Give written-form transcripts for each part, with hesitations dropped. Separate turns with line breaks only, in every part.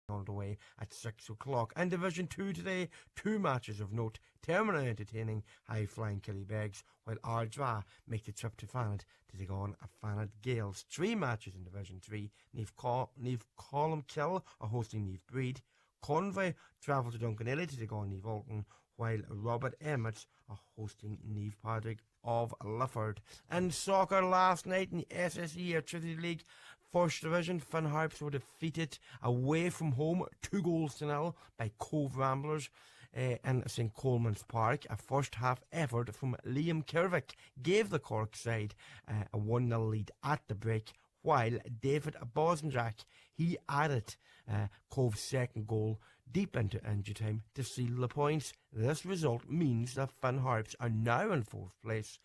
on the way at 6 o'clock. And Division 2 today, 2 matches of note, terminally entertaining high-flying Killybegs, while Ardra make the trip to Fanad to take on a Fanad Gales. 3 matches in Division 3, Neve Columkill are hosting Neve Breed, Convoy travel to Duncanelli to take on Neve Alton, while Robert Emmett are hosting Neve Padraig of Lifford. And soccer last night in the SSE or Trinity League First Division, Finn Harps were defeated away from home 2-0 by Cove Ramblers in St Coleman's Park. A first half effort from Liam Kirvick gave the Cork side a 1-0 lead at the break, while David Bosendrack, he added Cove's second goal deep into injury time to seal the points. This result means that Finn Harps are now in 4th place,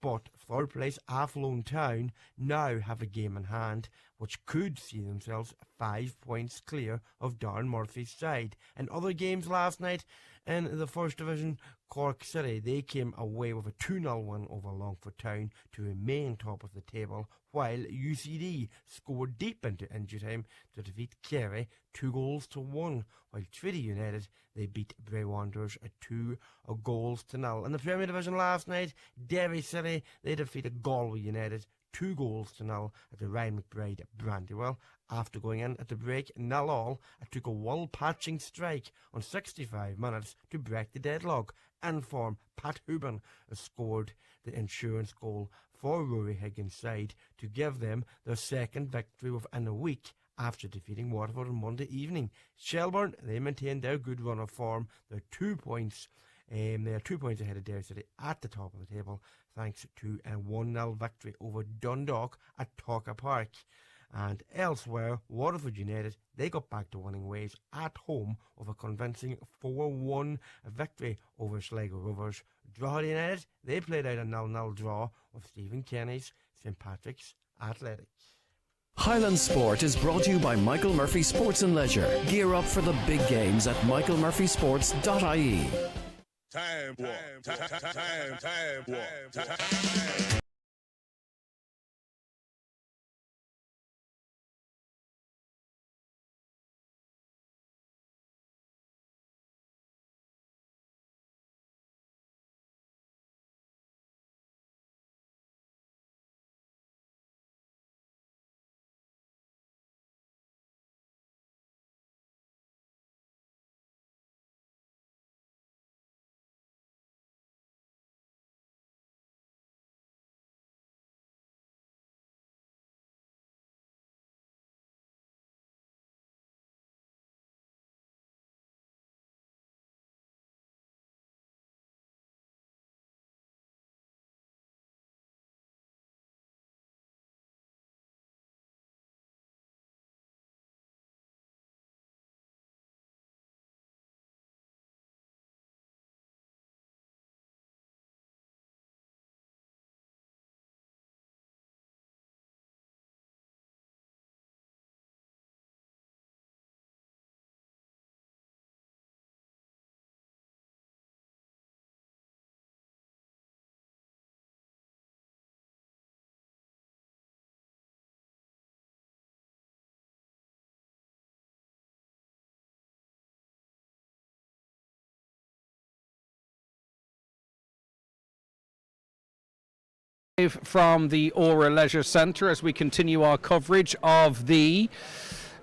but 3rd place Athlone Town now have a game in hand, which could see themselves 5 points clear of Darren Murphy's side. In other games last night in the First Division, Cork City, they came away with a 2-0 win over Longford Town to remain top of the table, while UCD scored deep into injury time to defeat Kerry 2-1, while Treaty United, they beat Bray Wanderers at 2-0. In the Premier Division last night, Derry City, they defeated Galway United 2-0 at the Ryan McBride Brandywell. After going in at the break 0-0, it took a wall-patching strike on 65 minutes to break the deadlock. In form, Pat Houben scored the insurance goal for Rory Higgins' side to give them their second victory within a week after defeating Waterford on Monday evening. Shelbourne, they maintained their good run of form. They're 2 points. They are 2 points ahead of Derry City at the top of the table, thanks to a 1-0 victory over Dundalk at Torca Park. And elsewhere, Waterford United, they got back to winning ways at home with a convincing 4-1 victory over Sligo Rovers. Drogheda United, they played out a 0-0 draw with Stephen Kenny's St Patrick's Athletic.
Highland Sport is brought to you by Michael Murphy Sports and Leisure. Gear up for the big games at michaelmurphysports.ie.
Time.
From the Aura Leisure Centre as we continue our coverage of the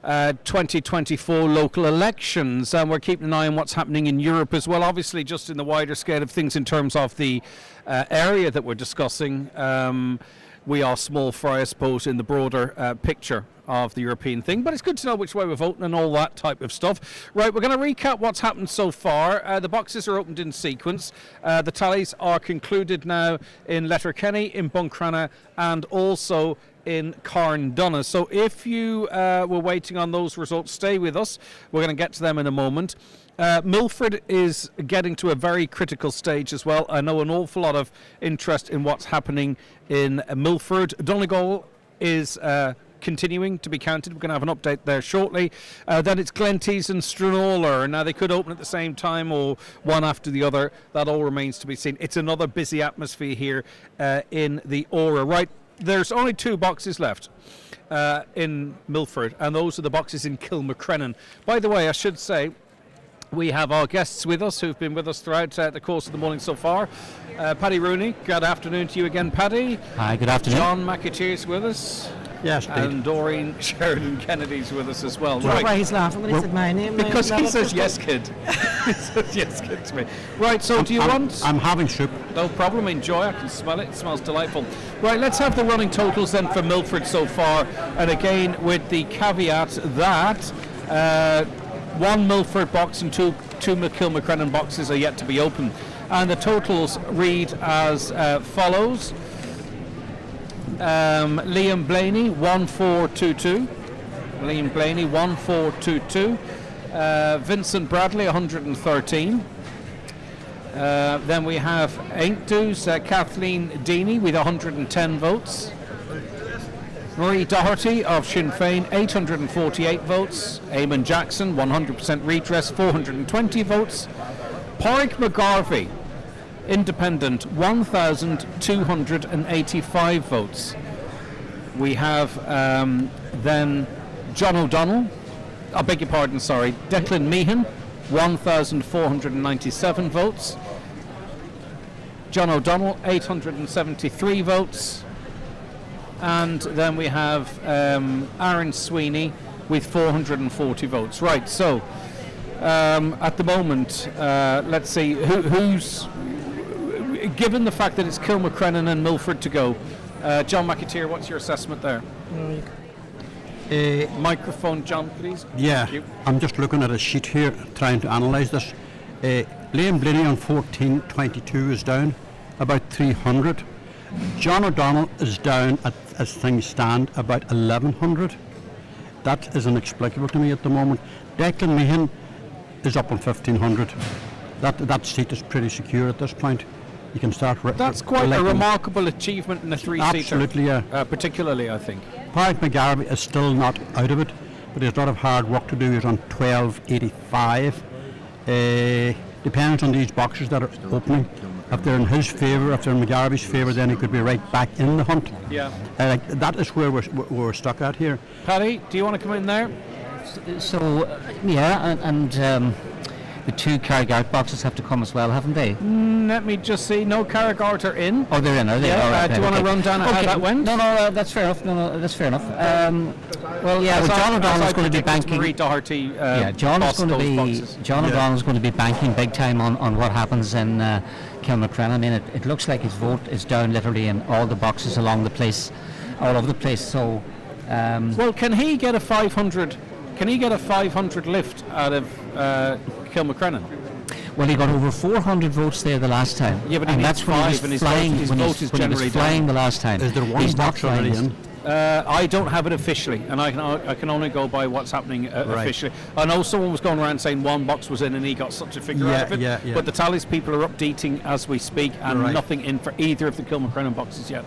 2024 local elections, and we're keeping an eye on what's happening in Europe as well, obviously just in the wider scale of things in terms of the area that we're discussing. We are small fry, I suppose, in the broader picture of the European thing, but it's good to know which way we're voting and all that type of stuff. Right, we're going to recap what's happened so far. The boxes are opened in sequence. The tallies are concluded now in Letterkenny, in Buncrana, and also in Carndonagh. So if you were waiting on those results, stay with us. We're going to get to them in a moment. Milford is getting to a very critical stage as well. I know an awful lot of interest in what's happening in Milford. Donegal is continuing to be counted. We're going to have an update there shortly. Then it's Glenties and Stranorlar. Now, they could open at the same time or one after the other. That all remains to be seen. It's another busy atmosphere here in the Aura. Right, There's only 2 boxes left in Milford, and those are the boxes in Kilmacrenan. By the way, I should say, we have our guests with us who've been with us throughout the course of the morning so far. Paddy Rooney, good afternoon to you again, Paddy.
Hi, good afternoon.
John McAteer's with us.
Yes,
and Doreen Sheridan Kennedy's with us as well.
Do you know why he's laughing when he said my name?
Because he says yes, kid. He says yes, kid to me. Right, so do you want...
I'm having soup.
No problem, enjoy. I can smell it. It smells delightful. Right, let's have the running totals then for Milford so far. And again, with the caveat that 1 Milford box and 2 Kilmacrenan boxes are yet to be opened. And the totals read as follows. Liam Blaney 1422. Liam Blaney 1422. Vincent Bradley 113. Then we have Ain't Do's Kathleen Deeney with 110 votes. Marie Doherty of Sinn Féin 848 votes. Eamon Jackson 100% redress 420 votes. Pádraig McGarvey Independent 1,285 votes. We have then John O'Donnell, I beg your pardon, sorry, Declan Meehan 1,497 votes. John O'Donnell 873 votes. And then we have Aaron Sweeney with 440 votes. Right, so at the moment, let's see who's... Given the fact that it's Kilmacrenan and Milford to go, John McAteer, what's your assessment there? Microphone, John, please.
Yeah, I'm just looking at a sheet here, trying to analyse this. Liam Blaney on 1422 is down about 300. John O'Donnell is down, as things stand, about 1100. That is inexplicable to me at the moment. Declan Meehan is up on 1500. That seat is pretty secure at this point. You can start.
That's quite a remarkable achievement in a 3-seater.
Absolutely, yeah.
Particularly, I think.
Pádraig McGarvey is still not out of it, but there's a lot of hard work to do. He's on 1285. Depends on these boxes that are opening. If they're in his favour, if they're in McGarvey's favour, then he could be right back in the hunt.
Yeah.
That is where we're stuck at here.
Paddy, do you want to come in there?
So, yeah, and the 2 Carrigart boxes have to come as well, haven't they?
Let me just see. No, Carrigart are in.
Oh, they're in, are they?
Yeah.
Right,
do you want to run down how that went?
No, that's fair enough. No, that's fair enough. John O'Donnell's going to be banking.
Marie Doherty.
John O'Donnell's going to be banking big time on what happens in Kilmacrenan. I mean, it looks like his vote is down literally in all the boxes along the place, all over the place. So,
well, can he get a 500? Can he get a 500 lift out of Kilmacrenan?
Well, he got over 400 votes there the last time.
Yeah, but he needs 5, and his vote is generally
flying the last time.
Is there one box already in?
I don't have it officially, and I can only go by what's happening officially. I know someone was going around saying 1 box was in and he got such a figure out of it,
yeah.
But the tallies people are updating as we speak, and nothing in for either of the Kilmacrenan boxes yet.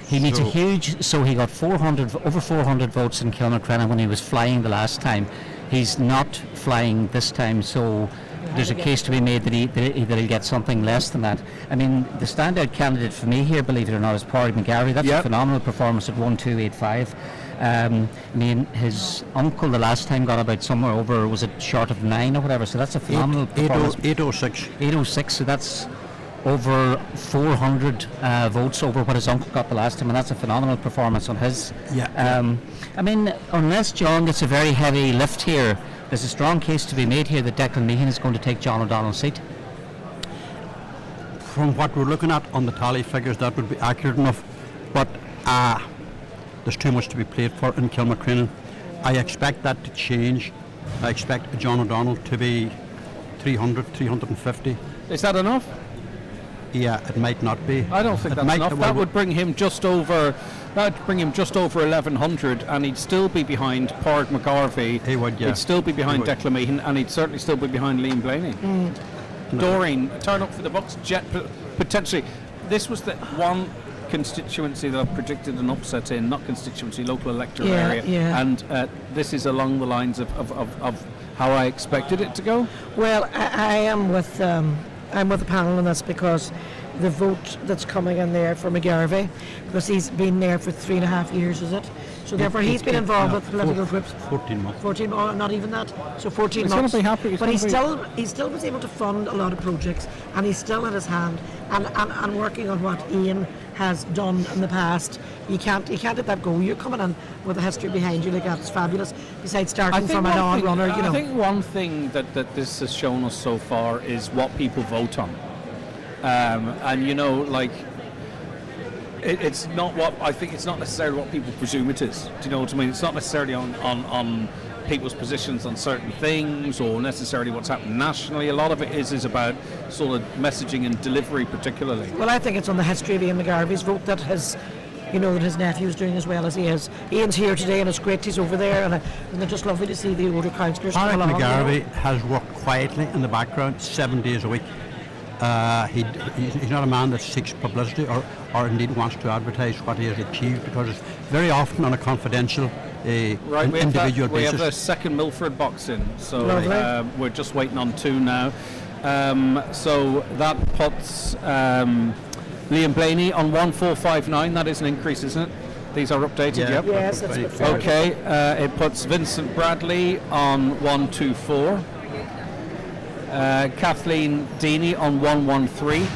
He needs a huge, so he got over 400 votes in Kilmacrenan when he was flying the last time. He's not flying this time, so there's a case to be made that he'll get something less than that. I mean, the standout candidate for me here, believe it or not, is Pádraig McGarvey. That's a phenomenal performance at 1285. I mean, his uncle the last time got about somewhere over, was it short of 9 or whatever, so that's a phenomenal performance.
806.
806, so that's over 400 votes over what his uncle got the last time, and that's a phenomenal performance on his. I mean, unless John gets a very heavy lift here, there's a strong case to be made here that Declan Meehan is going to take John O'Donnell's seat.
From what we're looking at on the tally figures, that would be accurate enough, but there's too much to be played for in Kilmacrenan. I expect that to change. I expect John O'Donnell to be 300, 350.
Is that enough?
Yeah, it might not be.
I don't think that's enough. That would bring him just over. That would bring him just over 1,100, and he'd still be behind Pádraig McGarvey.
He would, yeah.
He'd still be behind Declan Meehan, and he'd certainly still be behind Liam Blaney. Doreen, turn up for the Bucks. Potentially, this was the one constituency that I predicted an upset in, not constituency, local electoral area.
Yeah.
And this is along the lines of how I expected it to go.
Well, I'm with the panel on this because the vote that's coming in there for McGarvey, because he's been there for 3.5 years, is it? So therefore he's been involved with political groups.
14 months.
14, oh, not even that. So 14
He's
months.
gonna be happy,
But he still was able to fund a lot of projects, and he's still in his hand and working on what Ian has done in the past. You can't let that go. You're coming in with a history behind you like that's fabulous. Besides starting from a non-runner, you know.
I think one thing that this has shown us so far is what people vote on, and you know, like. It's not what I think. It's not necessarily what people presume it is. Do you know what I mean? It's not necessarily on people's positions on certain things, or necessarily what's happening nationally. A lot of it is about sort of messaging and delivery, particularly.
Well, I think it's on the history of Ian McGarvey's vote that his nephew is doing as well as he is. Ian's here today, and it's great he's over there, and it's just lovely to see the older councillors come along.
McGarvey has worked quietly in the background 7 days a week. He's not a man that seeks publicity or indeed wants to advertise what he has achieved, because it's very often on a confidential individual basis.
We have the second Milford box in, so we're just waiting on 2 now. So that puts Liam Blaney on 1459. That is an increase, isn't it? These are updated,
Yeah.
yep.
Yes, that's good.
Okay, it puts Vincent Bradley on 124. Kathleen Deeney on 113,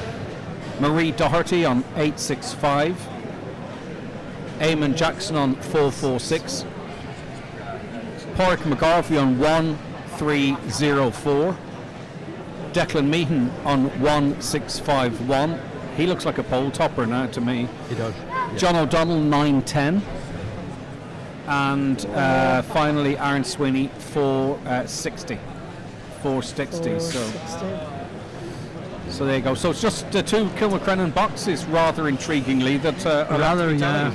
Marie Doherty on 865, Eamon Jackson on 446, Pádraig McGarvey on 1304, Declan Meehan on 1651. He looks like a poll topper now to me.
He does. Yeah.
John O'Donnell 910, and finally Aaron Sweeney 460. 460. So there you go. So it's just the 2 Kilmacrenan boxes, rather intriguingly, that are
Rather,
yeah.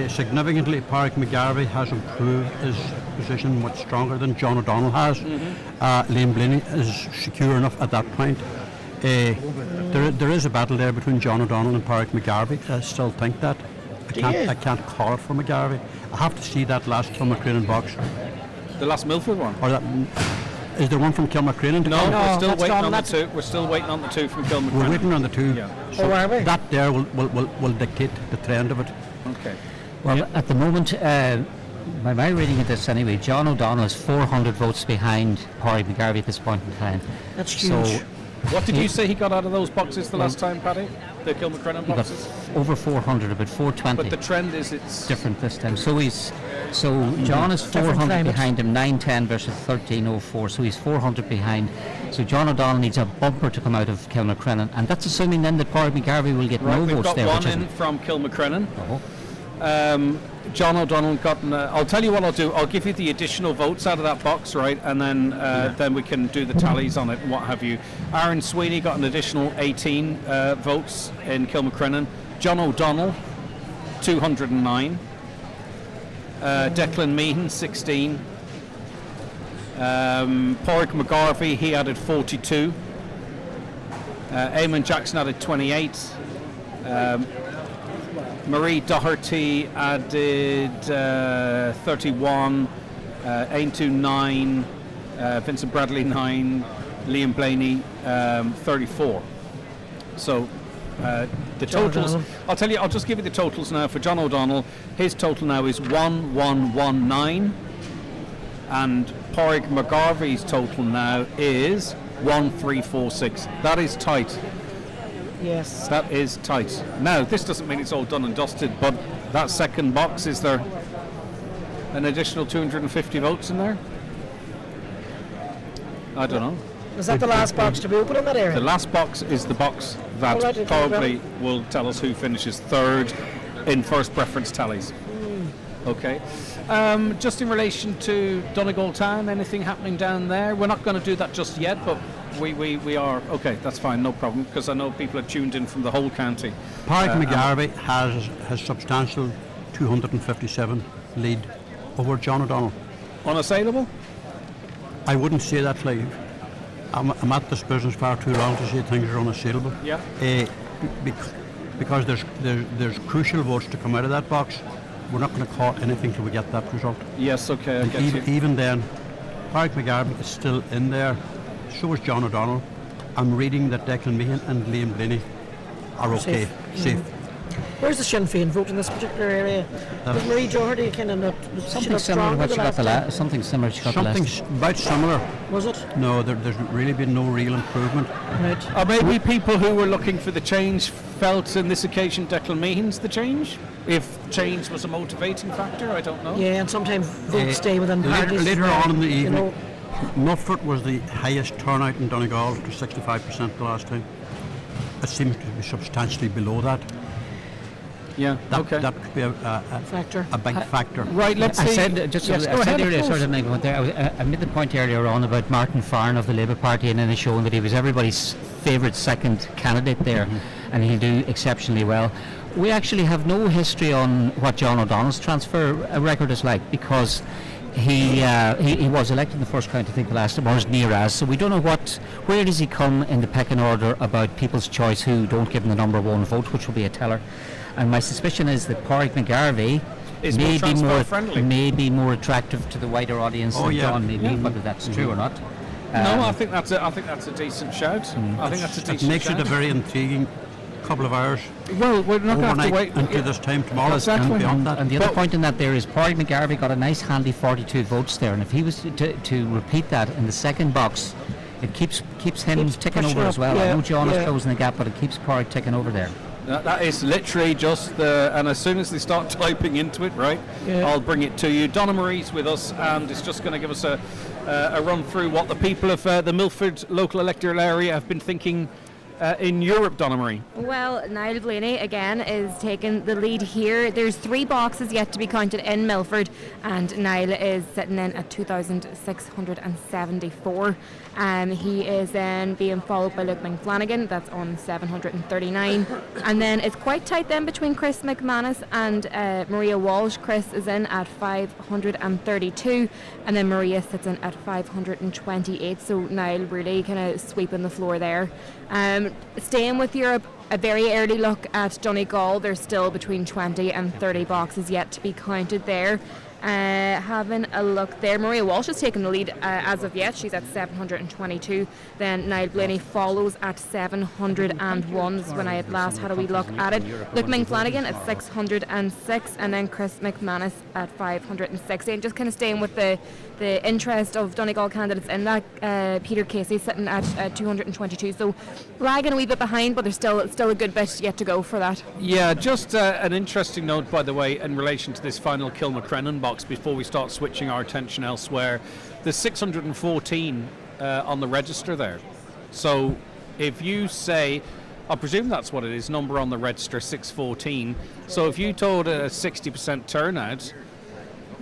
Significantly, Pádraig McGarvey has improved his position much stronger than John O'Donnell has. Liam Blaney is secure enough at that point. There is a battle there between John O'Donnell and Pádraig McGarvey. I still think that. I can't call it for McGarvey. I have to see that last Kilmacrenan box.
The last Milford one.
Or that. Is there one from Kilmacrenan?
No, we're still
that's
waiting
gone,
on the
that's-
2. We're still waiting on the 2 from Kilmacrenan.
We're waiting on the 2.
Yeah.
So
Oh, are we?
that there will dictate the trend of it.
Okay.
Well, at the moment, by my reading of this anyway, John O'Donnell is 400 votes behind Pádraig McGarvey at this point in time.
That's huge.
So
What did you say he got out of those boxes the last time, Paddy? The Kilmacrenan
he got
boxes?
over 400, about 420.
But the trend is it's...
Different this time. So John is 400
climate.
behind him, 910 versus 1304. So he's 400 behind. So John O'Donnell needs a bumper to come out of Kilmacrenan, and that's assuming then that Pádraig McGarvey will get
Right,
no
we've
votes
got
there.
one
which
in
isn't.
from Kilmacrenan.
Oh.
John O'Donnell got. I'll tell you what I'll do. I'll give you the additional votes out of that box, right, and then we can do the tallies on it and what have you. Aaron Sweeney got an additional 18 votes in Kilmacrenan. John O'Donnell, 209. Declan Meehan, 16. Pádraig McGarvey, he added 42. Eamon Jackson added 28. Marie Doherty added 31, Aintu 9, Vincent Bradley 9, Liam Blaney 34. So the totals, I'll just give you the totals now for John O'Donnell. His total now is 1119, and Pádraig McGarvey's total now is 1346. That is tight.
Yes.
That is tight. Now, this doesn't mean it's all done and dusted, but that second box, is there an additional 250 votes in there? I don't know.
Is that the last box to be open in that area?
The last box is the box that
All right, okay,
probably will tell us who finishes third in first preference tallies. Okay. Just in relation to Donegal Town, anything happening down there? We're not going to do that just yet, but we are. Okay, that's fine, no problem, because I know people are tuned in from the whole county.
Pádraig McGarvey has substantial 257 lead over John O'Donnell.
Unassailable?
I wouldn't say that, like, I'm at this business far too long to say things are unassailable.
Yeah.
Because there's crucial votes to come out of that box. We're not going to call anything till we get that result.
Yes, okay, I
And
get you.
even then, Pádraig McGarvey is still in there. So is John O'Donnell. I'm reading that Declan Meehan and Liam Blenny are okay, safe.
Where's the Sinn Féin vote in this particular area? Was Marie Doherty kind of not
Something similar to what she got the last. Something similar she got the last.
Something about similar.
Was it?
No, there's really been no real improvement.
Right.
Or maybe people who were looking for the change felt in this occasion Declan Meehan's the change? If change was a motivating factor, I don't know.
Yeah, and sometimes votes stay within parties.
Later on in the
you
evening,
know.
Milford was the highest turnout in Donegal, to 65% the last time. It seems to be substantially below that.
Yeah, okay.
That could be a
Factor.
big factor.
Right, let's
I
see.
said just
Yes,
I
go
said
ahead, of
earlier,
course.
sort of make one there. I made the point earlier on about Martin Farn of the Labour Party, and then showing that he was everybody's favourite second candidate there, and he'll do exceptionally well. We actually have no history on what John O'Donnell's transfer record is like, because he was elected in the first county, I think the last time, or as near as, so we don't know where does he come in the pecking order about people's choice who don't give him the number one vote, which will be a teller. And my suspicion is that Pádraig McGarvey
Is more transfer friendly.
may be more attractive to the wider audience than John may be, whether that's true or not.
No, I think that's a decent shout. I think that's a decent
It makes
shout.
it a very intriguing couple of hours
Well, we're not going to have to
overnight
wait
until this time tomorrow
Exactly.
and beyond that.
And the other point in that there is Pádraig McGarvey got a nice handy 42 votes there, and if he was to repeat that in the second box, it keeps him
Keeps
ticking
pushing
over
up,
as well.
yeah,
I know John is
yeah.
closing the gap, but it keeps Pádraig ticking over there.
That is literally just and as soon as they start typing into it, right,
Yeah.
I'll bring it to you. Donna Marie's with us, and it's just going to give us a run through what the people of the Milford local electoral area have been thinking in Europe, Donna Marie.
Well, Niall Blaney again is taking the lead here. There's 3 boxes yet to be counted in Milford, and Niall is sitting in at 2,674. He is then being followed by Luke Flanagan, that's on 739. And then it's quite tight then between Chris McManus and Maria Walsh. Chris is in at 532, and then Maria sits in at 528. So Niall really kind of sweeping the floor there. Staying with Europe, a very early look at Donegal. There's still between 20 and 30 boxes yet to be counted there. Having a look there, Maria Walsh has taken the lead as of yet. She's at 722. Then Niall Blaney follows at 701. This is when I had last had a wee look at it. Luke Flanagan at 606, and then Chris McManus at 560. And just kind of staying with the interest of Donegal candidates in that, Peter Casey sitting at 222. So lagging a wee bit behind, but there's still a good bit yet to go for that.
Yeah, just an interesting note, by the way, in relation to this final Kilmacrenan box before we start switching our attention elsewhere. There's 614 on the register there. So if you say, I presume that's what it is, number on the register 614. So if you told a 60% turnout,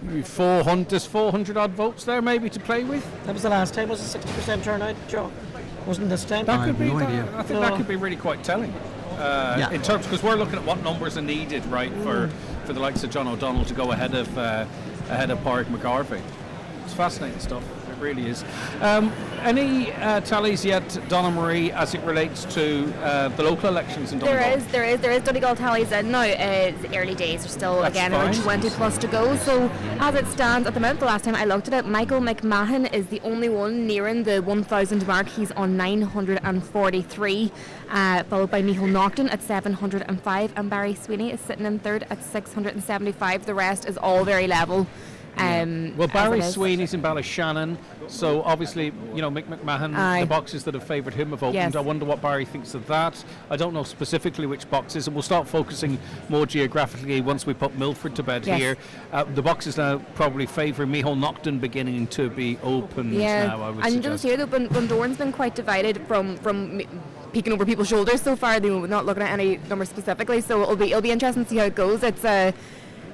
there's 400 odd votes there maybe to play with.
That was the last time. Was it 60% turnout, Joe? Wasn't this time?
That
I
could
have
be.
no idea.
I think that could be really quite telling. In terms, because we're looking at what numbers are needed, right, for the likes of John O'Donnell to go ahead of Pádraig McGarvey. It's fascinating stuff. It really is. Any tallies yet, Donna Marie, as it relates to the local elections in Donegal?
There is Donegal tallies in now. It's early days. There's still
That's
again around
fine.
20 plus to go. So as it stands at the moment, the last time I looked at it, Michael McMahon is the only one nearing the 1,000 mark. He's on 943, followed by Michael Naughton at 705, and Barry Sweeney is sitting in third at 675. The rest is all very level.
Well, Barry Sweeney's in Ballyshannon, so obviously, you know, Mick McMahon,
Aye.
the boxes that have favoured him have opened.
Yes.
I wonder what Barry thinks of that. I don't know specifically which boxes, and we'll start focusing more geographically once we put Milford to bed
Yes.
here. The boxes now probably favour Micheál Naughton beginning to be opened now, I would
and
suggest.
just here, though, Bundoran's been quite divided from peeking over people's shoulders so far. They're not looking at any numbers specifically, so it'll be interesting to see how it goes. It's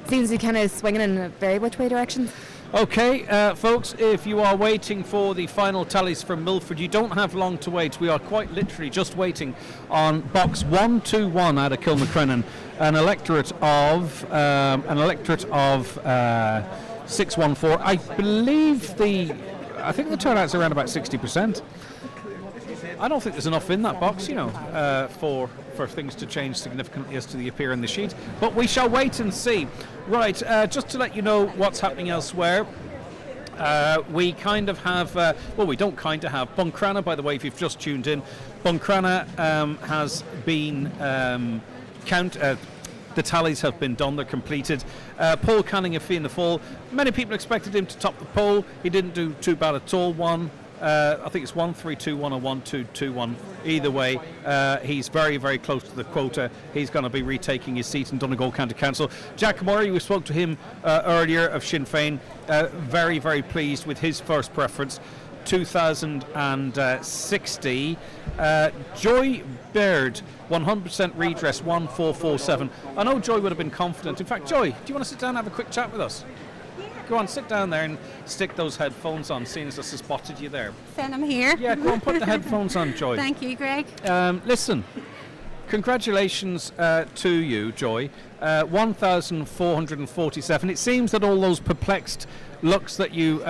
seems to be kind of swinging in very which way directions.
Okay, folks, if you are waiting for the final tallies from Milford, you don't have long to wait. We are quite literally just waiting on box 121 out of Kilmacrenan, an electorate of 614. I think the turnout's around about 60%. I don't think there's enough in that box, you know, for things to change significantly as to the appear in the sheet. But we shall wait and see. Right, just to let you know what's happening elsewhere. We kind of have, we don't kind of have. Buncrana, by the way, if you've just tuned in, Buncrana has been the tallies have been done, they're completed. Paul Canning a Fianna Fáil. Many people expected him to top the poll. He didn't do too bad at all. I think it's 1321 or 1221. Either way, he's very, very close to the quota. He's going to be retaking his seat in Donegal County Council. Jack Murray, we spoke to him earlier of Sinn Féin. Very, very pleased with his first preference. 2060. Joy Baird, 100% redress, 1447. I know Joy would have been confident. In fact, Joy, do you want to sit down and have a quick chat with us? Go on, sit down there and stick those headphones on, seeing as I spotted you there.
Then I'm here.
Yeah, go on, put the headphones on, Joy.
Thank you, Greg.
Listen, congratulations to you, Joy. 1,447. It seems that all those perplexed looks that you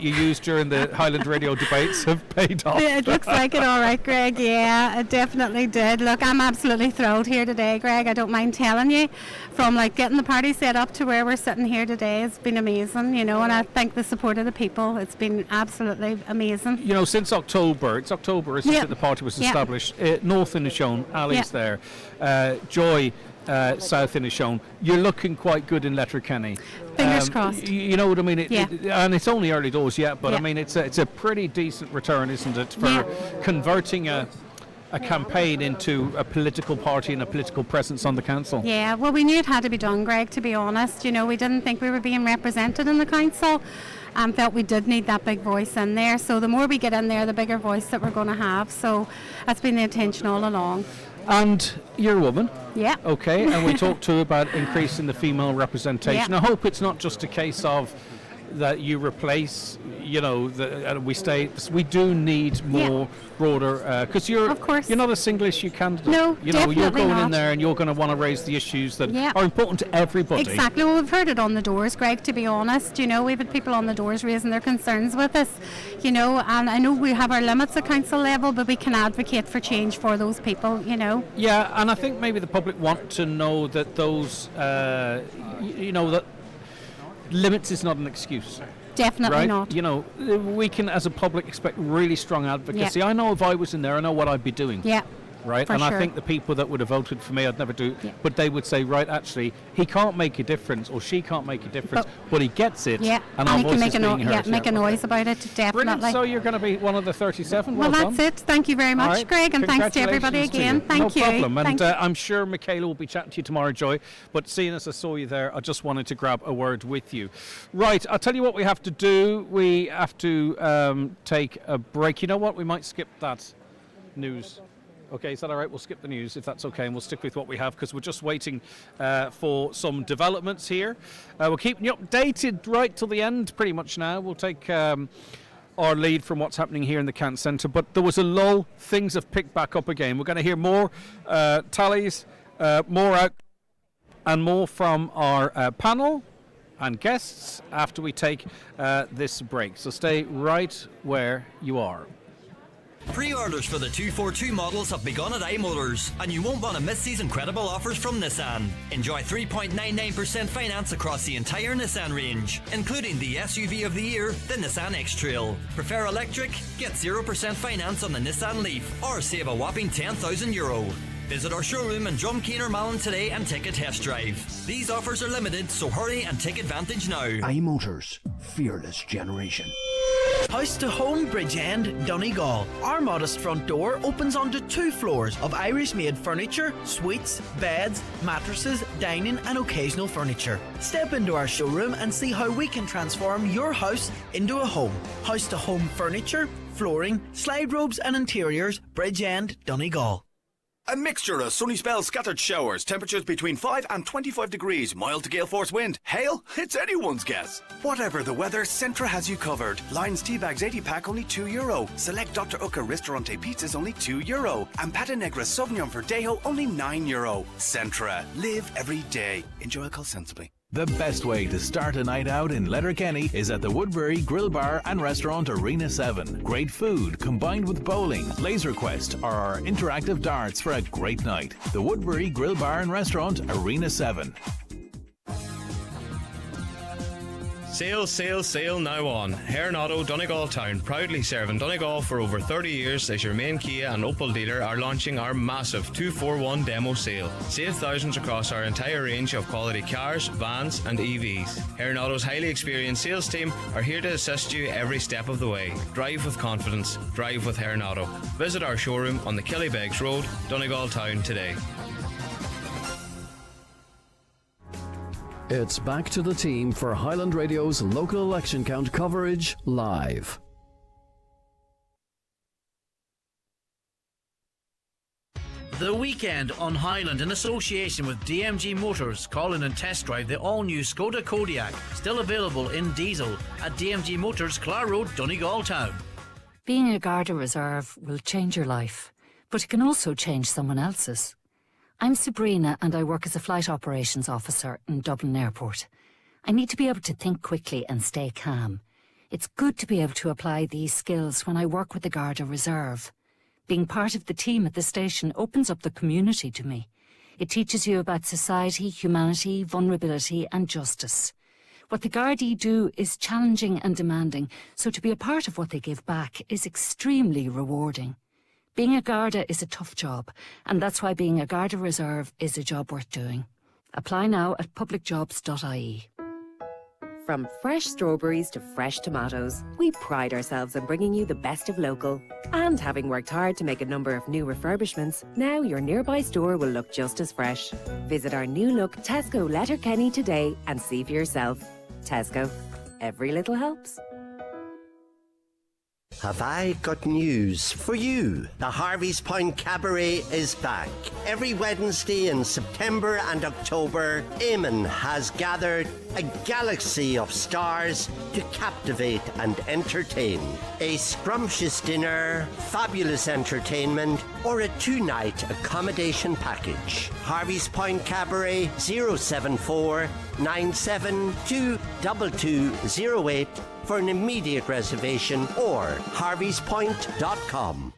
used during the Highland radio debates have paid off.
It looks like it, all right, Greg. Yeah, it definitely did. Look, I'm absolutely thrilled here today, Greg. I don't mind telling you. From like getting the party set up to where we're sitting here today, it's been amazing, and I think the support of the people, it's been absolutely amazing.
Since October, it's October, isn't it, the party was established. North in the shown, Ali's there. Joy, south in the shown. You're looking quite good in Letterkenny.
Fingers crossed.
You know what I mean? And it's only early doors yet, but I mean, it's a pretty decent return, isn't it, for converting a campaign into a political party and a political presence on the council?
Yeah, well, we knew it had to be done, Greg, to be honest. We didn't think we were being represented in the council. Felt we did need that big voice in there. So the more we get in there, the bigger voice that we're going to have. So that's been the intention all along.
And you're a woman.
Yeah.
Okay, and we talked too about increasing the female representation. I hope it's not just a case of that you replace, we do need more broader, because you're not a single issue candidate.
No,
you're going
not.
in there and you're going to want to raise the issues that are important to everybody.
Exactly. Well, we've heard it on the doors, Greg, to be honest. We've had people on the doors raising their concerns with us, and I know we have our limits at council level, but we can advocate for change for those people,
Yeah, and I think maybe the public want to know that those, that limits is not an excuse.
Definitely not.
We can, as a public, expect really strong advocacy. I know if I was in there, I know what I'd be doing.
Yeah.
Right, and I think the people that would have voted for me, I'd never do, but they would say, right, actually, he can't make a difference, or she can't make a difference, but he gets it, and our voice is being heard.
Make a noise about it, definitely.
Brilliant. So you're going to be one of the 37.
Well, that's it. Thank you very much, Greg, and thanks to everybody again. Thank you.
No problem. And I'm sure Michaela will be chatting to you tomorrow, Joy. But seeing as I saw you there, I just wanted to grab a word with you. Right, I'll tell you what we have to do. We have to take a break. You know what? We might skip that news. Okay, is that all right? We'll skip the news if that's okay, and we'll stick with what we have because we're just waiting for some developments here. We're keeping you updated right till the end pretty much now. We'll take our lead from what's happening here in the Cant Centre, but there was a lull. Things have picked back up again. We're going to hear more tallies, more out, and more from our panel and guests after we take this break. So stay right where you are.
Pre-orders for the 242 models have begun at iMotors, and you won't want to miss these incredible offers from Nissan. Enjoy 3.99% finance across the entire Nissan range, including the SUV of the year, the Nissan X-Trail. Prefer electric? Get 0% finance on the Nissan Leaf, or save a whopping €10,000. Visit our showroom in Drumkeen or Malin today and take a test drive. These offers are limited, so hurry and take advantage now.
iMotors, fearless generation.
House to Home Bridgend, Donegal. Our modest front door opens onto 2 floors of Irish-made furniture, suites, beds, mattresses, dining and occasional furniture. Step into our showroom and see how we can transform your house into a home. House to Home furniture, flooring, slide robes and interiors, Bridgend, Donegal.
A mixture of sunny spells, scattered showers, temperatures between 5 and 25 degrees, mild to gale force wind. Hail? It's anyone's guess. Whatever the weather, Centra has you covered. Lions tea bags 80 pack only €2. Select Dr. Ucca Ristorante pizzas only €2. And Pata Negra Sauvignon Verdejo only €9. Centra. Live every day. Enjoy alcohol sensibly.
The best way to start a night out in Letterkenny is at the Woodbury Grill Bar and Restaurant Arena 7. Great food combined with bowling, Laser Quest, or our interactive darts for a great night. The Woodbury Grill Bar and Restaurant Arena 7.
Sales, sales, sale now on. Hare and Auto, Donegal Town, proudly serving Donegal for over 30 years as your main Kia and Opel dealer, are launching our massive 241 demo sale. Save thousands across our entire range of quality cars, vans and EVs. Hare and Auto's highly experienced sales team are here to assist you every step of the way. Drive with confidence. Drive with Hare and Auto. Visit our showroom on the Killybegs Road, Donegal Town today.
It's back to the team for Highland Radio's local election count coverage live.
The weekend on Highland in association with DMG Motors. Call in and test drive the all-new Skoda Kodiaq, still available in diesel at DMG Motors, Clar Road, Donegal Town.
Being a Garda Reserve will change your life, but it can also change someone else's. I'm Sabrina and I work as a flight operations officer in Dublin Airport. I need to be able to think quickly and stay calm. It's good to be able to apply these skills when I work with the Garda Reserve. Being part of the team at the station opens up the community to me. It teaches you about society, humanity, vulnerability and justice. What the Gardaí do is challenging and demanding, so to be a part of what they give back is extremely rewarding. Being a Garda is a tough job, and that's why being a Garda Reserve is a job worth doing. Apply now at publicjobs.ie.
From fresh strawberries to fresh tomatoes, we pride ourselves on bringing you the best of local. And having worked hard to make a number of new refurbishments, now your nearby store will look just as fresh. Visit our new look Tesco Letterkenny today and see for yourself. Tesco. Every little helps.
Have I got news for you? The Harvey's Point Cabaret is back. Every Wednesday in September and October, Eamon has gathered a galaxy of stars to captivate and entertain. A scrumptious dinner, fabulous entertainment, or a 2-night accommodation package. Harvey's Point Cabaret 074 972 2208 for an immediate reservation or harveyspoint.com.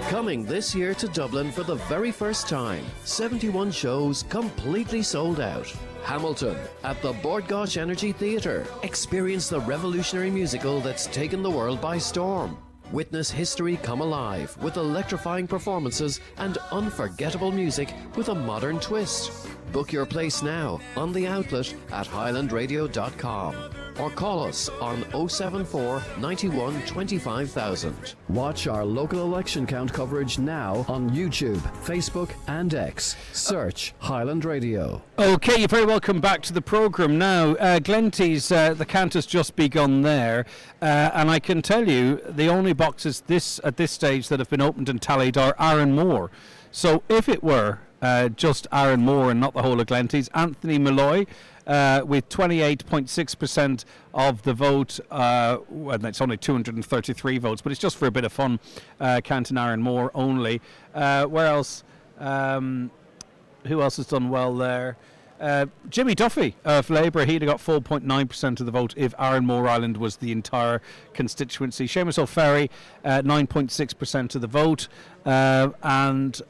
Coming this year to Dublin for the very first time, 71 shows completely sold out. Hamilton at the Bord Gáis Energy Theatre. Experience the revolutionary musical that's taken the world by storm. Witness history come alive with electrifying performances and unforgettable music with a modern twist. Book your place now on the outlet at highlandradio.com or call us on 074 91 25,000. Watch our local election count coverage now on YouTube, Facebook and X. Search Highland Radio.
Okay, you're very welcome back to the programme now. Glenties, the count has just begun there, and I can tell you the only boxes at this stage that have been opened and tallied are Aaron Moore. So if it were just Aaron Moore and not the whole of Glenties, Anthony Malloy with 28.6% of the vote. Well, it's only 233 votes, but it's just for a bit of fun, counting Aaron Moore only. Where else? Who else has done well there? Jimmy Duffy of Labour, he'd have got 4.9% of the vote if Aaron Moore Island was the entire constituency. Seamus O'Ferry, 9.6% of the vote. And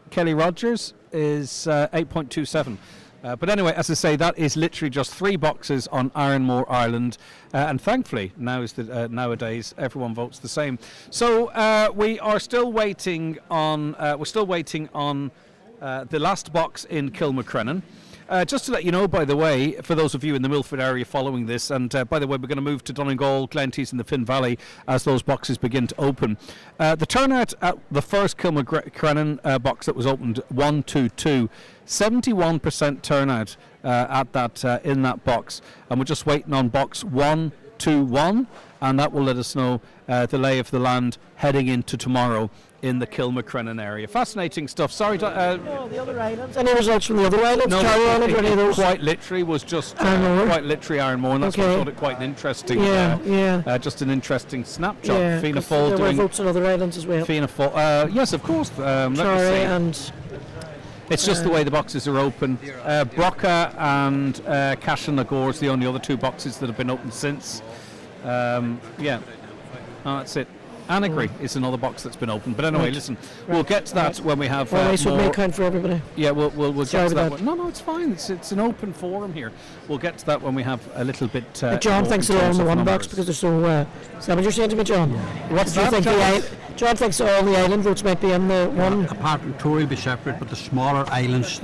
Kelly Rogers is 8.27%. But anyway, as I say, that is literally just 3 boxes on Aaron Moore Island, and thankfully nowadays everyone votes the same. So we are still waiting on. We're still waiting on the last box in Kilmacrenan. Just to let you know, by the way, for those of you in the Milford area following this, and by the way, we're going to move to Donegal, Glenties and the Finn Valley as those boxes begin to open. The turnout at the first Kilmacrenan box that was opened, 122, 71% turnout at that in that box, and we're just waiting on box 121, and that will let us know the lay of the land heading into tomorrow in the Kilmacrenan area. Fascinating stuff. Sorry to...
the other islands. Any results from the other islands?
No,
it
quite literally was just quite literally Aaron Moore, and that's what I thought it quite interesting. Just an interesting snapshot.
Yeah,
Fianna Fáil
there
doing...
were votes on other islands as well.
Fianna Fáil, yes, of course.
and...
It's just the way the boxes are open. Broca and Cash and Nagore is the only other 2 boxes that have been opened since. Oh, that's it. Annegry is another box that's been opened. But anyway, listen, we'll get to that when we have
Always would
more.
make count for everybody.
Yeah, we'll
Sorry
get to that.
about
No, it's fine. It's an open forum here. We'll get to that when we have a little bit.
John
more
thinks
in
they're all
terms
in the
of
one box
numbers.
because they're so. Is that what you're saying to me, John?
What's
Do you
that,
think John thinks all the island votes might be in the one.
Apart from Tory will be separate, but the smaller islands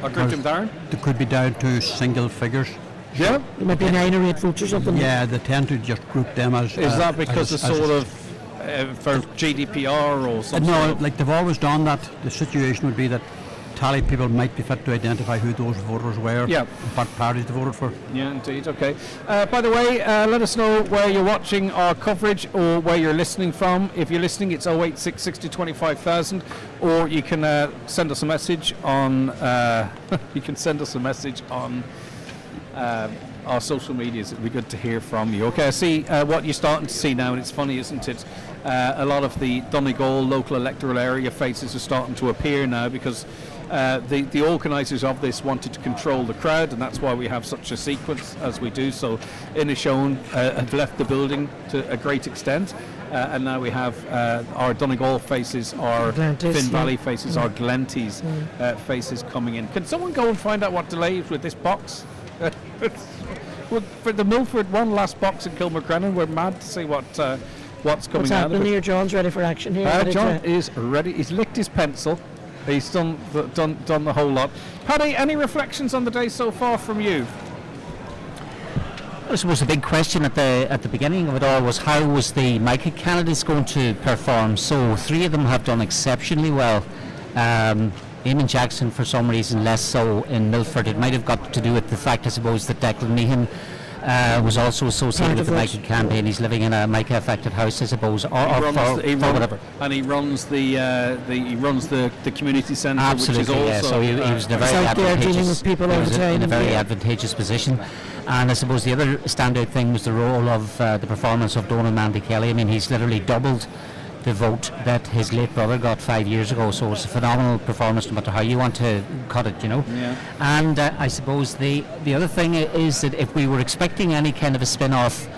Are grouped them down?
they could be down to single figures.
Yeah.
There might be 9 or 8 votes or something.
Yeah, they tend to just group them as.
Is that because
as,
of sort of for GDPR or something?
No, like they've always done that. The situation would be that tally people might be fit to identify who those voters were,
Yeah.
what parties they voted for.
Yeah, indeed. Okay. By the way, let us know where you're watching our coverage or where you're listening from. If you're listening, it's 086 60 25,000, or you can send us a message on. You can send us a message on our social medias. It'd be good to hear from you. Okay, I see what you're starting to see now, and it's funny, isn't it? A lot of the Donegal local electoral area faces are starting to appear now because the organisers of this wanted to control the crowd, and that's why we have such a sequence as we do. So Inishowen have left the building to a great extent, and now we have our Donegal faces, our
Glenties,
Finn Valley
yeah.
faces, our Glenties faces coming in. Can someone go and find out what delay is with this box? Well, for the Milford one last box in Kilmacrenan, we're mad to see what's coming
What's
out of
happening
it.
here? John's ready for action here.
John is ready. He's licked his pencil. He's done the whole lot. Paddy, any reflections on the day so far from you?
I suppose the big question at the beginning of it all was how was the Michael candidates going to perform. So 3 of them have done exceptionally well. Eamon Jackson, for some reason, less so in Milford. It might have got to do with the fact, I suppose, that Declan Meehan was also associated with the Michael campaign. He's living in a Michael affected house, I suppose, or whatever.
And he runs the community centre,
Absolutely,
which is also
yeah. So he was in a very advantageous position. And I suppose the other standout thing was the role of the performance of Donald Mandy Kelly. I mean, he's literally doubled the vote that his late brother got 5 years ago, so it's a phenomenal performance no matter how you want to cut it, you know.
Yeah.
And I suppose the other thing is that if we were expecting any kind of a spin-off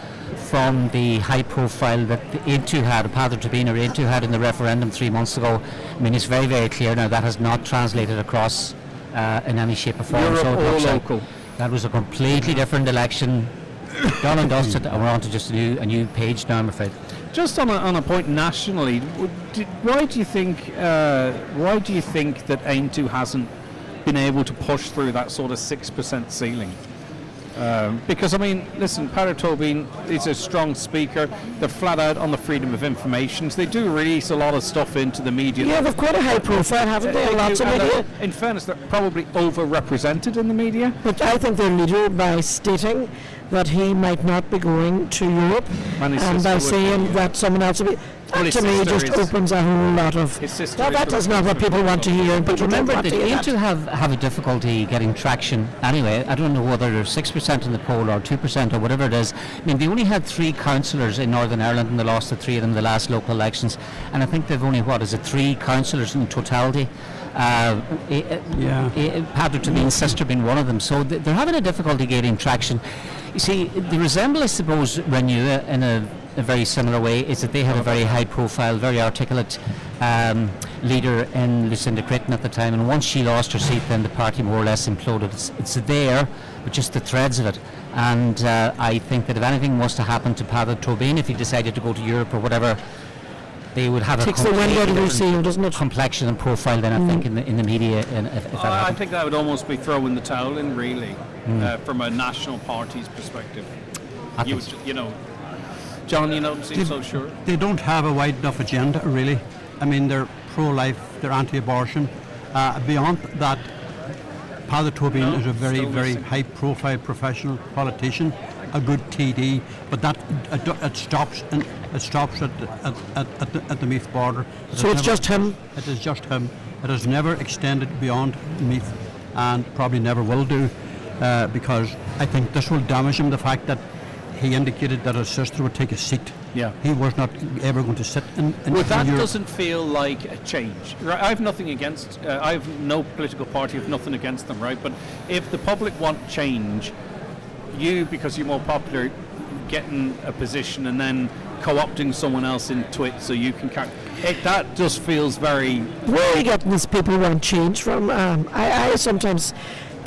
from the high profile that Aintu had, Padre Tabine or Aintu had in the referendum 3 months ago, I mean, it's very, very clear now that has not translated across in any shape or form.
Europe
so
or local.
That was a completely different election, done and dusted, and we're on to just a new page now, I'm afraid.
Just on a point nationally, why do you think that Aintu hasn't been able to push through that sort of 6% ceiling? Because I mean, listen, Padre Tabine is a strong speaker. They're flat out on the freedom of information. They do release a lot of stuff into the media.
Yeah, they've quite a high profile, haven't they? Lots of media.
In fairness, they're probably overrepresented in the media.
But I think their leader, by stating that he might not be going to Europe, and by saying that someone else will be, that to me just opens a whole lot of. That is not what people want to hear.
But remember, they aim to have a difficulty getting traction anyway. I don't know whether they're 6% in the poll or 2% or whatever it is. I mean, they only had 3 councillors in Northern Ireland, and they lost the 3 of them in the last local elections. And I think they've only 3 councillors in totality. Padre Tabine's sister being one of them. So they're having a difficulty getting traction. You see, the resemble, I suppose, Renew in a very similar way is that they had a very high profile, very articulate leader in Lucinda Creighton at the time, and once she lost her seat then the party more or less imploded. It's there, but just the threads of it. And I think that if anything was to happen to Padre Tabine, if he decided to go to Europe or whatever, they would have a complexion and profile then, I think, in the media. And if that
I think that would almost be throwing the towel in, really, from a national party's perspective. John, you don't seem so sure.
They don't have a wide enough agenda, really. I mean, they're pro-life, they're anti-abortion. Beyond that, Padre Tabine is a very, very high-profile professional politician, a good TD, but that it stops at the Meath border.
So it's just him?
It is just him. It has never extended beyond Meath, and probably never will do, because I think this will damage him, the fact that he indicated that his sister would take a seat.
Yeah.
He was not ever going to sit in
Well, that
Europe.
doesn't feel like a change. Right? I have nothing against, I have no political party, I have nothing against them, right? But if the public want change, you, because you're more popular, get in a position and then co-opting someone else into it so you can that just feels very...
Where are you getting these people who want change from?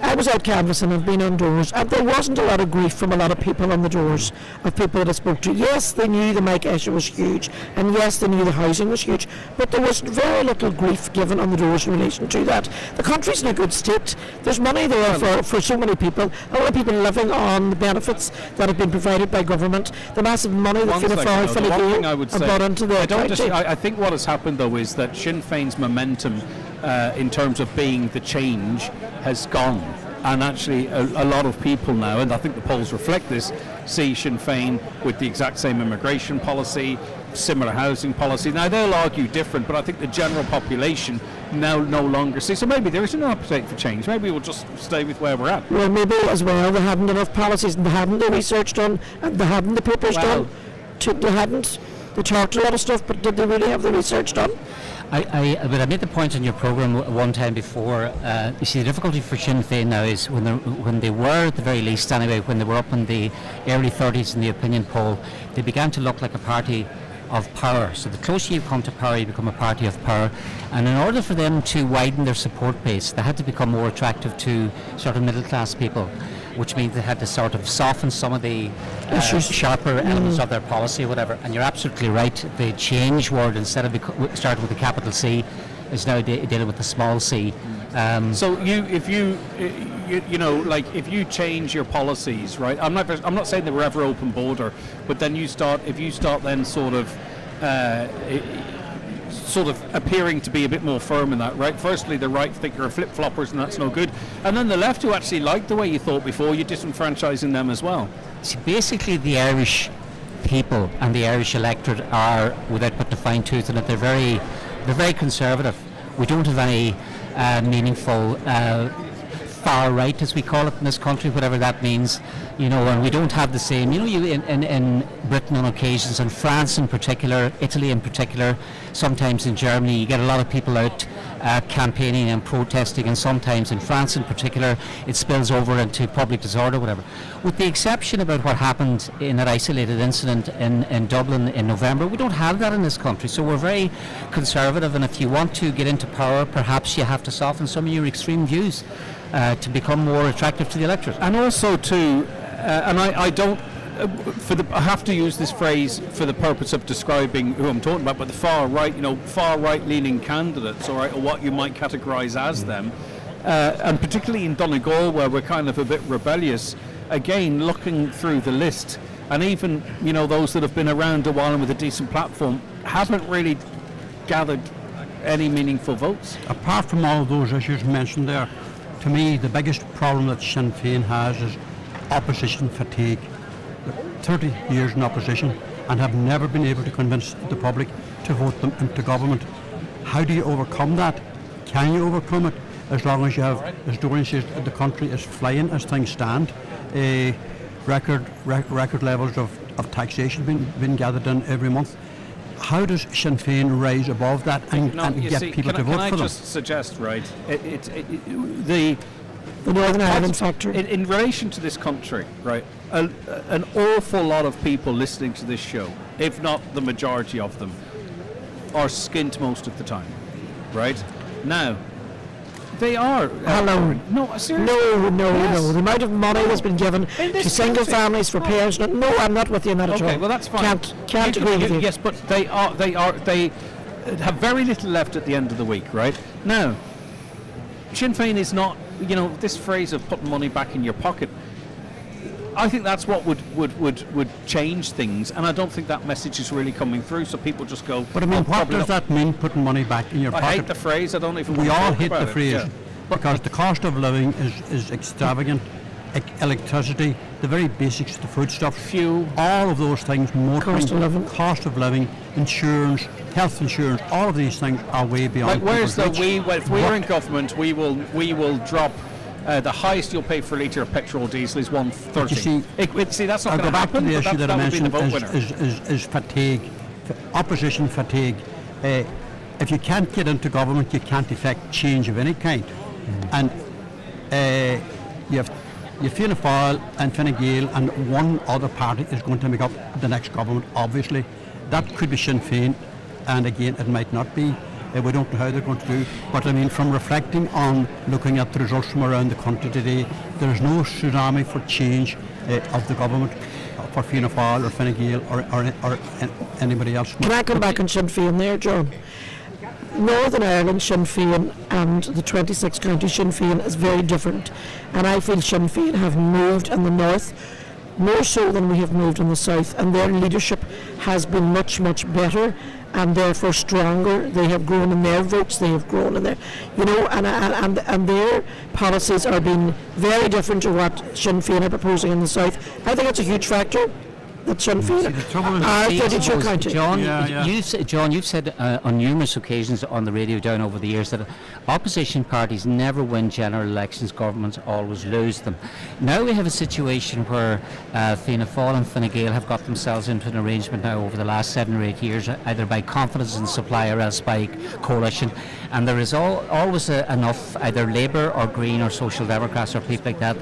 I was out canvassing and been on doors, and there wasn't a lot of grief from a lot of people on the doors of people that I spoke to. Yes, they knew the Mike issue was huge, and yes, they knew the housing was huge, but there was very little grief given on the doors in relation to that. The country's in a good state. There's money there for so many people. A lot of people living on the benefits that have been provided by government. The massive money that Fianna Fáil have brought into the county.
I think what has happened, though, is that Sinn Féin's momentum in terms of being the change has gone, and actually a lot of people now, and I think the polls reflect this, see Sinn Féin with the exact same immigration policy, similar housing policy. Now they'll argue different, but I think the general population now no longer see. So maybe there is no appetite for change. Maybe we'll just stay with where we're at.
Well, maybe as well they hadn't enough policies, and they hadn't the research done, and they hadn't the papers done. They talked a lot of stuff, but did they really have the research done?
But I made the point in your programme one time before. You see, the difficulty for Sinn Féin now is when they were, at the very least anyway, when they were up in the early 30s in the opinion poll, they began to look like a party of power. So the closer you come to power, you become a party of power. And in order for them to widen their support base, they had to become more attractive to sort of middle class people, which means they had to sort of soften some of the sharper elements of their policy or whatever. And you're absolutely right, the change word, instead of starting with a capital C, is now dealing with the small c.
So if you change your policies, right? I'm not saying they were ever open border, but then if you start then sort of appearing to be a bit more firm in that, right? Firstly, the right think you're flip-floppers and that's no good. And then the left, who actually liked the way you thought before, you're disenfranchising them as well.
See, basically the Irish people and the Irish electorate are, without putting a fine tooth in it, they're very conservative. We don't have any meaningful far right, as we call it in this country, whatever that means, and we don't have the same, in Britain on occasions, and France in particular, Italy in particular, sometimes in Germany, you get a lot of people out campaigning and protesting, and sometimes in France in particular, it spills over into public disorder, whatever. With the exception about what happened in that isolated incident in Dublin in November, we don't have that in this country, so we're very conservative, and if you want to get into power, perhaps you have to soften some of your extreme views to become more attractive to the electorate.
And also to, and I don't, I have to use this phrase for the purpose of describing who I'm talking about, but the far right, far right-leaning candidates, all right, or what you might categorise as them, and particularly in Donegal, where we're kind of a bit rebellious. Again, looking through the list, and even those that have been around a while and with a decent platform, haven't really gathered any meaningful votes.
Apart from all those issues mentioned there, to me, the biggest problem that Sinn Féin has is opposition fatigue. 30 years in opposition and have never been able to convince the public to vote them into government. How do you overcome that? Can you overcome it? As long as you have, as Dorian says, the country is flying as things stand. Record levels of taxation being gathered in every month. How does Sinn Féin rise above that and get people to vote for them?
Can I just suggest, right, the
Northern Ireland factor.
In relation to this country, right, an awful lot of people listening to this show, if not the majority of them, are skint most of the time, right? Now, they are.
Hello.
No, seriously.
No. The amount of money that's been given to single families for parents. No, I'm not with you on that at all.
Okay, well that's fine.
Can't agree with you.
Yes, but they have very little left at the end of the week, right? Now, Sinn Féin is not, this phrase of putting money back in your pocket. I think that's what would change things, and I don't think that message is really coming through. So people just go.
But I mean, what does that mean? Putting money back in your pocket?
I hate the phrase. I don't even.
We all hate the phrase because the cost of living is extravagant. Electricity, the very basics, the foodstuff,
fuel,
all of those things. Cost of living, insurance, health insurance. All of these things are way beyond.
Like, where's the if we were in government, we will drop. The highest you'll pay for a litre of petrol or diesel is $1.30. See, that's not going to happen.
The issue that I mentioned is fatigue, opposition fatigue. If you can't get into government, you can't effect change of any kind. And you have Fianna Fáil and Fine Gael, and one other party is going to make up the next government, obviously. That could be Sinn Féin, and again, it might not be. We don't know how they're going to do. But I mean, from reflecting on looking at the results from around the country today, there is no tsunami for change of the government for Fianna Fáil or Fine Gael or anybody else.
Can I come back on Sinn Féin there, John? Northern Ireland Sinn Féin and the 26 county Sinn Féin is very different, and I feel Sinn Féin have moved in the north more so than we have moved in the south, and their leadership has been much better and therefore stronger. They have grown in their votes, they have grown in their, and their policies are being very different to what Sinn Féin are proposing in the south. I think it's a huge factor that Sinn Féin are 32 county.
John, you've said on numerous occasions on the radio down over the years that opposition parties never win general elections, governments always lose them. Now we have a situation where Fianna Fáil and Fine Gael have got themselves into an arrangement now over the last 7 or 8 years, either by confidence in supply or else by coalition, and there is always enough either Labour or Green or Social Democrats or people like that.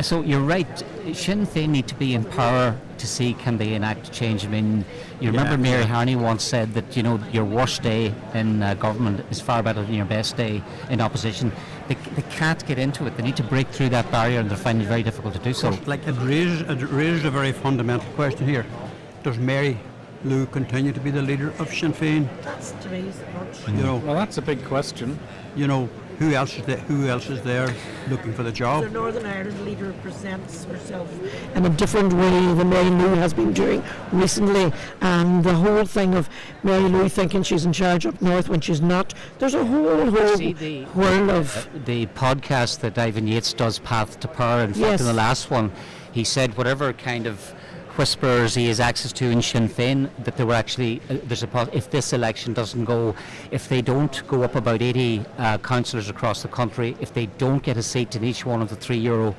So you're right, Sinn Féin need to be in power to see can they enact change. I mean, you remember Mary Harney once said that, your worst day in government is far better than your best day in opposition. They can't get into it. They need to break through that barrier, and they're finding it very difficult to do so.
It raises a very fundamental question here. Does Mary Lou continue to be the leader of Sinn Féin?
That's today's approach.
Well, that's a big question.
Who else is there looking for the job?
The Northern Ireland leader presents herself in a different way than Mary Lou has been doing recently, and the whole thing of Mary Lou thinking she's in charge up north when she's not. There's a whole whirl of
the podcast that Ivan Yates does, Path to Power. In fact, in the last one, he said whatever kind of whispers he has access to in Sinn Féin, that there were actually if this election doesn't go, if they don't go up about 80 councillors across the country, if they don't get a seat in each one of the 3 euro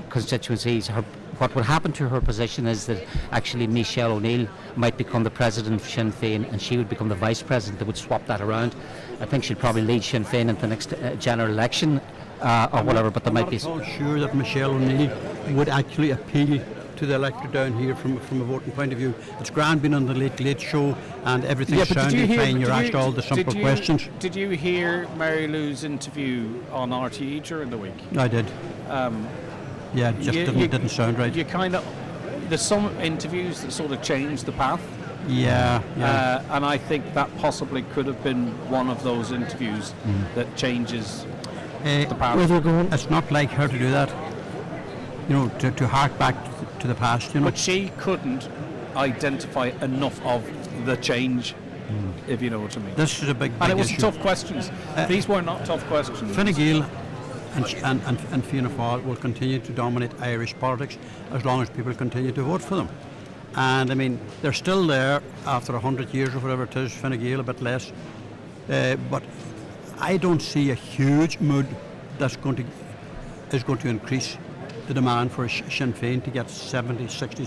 constituencies, what would happen to her position is that actually Michelle O'Neill might become the president of Sinn Féin and she would become the vice president. They would swap that around. I think she'll probably lead Sinn Féin at the next general election or whatever, but there might be...
I'm not sure that Michelle O'Neill would actually appeal to the electorate down here from a voting point of view. It's grand being on the Late Show and everything sounded fine. You're asked all the simple questions.
Did you hear Mary Lou's interview on RTE during the week?
I did. It just didn't sound right.
There's some interviews that sort of changed the path.
Yeah.
And I think that possibly could have been one of those interviews that changes the path.
It's not like her to do that. To hark back to the past,
But she couldn't identify enough of the change, if you know what I mean.
This is a big
and it was
issue.
Tough questions. These were not tough questions.
Fine Gael and Fianna Fáil will continue to dominate Irish politics as long as people continue to vote for them. And I mean, they're still there after 100 years or whatever it is, Fine Gael a bit less. But I don't see a huge mood is going to increase the demand for Sinn Féin to get 70, 60,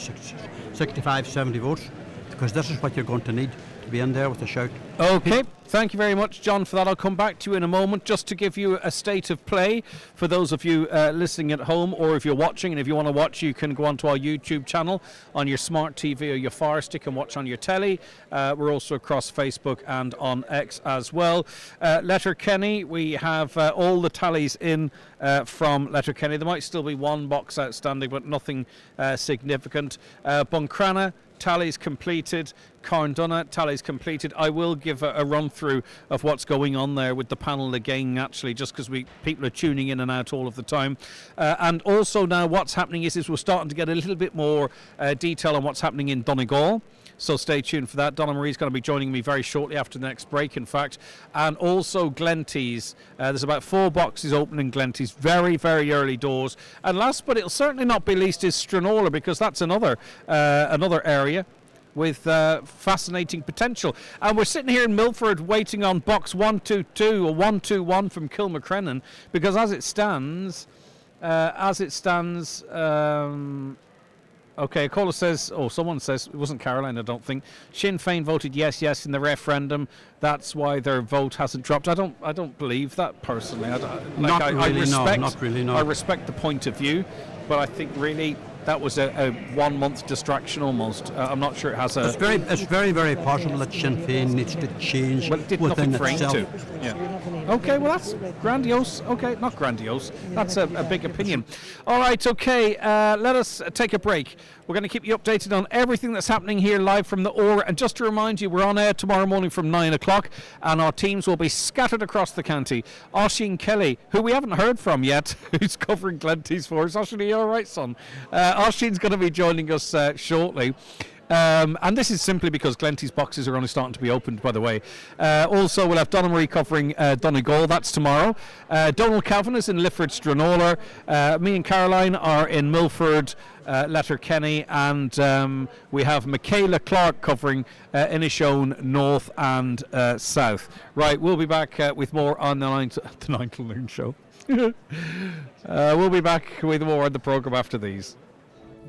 65, 70 votes, because this is what you're going to need to be in there with a shout.
Okay, thank you very much, John, for that. I'll come back to you in a moment just to give you a state of play for those of you listening at home, or if you're watching, and if you want to watch, you can go onto our YouTube channel on your smart TV or your Fire Stick and watch on your telly. We're also across Facebook and on X as well. Letterkenny, we have all the tallies in from Letterkenny. There might still be one box outstanding, but nothing significant. Buncrana, tallies completed. Carndonagh, tallies completed. I will give a run through of what's going on there with the panel again, actually, just because people are tuning in and out all of the time. And also now what's happening is we're starting to get a little bit more detail on what's happening in Donegal. So stay tuned for that. Donna Marie's going to be joining me very shortly after the next break, in fact. And also Glenties. There's about 4 boxes open in Glenties. Very, very early doors. And last, but it'll certainly not be least, is Stranorlar, because that's another area with fascinating potential. And we're sitting here in Milford waiting on box 122 or 121 from Kilmacrenan, because as it stands, okay, a caller says, someone says, it wasn't Caroline, I don't think, Sinn Féin voted yes in the referendum. That's why their vote hasn't dropped. I don't believe that personally.
Not really.
I respect the point of view, but I think really that was a 1 month distraction almost. I'm not sure it has a...
It's very, very possible that Sinn Féin needs to change
well, it did
within
nothing
itself.
for it to. Yeah. Okay, well that's grandiose. Okay, not grandiose. That's a big opinion. All right, okay, let us take a break. We're going to keep you updated on everything that's happening here live from the Ore. And just to remind you, we're on air tomorrow morning from 9 o'clock, and our teams will be scattered across the county. Oisín Kelly, who we haven't heard from yet, who's covering Glenties for us. Oisín, are you all right, son? Oisín's going to be joining us shortly. And this is simply because Glenties boxes are only starting to be opened, by the way. Also, we'll have Donna Marie covering Donegal. That's tomorrow. Donald Calvin is in Lifford-Stranorlar. Me and Caroline are in Milford, Letterkenny, and we have Michaela Clark covering Inishowen North and South. Right, we'll be back with more on the 9 till noon show. We'll be back with more on the programme after these.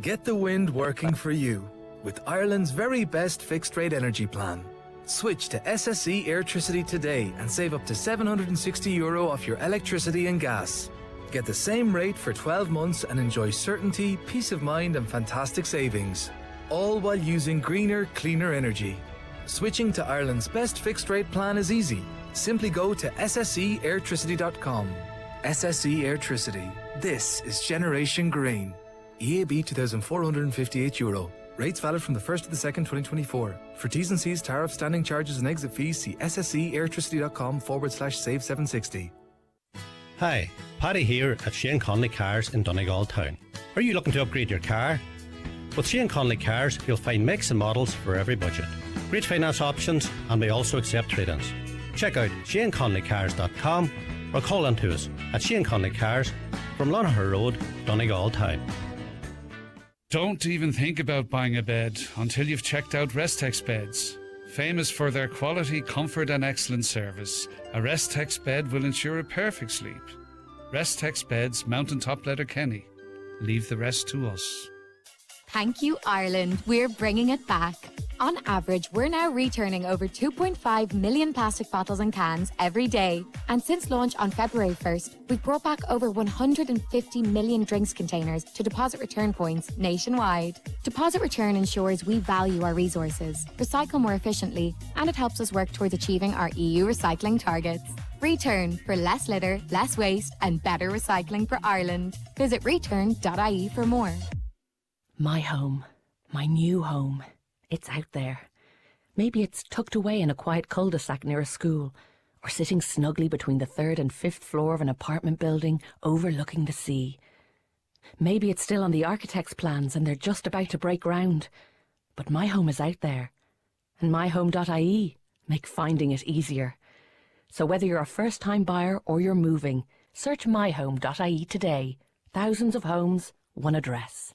Get the wind working for you with Ireland's very best fixed-rate energy plan. Switch to SSE Airtricity today and save up to €760 off your electricity and gas. Get the same rate for 12 months and enjoy certainty, peace of mind and fantastic savings. All while using greener, cleaner energy. Switching to Ireland's best fixed-rate plan is easy. Simply go to sseairtricity.com. SSE Airtricity. This is Generation Green. EAB €2,458. Rates valid from the 1st to the 2nd, 2024. For T's and C's, tariff, standing charges and exit fees, see sseairtricity.com/save760.
Hi, Paddy here at Shane Conley Cars in Donegal Town. Are you looking to upgrade your car? With Shane Conley Cars, you'll find makes and models for every budget. Great finance options, and we also accept trade-ins. Check out ShaneConleyCars.com or call in to us at Shane Conley Cars from Lonaher Road, Donegal Town.
Don't even think about buying a bed until you've checked out Restex Beds. Famous for their quality, comfort and excellent service, a Restex bed will ensure a perfect sleep. Restex Beds, Mountaintop Letterkenny. Leave the rest to us.
Thank you, Ireland. We're bringing it back. On average, we're now returning over 2.5 million plastic bottles and cans every day. And since launch on February 1st, we've brought back over 150 million drinks containers to deposit return points nationwide. Deposit return ensures we value our resources, recycle more efficiently, and it helps us work towards achieving our EU recycling targets. Return for less litter, less waste, and better recycling for Ireland. Visit return.ie for more.
My home. My new home. It's out there. Maybe it's tucked away in a quiet cul-de-sac near a school, or sitting snugly between the 3rd and 5th floor of an apartment building overlooking the sea. Maybe it's still on the architect's plans and they're just about to break ground. But my home is out there, and myhome.ie make finding it easier. So whether you're a first-time buyer or you're moving, search myhome.ie today. Thousands of homes, one address.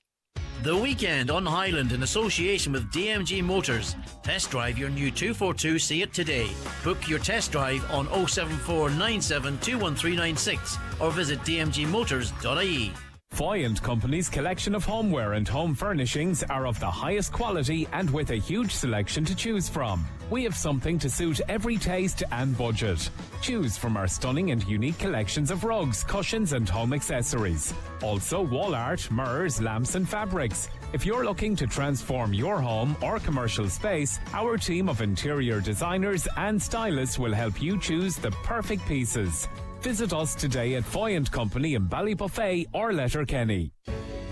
The weekend on Highland in association with DMG Motors. Test drive your new 242 Seat today. Book your test drive on 07497213996 or visit dmgmotors.ie.
Foy & Company's collection of homeware and home furnishings are of the highest quality and with a huge selection to choose from. We have something to suit every taste and budget. Choose from our stunning and unique collections of rugs, cushions and home accessories. Also wall art, mirrors, lamps and fabrics. If you're looking to transform your home or commercial space, our team of interior designers and stylists will help you choose the perfect pieces. Visit us today at Foy & Company in Ballybuffet or Letterkenny.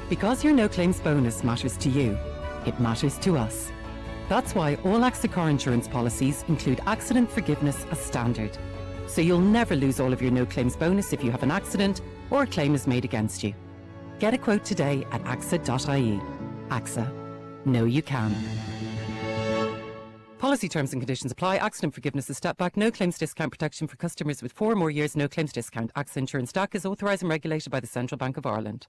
Because your no claims bonus matters to you, it matters to us. That's why all AXA car insurance policies include accident forgiveness as standard. So you'll never lose all of your no claims bonus if you have an accident or a claim is made against you. Get a quote today at axa.ie. AXA. Know you can. Policy terms and conditions apply. Accident forgiveness is step back. No claims discount protection for customers with 4 or more years. No claims discount. AXA Insurance DAC is authorised and regulated by the Central Bank of Ireland.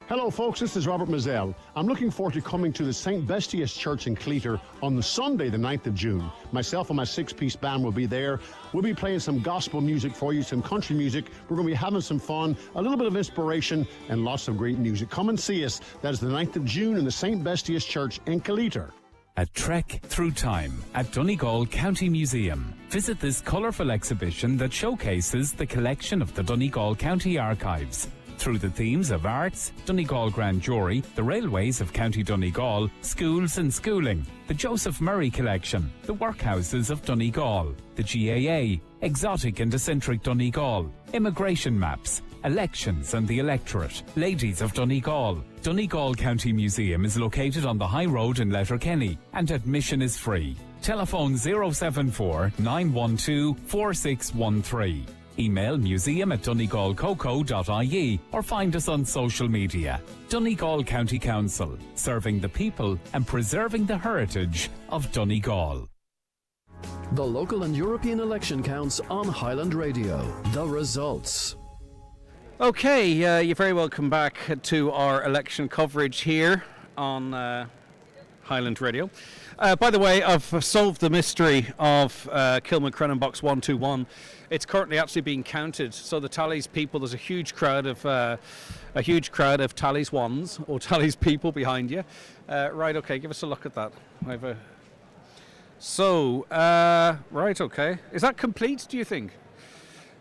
Hello folks, this is Robert Mazzell. I'm looking forward to coming to the St. Bestius Church in Cleator on the Sunday the 9th of June. Myself and my 6-piece band will be there. We'll be playing some gospel music for you, some country music. We're going to be having some fun, a little bit of inspiration and lots of great music. Come and see us. That is the 9th of June in the St. Bestius Church in Cleator.
A trek through time at Donegal County Museum. Visit this colourful exhibition that showcases the collection of the Donegal County Archives.
through the themes of arts, Donegal Grand Jury, the railways of County Donegal, schools and schooling, the Joseph Murray Collection, the workhouses of Donegal, the GAA, exotic and eccentric Donegal, immigration maps, elections and the electorate, ladies of Donegal. Donegal County Museum is located on the High Road in Letterkenny and admission is free. Telephone 074 912 4613. Email museum@donegalcoco.ie or find us on social media. Donegal County Council, serving the people and preserving the heritage of Donegal.
The local and European election counts on Highland Radio. The results.
Okay, you're very welcome back to our election coverage here on Highland Radio. By the way, I've solved the mystery of Kilmacrenan box 121. It's currently actually being counted. So the tallies people, there's a huge crowd of tallies ones or tallies people behind you. Right, okay, give us a look at that. Right, okay. Is that complete, do you think?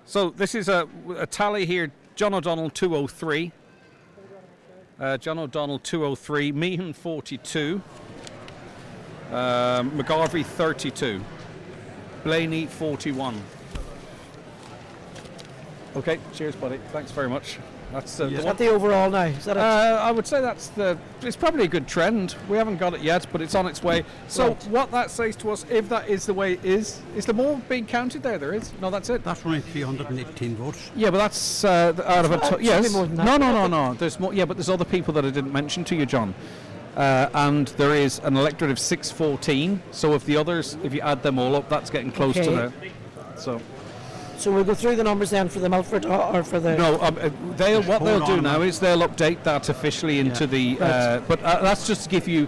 So this is a tally here. John O'Donnell 203. John O'Donnell 203. Meehan 42. McGarvey 32. Blaney 41. Okay, cheers, buddy. Thanks very much. That's
Is that the overall now? Is that
I would say it's probably a good trend. We haven't got it yet, but it's on its way. So what that says to us, if that is the way it is there more being counted there? There is. No, that's it.
That's only 318 votes.
Yeah, but that's out of a... Yes. No. There's more. Yeah, but there's other people that I didn't mention to you, John. And there is an electorate of 614. So if you add them all up, that's getting close to there.
So we'll go through the numbers then for the Milford or for the...
No, they'll do now is they'll update that officially into the... but that's just to give you...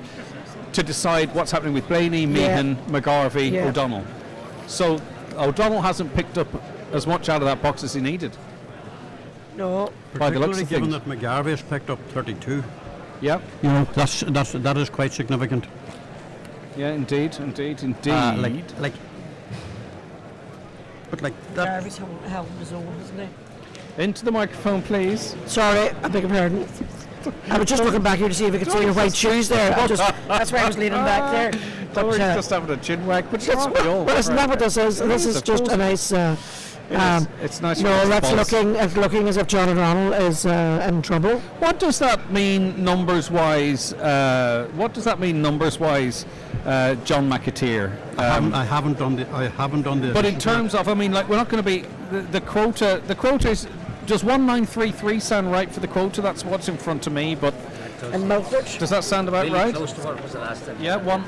to decide what's happening with Blaney, Meehan, McGarvey, O'Donnell. So O'Donnell hasn't picked up as much out of that box as he needed.
No.
By the looks of
given
things.
that McGarvey has picked up 32.
Yeah.
You know, that is quite significant.
Yeah, indeed.
But like that.
McGarvey's held his own, isn't he?
Into the microphone, please.
Sorry, I beg your pardon. I was just looking back here to see if I could see your white shoes there. That's why I was leaning back there.
Don't worry, just having a chin wag. But
isn't that what this is? This is just a nice...
it's nice.
No, that's looking as if John O'Donnell is in trouble.
What does that mean numbers-wise? John McAteer?
I haven't done the.
But in terms of, I mean, like, we're not going to be the quota. The quota is. Does 1933 sound right for the quota? That's what's in front of me. But
and Milford.
Does that sound about
really
right?
Close to what was the last time.
Yeah, one.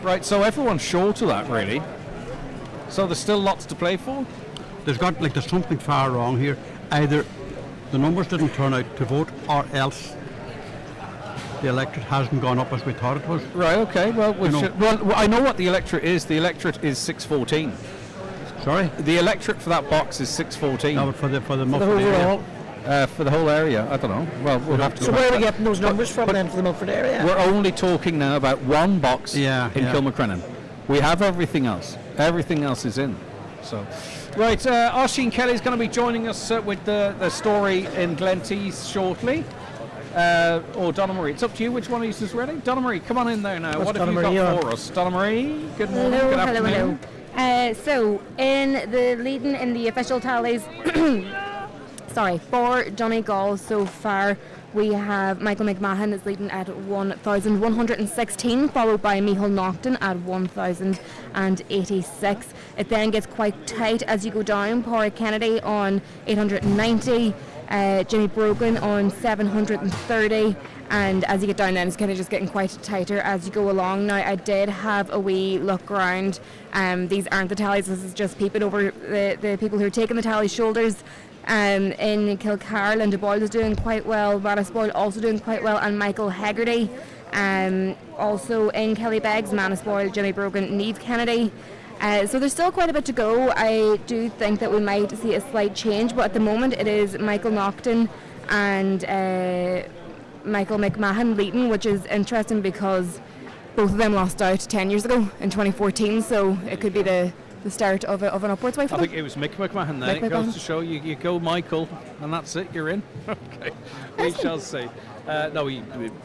Right. So everyone's short of that, really. So there's still lots to play for.
There's something far wrong here. Either the numbers didn't turn out to vote, or else the electorate hasn't gone up as we thought it was.
Right. Okay. Well, I know what the electorate is. The electorate is 614.
Sorry.
The electorate for that box is 614.
No, but for the Milford area.
For the whole area, I don't know. Well, we'll have to.
So where are we getting those numbers from then for the Milford area?
We're only talking now about one box in Kilmacrenan. We have everything else. Everything else is in. So, right, Oisín Kelly's going to be joining us with the story in Glenties shortly. Or Donna Marie, it's up to you. Which one of you is ready? Donna Marie, come on in there now. What have you got for us? Donna Marie, good morning.
Hello,
good afternoon.
So, in the leading in the official tallies, for Donegal so far, we have Michael McMahon is leading at 1,116, followed by Michael Naughton at 1,086. It then gets quite tight as you go down. Pádraig Kennedy on 890, Jimmy Brogan on 730, and as you get down then it's kind of just getting quite tighter as you go along. Now I did have a wee look around. These aren't the tallies, this is just peeping over the people who are taking the tallies' shoulders. In Kilcarl, Boyle is doing quite well, Boyle also doing quite well, and Michael Hegarty. Also in Kellybegs, Boyle, Jimmy Brogan, Niamh Kennedy. So there's still quite a bit to go. I do think that we might see a slight change, but at the moment it is Michael Naughton and Michael McMahon leading, which is interesting because both of them lost out 10 years ago in 2014, so it could be the the start of an upwards way for
I
them.
think it was Mick McMahon then.
Mick
It goes
McMahon.
to show you go Michael, and that's it, you're in. Okay, we shall see. No, he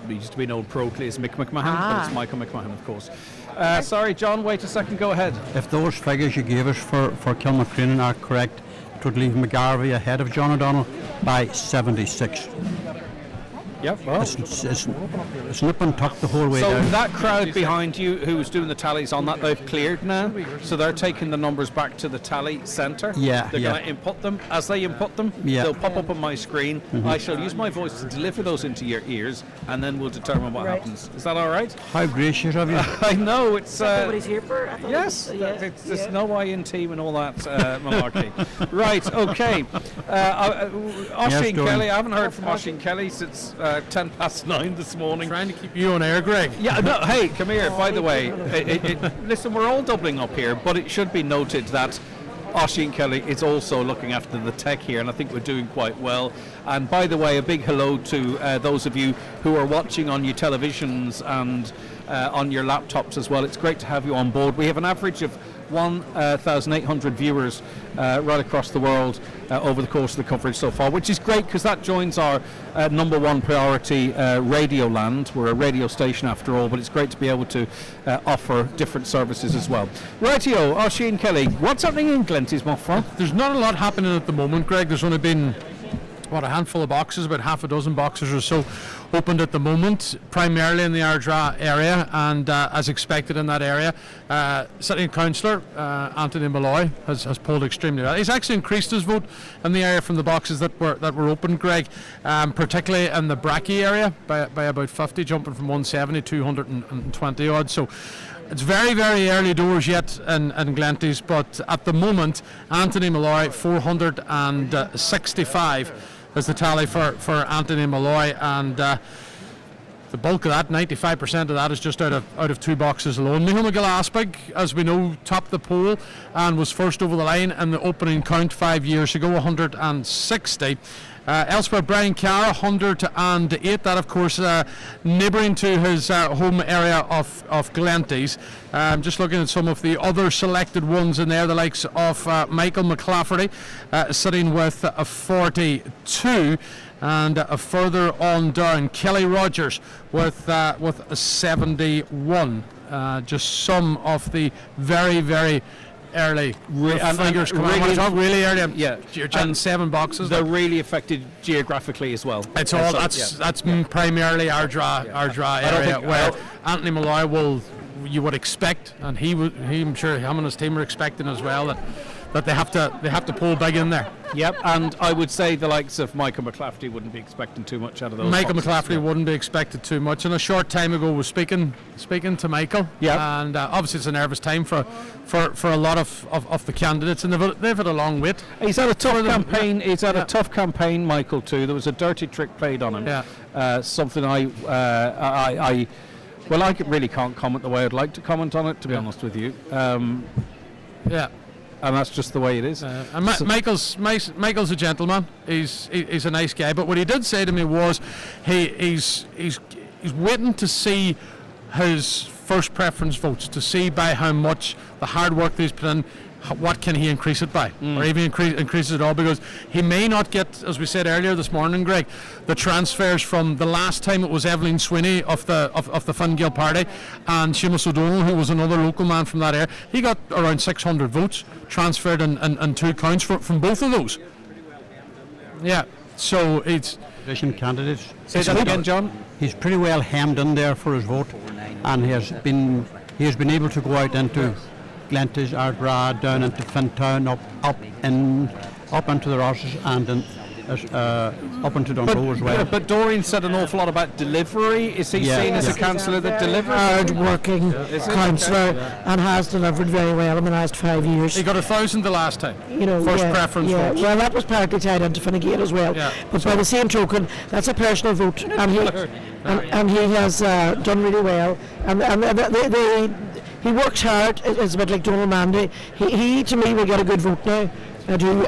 used to be known properly as Mick McMahon, but it's Michael McMahon, of course. Sorry, John, wait a second, go ahead.
If those figures you gave us for Kilmacrenan are correct, it would leave McGarvey ahead of John O'Donnell by 76.
Yep, well.
It's nip and tuck the whole way
So
down.
that crowd behind you who was doing the tallies on that, they've cleared now, so they're taking the numbers back to the tally centre.
Yeah,
They're going to input them. As they input them, they'll pop up on my screen. I shall use my voice to deliver those into your ears, and then we'll determine what happens. Is that all right?
How gracious of you.
I know, it's...
Nobody's here for it.
Yes, there's no INT and all that malarkey. Right, okay. Oisin Kelly, I haven't heard from Oisin Kelly since 9:10 this morning.
Trying to keep you on air, Greg.
Yeah, no, hey, come here, by the way. Listen, we're all doubling up here, but it should be noted that Oisin Kelly is also looking after the tech here, and I think we're doing quite well. And by the way, a big hello to those of you who are watching on your televisions and on your laptops as well. It's great to have you on board. We have an average of 1,800 viewers right across the world over the course of the coverage so far, which is great because that joins our number one priority, Radio Land. We're a radio station after all, but it's great to be able to offer different services as well. Rightio, Oisin Kelly, what's happening in Glenties, my friend?
There's not a lot happening at the moment, Greg. There's only been a handful of boxes, about half a dozen boxes or so opened at the moment, primarily in the Ardra area, and as expected in that area, sitting councillor Anthony Malloy has polled extremely well. He's actually increased his vote in the area from the boxes that were opened, Greg, particularly in the Bracky area by about 50, jumping from 170 to 220 odd. So it's very, very early doors yet in Glenties, but at the moment, Anthony Malloy 465 is the tally for Anthony Malloy, and the bulk of that, 95% of that, is just out of two boxes alone. Michael Naughton, as we know, topped the poll and was first over the line in the opening count 5 years ago, 160. Elsewhere, Brian Carr, 108. That, of course, neighbouring to his home area of Glenties. Just looking at some of the other selected ones in there, the likes of Michael McLafferty sitting with a 42. And further on down, Kelly Rogers with a 71. Just some of the very, very early figures coming out. Really early.
Yeah,
you're chatting 7 boxes.
They're really affected geographically as well.
It's all that's primarily Ardra area where Anthony Malloy you would expect, and I'm sure him and his team are expecting as well that they have to pull big in there.
Yep, and I would say the likes of Michael McLafferty wouldn't be expecting too much out of those.
Michael
boxes.
McLafferty wouldn't be expected too much, and a short time ago was speaking to Michael.
Yeah,
and obviously it's a nervous time for a lot of the candidates, and they've had a long wait.
He's had a tough campaign. He's had a tough campaign, Michael, too. There was a dirty trick played on him.
Yeah.
Something I really can't comment the way I'd like to comment on it, to be honest with you.
Yeah.
And that's just the way it is.
And Michael's a gentleman. He's a nice guy. But what he did say to me was, he's waiting to see his first preference votes, to see by how much the hard work that he's put in, what can he increase it by, or even increase it at all, because he may not get, as we said earlier this morning, Greg, the transfers from the last time it was Evelyn Sweeney of the Fine Gael party and Seamus O'Donnell, who was another local man from that area. He got around 600 votes transferred in 2 counts from both of those. Yeah, so it's
candidates.
Say that again, John.
He's pretty well hemmed in there for his vote, and he has been able to go out into Glenties, Ardra, down into Fintown, up into the Rosses, and up into Dundro as well.
But Doreen said an awful lot about delivery. Is he seen as a councillor that delivers?
Hard-working councillor, and has delivered very well in the last 5 years.
He got 1,000 the last time.
First
preference vote.
Well, that was partly tied into Fine Gael as well.
Yeah.
But by the same token, that's a personal vote, and he has done really well. And he works hard. It's a bit like Donald Mandy. He to me will get a good vote now. I do.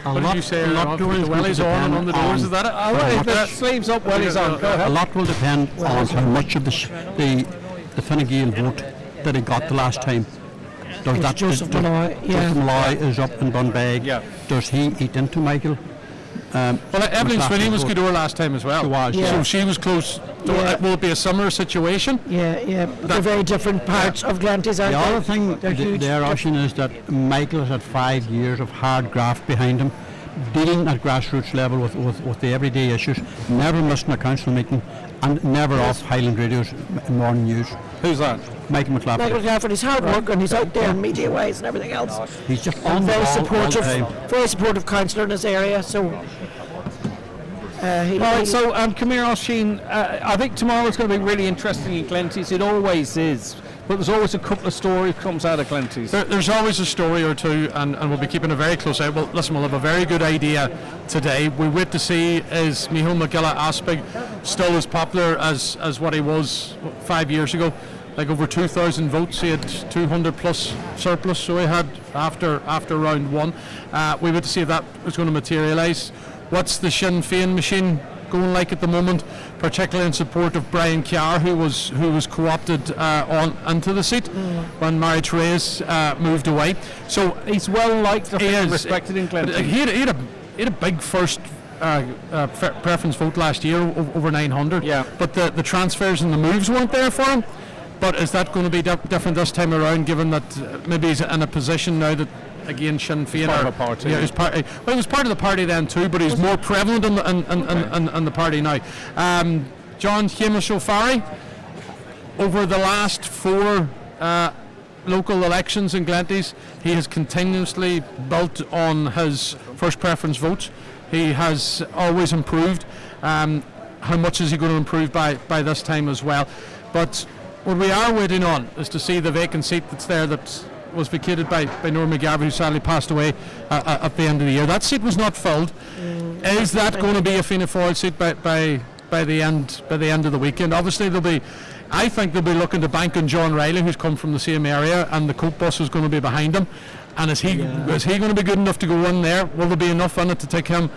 What did you say? The wellies on and on the doors. Is that it?
Oh, the sleeves up, wellies on. Go ahead.
A lot will depend on how much of the Fine Gael vote that he got the last time. Does
It's
that
Joseph
does-
Malloy, yeah.
Joseph Malloy is up in Bunbeg.
Yeah.
Does he eat into Michael?
Well, Evelyn
was
Swinney was
after
good over last time as well.
She was,
yeah.
So she was close.
Yeah.
Will it be a similar situation?
Yeah. They're very different parts of Glenties, aren't
The
they?
other thing
They're huge.
there, Oisin, is that Michael has had 5 years of hard graft behind him, dealing at grassroots level with the everyday issues, never missing a council meeting, and never off Highland Radio's morning news.
Who's that?
Michael McLaughlin.
Michael Naughton, he's hard work and he's out there media-wise and everything else.
He's just
And
on the
very
ball all the
supportive,
time.
very supportive councillor in his area. So,
All right, so come here, Oisin. I think tomorrow's going to be really interesting in Glenties. It always is. But there's always a couple of stories comes out of Glenties.
There's always a story or two, and we'll be keeping a very close eye. Well, listen, we'll have a very good idea today. We wait to see, is Micheál McGilla Aspig still as popular as what he was 5 years ago? Like over 2,000 votes, he had 200 plus surplus, so he had after round one. We wait to see if that is going to materialise. What's the Sinn Féin machine going like at the moment, particularly in support of Brian Carr, who was co-opted on into the seat when Mary Therese moved away. So
he's well liked and respected in Glenties.
He had a big first preference vote last year, over 900.
Yeah.
But the transfers and the moves weren't there for him. But is that going to be different this time around, given that maybe he's in a position now that, again, Sinn Féin
part of a party.
Yeah, he was part of the party then too, but he's more prevalent in the party now. John Hamish O'Farrell, over the last 4 local elections in Glenties, he has continuously built on his first preference votes. He has always improved. How much is he going to improve by this time as well? But what we are waiting on is to see the vacant seat that's there that was vacated by Norma McGarvey, who sadly passed away at the end of the year. That seat was not filled. Is that going to be a Fianna Fáil seat by the end of the weekend? Obviously, I think they'll be looking to bank on John Riley, who's come from the same area, and the Coke bus is going to be behind him. And is he going to be good enough to go in there? Will there be enough in it to take him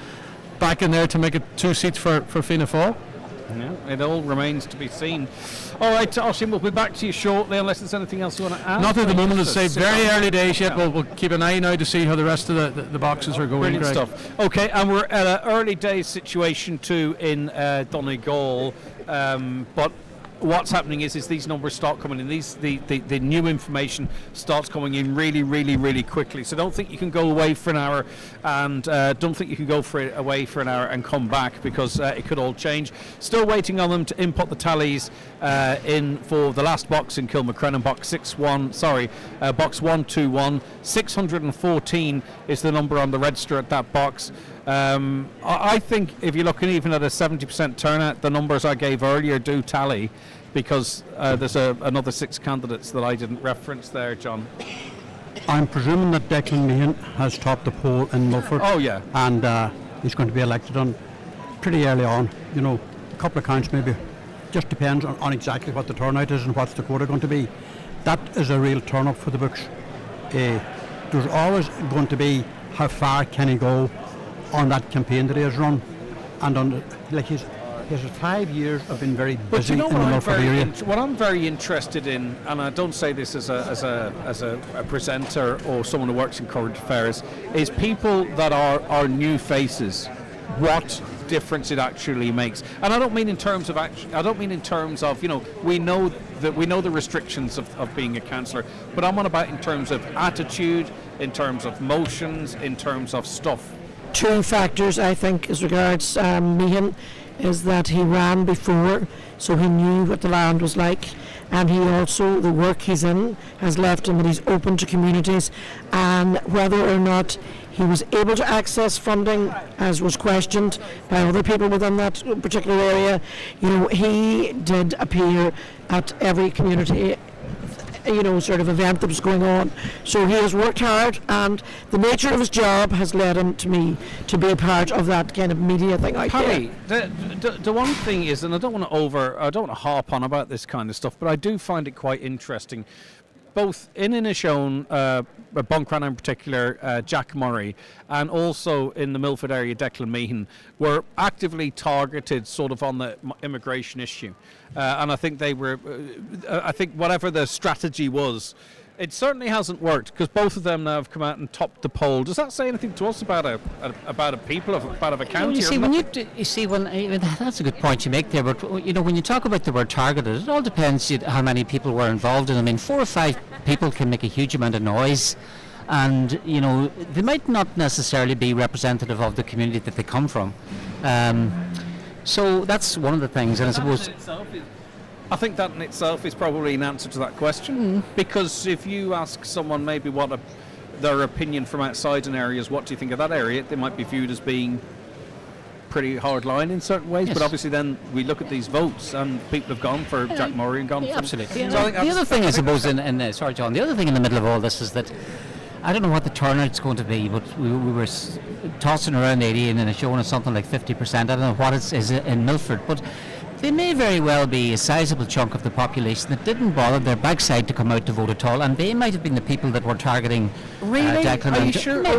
back in there to make it 2 seats for Fianna Fáil?
Yeah, it all remains to be seen. All right, Oisin, we'll be back to you shortly, unless there's anything else you want to add.
Not at the moment, as I say, very early days yet. We'll keep an eye now to see how the rest of the boxes are going.
Brilliant stuff. Okay, and we're at an early days situation too in Donegal, but what's happening is these numbers start coming in. The new information starts coming in really quickly. So don't think you can go away for an hour, and don't think you can go away for an hour and come back, because it could all change. Still waiting on them to input the tallies in for the last box in Kilmacrenan, box 121. 614 is the number on the register at that box. I think if you're looking even at a 70% turnout, the numbers I gave earlier do tally, because there's another 6 candidates that I didn't reference there, John.
I'm presuming that Declan Meehan has topped the poll in Milford.
Oh yeah.
And he's going to be elected on pretty early on. You know, a couple of counts maybe. Just depends on exactly what the turnout is and what's the quota going to be. That is a real turn up for the books. There's always going to be how far can he go on that campaign that he has run, and he has 5 years of being very busy in the Milford area.
What I'm very interested in, and I don't say this as a presenter or someone who works in current affairs, is people that are new faces. What difference it actually makes, and I don't mean in terms of we know the restrictions of being a councillor, but I'm on about in terms of attitude, in terms of motions, in terms of stuff.
2 factors, I think, as regards Meehan, is that he ran before, so he knew what the land was like, and he also, the work he's in has left him that he's open to communities, and whether or not he was able to access funding, as was questioned by other people within that particular area, he did appear at every community sort of event that was going on. So he has worked hard, and the nature of his job has led him to me to be a part of that kind of media thing out
Paddy, the one thing is, and I don't want to harp on about this kind of stuff, but I do find it quite interesting. Both in Inishowen, Buncrana in particular, Jack Murray, and also in the Milford area, Declan Meehan, were actively targeted sort of on the immigration issue. And I think they were, I think whatever the strategy was, It certainly hasn't worked, because both of them now have come out and topped the poll. Does that say anything to us about a people, about a county?
That's a good point you make there. But when you talk about the word targeted, it all depends how many people were involved in. I mean, 4 or 5 people can make a huge amount of noise, and they might not necessarily be representative of the community that they come from. So that's one of the things, and I suppose.
I think that in itself is probably an answer to that question, because if you ask someone maybe what their opinion from outside an area is, what do you think of that area, they might be viewed as being pretty hard line in certain ways, but obviously then we look at these votes and people have gone for Jack Murray and gone for...
Absolutely. So the other thing, I suppose, sorry John, the other thing in the middle of all this is that I don't know what the turnout's going to be, but we were tossing around 80 and then it's showing us something like 50%. I don't know what it is in Milford, but they may very well be a sizable chunk of the population that didn't bother their backside to come out to vote at all, and they might have been the people that were targeting Declan.
Are you sure?
That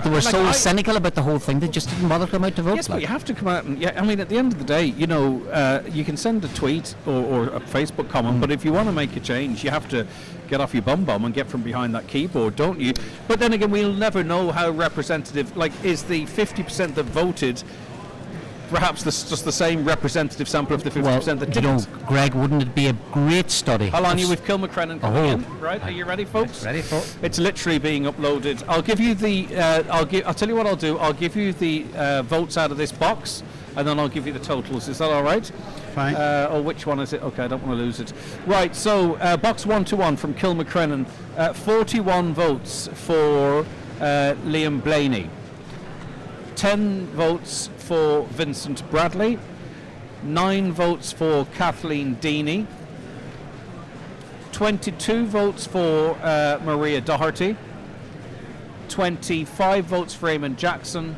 they were so cynical about the whole thing, they just didn't bother to come out to vote.
Yes, but you have to come out and... I mean, at the end of the day, you can send a tweet or a Facebook comment, but if you want to make a change, you have to get off your bum and get from behind that keyboard, don't you? But then again, we'll never know how representative... is the 50% that voted... perhaps just the same representative sample of the 50% that didn't.
Greg, wouldn't it be a great study?
Hold on, you with Kilmacrenan coming in, right? Are you ready, folks?
Ready for.
It's literally being uploaded. I'll give you the. I'll tell you what I'll do. I'll give you the votes out of this box, and then I'll give you the totals. Is that all right?
Fine.
Which one is it? Okay, I don't want to lose it. Right. So box 121 from Kilmacrenan, 41 votes for Liam Blaney. 10 votes for Vincent Bradley, 9 votes for Kathleen Deany, 22 votes for Maria Doherty, 25 votes for Eamon Jackson,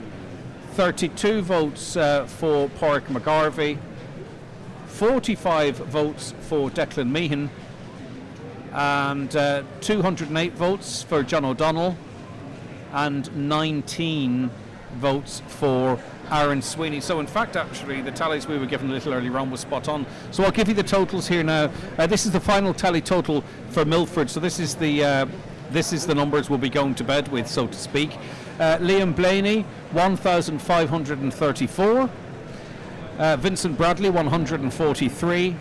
32 votes for Pádraig McGarvey, 45 votes for Declan Meehan, and 208 votes for John O'Donnell, and 19 votes for Aaron Sweeney. So in fact, actually, the tallies we were given a little earlier on was spot on. So I'll give you the totals here now. This is the final tally total for Milford. So this is the numbers we'll be going to bed with, so to speak. Liam Blaney, 1,534. Vincent Bradley, 143.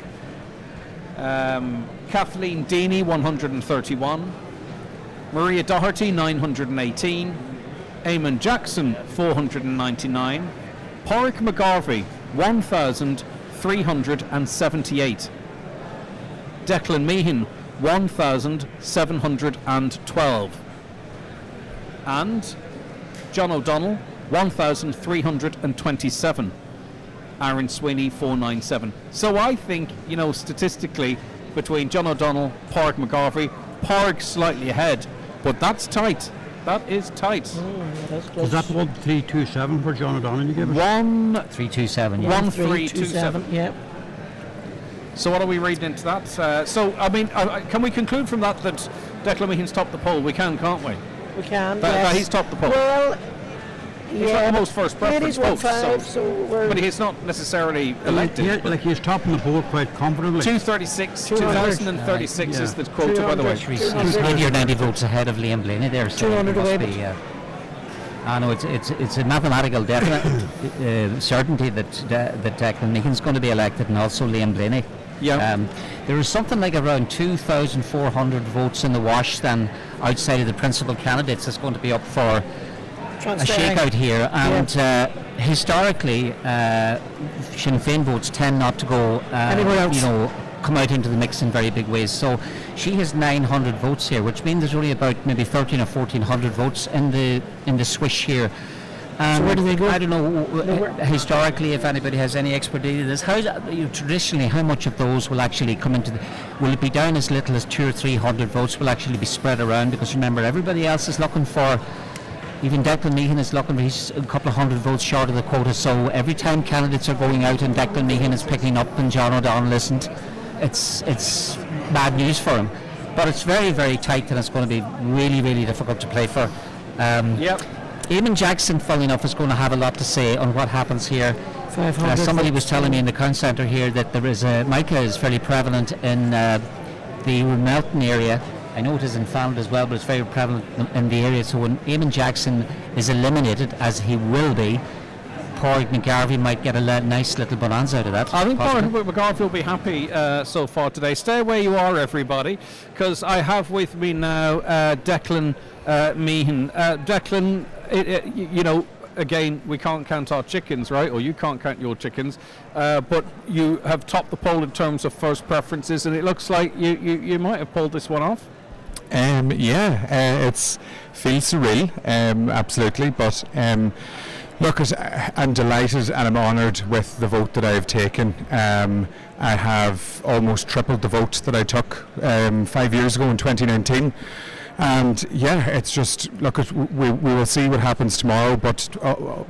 Kathleen Deany, 131. Maria Doherty, 918. Eamon Jackson, 499. Pádraig McGarvey, 1,378. Declan Meehan, 1,712. And John O'Donnell, 1,327. Aaron Sweeney, 497. So I think, statistically, between John O'Donnell, Pádraig McGarvey, Pádraig slightly ahead, but that's tight. That is tight.
Is that 1,327 for John O'Donnell you gave us?
1,327. Yeah.
1,327.
Yep.
So what are we reading into that? Can we conclude from that Declan Meehan's topped the poll? We can, can't we?
We can.
That he's topped the poll.
Well,
he's not the most first preference vote,
but
he's not necessarily elected.
He's topping the poll quite comfortably.
2,036 is the quota, by the way.
He's 80 or 90 votes ahead of Liam Blaney there. So
200 away.
I know it's a mathematical definite certainty that Declan Meehan's going to be elected, and also Liam Blaney.
Yeah.
There is something like around 2,400 votes in the wash then outside of the principal candidates that's going to be up for a shakeout here, and historically Sinn Féin votes tend not to go
anywhere else.
Come out into the mix in very big ways. So she has 900 votes here, which means there's only about maybe 1,300 or 1,400 votes in the swish here.
So where do they go?
I don't know historically if anybody has any expertise in this. Traditionally, how much of those will actually come into will it be down as little as 200 or 300 votes will actually be spread around? Because remember, everybody else is looking for. Even Declan Meehan is looking for, he's a couple of hundred votes short of the quota, so every time candidates are going out and Declan Meehan is picking up and John O'Donnell isn't, it's bad news for him. But it's very, very tight, and it's going to be really, really difficult to play for. Eamon Jackson, funnily enough, is going to have a lot to say on what happens here. Somebody was telling me in the Crown Centre here that there is Mica is fairly prevalent in the Melton area, I know it is in Falmouth as well, but it's very prevalent in the area. So when Eamon Jackson is eliminated, as he will be, Pádraig McGarvey might get a nice little bonanza out of that.
I think Pádraig McGarvey will be happy so far today. Stay where you are, everybody, because I have with me now Declan Meehan. Declan, you know, again, we can't count our chickens, right? Or you can't count your chickens, but you have topped the poll in terms of first preferences, and it looks like you might have pulled this one off.
It's feels surreal, absolutely, but look, I'm delighted and I'm honoured with the vote that I have taken. I have almost tripled the vote that I took 5 years ago in 2019. And it's just, look, we will see what happens tomorrow, but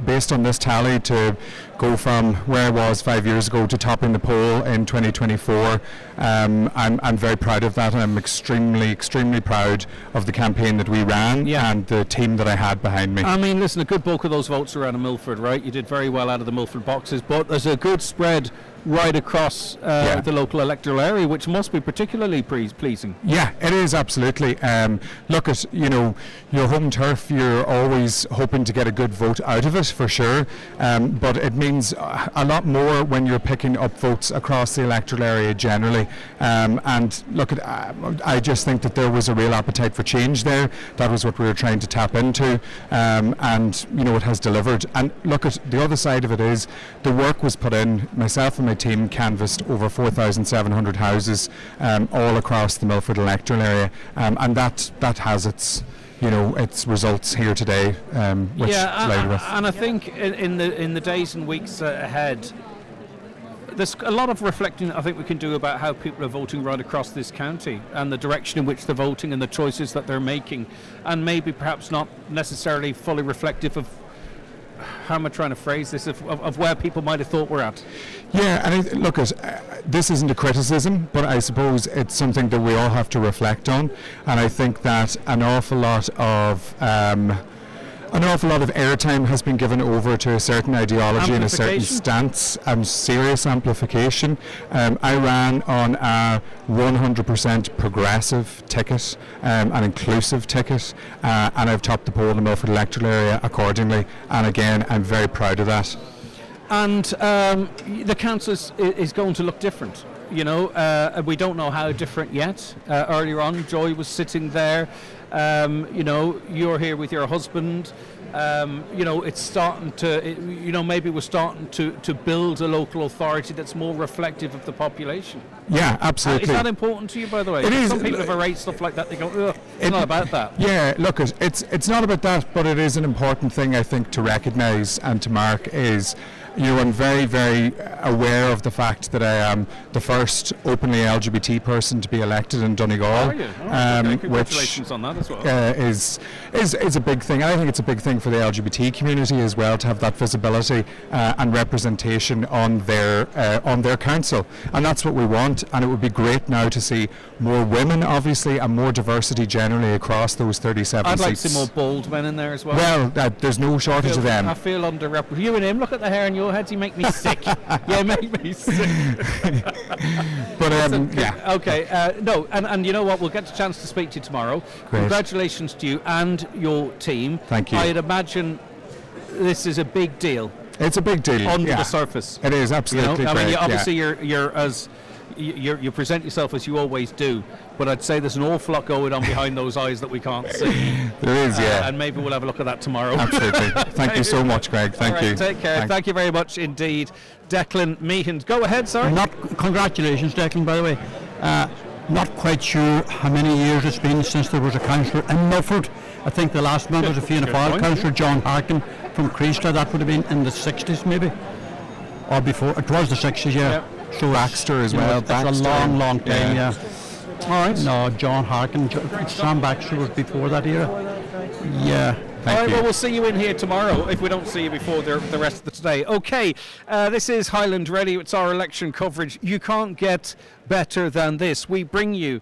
based on this tally, to go from where I was 5 years ago to topping the poll in 2024, I'm very proud of that, and I'm extremely proud of the campaign that we ran and the team that I had behind me.
I mean, listen, a good bulk of those votes are out of Milford, right? You did very well out of the Milford boxes, but there's a good spread right across the local electoral area, which must be particularly pleasing.
Yeah, it is, absolutely. Look at, you know, your home turf, you're always hoping to get a good vote out of it, for sure, but it means a lot more when you're picking up votes across the electoral area generally. And look, I just think that there was a real appetite for change there. That was what we were trying to tap into, and, you know, it has delivered. And look, at the other side of it is the work was put in. Myself and my team canvassed over 4,700 houses all across the Milford electoral area, and that has its, you know, its results here today, which delighted with.
And I think in the days and weeks ahead, there's a lot of reflecting I think we can do about how people are voting right across this county and the direction in which they're voting and the choices that they're making, and maybe perhaps not necessarily fully reflective of, how am I trying to phrase this, of where people might have thought we're at.
Yeah, and look, this isn't a criticism, but I suppose it's something that we all have to reflect on, and I think that an awful lot of airtime has been given over to a certain ideology and a certain stance and serious amplification. I ran on a 100% progressive ticket, an inclusive ticket, and I've topped the poll in the Milford electoral area accordingly, and again, I'm very proud of that.
And the council is going to look different. You know, we don't know how different yet. Earlier on, Joy was sitting there. You know, you're here with your husband. You know, it's starting to, you know, maybe we're starting to build a local authority that's more reflective of the population.
Yeah, absolutely.
Is that important to you, by the way?
It is.
Some people have erased stuff like that. They go, ugh, it's not about that.
Yeah, look, it's not about that, but it is an important thing, I think, to recognise and to mark is, you know, I'm very, very aware of the fact that I am the first openly LGBT person to be elected in Donegal.
Are you? Okay. Congratulations on that as well.
Is a big thing. I think it's a big thing for the LGBT community as well to have that visibility and representation on their council, and that's what we want. And it would be great now to see more women, obviously, and more diversity generally across those 37
I'd
seats.
like to see more bald men in there as well.
Well, there's no shortage of them.
I feel underrepresented. You and him, look at the hair in your heads. You make me sick. Yeah, make me sick.
But
yeah. Okay. No, and you know what? We'll get a chance to speak to you tomorrow.
Great.
Congratulations to you and your team.
Thank you.
I'd imagine this is a big deal.
It's a big deal.
Under the surface.
It is absolutely.
You know? I mean,
great,
obviously you're as you present yourself as you always do, but I'd say there's an awful lot going on behind those eyes that we can't see.
There is, yeah.
And maybe we'll have a look at that tomorrow.
Absolutely. Thank you so much, Greg. Thank you.
Take care.
Thanks.
Thank you very much indeed. Declan Meehan. Go ahead, sir.
Congratulations, Declan, by the way. Not quite sure how many years it's been since there was a councillor in Milford. I think the last one was a Fianna Fáil councillor, John Harkin from Creasta. That would have been in the 60s maybe, or before. It was the 60s, yeah. So
Baxter as well.
It's a long time, yeah.
All right.
No, John Harkin. Sam Baxter was before that era. Yeah.
All right, well, we'll see you in here tomorrow if we don't see you before the rest of the today. Okay, this is Highland Radio. It's our election coverage. You can't get better than this. We bring you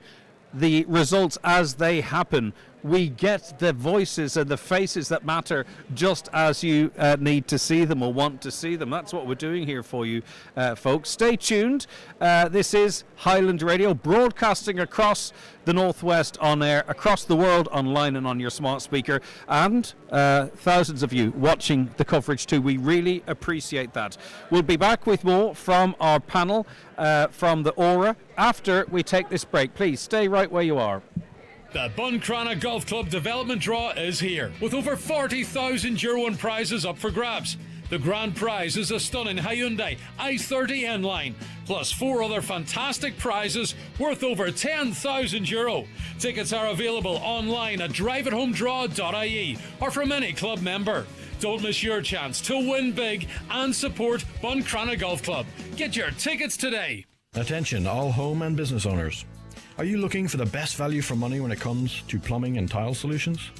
the results as they happen. we get the voices and the faces that matter just as you need to see them or want to see them. That's what we're doing here for you, folks. Stay tuned. This is Highland Radio, broadcasting across the Northwest on air, across the world online and on your smart speaker, and thousands of you watching the coverage too. We really appreciate that. We'll be back with more from our panel from the Aura after we take this break. Please stay right where you are.
The Buncrana Golf Club development draw is here, with over €40,000 in prizes up for grabs. The grand prize is a stunning Hyundai i30 N-Line, plus 4 other fantastic prizes worth over €10,000. Tickets are available online at driveathomedraw.ie or from any club member. Don't miss your chance to win big and support Buncrana Golf Club. Get your tickets today.
Attention all home and business owners. Are you looking for the best value for money when it comes to plumbing and tile solutions?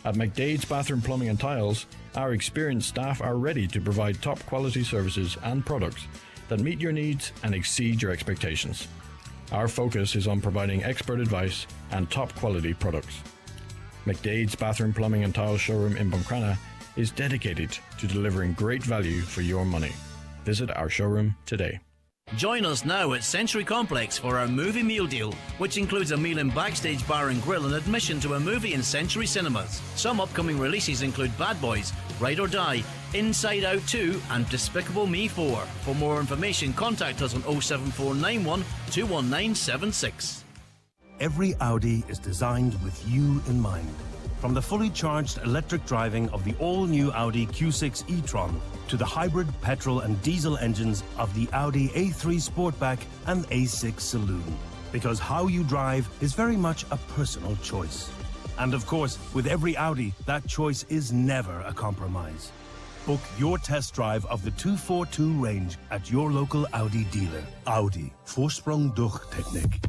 At McDade's Bathroom Plumbing and Tiles, our experienced staff are ready to provide top quality services and products that meet your needs and exceed your expectations. Our focus is on providing expert advice and top quality products. McDade's Bathroom Plumbing and Tile showroom in Buncrana is dedicated to delivering great value for your money. Visit our showroom today.
Join us now at Century Complex for our movie meal deal, which includes a meal in Backstage Bar and Grill and admission to a movie in Century Cinemas. Some upcoming releases include Bad Boys, Ride or Die, Inside Out 2 and Despicable Me 4. For more information, contact us on 07491 21976.
Every Audi is designed with you in mind. From the fully charged electric driving of the all-new Audi Q6 e-tron to the hybrid petrol and diesel engines of the Audi A3 Sportback and A6 Saloon. Because how you drive is very much a personal choice. And of course, with every Audi, that choice is never a compromise. Book your test drive of the 242 range at your local Audi dealer. Audi. Voorsprong durch Technik.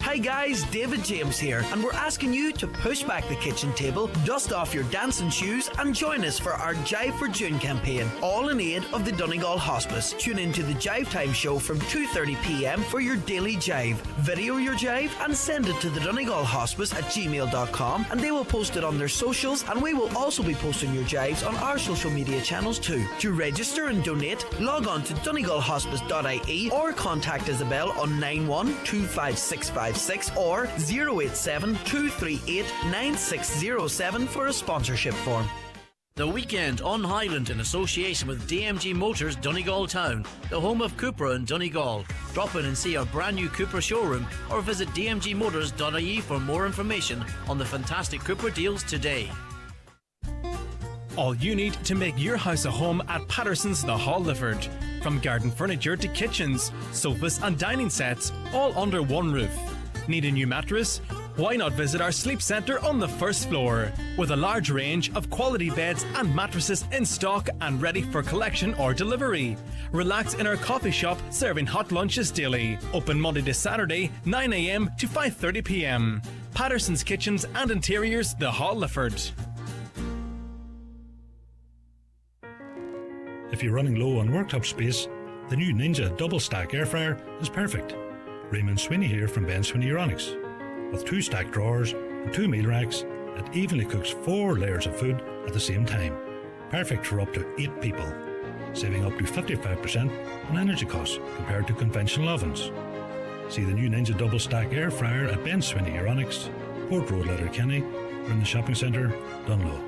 Hi guys, David James here, and we're asking you to push back the kitchen table, dust off your dancing shoes, and join us for our Jive for June campaign, all in aid of the Donegal Hospice. Tune in to the Jive Time show from 2:30 p.m. for your daily Jive. Video your Jive and send it to the Donegal Hospice at gmail.com, and they will post it on their socials, and we will also be posting your Jives on our social media channels too. To register and donate, log on to donegalhospice.ie or contact Isabel on 912565 or 087 238 9607 for a sponsorship form. The weekend on Highland in association with DMG Motors Donegal Town, the home of Cupra in Donegal. Drop in and see our brand new Cupra showroom or visit dmgmotors.ie for more information on the fantastic Cupra deals today.
All you need to make your house a home at Patterson's The Hall Lifford. From garden furniture to kitchens, sofas and dining sets, all under one roof. Need a new mattress? Why not visit our sleep centre on the first floor, with a large range of quality beds and mattresses in stock and ready for collection or delivery. Relax in our coffee shop serving hot lunches daily. Open Monday to Saturday, 9 a.m. to 5:30 p.m. Patterson's Kitchens and Interiors, The Hall Lifford.
If you're running low on worktop space, the new Ninja Double Stack Air Fryer is perfect. Raymond Sweeney here from Ben Sweeney Aeronix. With 2 stacked drawers and 2 meal racks, it evenly cooks 4 layers of food at the same time. Perfect for up to 8 people, saving up to 55% on energy costs compared to conventional ovens. See the new Ninja Double Stack Air Fryer at Ben Sweeney Aeronix, Port Road, Letterkenny, or in the shopping centre, Dunlow.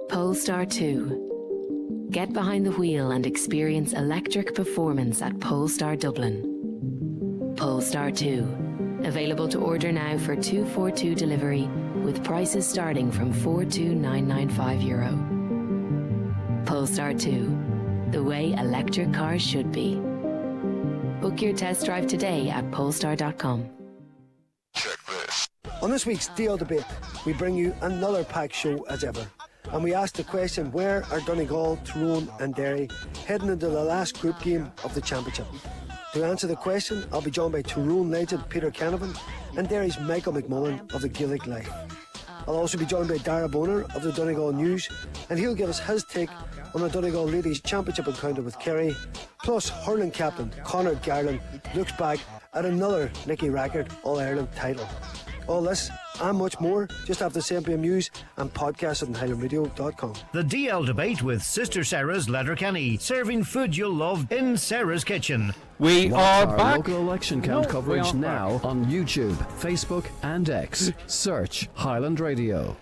Polestar 2. Get behind the wheel and experience electric performance at Polestar Dublin. Polestar 2. Available to order now for 242 delivery, with prices starting from €42,995. Polestar 2. The way electric cars should be. Book your test drive today at polestar.com.
On this week's Deal Debate, we bring you another packed show as ever. And we asked the question, where are Donegal, Tyrone and Derry heading into the last group game of the championship? To answer the question, I'll be joined by Tyrone legend Peter Canavan and Derry's Michael McMullen of the Gaelic Life. I'll also be joined by Dara Boner of the Donegal News, and he'll give us his take on the Donegal Ladies Championship encounter with Kerry, plus Plus, hurling captain Conor Garland looks back at another Nicky Rackard All-Ireland title. All this and much more just after St. News and podcast on highlandradio.com.
The DL debate with Sister Sarah's Letterkenny, serving food you'll love in Sarah's kitchen.
We
are
our
back.
Local election count coverage now on YouTube, Facebook and X. Search Highland Radio.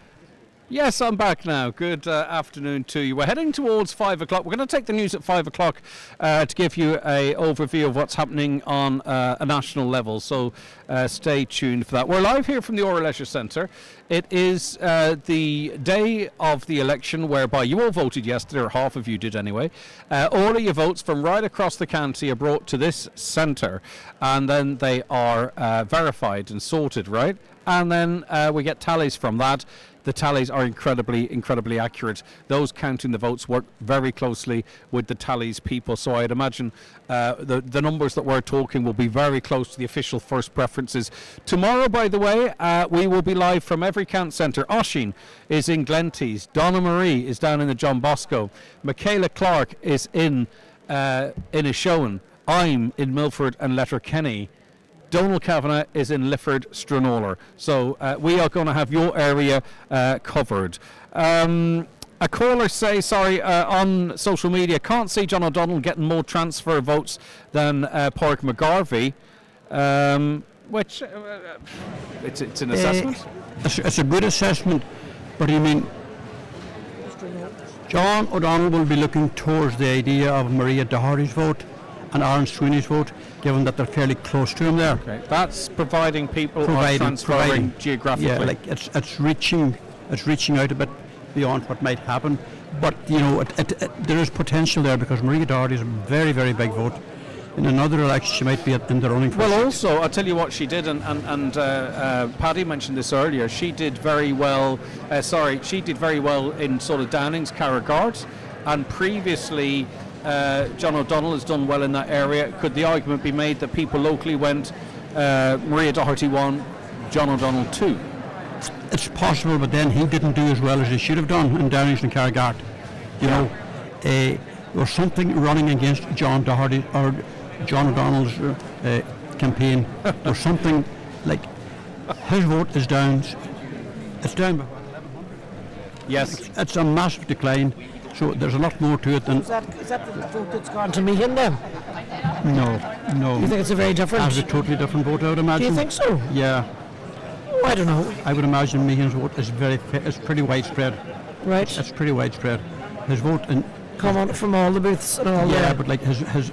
Yes, I'm back now. Good afternoon to you. We're heading towards 5 o'clock. We're going to take the news at 5 o'clock to give you an overview of what's happening on a national level. So stay tuned for that. We're live here from the Ora Leisure Centre. It is the day of the election whereby you all voted yesterday, or half of you did anyway. All of your votes from right across the county are brought to this centre, and then they are verified and sorted, right? And then we get tallies from that. The tallies are incredibly accurate. Those counting the votes work very closely with the tallies people. So I'd imagine the numbers that we're talking will be very close to the official first preferences. Tomorrow, by the way, we will be live from every count centre. Oisin is in Glenties. Donna Marie is down in the John Bosco. Michaela Clark is in Ishowen. I'm in Milford and Letterkenny. Donald Kavanagh is in Lifford-Stranorlar. So we are going to have your area covered. A caller on social media, can't see John O'Donnell getting more transfer votes than Pádraig McGarvey, which it's an assessment.
It's a good assessment, but I mean, John O'Donnell will be looking towards the idea of Maria Doherty's vote and Aaron Sweeney's vote, given that they're fairly close to him there.
Okay. That's providing people are transferring geographically.
Yeah, like it's reaching out a bit beyond what might happen, but you know there is potential there because Maria Doherty is a very, very big vote. In another election, she might be in the running for.
Well, also, I'll tell you what she did, and Paddy mentioned this earlier. She did very well. She did very well in sort of Downing's Carragart, and previously. John O'Donnell has done well in that area. Could the argument be made that people locally went Maria Doherty 1, John O'Donnell 2?
It's possible, but then he didn't do as well as he should have done in Downings and Carragart. You know, there was something running against John Doherty or John O'Donnell's campaign. There's something like his vote is down. It's down by 1100.
Yes,
it's a massive decline. So there's a lot more to it than...
Is that the vote that's gone to Meehan then?
No.
You think it's a very different...
It's a totally different vote, I would imagine.
Do you think so?
Yeah.
Oh, I don't know.
I would imagine Meehan's vote is it's pretty widespread.
Right.
It's pretty widespread. His vote...
Come on from all the booths and all
Yeah, but like his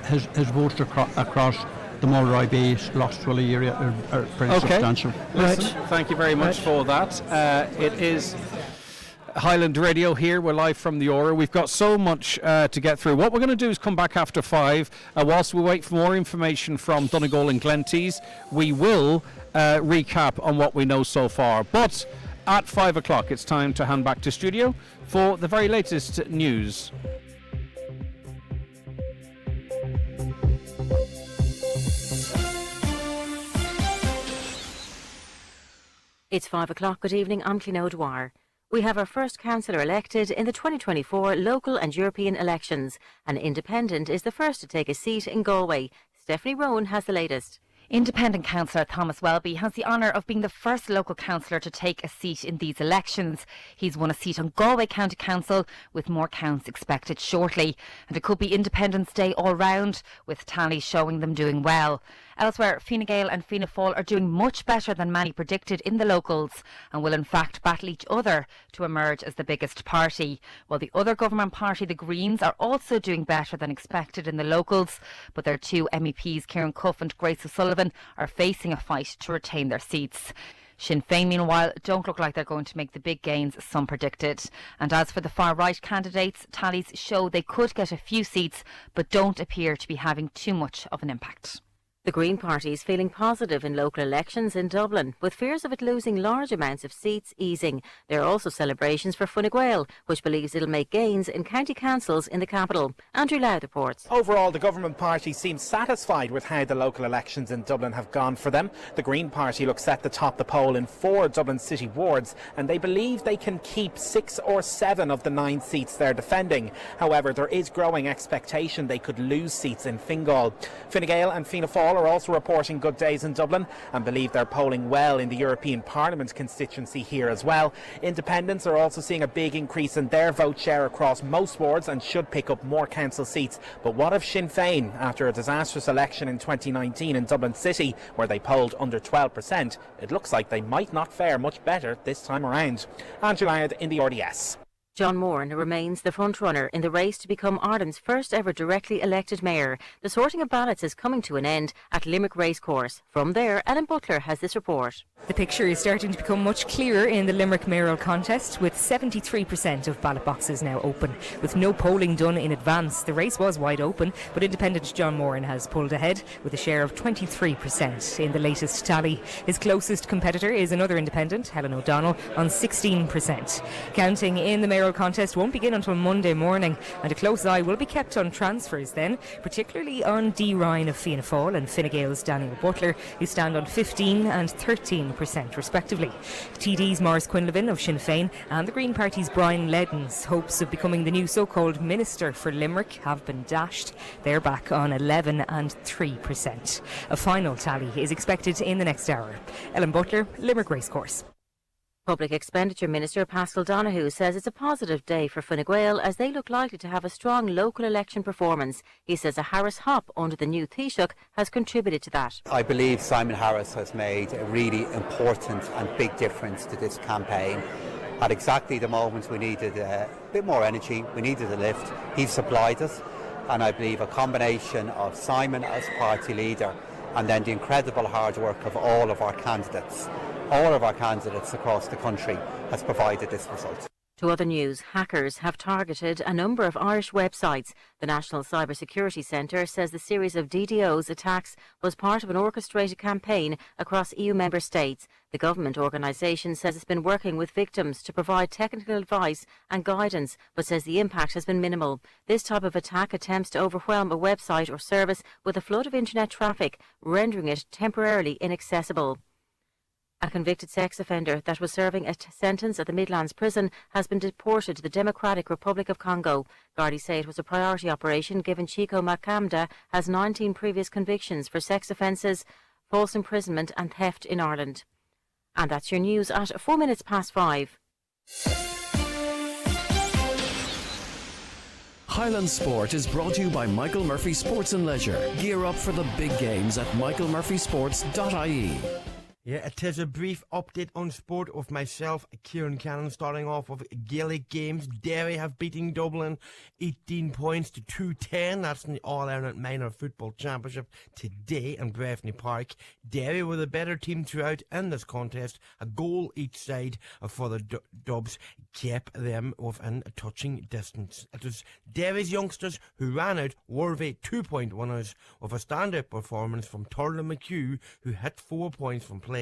votes across the Mulroy Bay, Lochswilly area are pretty substantial.
Listen, thank you very much for that. It is... Highland Radio here. We're live from the Ora. We've got so much to get through. What we're going to do is come back after 5. Whilst we wait for more information from Donegal and Glenties, we will recap on what we know so far. But at 5 o'clock, it's time to hand back to studio for the very latest news.
It's 5 o'clock. Good evening. I'm Clín O'Dwyer. We have our first councillor elected in the 2024 local and European elections. An independent is the first to take a seat in Galway. Stephanie Rowan has the latest.
Independent councillor Thomas Welby has the honour of being the first local councillor to take a seat in these elections. He's won a seat on Galway County Council, with more counts expected shortly. And it could be Independence Day all round, with tallies showing them doing well. Elsewhere, Fine Gael and Fianna Fáil are doing much better than many predicted in the locals, and will in fact battle each other to emerge as the biggest party. While the other government party, the Greens, are also doing better than expected in the locals, but their two MEPs, Kieran Cuff and Grace O'Sullivan, are facing a fight to retain their seats. Sinn Féin, meanwhile, don't look like they're going to make the big gains some predicted. And as for the far-right candidates, tallies show they could get a few seats, but don't appear to be having too much of an impact.
The Green Party is feeling positive in local elections in Dublin, with fears of it losing large amounts of seats easing. There are also celebrations for Fine Gael, which believes it'll make gains in county councils in the capital. Andrew Louth reports.
Overall, the government party seems satisfied with how the local elections in Dublin have gone for them. The Green Party looks set to top the poll in 4 Dublin city wards, and they believe they can keep 6 or 7 of the 9 seats they're defending. However, there is growing expectation they could lose seats in Fine Gael. Fine Gael and Fianna Fáil are also reporting good days in Dublin and believe they're polling well in the European Parliament constituency here as well. Independents are also seeing a big increase in their vote share across most wards and should pick up more council seats. But what of Sinn Féin? After a disastrous election in 2019 in Dublin City, where they polled under 12%, it looks like they might not fare much better this time around. Andrew Louth in the RDS.
John Moran remains the frontrunner in the race to become Ireland's first ever directly elected mayor. The sorting of ballots is coming to an end at Limerick Racecourse. From there, Ellen Butler has this report.
The picture is starting to become much clearer in the Limerick mayoral contest, with 73% of ballot boxes now open. With no polling done in advance, the race was wide open, but independent John Moran has pulled ahead with a share of 23% in the latest tally. His closest competitor is another independent, Helen O'Donnell, on 16%. Counting in the mayoral contest won't begin until Monday morning, and a close eye will be kept on transfers then, particularly on D. Ryan of Fianna Fáil and Fine Gael's Daniel Butler, who stand on 15 and 13% respectively. TD's Maurice Quinlivan of Sinn Féin and the Green Party's Brian Ledden's hopes of becoming the new so-called Minister for Limerick have been dashed. They're back on 11 and 3%. A final tally is expected in the next hour. Ellen Butler, Limerick Racecourse.
Public Expenditure Minister Paschal Donoghue says it's a positive day for Fine Gael as they look likely to have a strong local election performance. He says a Harris hop under the new Taoiseach has contributed to that.
I believe Simon Harris has made a really important and big difference to this campaign. At exactly the moment we needed a bit more energy, we needed a lift. He's supplied us, and I believe a combination of Simon as party leader and then the incredible hard work of all of our candidates across the country has provided this result.
To other news, hackers have targeted a number of Irish websites. The National Cybersecurity Centre says the series of DDoS attacks was part of an orchestrated campaign across EU member states. The government organisation says it's been working with victims to provide technical advice and guidance, but says the impact has been minimal. This type of attack attempts to overwhelm a website or service with a flood of internet traffic, rendering it temporarily inaccessible. A convicted sex offender that was serving a sentence at the Midlands prison has been deported to the Democratic Republic of Congo. Gardaí say it was a priority operation given Chico Makamda has 19 previous convictions for sex offences, false imprisonment and theft in Ireland. And that's your news at 4 minutes past 5.
Highland Sport is brought to you by Michael Murphy Sports and Leisure. Gear up for the big games at michaelmurphysports.ie.
Yeah, it is a brief update on sport of myself, Kieran Cannon, starting off with Gaelic games. Derry have beaten Dublin 18 points to 2-10. That's in the All-Ireland Minor Football Championship today in Breffni Park. Derry were the better team throughout in this contest. A goal each side for the Dubs kept them within a touching distance. It was Derry's youngsters who ran out worthy 2-point winners with a standout performance from Turla McHugh, who hit 4 points from play.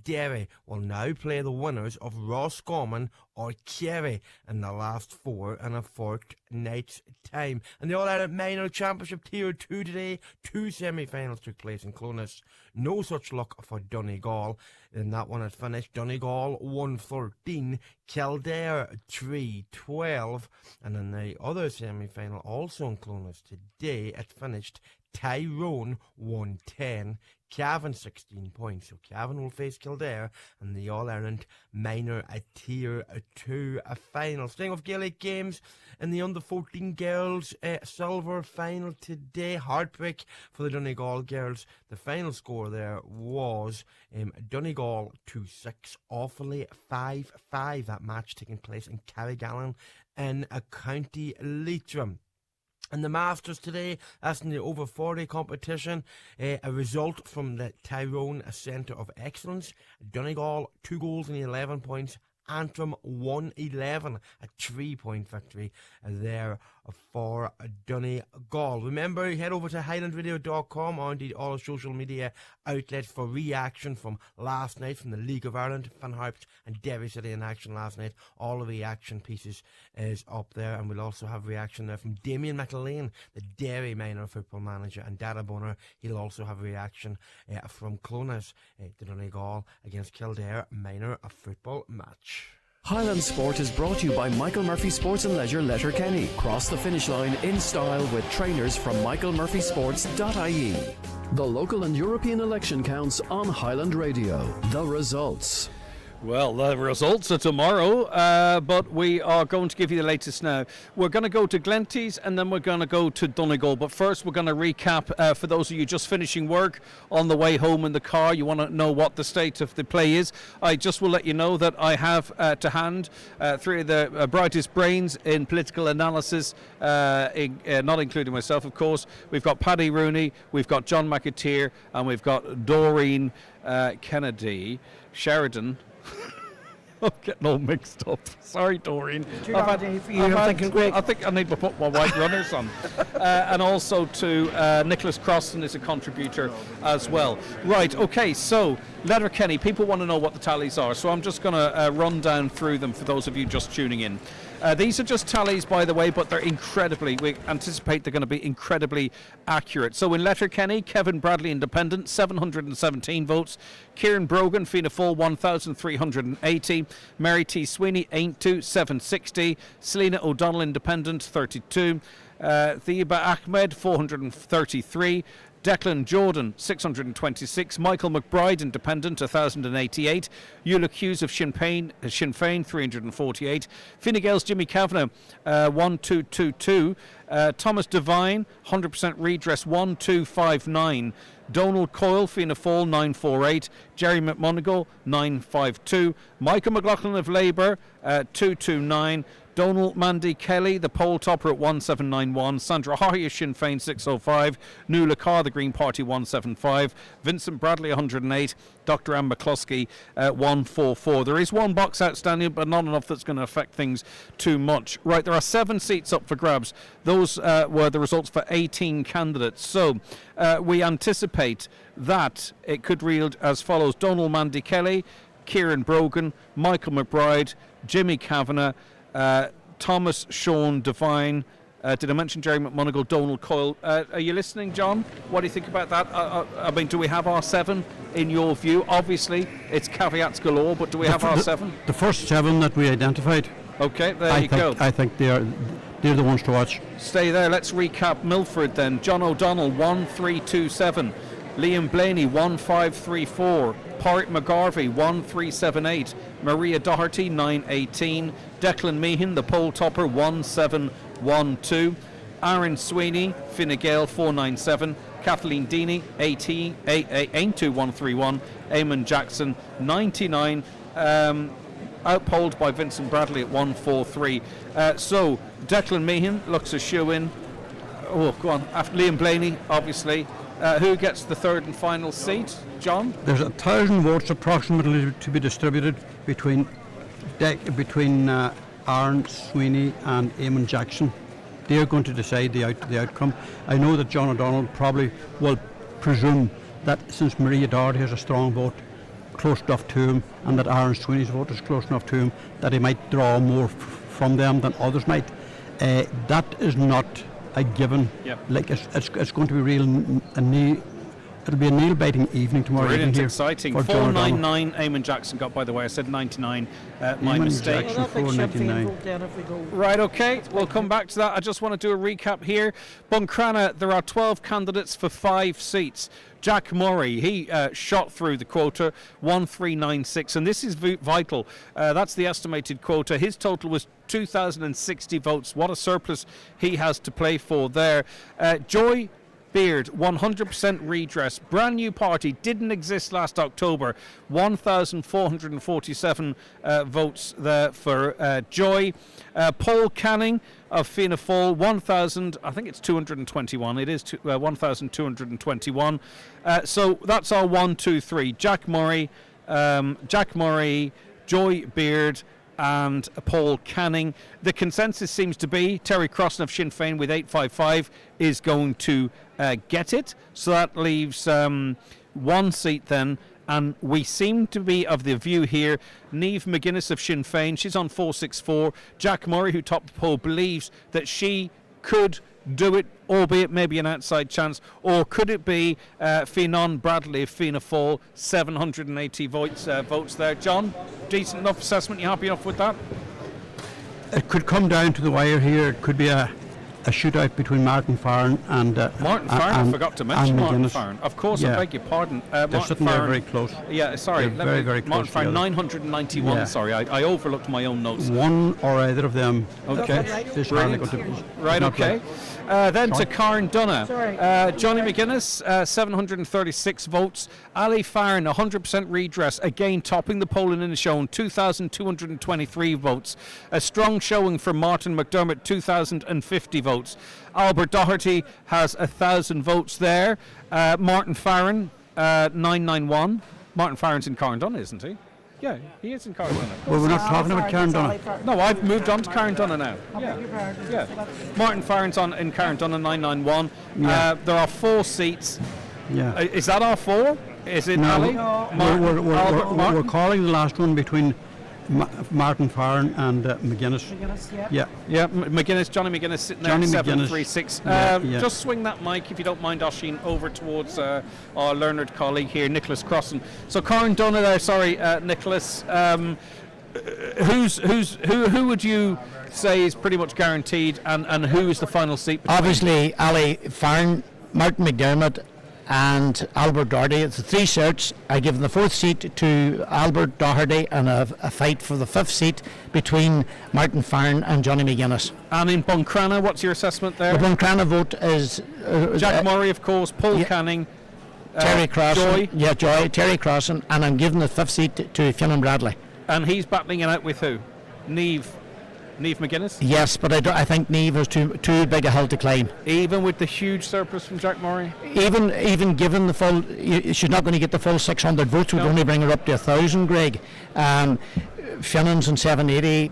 Derry will now play the winners of Roscommon or Kerry in the last 4 in a fortnight's time. In the All-Ireland Minor Championship Tier 2 today, 2 semi-finals took place in Clonus. No such luck for Donegal. In that one it finished Donegal 1-13, Kildare 3-12, and in the other semi-final also in Clonus today it finished Tyrone 1-10, Cavan 16 points. So Cavan will face Kildare in the All-Ireland Minor Tier 2 final. Staying with Gaelic games in the under-14 girls silver final today. Heartbreak for the Donegal girls. The final score there was Donegal 2-6, Offaly 5-5. That match taking place in Carrigallen in County Leitrim. And the Masters today, that's in the over 40 competition. A result from the Tyrone Centre of Excellence. Donegal 2 goals and 11 points. Antrim 111, a 3-point victory there for Donegal. Remember, head over to highlandradio.com or indeed all social media outlets for reaction from last night from the League of Ireland. Van Harps and Derry City in action last night. All the reaction pieces is up there, and we'll also have reaction there from Damien McAlean, the Derry minor football manager, and Dara Bonner. He'll also have reaction from Clones to Donegal against Kildare minor football match.
Highland Sport is brought to you by Michael Murphy Sports and Leisure Letterkenny. Cross the finish line in style with trainers from michaelmurphysports.ie. The local and European election counts on Highland Radio. The results.
Well, the results are tomorrow, but we are going to give you the latest now. We're going to go to Glenties and then we're going to go to Donegal. But first, we're going to recap for those of you just finishing work on the way home in the car. You want to know what the state of the play is. I just will let you know that I have to hand three of the brightest brains in political analysis, not including myself, of course. We've got Paddy Rooney, we've got John McAteer, and we've got Doreen Kennedy Sheridan. I'm getting all mixed up. Sorry, Doreen.
I
think I need to put my white runners on. And also to Nicholas Crossan is a contributor as well. Right, okay, so Letterkenny, people want to know what the tallies are, so I'm just going to run down through them for those of you just tuning in. These are just tallies, by the way, but we anticipate they're going to be incredibly accurate. So in Letterkenny, Kevin Bradley Independent, 717 votes. Kieran Brogan, Fianna Fáil, 1,380. Mary T. Sweeney, Aintu, 760. Selena O'Donnell Independent, 32. Thiba Ahmed, 433. Declan Jordan, 626. Michael McBride, Independent, 1,088. Eula Hughes of Sinn Féin, 348. Fine Gael's Jimmy Kavanagh, 1,222. Thomas Devine, 100% redress, 1,259. Donald Coyle, Fianna Fáil, 948. Jerry McMonigal, 952. Michael McLaughlin of Labour, 229. Donald Mandy Kelly, the poll topper at 1791. Sandra Haughey, Sinn Féin, 605. Nuala Carr, the Green Party, 175. Vincent Bradley, 108. Dr. Anne McCluskey, 144. There is one box outstanding, but not enough that's going to affect things too much. Right, there are 7 seats up for grabs. Those were the results for 18 candidates. So we anticipate that it could read as follows: Donald Mandy Kelly, Kieran Brogan, Michael McBride, Jimmy Kavanagh, Thomas Sean Devine. Did I mention Jerry McMonigal, Donald Coyle? Are you listening, John? What do you think about that? I mean, do we have our 7 in your view? Obviously, it's caveats galore, but do we have our 7?
The first 7 that we identified.
Okay, there you go.
I think they're the ones to watch.
Stay there. Let's recap Milford then. John O'Donnell, 1327. Liam Blaney, 1534. Porrick McGarvey, 1378. Maria Doherty, 918. Declan Meehan, the poll topper, 1712. Aaron Sweeney, Fine Gael, 497. Kathleen Deeney, 82131. Eamon Jackson, 99. Outpolled by Vincent Bradley at 143. So Declan Meehan looks a shoe-in. Oh, go on. After Liam Blaney, obviously. Who gets the third and final seat, John?
There's 1,000 votes approximately to be distributed between Aaron Sweeney and Eamon Jackson. They're going to decide the outcome. I know that John O'Donnell probably will presume that since Maria Doherty has a strong vote close enough to him, and that Aaron Sweeney's vote is close enough to him, that he might draw more from them than others might. That is not a given.
Yep.
Like it's going to be it'll be a nail-biting evening tomorrow.
Brilliant,
evening
exciting.
for
499 Eamon Jackson got, by the way. I said 99, my mistake.
Jackson, 499.
Right, okay, we'll come back to that. I just want to do a recap here. Buncrana, there are 12 candidates for 5 seats. Jack Murray, he shot through the quota, 1396, and this is vital. That's the estimated quota. His total was 2,060 votes. What a surplus he has to play for there. Joy Beard, 100% redress. Brand new party, didn't exist last October. 1,447 votes there for Joy. Paul Canning of Fianna Fáil, 1,000, I think it's 221. It is 1,221. So that's our 1, 2, 3. Jack Murray, Joy Beard and Paul Canning. The consensus seems to be Terry Crossan of Sinn Féin with 855 is going to get it. So that leaves one seat then. And we seem to be of the view here, Niamh McGuinness of Sinn Féin, she's on 464. Jack Murray, who topped the poll, believes that she could do it, albeit maybe an outside chance. Or could it be Fionnán Bradley of Fianna Fáil, 780 votes there. John, decent enough assessment, you happy enough with that?
It could come down to the wire here. It could be a shootout between Martin Farren and
Martin Farren. I forgot to mention Martin
McGuinness.
Farren. Of course,
Yeah.
I beg your pardon.
They're
Martin
sitting there
Farren,
very close.
Yeah, sorry.
They're very close
Martin Farren,
together.
991.
Yeah.
Sorry, I overlooked my own notes.
One or either of them.
Okay.
This
Brilliant. Right,
not
okay. Then to Karen Dunna. Johnny McGuinness, 736 votes. Ali Farren, 100% redress. Again, topping the poll in Inishowen, 2,223 votes. A strong showing for Martin McDermott, 2,050 votes. Albert Doherty has 1,000 votes there. Martin Farren, 991. Martin Farren's in Karen Dunna, isn't he? Yeah, he is in Karen Dunna.
Well, we're not talking about Karen Dunna.
No, I've moved on to Karen Dunna now. Yeah. Martin Farren's in Karen Dunna, 991.
Yeah.
There are 4 seats.
Yeah.
Is that our 4? Is it Ali?
We're calling the last one between Martin Farren and McGuinness. Yeah.
McGuinness, Johnny McGuinness sitting there
Johnny
at
McGuinness.
736.
Yeah.
Just swing that mic, if you don't mind, Oisín, over towards our learned colleague here, Nicholas Crossan. So Karen Dunna there, sorry, Nicholas. Who would you say is pretty much guaranteed, and who is the final seat?
Obviously, Ali Farren, Martin McDermott, and Albert Doherty. It's the 3 search. I give the 4th seat to Albert Doherty, and a fight for the 5th seat between Martin Farren and Johnny McGuinness.
And in Buncrana, what's your assessment there?
The Buncrana vote is
Jack Murray, of course, Paul Canning,
Terry Crossan,
Joy.
Terry Crossan, and I'm giving the 5th seat to Fionnán Bradley.
And he's battling it out with who? Niamh McGuinness?
Yes, but I think Niamh has too big a hill to climb.
Even with the huge surplus from Jack Murray?
Even given the full, she's not going to get the full 600 votes. We'd only bring her up to 1,000, Greg. Fionnán's in 780.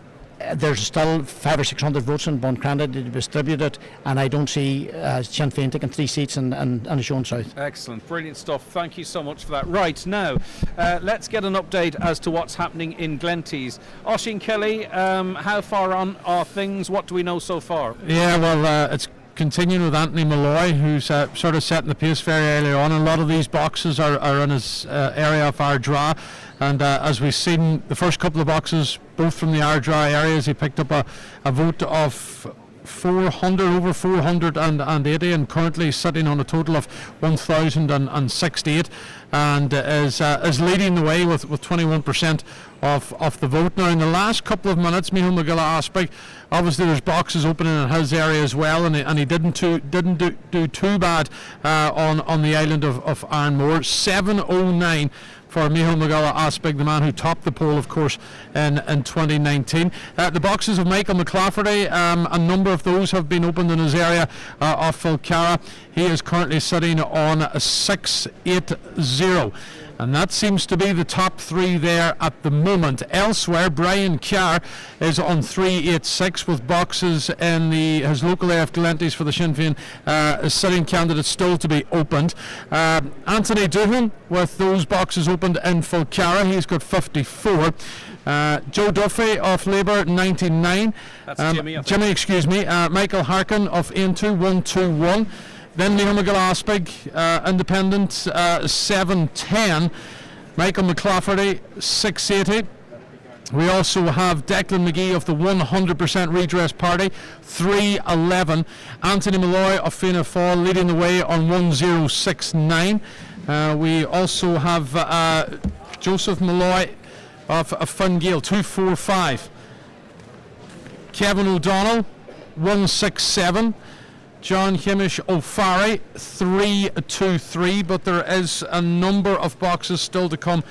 There's still 500 or 600 votes in Buncrana to be distributed, and I don't see Sinn Féin taking 3 seats in Inishowen South.
Excellent, brilliant stuff. Thank you so much for that. Right, now, let's get an update as to what's happening in Glenties. Oisín Kelly, how far on are things? What do we know so far?
Yeah, well, it's continuing with Anthony Malloy, who's sort of setting the pace very early on. A lot of these boxes are in his area of Ardra, and as we've seen, the first couple of boxes, both from the Ardra areas, he picked up a vote of over 480, and currently sitting on a total of 1,068, and is leading the way with 21% of the vote. Now, in the last couple of minutes, Micheál McGuilla-Aspig, obviously there's boxes opening in his area as well, and he didn't do too bad on the island of Ironmore. 709 for Micheál McGuilla-Aspig, the man who topped the poll, of course, in 2019. The boxes of Michael McClafferty, a number of those have been opened in his area of Filcara. He is currently sitting on 680. And that seems to be the top 3 there at the moment. Elsewhere, Brian Carr is on 386 with boxes in his local area of Glenties for the Sinn Féin sitting candidate still to be opened. Anthony Doohan with those boxes opened in Filcara, he's got 54. Joe Duffy of Labour, 99.
That's Jimmy,
excuse me. Michael Harkin of Aontu, 121. Then Micheál McGuilla-Aspig, Independent, 710. Michael McClafferty, 680. We also have Declan McGee of the 100% Redress Party, 311. Anthony Malloy of Fianna Fáil leading the way on 1069. We also have Joseph Malloy of Fine Gael, 245. Kevin O'Donnell, 167. John Hamish O'Farry, 323, but there is a number of boxes still to come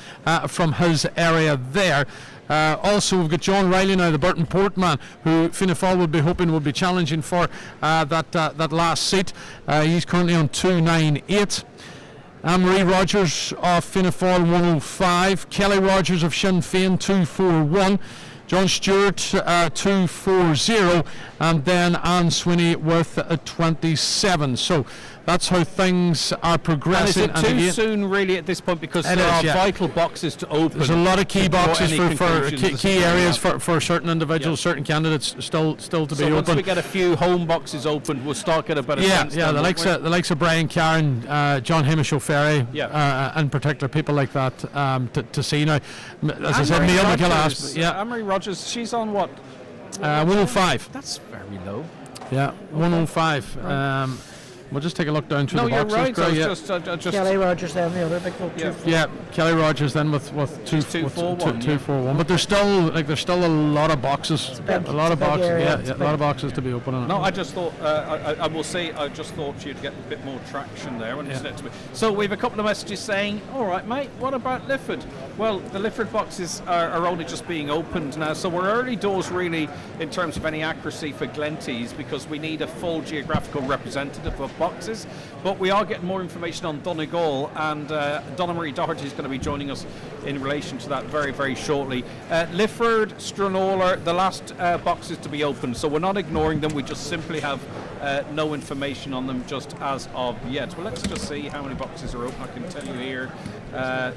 from his area there. Also, we've got John Riley now, the Burton Port man, who Fianna Fáil would be hoping would be challenging for that last seat. He's currently on 298. Anne-Marie Rogers of Fianna Fáil 105, Kelly Rogers of Sinn Féin 241, John Stewart 240, and then Anne Sweeney with 27. So that's how things are progressing.
And is it too soon, really, at this point, because there are vital boxes to open?
There's a lot of key boxes for key areas for certain individuals, certain candidates still to be open.
Once we get a few home boxes opened, we'll start getting a better sense.
Yeah, the likes of Brian Cairn, John Hamish O'Ferry, in particular, people like that to see now. As I said, Neil McGill.
Anne-Marie Rogers, she's on what?
105.
That's very low.
Yeah, 105. We'll just take a look down through the boxes.
Right. Just
Kelly Rogers then, the other big vote.
Kelly Rogers then with 241. But there's still a lot of boxes. A lot of boxes to be open.
No, I just thought I will say I just thought you'd get a bit more traction there when it's next to me. So we've a couple of messages saying, all right, mate, what about Lifford? Well, the Lifford boxes are only just being opened now, so we're early doors really in terms of any accuracy for Glenties, because we need a full geographical representative of boxes, but we are getting more information on Donegal, and Donna Marie Doherty is going to be joining us in relation to that very, very shortly. Lifford-Stranorlar, the last boxes to be opened, so we're not ignoring them, we just simply have no information on them just as of yet. Well, let's just see how many boxes are open. I can tell you here,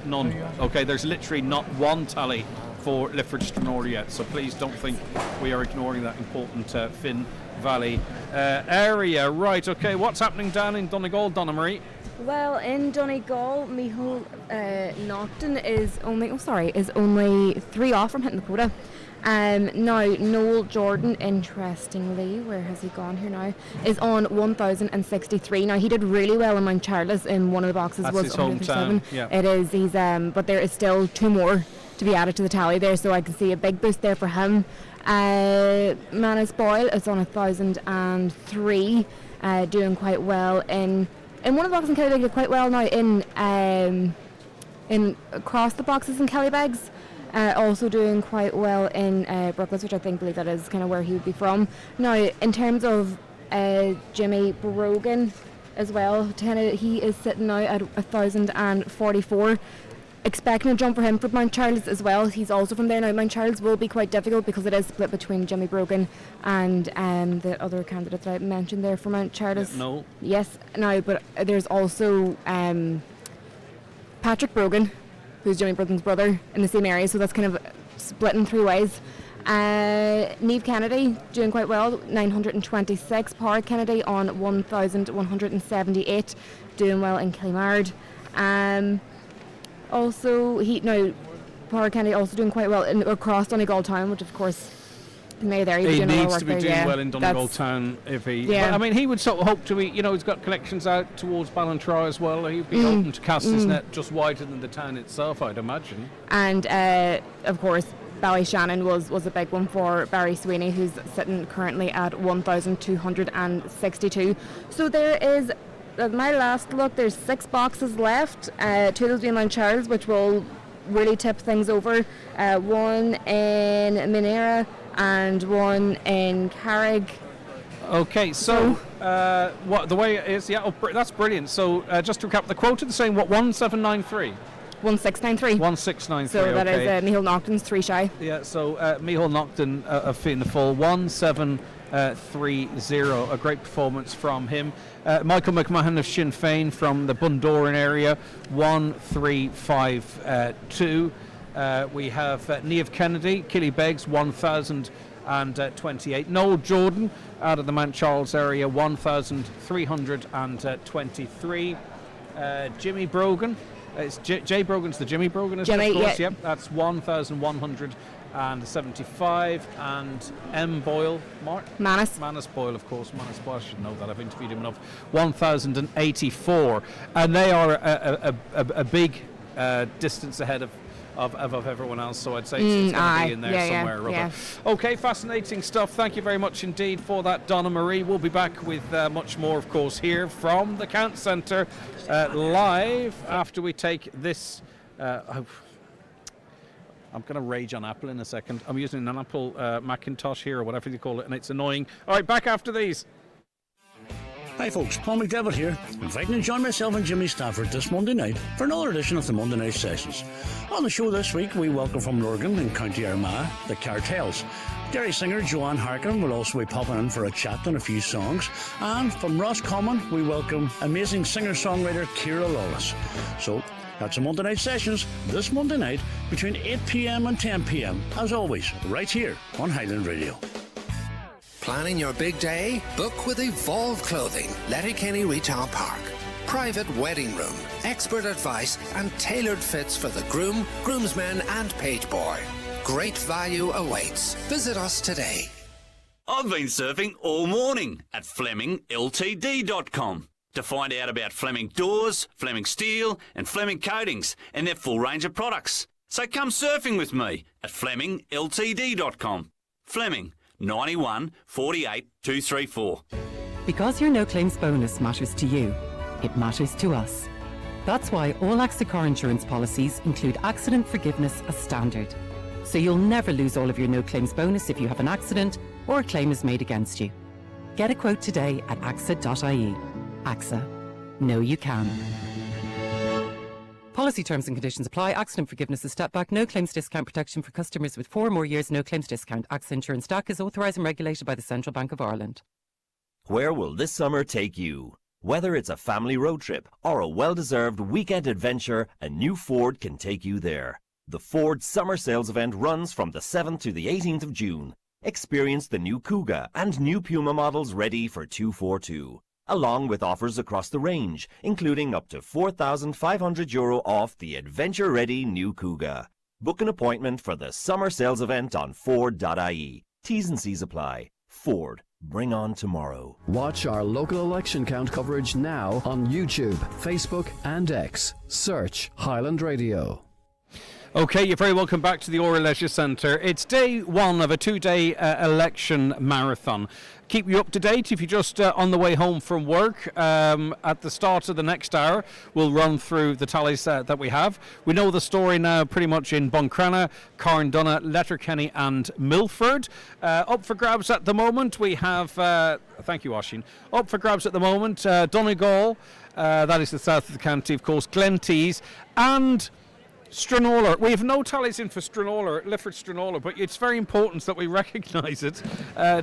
none. Okay, there's literally not one tally for Lifford-Stranorlar yet, so please don't think we are ignoring that important Finn Valley area. Right, okay, what's happening down in Donegal, Donna Marie?
Well, in Donegal, Michael Naughton is only 3 off from hitting the quota. Now, Noel Jordan, interestingly, where has he gone here now, is on 1,063. Now, he did really well in Mount Charles in one of the boxes.
That's
was
his hometown. Yeah.
It is. He's but there is still 2 more to be added to the tally there, so I can see a big boost there for him. Manus Boyle is on 1,003, doing quite well in one of the boxes in Kellybegs, did quite well now in across the boxes in Kellybegs. Also doing quite well in Brooklands, which I believe that is kind of where he would be from. Now, in terms of Jimmy Brogan as well, he is sitting now at 1,044. Expecting a jump for him for Mount Charles as well. He's also from there. Now, Mount Charles will be quite difficult because it is split between Jimmy Brogan and the other candidate that I mentioned there for Mount Charles.
No.
Yes, no, but there's also Patrick Brogan, who's Jimmy Brogan's brother, in the same area, so that's kind of split in 3 ways. Niamh Kennedy doing quite well, 926. Power Kennedy on 1,178, doing well in Kilmacrenan. Also, Power Kennedy also doing quite well across Donegal town, which of course,
he needs to be doing well in Donegal town if he. Yeah. But, I mean, he would sort of hope to be. He's got connections out towards Ballantrae as well. He'd be hoping to cast his net just wider than the town itself, I'd imagine.
And of course, Ballyshannon was a big one for Barry Sweeney, who's sitting currently at 1,262. So there is. At my last look, there's 6 boxes left, 2 of those being Mount Charles, which will really tip things over, 1 in Minera and 1 in Carrick.
Okay, so what the way it is, that's brilliant. So just to recap, the quota is saying, 1793?
1693.
1693,
so that
okay.
Is Michael Naughton's 3 shy.
Yeah, so Michael Naughton of Fianna Fáil, 1730, a great performance from him. Michael McMahon of Sinn Féin from the Bundoran area, 1352. We have Niamh Kennedy, Killybegs, 1,028. Noel Jordan out of the Mount Charles area, 1,323. Jimmy Brogan, it's Jay Brogan's the Jimmy Brogan, isn't it? Of course, yep, that's 1,175. And M. Boyle, Manus Boyle, of course. Manus Boyle, I should know that, I've interviewed him enough. 1,084, and they are a big distance ahead of everyone else, so I'd say it's going to be in there somewhere or other. Okay, fascinating stuff. Thank you very much indeed for that, Donna Marie. We'll be back with much more, of course, here from the Count Centre live after we take this. I'm going to rage on Apple in a second. I'm using an Apple Macintosh here, or whatever you call it, and it's annoying. All right, back after these.
Hi folks, Paul McDevitt here, inviting to join myself and Jimmy Stafford this Monday night for another edition of the Monday Night Sessions. On the show this week, we welcome from Lurgan in County Armagh, the Cartels. Derry singer Joanne Harkin will also be popping in for a chat on a few songs. And from Roscommon, we welcome amazing singer-songwriter Ciara Lawless. So, that's the Monday Night Sessions this Monday night between 8 p.m. and 10 p.m. as always, right here on Highland Radio.
Planning your big day? Book with Evolve Clothing, Letterkenny Retail Park. Private wedding room, expert advice and tailored fits for the groom, groomsmen and page boy. Great value awaits. Visit us today.
I've been surfing all morning at FlemingLTD.com to find out about Fleming Doors, Fleming Steel and Fleming Coatings and their full range of products. So come surfing with me at FlemingLTD.com. Fleming 91 48 234.
Because your no claims bonus matters to you, it matters to us. That's why all AXA car insurance policies include accident forgiveness as standard. So you'll never lose all of your no claims bonus if you have an accident or a claim is made against you. Get a quote today at axa.ie. AXA. Know you can. Policy terms and conditions apply. Accident forgiveness is step back. No claims discount protection for customers with 4 or more years no claims discount. AXA Insurance DAC is authorised and regulated by the Central Bank of Ireland.
Where will this summer take you? Whether it's a family road trip or a well-deserved weekend adventure, a new Ford can take you there. The Ford Summer Sales Event runs from the 7th to the 18th of June. Experience the new Kuga and new Puma models ready for 242. Along with offers across the range, including up to €4,500 off the adventure-ready new Kuga. Book an appointment for the summer sales event on Ford.ie. T's and C's apply. Ford. Bring on tomorrow.
Watch our local election count coverage now on YouTube, Facebook and X. Search Highland Radio.
Okay, you're very welcome back to the Ora Leisure Centre. It's day one of a 2-day election marathon. Keep you up to date if you're just on the way home from work. At the start of the next hour, we'll run through the tallies that we have. We know the story now pretty much in Buncrana, Carndonagh, Letterkenny and Milford. Up for grabs at the moment, we have... thank you, Oisín. Up for grabs at the moment, Donegal, that is the south of the county, of course, Glenties and... Stranorlar. We have no tallies in for Stranorlar, Lifford-Stranorlar, but it's very important that we recognise it,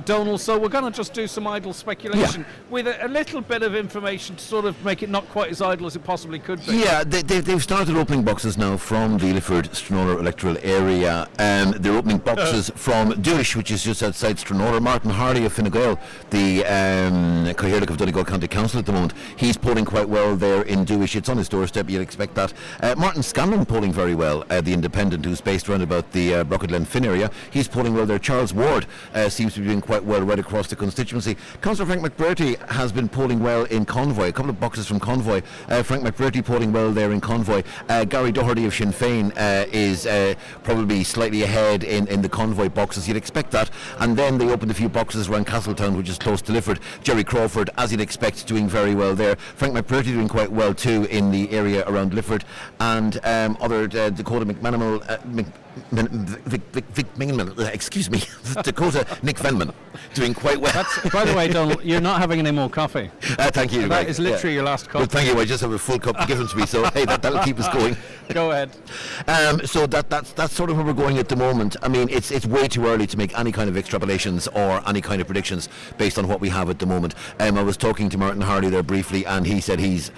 Donal. So we're going to just do some idle speculation with a little bit of information to sort of make it not quite as idle as it possibly could be.
Yeah, they've started opening boxes now from the Lifford-Stranorlar electoral area. They're opening boxes from Dooish, which is just outside Stranorlar. Martin Hardy of Fine Gael, the Cathaoirleach of Donegal County Council at the moment, he's polling quite well there in Dooish. It's on his doorstep, you'd expect that. Martin Scanlon polling very well, the independent who's based around about the Brockaglen Finn area. He's polling well there. Charles Ward seems to be doing quite well right across the constituency. Councillor Frank McBurty has been polling well in Convoy, a couple of boxes from Convoy. Frank McBurty polling well there in Convoy. Gary Doherty of Sinn Féin is probably slightly ahead in the Convoy boxes. You'd expect that. And then they opened a few boxes around Castletown, which is close to Lifford. Jerry Crawford, as you'd expect, doing very well there. Frank McBurty doing quite well too in the area around Lifford. And other Dakota McManimal, excuse me, Dakota Nick Venman doing quite well.
By the way, Donald, you're not having any more coffee.
Thank you.
That is literally your last cup.
Well, thank you. I just have a full cup given to me, so hey, that'll keep us going.
Go ahead.
So that's sort of where we're going at the moment. I mean, it's way too early to make any kind of extrapolations or any kind of predictions based on what we have at the moment. I was talking to Martin Hardy there briefly, and he said he's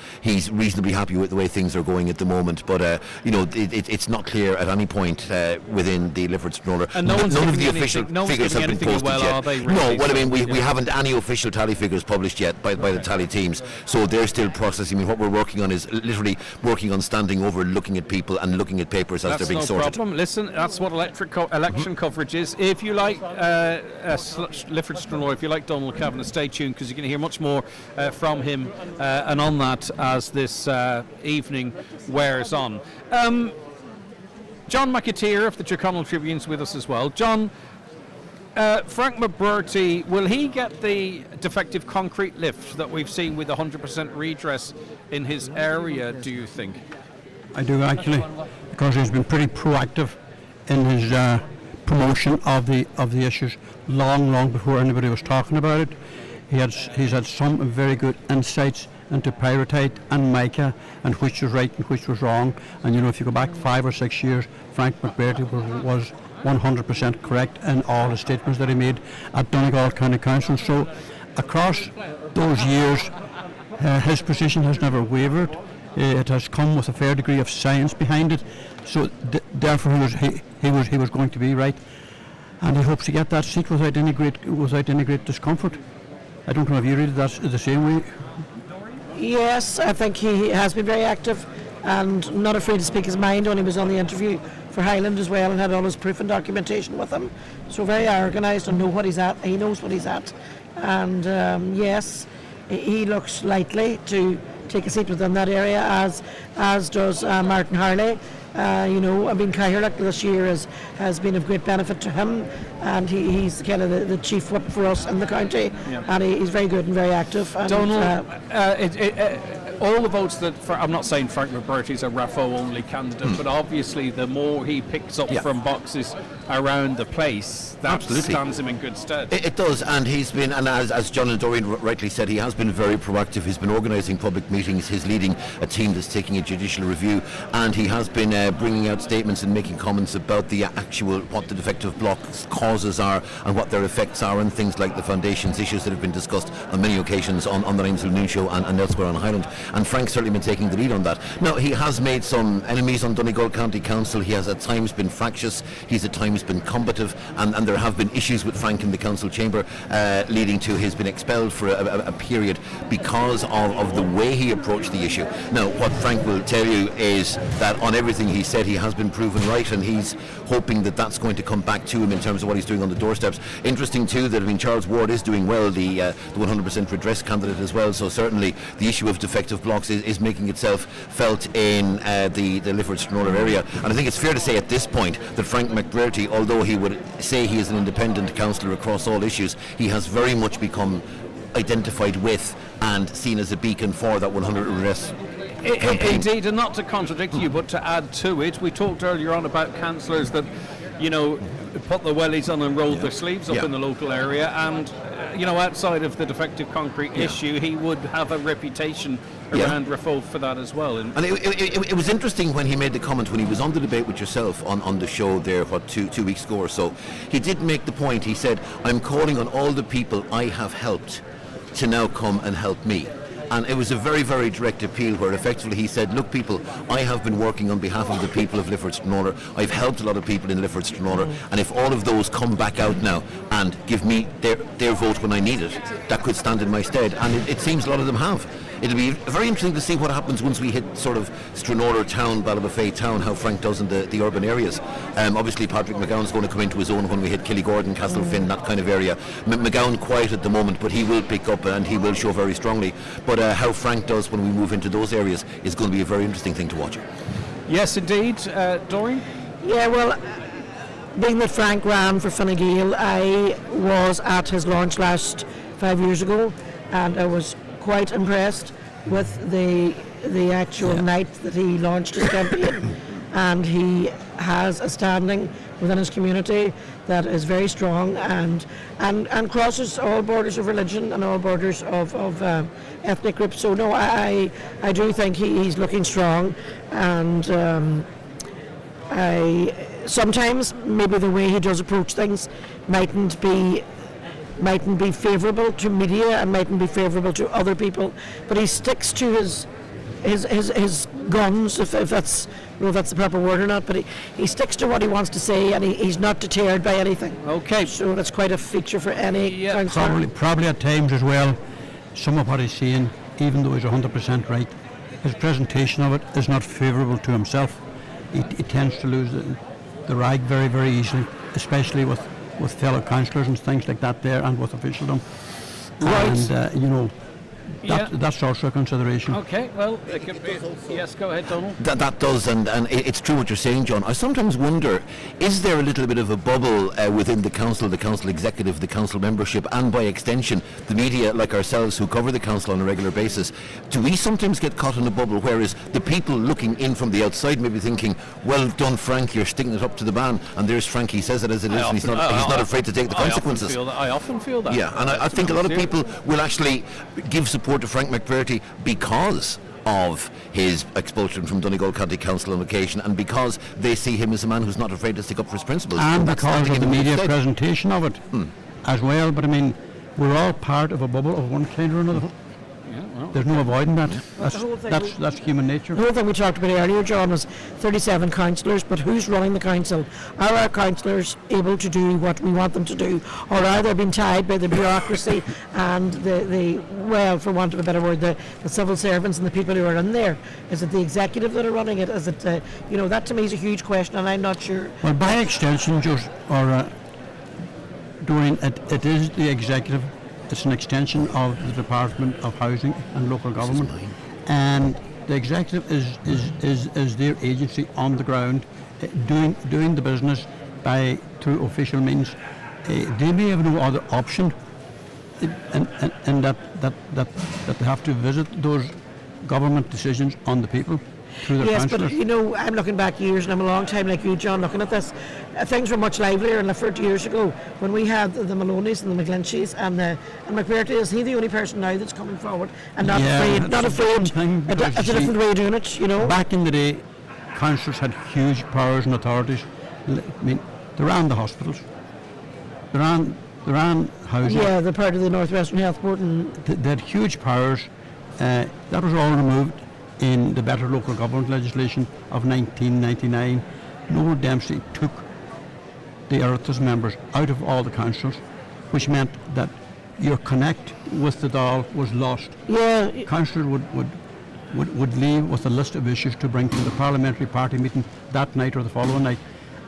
reasonably happy with the way things are going at the moment. But it's not clear at any point within the Lifford-Stranorlar.
And none of the official figures have been posted yet.
No, well, I mean, we haven't any official tally figures published yet by the tally teams, so they're still processing. I mean, what we're working on is literally working on standing over, looking at people and looking at papers as they're being sorted.
That's no problem. Listen, that's what election coverage is. If you like Lifford-Stranorlar, if you like Donald Kavanagh, stay tuned because you're going to hear much more from him and on that as this evening wears on. John McAteer of the Tyrconnell Tribune's with us as well. John, Frank McBurty, will he get the defective concrete lift that we've seen with 100% redress in his area, do you think?
I do, actually, because he's been pretty proactive in his promotion of the issues long before anybody was talking about it. he's had some very good insights into Pyrotite and Micah and which was right and which was wrong. And if you go back 5 or 6 years, Frank McBrearty was 100% correct in all the statements that he made at Donegal County Council. So across those years, his position has never wavered. It has come with a fair degree of science behind it. So therefore, he was going to be right, and he hopes to get that seat without any great discomfort. I don't know if you read that the same way.
Yes, I think he has been very active and not afraid to speak his mind when he was on the interview for Highland as well, and had all his proof and documentation with him. So very organised and know what he's at. He knows what he's at, and yes, he looks likely to take a seat within that area, as does Martin Harley. I mean, Cahill this year has been of great benefit to him, and he's kind of the chief whip for us in the county, and he's very good and very active. And,
Donald, all the votes I'm not saying Frank McBrearty's a RAFO only candidate, but obviously the more he picks up from boxes around the place, that stands him in good stead.
It does, and he's been, and as John and Doreen rightly said, he has been very proactive. He's been organising public meetings, he's leading a team that's taking a judicial review, and he has been bringing out statements and making comments about the actual, what the defective blocks causes are and what their effects are, and things like the foundations issues that have been discussed on many occasions on the Rhymes Noon Show and elsewhere on Highland. And Frank's certainly been taking the lead on that. Now, he has made some enemies on Donegal County Council. He has at times been fractious, he's at times been combative, and there have been issues with Frank in the council chamber, leading to his been expelled for a period because of the way he approached the issue. Now, what Frank will tell you is that on everything he said, he has been proven right, and he's hoping that that's going to come back to him in terms of what he's doing on the doorsteps. Interesting too that, I mean, Charles Ward is doing well, the 100% redress candidate as well, so certainly the issue of defective blocks is making itself felt in the Lifford-Stranorlar area. And I think it's fair to say at this point that Frank McBrearty, although he would say he is an independent councillor across all issues, he has very much become identified with and seen as a beacon for that 100 redress campaign.
Indeed, and not to contradict you, but to add to it, we talked earlier on about councillors that, put the wellies on and rolled their sleeves up in the local area, and outside of the defective concrete issue, he would have a reputation around RAFO for that as well. And
it was interesting when he made the comment when he was on the debate with yourself on the show there, two weeks ago or so. He did make the point. He said, I'm calling on all the people I have helped to now come and help me. And it was a very, very direct appeal where effectively he said, look people, I have been working on behalf of the people of Lifford-Stranorlar. I've helped a lot of people in Lifford-Stranorlar, and if all of those come back out now and give me their vote when I need it, that could stand in my stead. And it seems a lot of them have. It'll be very interesting to see what happens once we hit sort of Stranorlar town, Ballybofey town, how Frank does in the urban areas. Obviously Patrick McGowan's going to come into his own when we hit Killygordon, Castlefin, that kind of area. McGowan quiet at the moment, but he will pick up and he will show very strongly. But how Frank does when we move into those areas is going to be a very interesting thing to watch.
Yes, indeed. Doreen?
Yeah, well, being that Frank ran for Fine Gael, I was at his launch last 5 years ago, and I was quite impressed with the actual night that he launched his campaign. And he has a standing within his community that is very strong and crosses all borders of religion and all borders of ethnic groups. So no, I do think he's looking strong, and I sometimes maybe the way he does approach things mightn't be favourable to media and mightn't be favourable to other people, but he sticks to his guns, if that's, that's the proper word or not, but he sticks to what he wants to say, and he's not deterred by anything.
Okay.
So that's quite a feature for any councillor.
Probably at times as well, some of what he's saying, even though he's 100% right, his presentation of it is not favourable to himself. He tends to lose the rag very, very easily, especially with fellow councillors and things like that there, and with officialdom.
Right.
And that's also a consideration.
Okay, well, it could be. Yes, go ahead, Donald.
That does, and it's true what you're saying, John. I sometimes wonder, is there a little bit of a bubble within the council executive, the council membership, and by extension, the media like ourselves who cover the council on a regular basis? Do we sometimes get caught in a bubble, whereas the people looking in from the outside may be thinking, well done, Frank, you're sticking it up to the man, and there's Frank, he says it as it is, and he's not afraid to take the consequences.
I often feel that.
Yeah, and I think a lot of people will actually give support to Frank McBurty because of his expulsion from Donegal County Council on occasion, and because they see him as a man who's not afraid to stick up for his principles.
And because of the media presentation of it as well. But I mean, we're all part of a bubble of one kind or another. There's no avoiding that. That's human nature.
The whole thing we talked about earlier, John, was 37 councillors, but who's running the council? Are our councillors able to do what we want them to do, or are they being tied by the bureaucracy and well, for want of a better word, the civil servants and the people who are in there? Is it the executive that are running it? Is it, that to me is a huge question, and I'm not sure.
Well, by extension, Doreen, it is the executive. It's an extension of the Department of Housing and Local Government, and the executive is their agency on the ground, doing the business through official means. They may have no other option, and that they have to visit those government decisions on the people through their councillors.
But I'm looking back years, and I'm a long time like you, John, looking at this. Things were much livelier in Lifford years ago when we had the Maloney's and the McGlinties and McBurty. Is he the only person now that's coming forward and not afraid? It's a different way of doing it,
Back in the day, councillors had huge powers and authorities. I mean, they ran the hospitals. They ran housing.
Yeah, the part of the Northwestern Health Board.
They had huge powers. That was all removed in the Better Local Government legislation of 1999. Noel Dempsey took the Oireachtas members out of all the councils, which meant that your connect with the Dáil was lost.
Yeah.
Councillors would leave with a list of issues to bring to the parliamentary party meeting that night or the following night,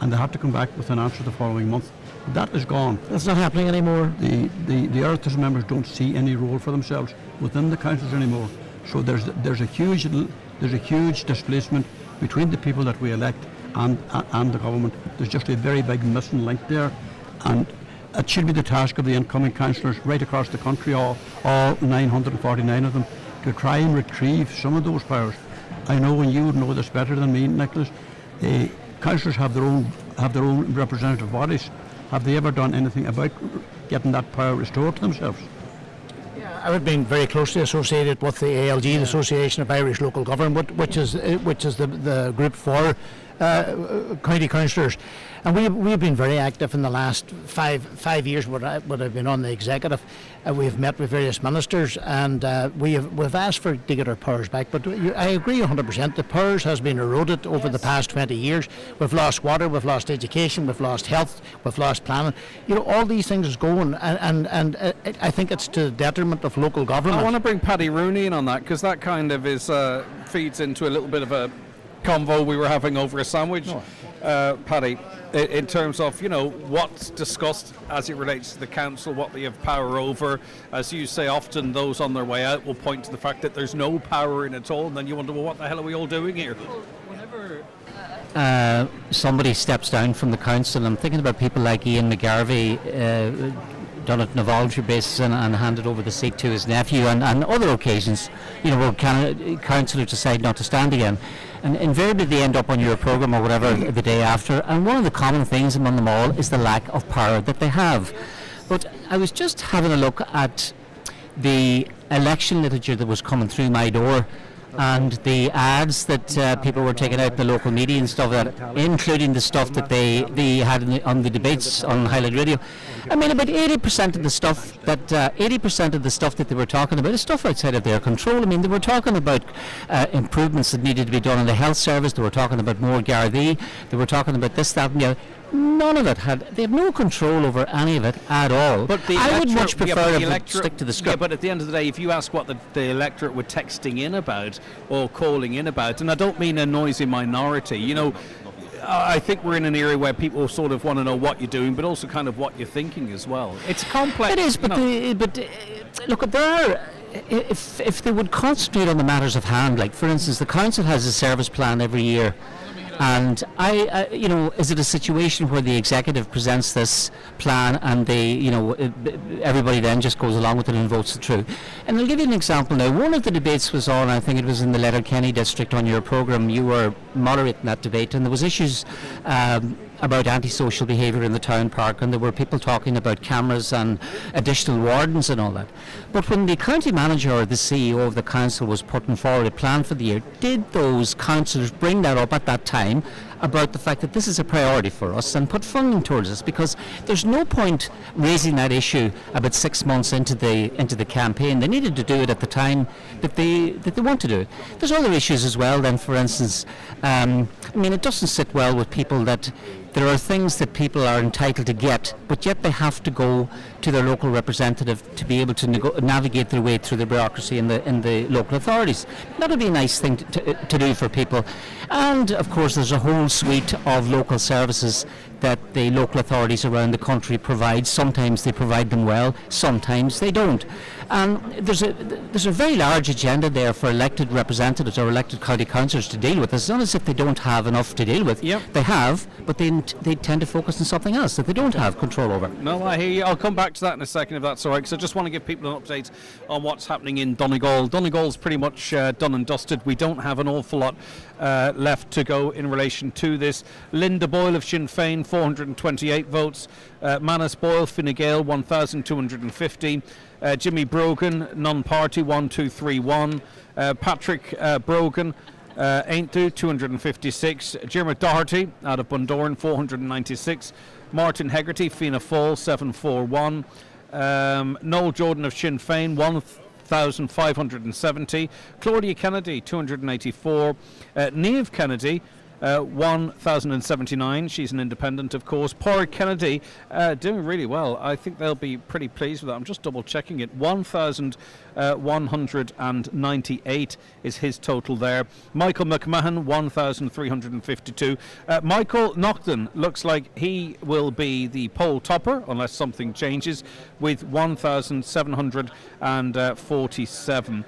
and they had to come back with an answer the following month. That is gone.
That's not happening anymore.
The Oireachtas members don't see any role for themselves within the councils anymore. So there's a huge displacement between the people that we elect and the government. There's just a very big missing link there, and it should be the task of the incoming councillors right across the country, all 949 of them, to try and retrieve some of those powers. I know, and you would know this better than me, Nicholas, councillors have their own representative bodies. Have they ever done anything about getting that power restored to themselves?
I would be very closely associated with the ALG, the Association of Irish Local Government, which is the group for county councillors, and we've been very active in the last five years. What I've been on the executive, we've met with various ministers, and we've asked to get our powers back. But I agree 100%. The powers has been eroded over the past 20 years. We've lost water, we've lost education, we've lost health, we've lost planning. All these things is going, and I think it's to the detriment of local government.
I want to bring Paddy Rooney in on that, because that kind of feeds into a little bit of a convo we were having over a sandwich. Paddy, in terms of what's discussed as it relates to the council, what they have power over. As you say, often those on their way out will point to the fact that there's no power in it all, and then you wonder, well, what the hell are we all doing here?
Whenever somebody steps down from the council, I'm thinking about people like Ian McGarvey, done it on a voluntary basis and handed over the seat to his nephew, and other occasions, where councillors decide not to stand again, and invariably they end up on your programme or whatever the day after, and one of the common things among them all is the lack of power that they have. But I was just having a look at the election literature that was coming through my door, and the ads that people were taking out in the local media and stuff, that, including the stuff that they had on the debates on Highland Radio. I mean, about 80% of the stuff that they were talking about is stuff outside of their control. I mean, they were talking about improvements that needed to be done in the health service. They were talking about more Gardaí. They were talking about this, that, and the other. None of it they have no control over any of it at all.
But
I would much prefer to stick to the script.
Yeah, but at the end of the day, if you ask what the electorate were texting in about or calling in about, and I don't mean a noisy minority, I think we're in an era where people sort of want to know what you're doing, but also kind of what you're thinking as well. It's complex.
It is, but look, there are if they would concentrate on the matters of hand, like for instance, the council has a service plan every year. And is it a situation where the executive presents this plan and everybody then just goes along with it and votes it through? And I'll give you an example now. One of the debates was on, I think it was in the Letterkenny district on your programme. You were moderating that debate, and there was issues about antisocial behaviour in the town park, and there were people talking about cameras and additional wardens and all that. But when the county manager or the CEO of the council was putting forward a plan for the year, did those councillors bring that up at that time about the fact that this is a priority for us and put funding towards us? Because there's no point raising that issue about 6 months into the campaign. They needed to do it at the time that they want to do it. There's other issues as well. Then, for instance, it doesn't sit well with people that there are things that people are entitled to get, but yet they have to go to their local representative to be able to navigate their way through the bureaucracy in the local authorities. That would be a nice thing to do for people. And of course there's a whole suite of local services that the local authorities around the country provide. Sometimes they provide them well, sometimes they don't. There's a very large agenda there for elected representatives or elected county councillors to deal with. It's not as if they don't have enough to deal with.
Yep.
They have, but they tend to focus on something else that they don't have control over.
No, I hear you. I'll come back to that in a second if that's all right, because I just want to give people an update on what's happening in Donegal. Donegal's pretty much done and dusted. We don't have an awful lot left to go in relation to this. Linda Boyle of Sinn Féin, 428 votes. Manus Boyle, Fine Gael, 1,250. Jimmy Brogan, non-party, 1231. Patrick Brogan, Aintu, 256. Jeremy Doherty out of Bundoran, 496. Martin Hegarty, Fianna Fáil, 741. Noel Jordan of Sinn Féin, 1,570. Claudia Kennedy, 284. Niamh Kennedy, 1,079. She's an independent, of course. Pádraig Kennedy doing really well. I think they'll be pretty pleased with that. I'm just double checking it. 1,198 is his total there. Michael McMahon, 1,352. Michael Naughton looks like he will be the poll topper unless something changes, with 1,747.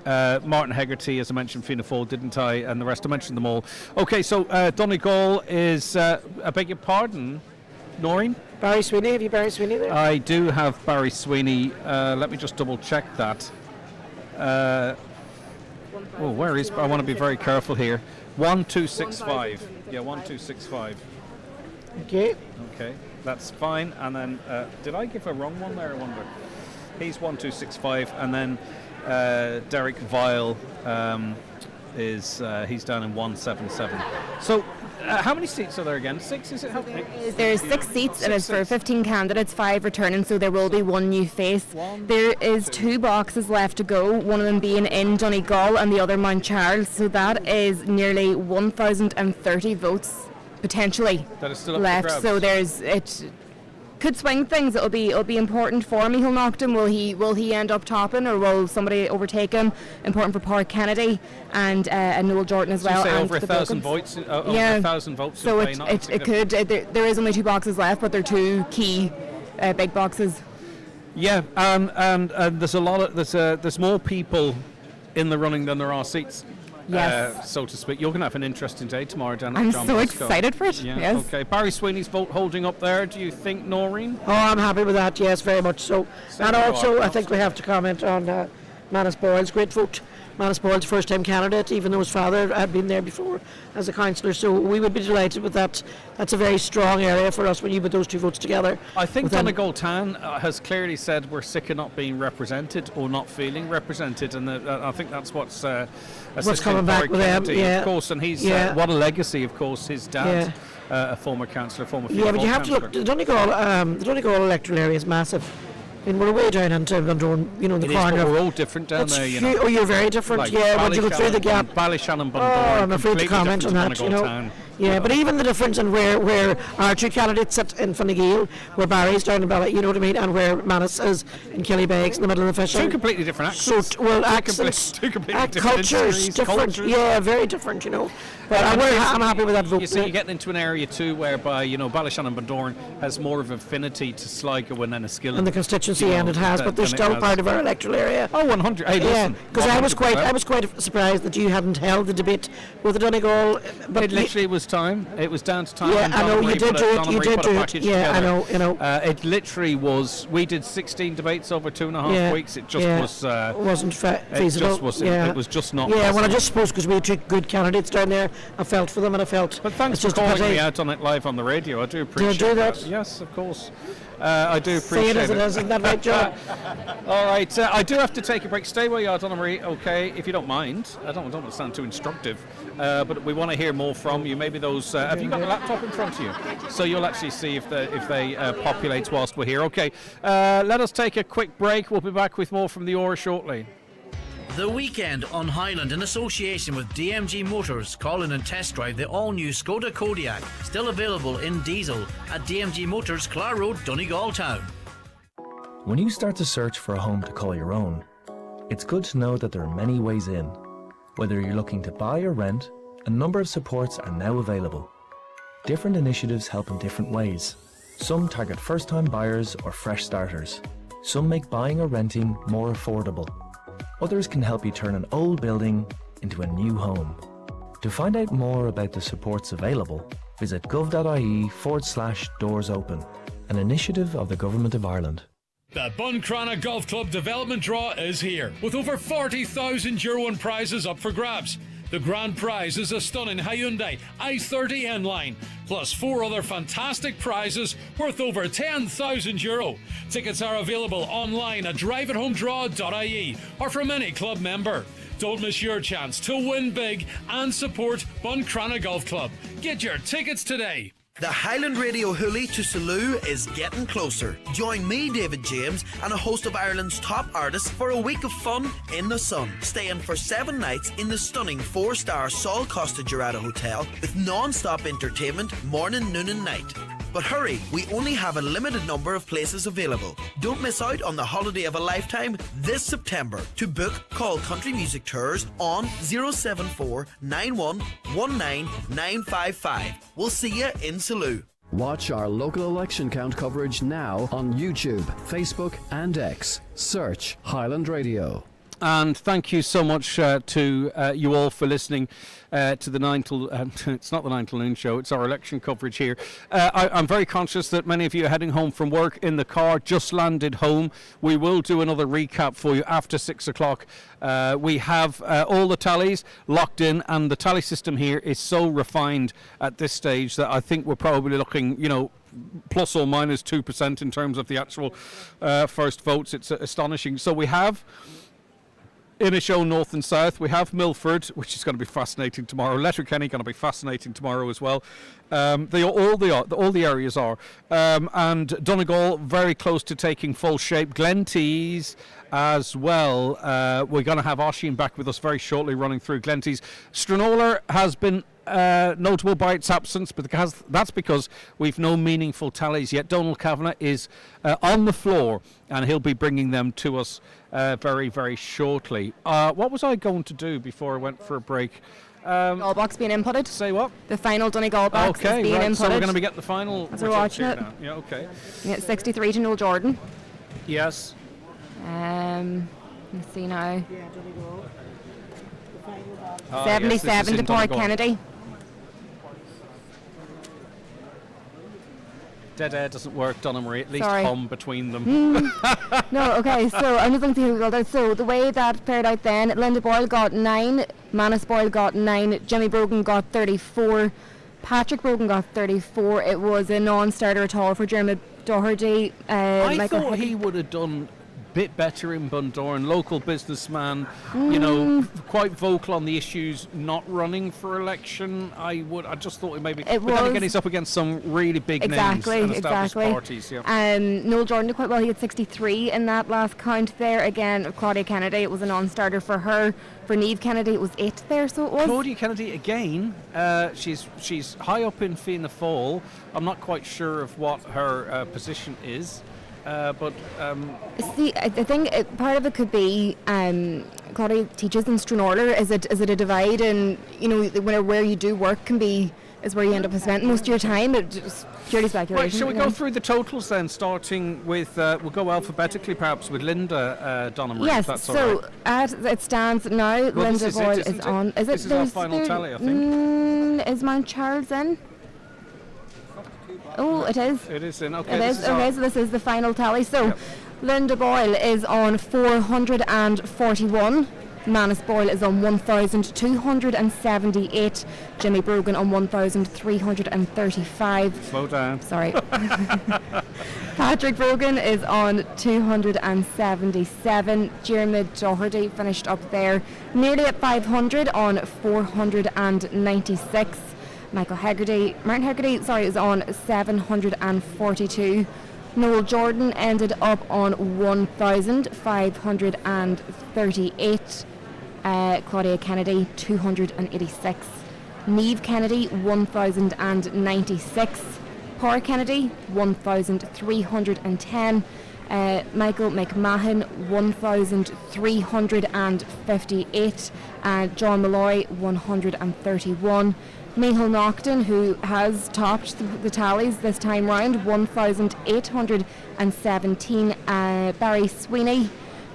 Martin Hegarty, as I mentioned, Fianna Fáil, didn't I? And the rest, I mentioned them all. Okay, so Donegal is, I beg your pardon, Noreen?
Barry Sweeney, have you Barry Sweeney there?
I do have Barry Sweeney. Let me just double check that. Where is, I want to be very careful here. 1265. Yeah, 1265.
Okay.
Okay, that's fine. And then, did I give a wrong one there, I wonder? He's 1265, and then Derek Vile is he's down in 177. So how many seats are there again? 6, is it?
There's 6 seats, and it's for 15 candidates, 5 returning, so there will be 1 new face. There is 2 boxes left to go, one of them being in Donegal and the other Mount Charles, so that is nearly 1,030 votes potentially
that is still up
left.
for grabs.
So it could swing things. It'll be important for Michael Naughton. Will he end up topping, or will somebody overtake him? Important for Pádraig Kennedy and Noel Jordan as well.
You say
and
over 1,000 votes. Over 1,000 votes.
So it could. There is only 2 boxes left, but they're 2 key big boxes.
Yeah, and there's a lot of there's more people in the running than there are seats.
Yes.
So to speak. You're going to have an interesting day tomorrow, John.
I'm
John
so
Bosco.
excited for it.
Yeah.
Yes.
Okay. Barry Sweeney's vote holding up there. Do you think, Noreen?
Oh, I'm happy with that. Yes, very much so. And also, I think we have to comment on Manus Boyle's great vote. Manus Boyle's first-time candidate, even though his father had been there before as a councillor. So we would be delighted with that. That's a very strong area for us when you put those 2 votes together.
I think Donegal Town has clearly said we're sick of not being represented or not feeling represented, and I think that's what's
coming back with them. Yeah,
of course, and he's what a legacy, of course. His dad, a former councillor, former Fianna Fáil
but you have
councillor.
to look. The Donegal electoral area is massive. I mean, we're way down into Bundoran, the corner.
But we're all different down there, you know.
Oh, you're very different.
Like
when you go through the gap.
Ballyshannon, Bundoran.
Oh, I'm afraid to comment on that.
Town.
Yeah, but even the difference in where our two candidates sit in Fine Gael, where Barry's down in Bella, you know what I mean, and where Manus is in Killybegs in the middle of the fishing.
Two completely different accents.
So, accents,
two completely different
cultures,
industries,
different.
cultures.
Yeah, very different, you know. But I'm happy with that vote.
You see, you get into an area too whereby, you know, Ballyshannon and Bundoran has more of affinity to Sligo and Enniskillen.
And the constituency end it has, but they're still part of our electoral area.
Oh, 100. Hey, listen.
Because I was quite surprised that you hadn't held the debate with the Donegal. But
it literally was time. It was down to time.
Yeah, I know you did do it. You did do it. Yeah, I know. You know.
It literally was. We did 16 debates over 2.5 weeks. It just
wasn't feasible.
It just was. It was just not.
Yeah,
possible.
well, I just suppose because we had two good candidates down there, I felt for them, and I felt.
But thanks for calling me out on it live on the radio. I do appreciate
do that.
Yes, of course. I do appreciate
it. Say it as it is, isn't that right, John?
All right, I do have to take a break. Stay where you are, Donna Marie, okay, if you don't mind. I don't want to sound too instructive, but we want to hear more from you. Maybe those, have you got the laptop in front of you? So you'll actually see if they populate whilst we're here. Okay, let us take a quick break. We'll be back with more from the Ora shortly.
The weekend on Highland in association with DMG Motors. Call in and test drive the all-new Skoda Kodiaq, still available in diesel at DMG Motors, Clar Road, Donegal Town.
When you start to search for a home to call your own, it's good to know that there are many ways in. Whether you're looking to buy or rent, a number of supports are now available. Different initiatives help in different ways. Some target first-time buyers or fresh starters. Some make buying or renting more affordable. Others can help you turn an old building into a new home. To find out more about the supports available, visit gov.ie/doors open, an initiative of the Government of Ireland.
The Buncrana Golf Club development draw is here, with over €40,000 in prizes up for grabs. The grand prize is a stunning Hyundai i30 N-Line, plus 4 other fantastic prizes worth over €10,000. Tickets are available online at driveathomedraw.ie or from any club member. Don't miss your chance to win big and support Buncrana Golf Club. Get your tickets today.
The Highland Radio Hoolie to Salou is getting closer. Join me, David James, and a host of Ireland's top artists for a week of fun in the sun. Staying for 7 nights in the stunning 4-star Sol Costa Jurata Hotel with non-stop entertainment morning, noon and night. But hurry, we only have a limited number of places available. Don't miss out on the holiday of a lifetime this September. To book, call Country Music Tours on 074 91 19 955. We'll see you in Salou.
Watch our local election count coverage now on YouTube, Facebook and X. Search Highland Radio.
And thank you so much to you all for listening to the 9 till... it's not the 9 till noon show, it's our election coverage here. I'm very conscious that many of you are heading home from work in the car, just landed home. We will do another recap for you after 6 o'clock. We have all the tallies locked in, and the tally system here is so refined at this stage that I think we're probably looking, you know, plus or minus 2% in terms of the actual first votes. It's astonishing. So we have... in a show north and south, we have Milford, which is going to be fascinating tomorrow. Letterkenny going to be fascinating tomorrow as well. All the areas are, and Donegal very close to taking full shape. Glenties as well. We're going to have Oisín back with us very shortly, running through Glenties. Stranorlar has been notable by its absence, but that's because we've no meaningful tallies yet. Donald Kavanagh is on the floor, and he'll be bringing them to us very, very shortly. What was I going to do before I went for a break?
Donegal box being inputted.
Say what?
The final Donegal box is being inputted.
So we're going to be getting the final.
As we're watching it.
Now. Yeah, okay.
Yeah, 63 to Noel Jordan.
Yes.
Let's see now.
Yeah, Donegal.
77 to Port Kennedy.
Dead air doesn't work, Donna Marie. At least
Sorry.
hum between them.
No, okay, so I'm just going to see who got out. So the way that paired out then, Linda Boyle got 9, Manus Boyle got 9, Jimmy Brogan got 34, Patrick Brogan got 34. It was a non-starter at all for Dermot Doherty.
I thought he would have done bit better in Bundoran, local businessman, you know, quite vocal on the issues, not running for election. I just thought maybe, but then again, he's up against some really big names and established parties. Yeah.
Noel Jordan did quite well. He had 63 in that last count there. Again, Claudia Kennedy, it was a non-starter for her. For Niamh Kennedy, it was 8 there, so it was.
Claudia Kennedy again. She's high up in Fianna Fáil. I'm not quite sure of what her position is. But
see, I think part of it could be Claudia teaches in Stranorlar. Is it a divide, and you know, where you do work is where you end up spending most of your time. It's just purely speculation.
Right, shall we go through the totals then, starting with we'll go alphabetically perhaps with Linda Donham.
Yes.
That's
so
all right.
as it stands now, Linda Boyle is on. Is it?
This is our final tally, I think.
Is Mount Charles in? Oh, it is.
It is in. Okay.
It is. Okay, so this is the final tally. So, Linda Boyle is on 441. Manus Boyle is on 1,278. Jimmy Brogan on 1,335.
Slow down.
Sorry. Patrick Brogan is on 277. Diarmuid Doherty finished up there nearly at 500 on 496. Martin Hegarty, is on 742. Noel Jordan ended up on 1,538. Claudia Kennedy, 286. Niamh Kennedy, 1,096. Paul Kennedy, 1,310. Michael McMahon, 1,358. John Malloy, 131. Michael Naughton, who has topped the tallies this time round, 1,817. Barry Sweeney,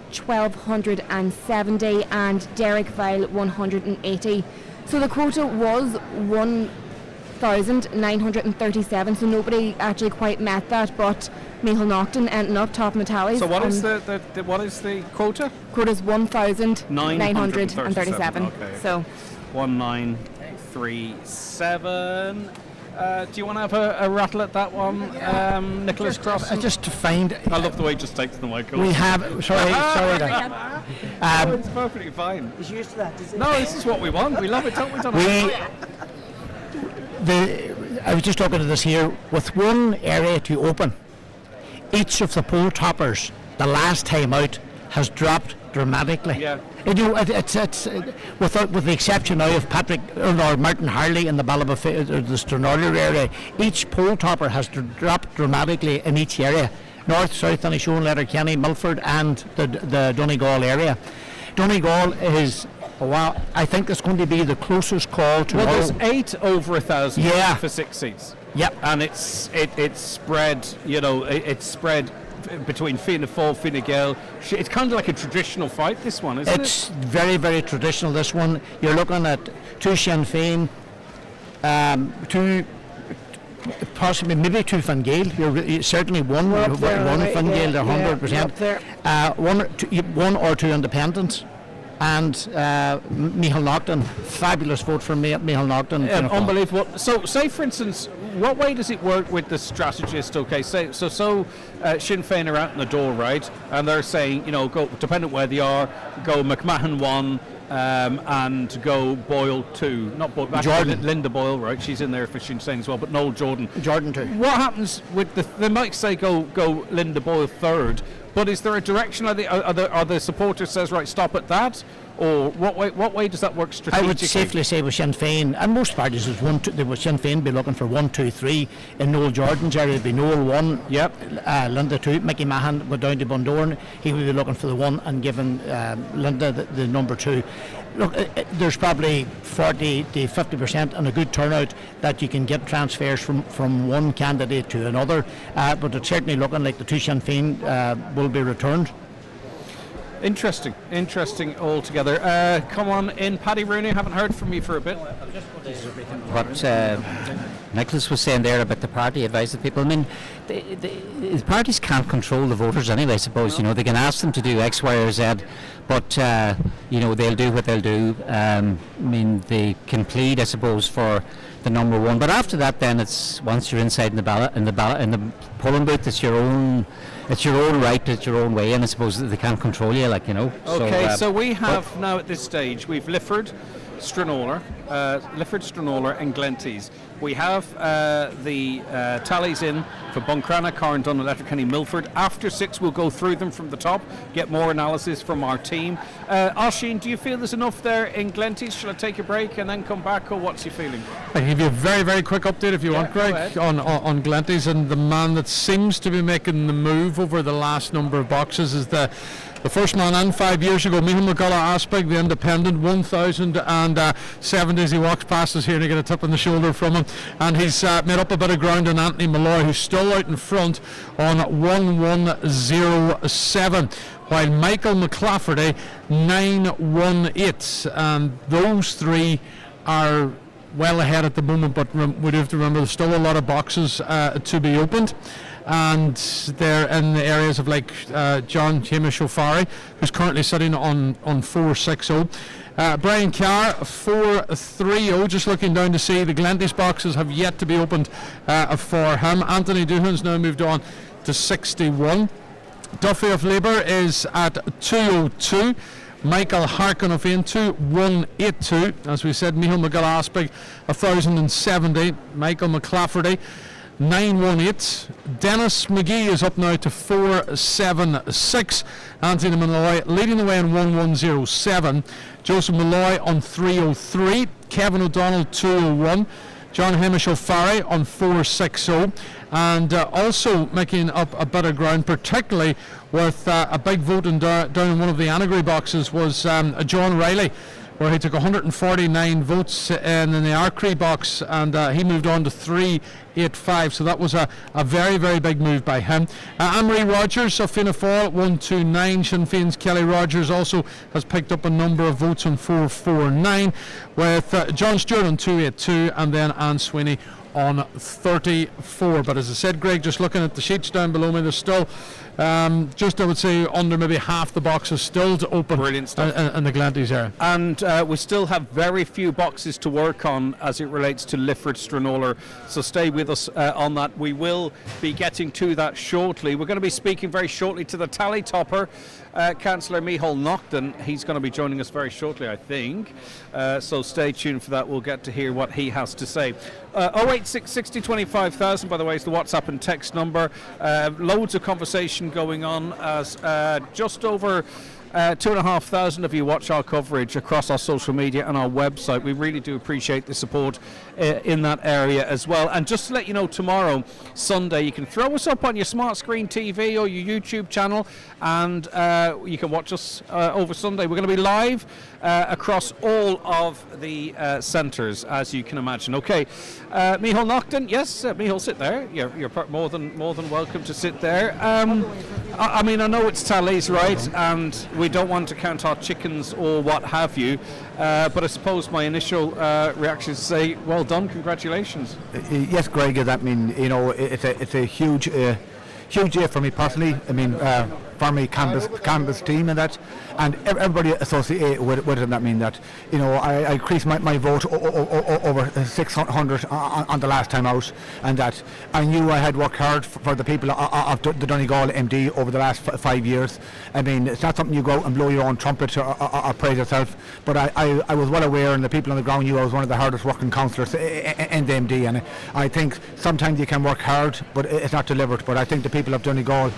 1,270, and Derek Vile, 180. So the quota was 1,937, so nobody actually quite met that, but Michael Naughton ended up topping the tallies.
So what is what is the quota?
Quota is 1,937.
Okay.
So
1937. Do you want to have a rattle at that one, Nicholas Cross?
Just to find.
I love the way he just takes the mic.
We have. Sorry.
It's perfectly fine.
He's used to that.
No, this is what we want. We love it, don't we?
I was just talking to this here. With one area to open, each of the poll toppers, the last time out, has dropped dramatically.
Yeah.
You know, it's with the exception now of Martin Harley in the the Stranorlar area, each poll topper has dropped dramatically in each area. North, South, Inishowen, Letterkenny, Milford, and the Donegal area. Donegal is. Well, I think it's going to be the closest call to.
Well, there's 8 over 1,000 for 6 seats.
Yep.
And it's spread. You know, it's spread between Fianna Fáil, Fine Gael. It's kind of like a traditional fight, this one, isn't it?
It's very, very traditional, this one. You're looking at 2 Sinn Féin, 2, possibly maybe 2 Fine Gael. You're certainly one Fine Gael, they're 100%. One or 2 independents. And Michael Naughton, fabulous vote from Michael Naughton.
Unbelievable. So, say for instance, what way does it work with the strategist? Okay, Sinn Féin are out in the door, right? And they're saying, you know, go dependent where they are, go McMahon 1 and go Boyle 2. Not Boyle,
Jordan.
Linda Boyle, right? She's in there for Sinn Féin as well, but Noel Jordan.
Jordan 2.
What happens with they might say go Linda Boyle 3rd. But is there a direction? Are the supporters says right, stop at that, or what way does that work strategically?
I would safely say with Sinn Féin and most parties is Sinn Féin be looking for 1, 2, 3. In Noel Jordan's area, it'd be Noel 1.
Yep.
Linda 2. Mickey Mahan would down to Bundoran. He would be looking for the 1 and giving Linda the number 2. Look, there's probably 40 to 50% and a good turnout that you can get transfers from one candidate to another, but it's certainly looking like the 2 Sinn Féin will be returned.
Interesting altogether. Come on in, Paddy Rooney. Haven't heard from you for a bit.
What Nicholas was saying there about the party advising people. I mean, the parties can't control the voters anyway. I suppose you know they can ask them to do X, Y, or Z, but you know they'll do what they'll do. I mean, they can plead, I suppose, for the number 1. But after that, then it's once you're inside in the polling booth, it's your own it's your own right, it's your own way, and I suppose they can't control you, like, you know.
Okay, so we have now at this stage, we've Lifford-Stranorlar, and Glenties. We have the tallies in for Buncrana, Carn, Donegal, Letterkenny, Milford. After 6, we'll go through them from the top, get more analysis from our team. Oisín, do you feel there's enough there in Glenties? Shall I take a break and then come back, or what's your feeling?
I can give you a very, very quick update if you want, Greg, on Glenties, and the man that seems to be making the move over the last number of boxes is the first man in 5 years ago, Michael Naughton, the independent, 1,070 as he walks past us here, and I get a tip on the shoulder from him, and he's made up a bit of ground on Anthony Malloy, who's still out in front on 1,107, while Michael McLafferty 918, and those three are well ahead at the moment, but we do have to remember there's still a lot of boxes to be opened, and they're in the areas of like John Hamish O'Farry, who's currently sitting on 460. Brian Carr 430. Just looking down to see the Glenties boxes have yet to be opened for him. Anthony Doohan's now moved on to 61. Duffy of Labour is at 202. Michael Harkin of Aintu 182. As we said, Michael McGill-Aspig 1,070. Michael McLafferty 918. Dennis McGee is up now to 476. Anthony Malloy leading the way on 1107. Joseph Malloy on 303. Kevin O'Donnell 201. John Hamish O'Farry on 460, and also making up a bit of ground, particularly with a big vote down in one of the Annagry boxes, was John Riley, where he took 149 votes in the Arcree box, and he moved on to 385, so that was a very, very big move by him. Anne-Marie Rogers of Fianna Fáil 129. Sinn Féin's Kelly Rogers also has picked up a number of votes on 449, with John Stewart on 282, and then Anne Sweeney on 34. But as I said, Greg, just looking at the sheets down below me, there's still just, I would say, under maybe half the boxes still to open.
Brilliant stuff.
In the Glenties area.
And we still have very few boxes to work on as it relates to Lifford-Stranorlar, so stay with us on that. We will be getting to that shortly. We're going to be speaking very shortly to the tally topper, Councillor Michael Naughton. He's going to be joining us very shortly, I think, so stay tuned for that. We'll get to hear what he has to say. 086 60 25,000, by the way, is the WhatsApp and text number. Loads of conversation going on as just over 2,500 of you watch our coverage across our social media and our website. We really do appreciate the support in that area as well. And just to let you know, tomorrow, Sunday, you can throw us up on your smart screen TV or your YouTube channel, and you can watch us over Sunday. We're going to be live across all of the centres, as you can imagine. Okay, Michael Naughton, yes, Michael, sit there. You're more than welcome to sit there. I mean, I know it's tallies, right, and we don't want to count our chickens or what have you, but I suppose my initial reaction is to say, well done, congratulations.
Yes, Greg, I mean, you know, it's a huge day for me personally. I mean, for me, canvas team and that, and everybody associated with it, and that mean that, you know, I increased my vote over 600 on the last time out, and that I knew I had worked hard for the people of the Donegal MD over the last 5 years. I mean, it's not something you go out and blow your own trumpet or praise yourself, but I was well aware, and the people on the ground knew I was one of the hardest working councillors in the MD, and I think sometimes you can work hard, but it's not delivered. But I think the people of Donegal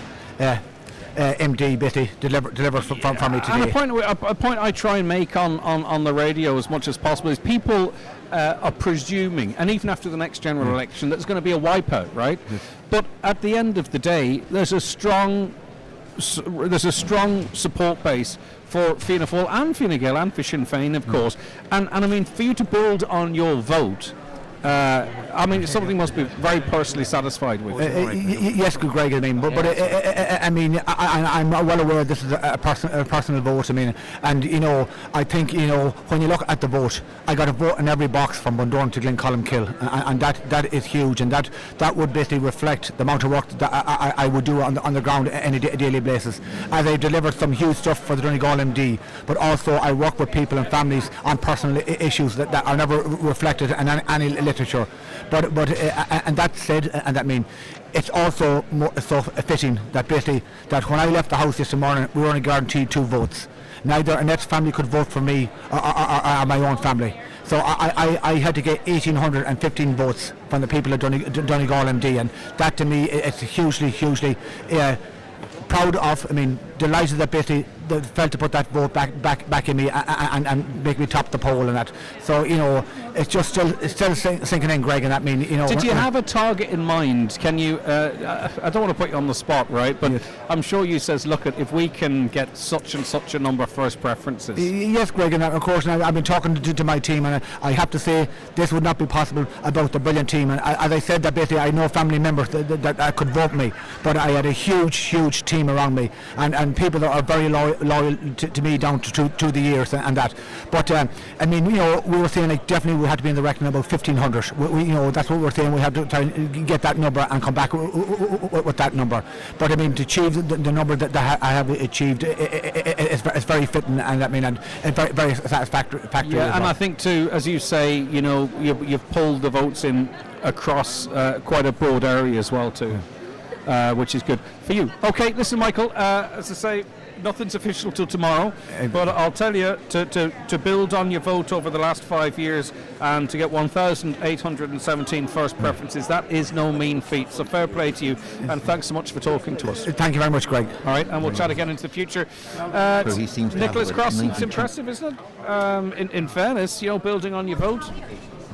MD basically deliver for me today.
And a point I try and make on the radio as much as possible is people are presuming, and even after the next general election, that there's going to be a wipeout, right? Yes. But at the end of the day, there's a strong support base for Fianna Fáil and Fine Gael and for Sinn Féin, of course. And I mean, for you to build on your vote, I mean, it's something you must be very personally satisfied with.
Yes, Greg. I mean, but I mean, I'm well aware this is a personal vote. I mean, and you know, I think, you know, when you look at the vote, I got a vote in every box from Bundoran to Glencolmkill, and that is huge, and that would basically reflect the amount of work that I would do on the ground on a daily basis. As I delivered some huge stuff for the Donegal MD, but also I work with people and families on personal issues that are never reflected in any literature. But and that said, and that mean, it's also so fitting that basically that when I left the house this morning, we were only guaranteed 2 votes. Neither Annette's family could vote for me or my own family. So I had to get 1,815 votes from the people of Donegal MD, and that to me it's hugely proud of. I mean, delighted that basically they felt to put that vote back in me and make me top the poll and that. So it's just still sinking in, Greg, and that mean
Did you have a target in mind? Can you? I don't want to put you on the spot, right? But yes. I'm sure you says, look, if we can get such and such a number of first preferences.
Yes, Greg, and of course, I've been talking to my team, and I have to say this would not be possible about the brilliant team. And as I said, that basically I know family members that could vote me, but I had a huge team around me, and people that are very loyal to me down to the years and that. But I mean, we were saying like definitely we had to be in the reckoning about 1,500. We that's what we're saying. We had to try and get that number and come back with that number. But I mean, to achieve the number that I have achieved, it's very fitting, and I mean, and very satisfactory.
Yeah, and I think too, as you say, you've pulled the votes in across quite a broad area as well too, which is good for you. Okay, listen, Michael. As I say, nothing's official till tomorrow, but I'll tell you, to build on your vote over the last 5 years and to get 1,817 first preferences, that is no mean feat. So fair play to you, and thanks so much for talking to us.
Thank you very much, Greg.
All right, and we'll chat again into the future. Nicholas Crossing's impressive, isn't it? In fairness, building on your vote.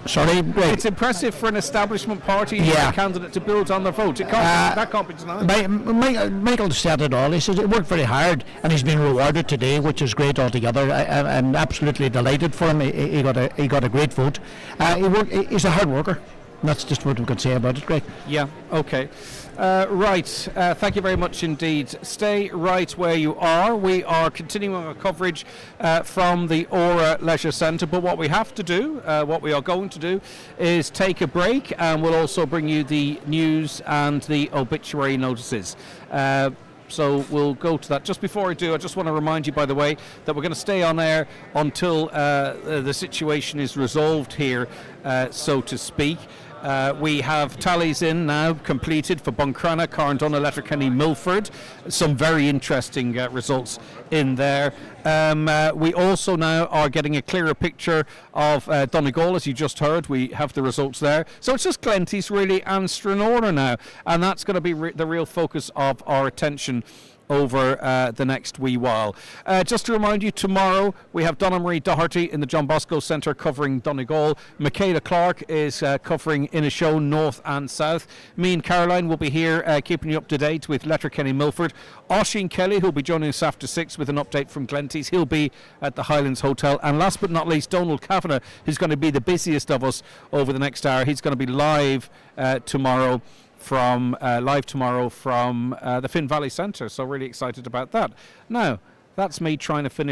Sorry, Greg.
It's impressive for an establishment party candidate to build on their vote. That can't be denied.
Michael said it all. He says he worked very hard and he's been rewarded today, which is great altogether. I'm absolutely delighted for him. He got a great vote. He's a hard worker. That's just what we could say about it, Greg.
Yeah, okay. Right, thank you very much indeed. Stay right where you are. We are continuing our coverage from the Aura Leisure Centre, but what we have to do, what we are going to do, is take a break, and we'll also bring you the news and the obituary notices. So we'll go to that. Just before I do, I just want to remind you, by the way, that we're going to stay on air until the situation is resolved here, so to speak. We have tallies in now completed for Buncrana, Carndonagh, Letterkenny, Milford. Some very interesting results in there. We also now are getting a clearer picture of Donegal, as you just heard. We have the results there. So it's just Glenties really and Stranorlar now, and that's going to be the real focus of our attention over the next wee while. Just to remind you, tomorrow we have Donna Marie Doherty in the John Bosco Centre covering Donegal. Michaela Clark is covering Inishowen North and South. Me and Caroline will be here keeping you up to date with Letterkenny Milford. Oisin Kelly, who'll be joining us after 6 with an update from Glenties. He'll be at the Highlands Hotel. And last but not least, Donald Kavanagh, who's going to be the busiest of us over the next hour. He's going to be live tomorrow from the Finn Valley Centre, so really excited about that. Now, that's me trying to fill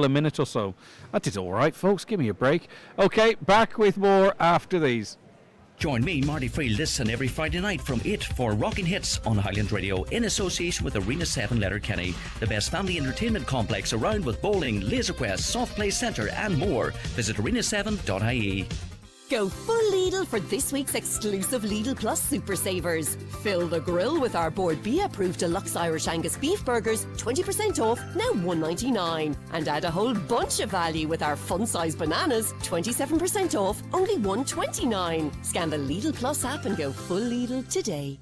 a minute or so. I did all right, folks. Give me a break. Okay, back with more after these.
Join me, Marty Friel, this and every Friday night from 8 for Rockin' Hits on Highland Radio in association with Arena 7 Letterkenny, the best family entertainment complex around with bowling, laser quest, soft play centre and more. Visit arena7.ie.
Go full Lidl for this week's exclusive Lidl Plus Super Savers. Fill the grill with our Board B approved deluxe Irish Angus beef burgers, 20% off, now $1.99. And add a whole bunch of value with our fun-size bananas, 27% off, only $1.29. Scan the Lidl Plus app and go full Lidl today.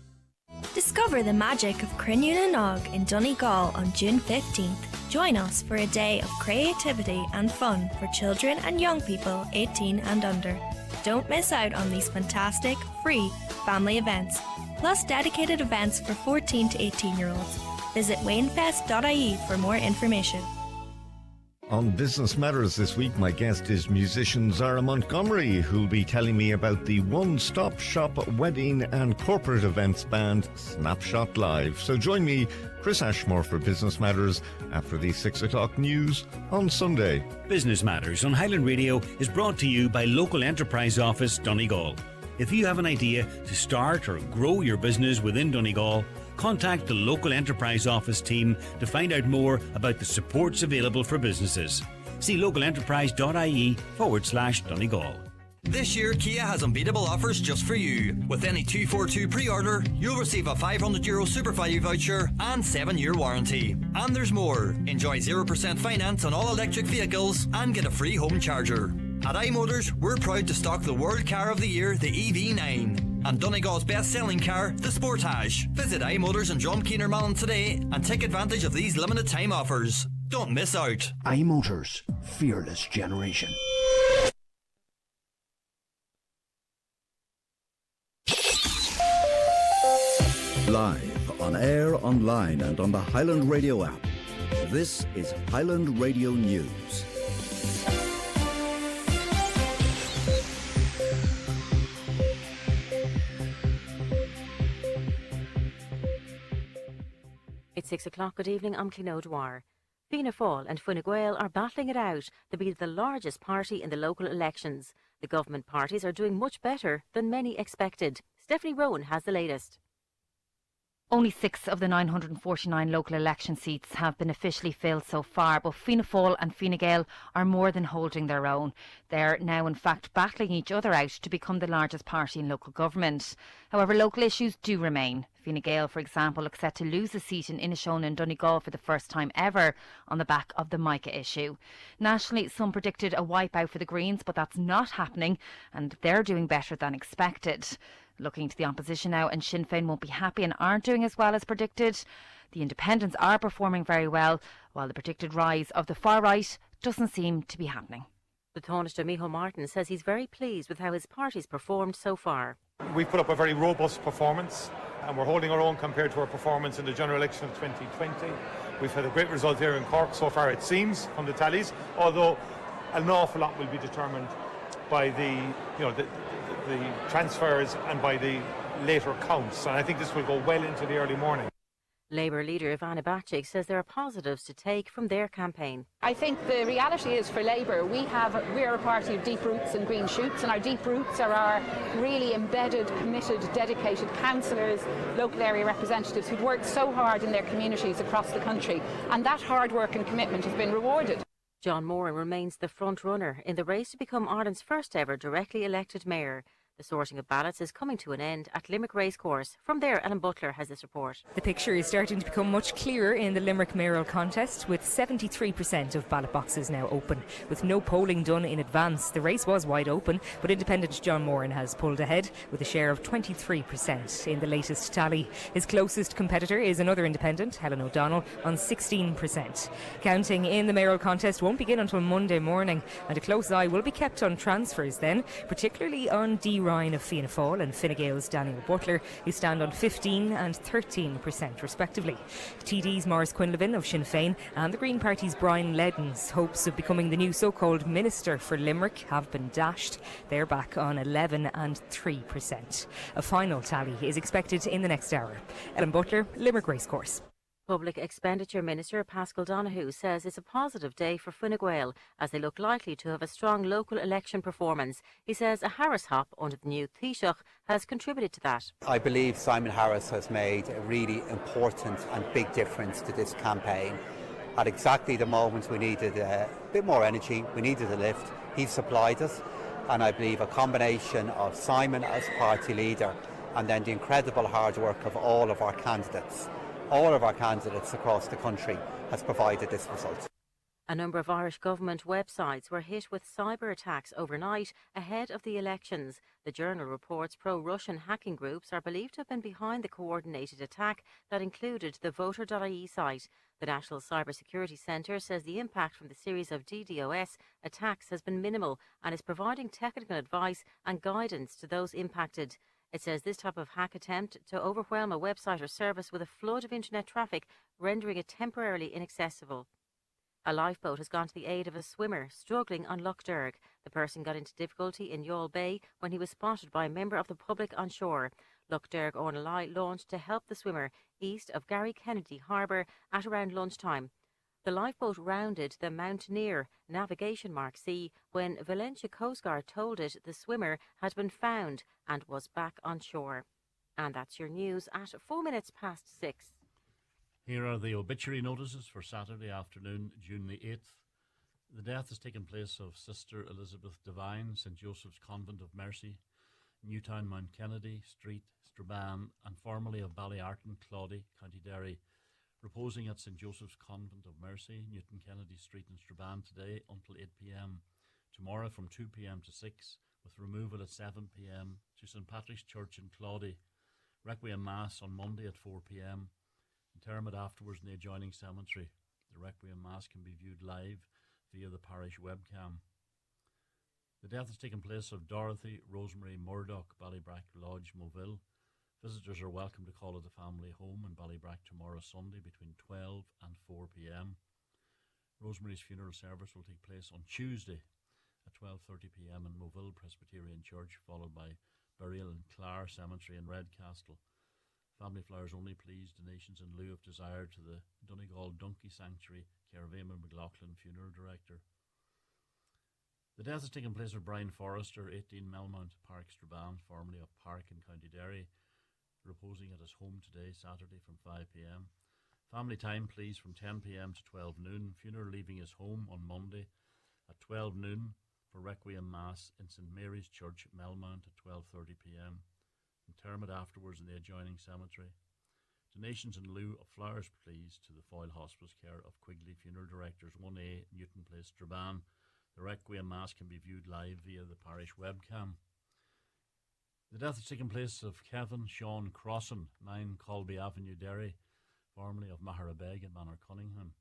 Discover the magic of Cruinniú na nÓg in Donegal on June 15th. Join us for a day of creativity and fun for children and young people 18 and under. Don't miss out on these fantastic, free family events, plus dedicated events for 14 to 18-year-olds. Visit waynefest.ie for more information.
On Business Matters this week, my guest is musician Zara Montgomery, who'll be telling me about the one-stop shop wedding and corporate events band Snapshot Live. So join me, Chris Ashmore, for Business Matters after the 6 o'clock news on Sunday.
Business Matters on Highland Radio is brought to you by Local Enterprise Office Donegal. If you have an idea to start or grow your business within Donegal, contact the Local Enterprise Office team to find out more about the supports available for businesses. See localenterprise.ie/Donegal.
This year, Kia has unbeatable offers just for you. With any 242 pre-order, you'll receive a €500 Super Value voucher and 7-year warranty. And there's more. Enjoy 0% finance on all electric vehicles and get a free home charger. At iMotors, we're proud to stock the World Car of the Year, the EV9. And Donegal's best-selling car, the Sportage. Visit iMotors in John Keener Malin today and take advantage of these limited time offers. Don't miss out.
iMotors, fearless generation.
Live, on air, online and on the Highland Radio app. This is Highland Radio News.
It's 6 o'clock. Good evening. I'm Clín O'Dwyer. Fianna Fáil and Fine Gael are battling it out to be the largest party in the local elections. The government parties are doing much better than many expected. Stephanie Rowan has the latest.
Only 6 of the 949 local election seats have been officially filled so far, but Fianna Fáil and Fine Gael are more than holding their own. They're now in fact battling each other out to become the largest party in local government. However, local issues do remain. Fine Gael, for example, looks set to lose a seat in Inishowen and Donegal for the first time ever on the back of the Mica issue. Nationally, some predicted a wipeout for the Greens, but that's not happening, and they're doing better than expected. Looking to the opposition now, and Sinn Féin won't be happy and aren't doing as well as predicted. The independents are performing very well, while the predicted rise of the far right doesn't seem to be happening.
The Taoiseach Michael Naughton says he's very pleased with how his party's performed so far.
We've put up a very robust performance and we're holding our own compared to our performance in the general election of 2020. We've had a great result here in Cork so far, it seems, from the tallies, although an awful lot will be determined by the transfers and by the later counts, and I think this will go well into the early morning.
Labour leader Ivana Bacik says there are positives to take from their campaign.
I think the reality is for Labour, we're a party of deep roots and green shoots, and our deep roots are our really embedded, committed, dedicated councillors, local area representatives who've worked so hard in their communities across the country, and that hard work and commitment has been rewarded.
John Moran remains the front runner in the race to become Ireland's first ever directly elected mayor. The sorting of ballots is coming to an end at Limerick Racecourse. From there, Ellen Butler has this report.
The picture is starting to become much clearer in the Limerick mayoral contest, with 73% of ballot boxes now open. With no polling done in advance, the race was wide open, but independent John Moran has pulled ahead with a share of 23% in the latest tally. His closest competitor is another independent, Helen O'Donnell, on 16%. Counting in the mayoral contest won't begin until Monday morning, and a close eye will be kept on transfers then, particularly on D. Ryan of Fianna Fáil and Fine Gael's Daniel Butler, who stand on 15% and 13% respectively. TD's Maurice Quinlivan of Sinn Féin and the Green Party's Brian Ledden's hopes of becoming the new so-called Minister for Limerick have been dashed. They're back on 11% and 3%. A final tally is expected in the next hour. Ellen Butler, Limerick Racecourse.
Public Expenditure Minister Paschal Donoghue says it's a positive day for Fine Gael as they look likely to have a strong local election performance. He says a Harris hop under the new Taoiseach has contributed to that.
I believe Simon Harris has made a really important and big difference to this campaign. At exactly the moment we needed a bit more energy, we needed a lift, he's supplied us, and I believe a combination of Simon as party leader and then the incredible hard work of all of our candidates across the country has provided this result.
A number of Irish government websites were hit with cyber attacks overnight ahead of the elections. The Journal reports pro-Russian hacking groups are believed to have been behind the coordinated attack that included the voter.ie site. The National Cybersecurity Centre says the impact from the series of DDoS attacks has been minimal and is providing technical advice and guidance to those impacted. It says this type of hack attempt to overwhelm a website or service with a flood of internet traffic, rendering it temporarily inaccessible. A lifeboat has gone to the aid of a swimmer struggling on Lough Derg. The person got into difficulty in Youghal Bay when he was spotted by a member of the public on shore. Lough Derg Ornelai launched to help the swimmer east of Gary Kennedy Harbour at around lunchtime. The lifeboat rounded the Mountaineer navigation mark C when Valentia Coast Guard told it the swimmer had been found and was back on shore. And that's your news at 6:04.
Here are the obituary notices for Saturday afternoon, June the 8th.
The death has taken place of Sister Elizabeth Devine, St Joseph's Convent of Mercy, Newtown, Mount Kennedy Street, Strabane, and formerly of Ballyarton, Claudy, County Derry, reposing at St Joseph's Convent of Mercy, Newton Kennedy Street in Strabane today until 8 p.m. Tomorrow from 2 p.m. to 6, with removal at 7 p.m. to St Patrick's Church in Claudy. Requiem Mass on Monday at 4 p.m. Interment afterwards in the adjoining cemetery. The Requiem Mass can be viewed live via the parish webcam. The death has taken place of Dorothy Rosemary Murdoch, Ballybrack Lodge, Moville. Visitors are welcome to call at the family home in Ballybrack tomorrow Sunday between 12 and 4 p.m. Rosemary's funeral service will take place on Tuesday at 12:30 p.m. in Moville Presbyterian Church, followed by burial in Clare Cemetery in Redcastle. Family flowers only, please. Donations in lieu of desire to the Donegal Donkey Sanctuary, care of Eamon McLaughlin, funeral director. The death has taken place of Brian Forrester, 18 Melmount Park, Strabane, formerly of Park in County Derry, reposing at his home today, Saturday, from 5 p.m. Family time, please, from 10 p.m. to 12 noon. Funeral leaving his home on Monday at 12 noon for Requiem Mass in St Mary's Church, Melmount, at 12:30 p.m. Interment afterwards in the adjoining cemetery. Donations in lieu of flowers, please, to the Foyle Hospice, care of Quigley Funeral Directors, 1A, Newton Place, Strabane. The Requiem Mass can be viewed live via the parish webcam. The death has taken place of Kevin Sean Crossan, 9 Colby Avenue, Derry, formerly of Maharabeg in Manor Cunningham.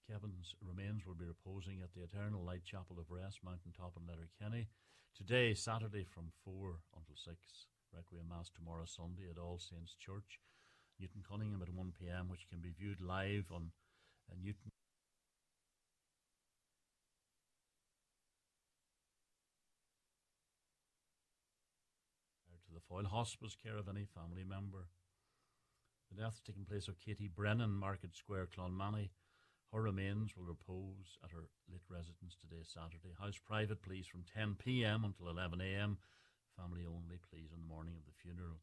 Kevin's remains will be reposing at the Eternal Light Chapel of Rest, Mountain Top in Letterkenny, today, Saturday, from 4 until 6. Requiem Mass tomorrow Sunday at All Saints Church, Newton Cunningham at 1 p.m, which can be viewed live on Newton. To the Foyle Hospice, care of any family member. The death has taken place of Katie Brennan, Market Square, Clonmany. Her remains will repose at her late residence today, Saturday. House private, please, from 10 p.m. until 11 a.m. Family only, please, on the morning of the funeral.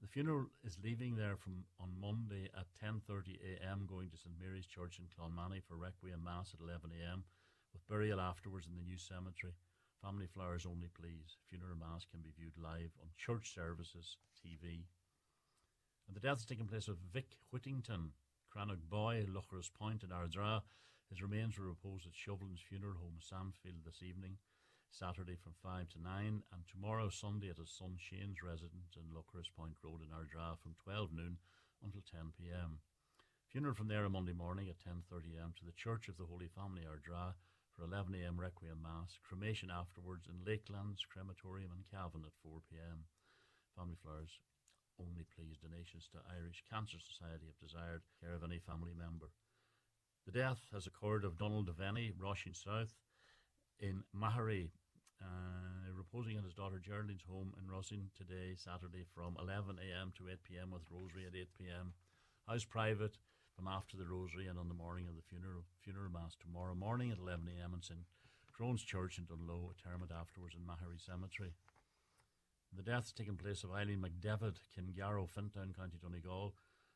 The funeral is leaving there on Monday at 10:30 a.m, going to St Mary's Church in Clonmany for Requiem Mass at 11 a.m, with burial afterwards in the new cemetery. Family flowers only, please. Funeral Mass can be viewed live on Church Services TV. And the death has taken place of Vic Whittington, Crannock Boy, Luchras Point in Ardra. His remains will repose at Shovelin's Funeral Home, Samfield, this evening, Saturday from 5 to 9, and tomorrow Sunday at his son Shane's residence in Luchras Point Road in Ardra from 12 noon until 10 p.m. Funeral from there on Monday morning at 10:30 a.m. to the Church of the Holy Family, Ardra, for 11 a.m. Requiem Mass. Cremation afterwards in Lakelands Crematorium in Cavan at 4 p.m. Family flowers only, please. Donations to Irish Cancer Society if desired, care of any family member. The death has occurred of Donald Devaney, Roisin South, in Mahary, reposing at his daughter Geraldine's home in Roisin today, Saturday, from 11 a.m. to 8 p.m. with Rosary at 8 p.m. House private from after the Rosary and on the morning of the funeral Mass tomorrow morning at 11 a.m. in St Crone's Church in Dunlow, interment afterwards in Mahary Cemetery. The death has taken place of Eileen McDevitt, Kingarrow, Fintown, County Donegal.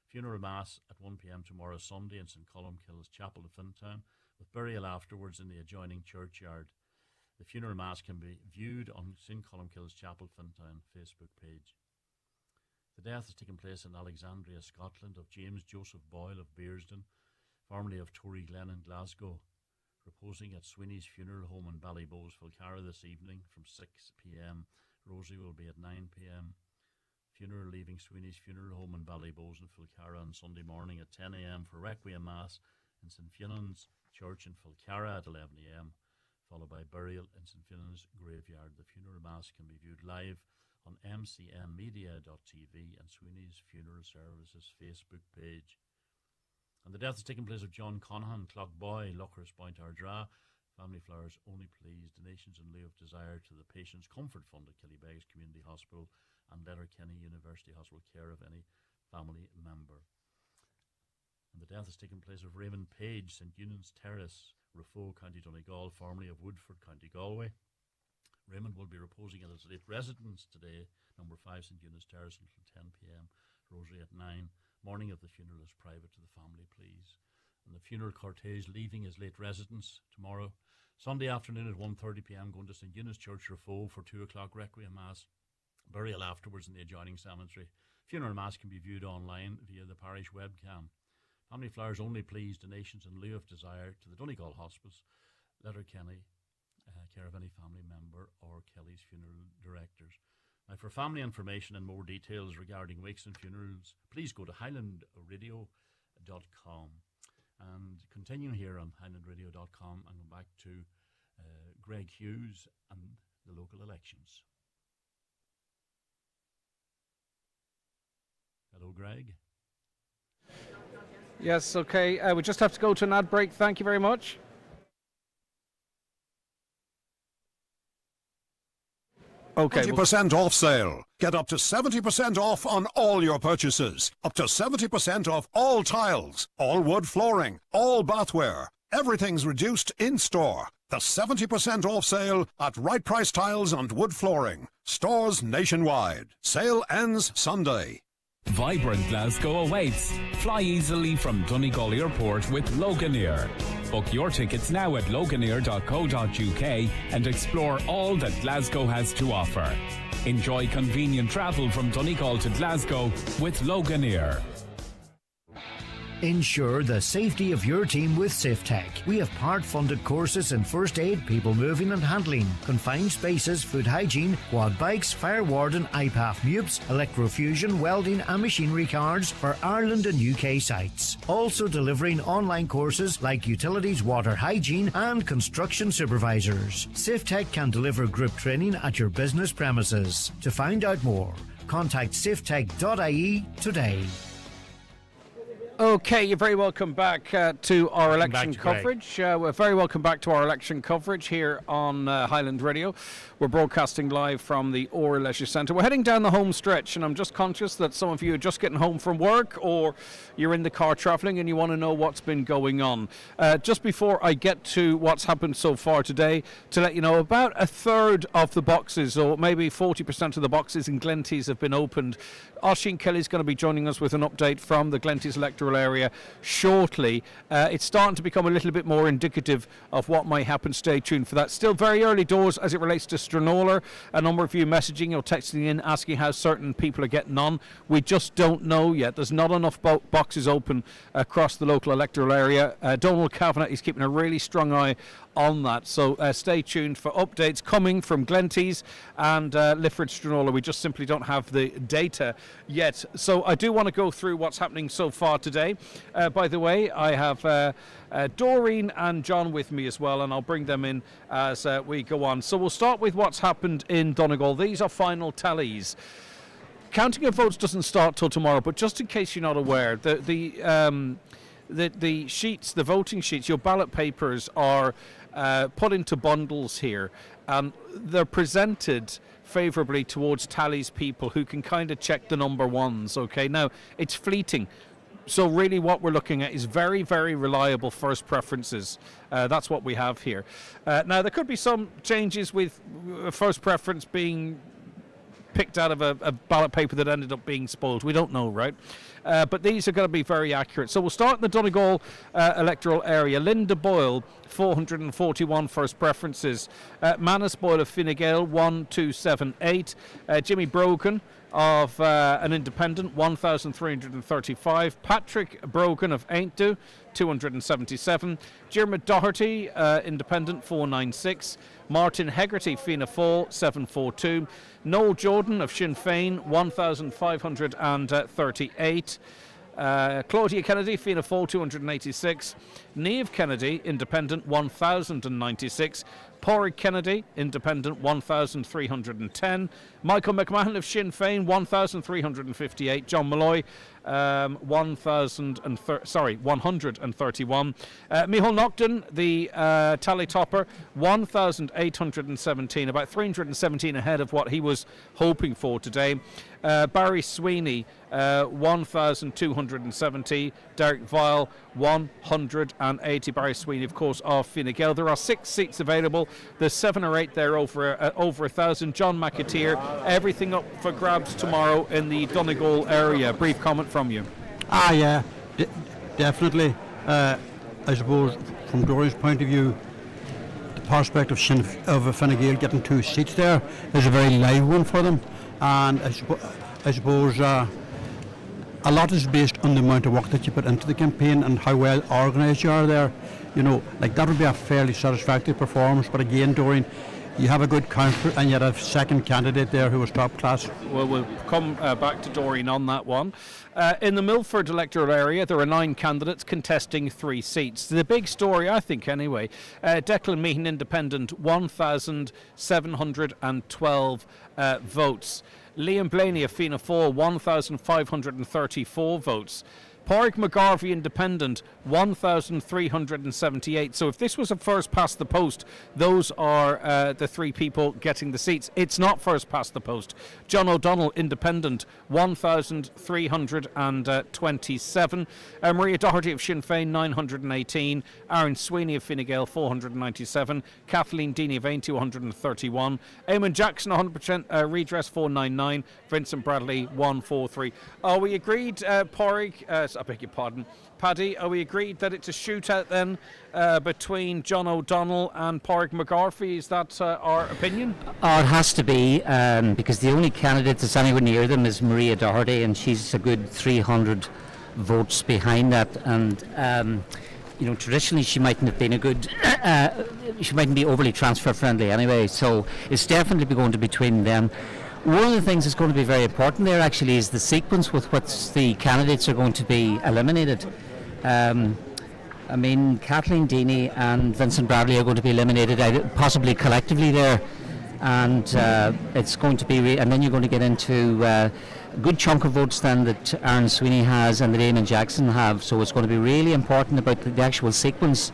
Funeral Mass at 1 p.m. tomorrow Sunday in St Columkille's Chapel in Fintown, with burial afterwards in the adjoining churchyard. The funeral Mass can be viewed on St Columkille's Chapel, Fintown Facebook page. The death has taken place in Alexandria, Scotland, of James Joseph Boyle of Bearsden, formerly of Tory Glen in Glasgow, reposing at Sweeney's Funeral Home in Ballybowes, Fulcarra this evening from 6 p.m. Rosary will be at 9 p.m. Funeral leaving Sweeney's Funeral Home in Ballybowes in Fulcarra on Sunday morning at 10 a.m. for Requiem Mass in St Fionnan's Church in Fulcarra at 11 a.m, followed by burial in St Fionnan's Graveyard. The funeral Mass can be viewed live on mcnmedia.tv and Sweeney's Funeral Services Facebook page. And the death has taken place of John Conahan, Clockboy, Luchras Point, Ardra. Family flowers only, please. Donations in lieu of desire to the Patients Comfort Fund at Killybegs Community Hospital and Letterkenny University Hospital, care of any family member. And the death has taken place of Raymond Page, St Eunan's Terrace, Rafo, County Donegal, formerly of Woodford, County Galway. Raymond will be reposing at his late residence today, number 5 St Eunan's Terrace, until 10 p.m. Rosary at 9. Morning of the funeral is private to the family, please. and the funeral cortege leaving his late residence tomorrow. Sunday afternoon at 1:30 p.m. going to St Eunice Church, Rafo, for 2 o'clock Requiem Mass. Burial afterwards in the adjoining cemetery. Funeral Mass can be viewed online via the parish webcam. Family Flowers only please donations in lieu of desire to the Donegal Hospice, Letterkenny, care of any family member or Kelly's funeral directors. Now, for family information and more details regarding wakes and funerals, please go to highlandradio.com. And continuing here on highlandradio.com, and go back to Greg Hughes and the local elections. Hello, Greg.
Yes, okay. We just have to go to an ad break. Thank you very much. Okay.
20% off sale. Get up to 70% off on all your purchases. Up to 70% off all tiles, all wood flooring, all bathware. Everything's reduced in store. The 70% off sale at Right Price Tiles and Wood Flooring. Stores nationwide. Sale ends Sunday.
Vibrant Glasgow awaits. Fly easily from Donegal Airport with Loganair. Book your tickets now at loganair.co.uk and explore all that Glasgow has to offer. Enjoy convenient travel from Donegal to Glasgow with Loganair.
Ensure the safety of your team with SafeTech. We have part-funded courses in first aid, people moving and handling, confined spaces, food hygiene, quad bikes, fire warden, IPAF MUPS, electrofusion, welding and machinery cards for Ireland and UK sites. Also delivering online courses like utilities, water hygiene and construction supervisors. SafeTech can deliver group training at your business premises. To find out more, contact safetech.ie today.
Okay, you're very welcome back to our election
back to
coverage. We're very welcome back to our election coverage here on Highland Radio. We're broadcasting live from the Ora Leisure Centre. We're heading down the home stretch, and I'm just conscious that some of you are just getting home from work, or you're in the car travelling and you want to know what's been going on. Just before I get to what's happened so far today, to let you know, about a third of the boxes, or maybe 40% of the boxes in Glenties have been opened. Oisín Kelly's going to be joining us with an update from the Glenties electoral area shortly. It's starting to become a little bit more indicative of what might happen. Stay tuned for that. Still very early doors as it relates to Stranorlar. A number of you messaging or texting in asking how certain people are getting on. We just don't know yet. There's not enough boxes open across the local electoral area. Donald Kavanagh is keeping a really strong eye on that, so stay tuned for updates coming from Glenties and Lifford-Stranorlar. We just simply don't have the data yet, so I do want to go through what's happening so far today. By the way, I have Doreen and John with me as well, and I'll bring them in as we go on. So we'll start with what's happened in Donegal. These are final tallies. Counting of votes doesn't start till tomorrow, but just in case you're not aware, the sheets, the voting sheets, your ballot papers are put into bundles here, and they're presented favourably towards tallies people who can kind of check the number ones. Okay, now it's fleeting, so really what we're looking at is very, very reliable first preferences. That's what we have here. Now there could be some changes with first preference being picked out of a ballot paper that ended up being spoiled. We don't know, right? But these are going to be very accurate. So we'll start in the Donegal electoral area. Linda Boyle, 441 first preferences. Manus Boyle of Fine Gael, 1278. Jimmy Brogan of an independent, 1,335. Patrick Brogan of Aintu, 277. Jeremy Doherty, independent, 496. Martin Hegarty, Fianna Fáil, 742. Noel Jordan of Sinn Féin, 1,538. Claudia Kennedy, Fianna Fáil, 286. Niamh Kennedy, independent, 1,096. Pádraig Kennedy, independent, 1,310. Michael McMahon of Sinn Féin, 1,358. John Malloy, 131. Michael Naughton, the tally topper, 1,817, about 317 ahead of what he was hoping for today. Barry Sweeney, 1,270. Derek Vile, 180. Barry Sweeney, of course, of Fine Gael. There are 6 seats available. There's 7 or 8 there over 1,000. John McAteer, everything up for grabs tomorrow in the Donegal area. Brief comment from you.
Yeah, definitely.
I suppose, from Dorian's point of view, the prospect of Fine Gael getting 2 seats there is a very live one for them, and I suppose a lot is based on the amount of work that you put into the campaign and how well organised you are there. You know, like that would be a fairly satisfactory performance, but again, Dorian, you have a good counter and you have a second candidate there who was top class.
Well, we'll come back to Doreen on that one. In the Milford electoral area, there are 9 candidates contesting 3 seats. The big story, I think anyway, Declan Meehan Independent, 1,712 votes. Liam Blaney of Fianna Fáil, 1,534 votes. Pádraig McGarvey Independent, 1,378. So if this was a first past the post, those are the 3 people getting the seats. It's not first past the post. John O'Donnell Independent, 1,327. Maria Doherty of Sinn Féin, 918. Aaron Sweeney of Fine Gael, 497. Kathleen Deany of Ain, 231. Eamon Jackson, 100% redress, 499. Vincent Bradley, 143. Are we agreed, Pádraig? I beg your pardon. Paddy, are we agreed that it's a shootout then between John O'Donnell and Pádraig McGarvey? Is that our opinion?
Oh, it has to be, because the only candidate that's anywhere near them is Maria Doherty, and she's a good 300 votes behind that. And you know, traditionally she mightn't have been a good, she mightn't be overly transfer friendly anyway. So it's definitely going to be between them. One of the things that's going to be very important there actually is the sequence with which the candidates are going to be eliminated. I mean, Kathleen Deany and Vincent Bradley are going to be eliminated, possibly collectively there, and it's going to be, and then you're going to get into a good chunk of votes then that Aaron Sweeney has and that Eamon Jackson have. So it's going to be really important about the actual sequence,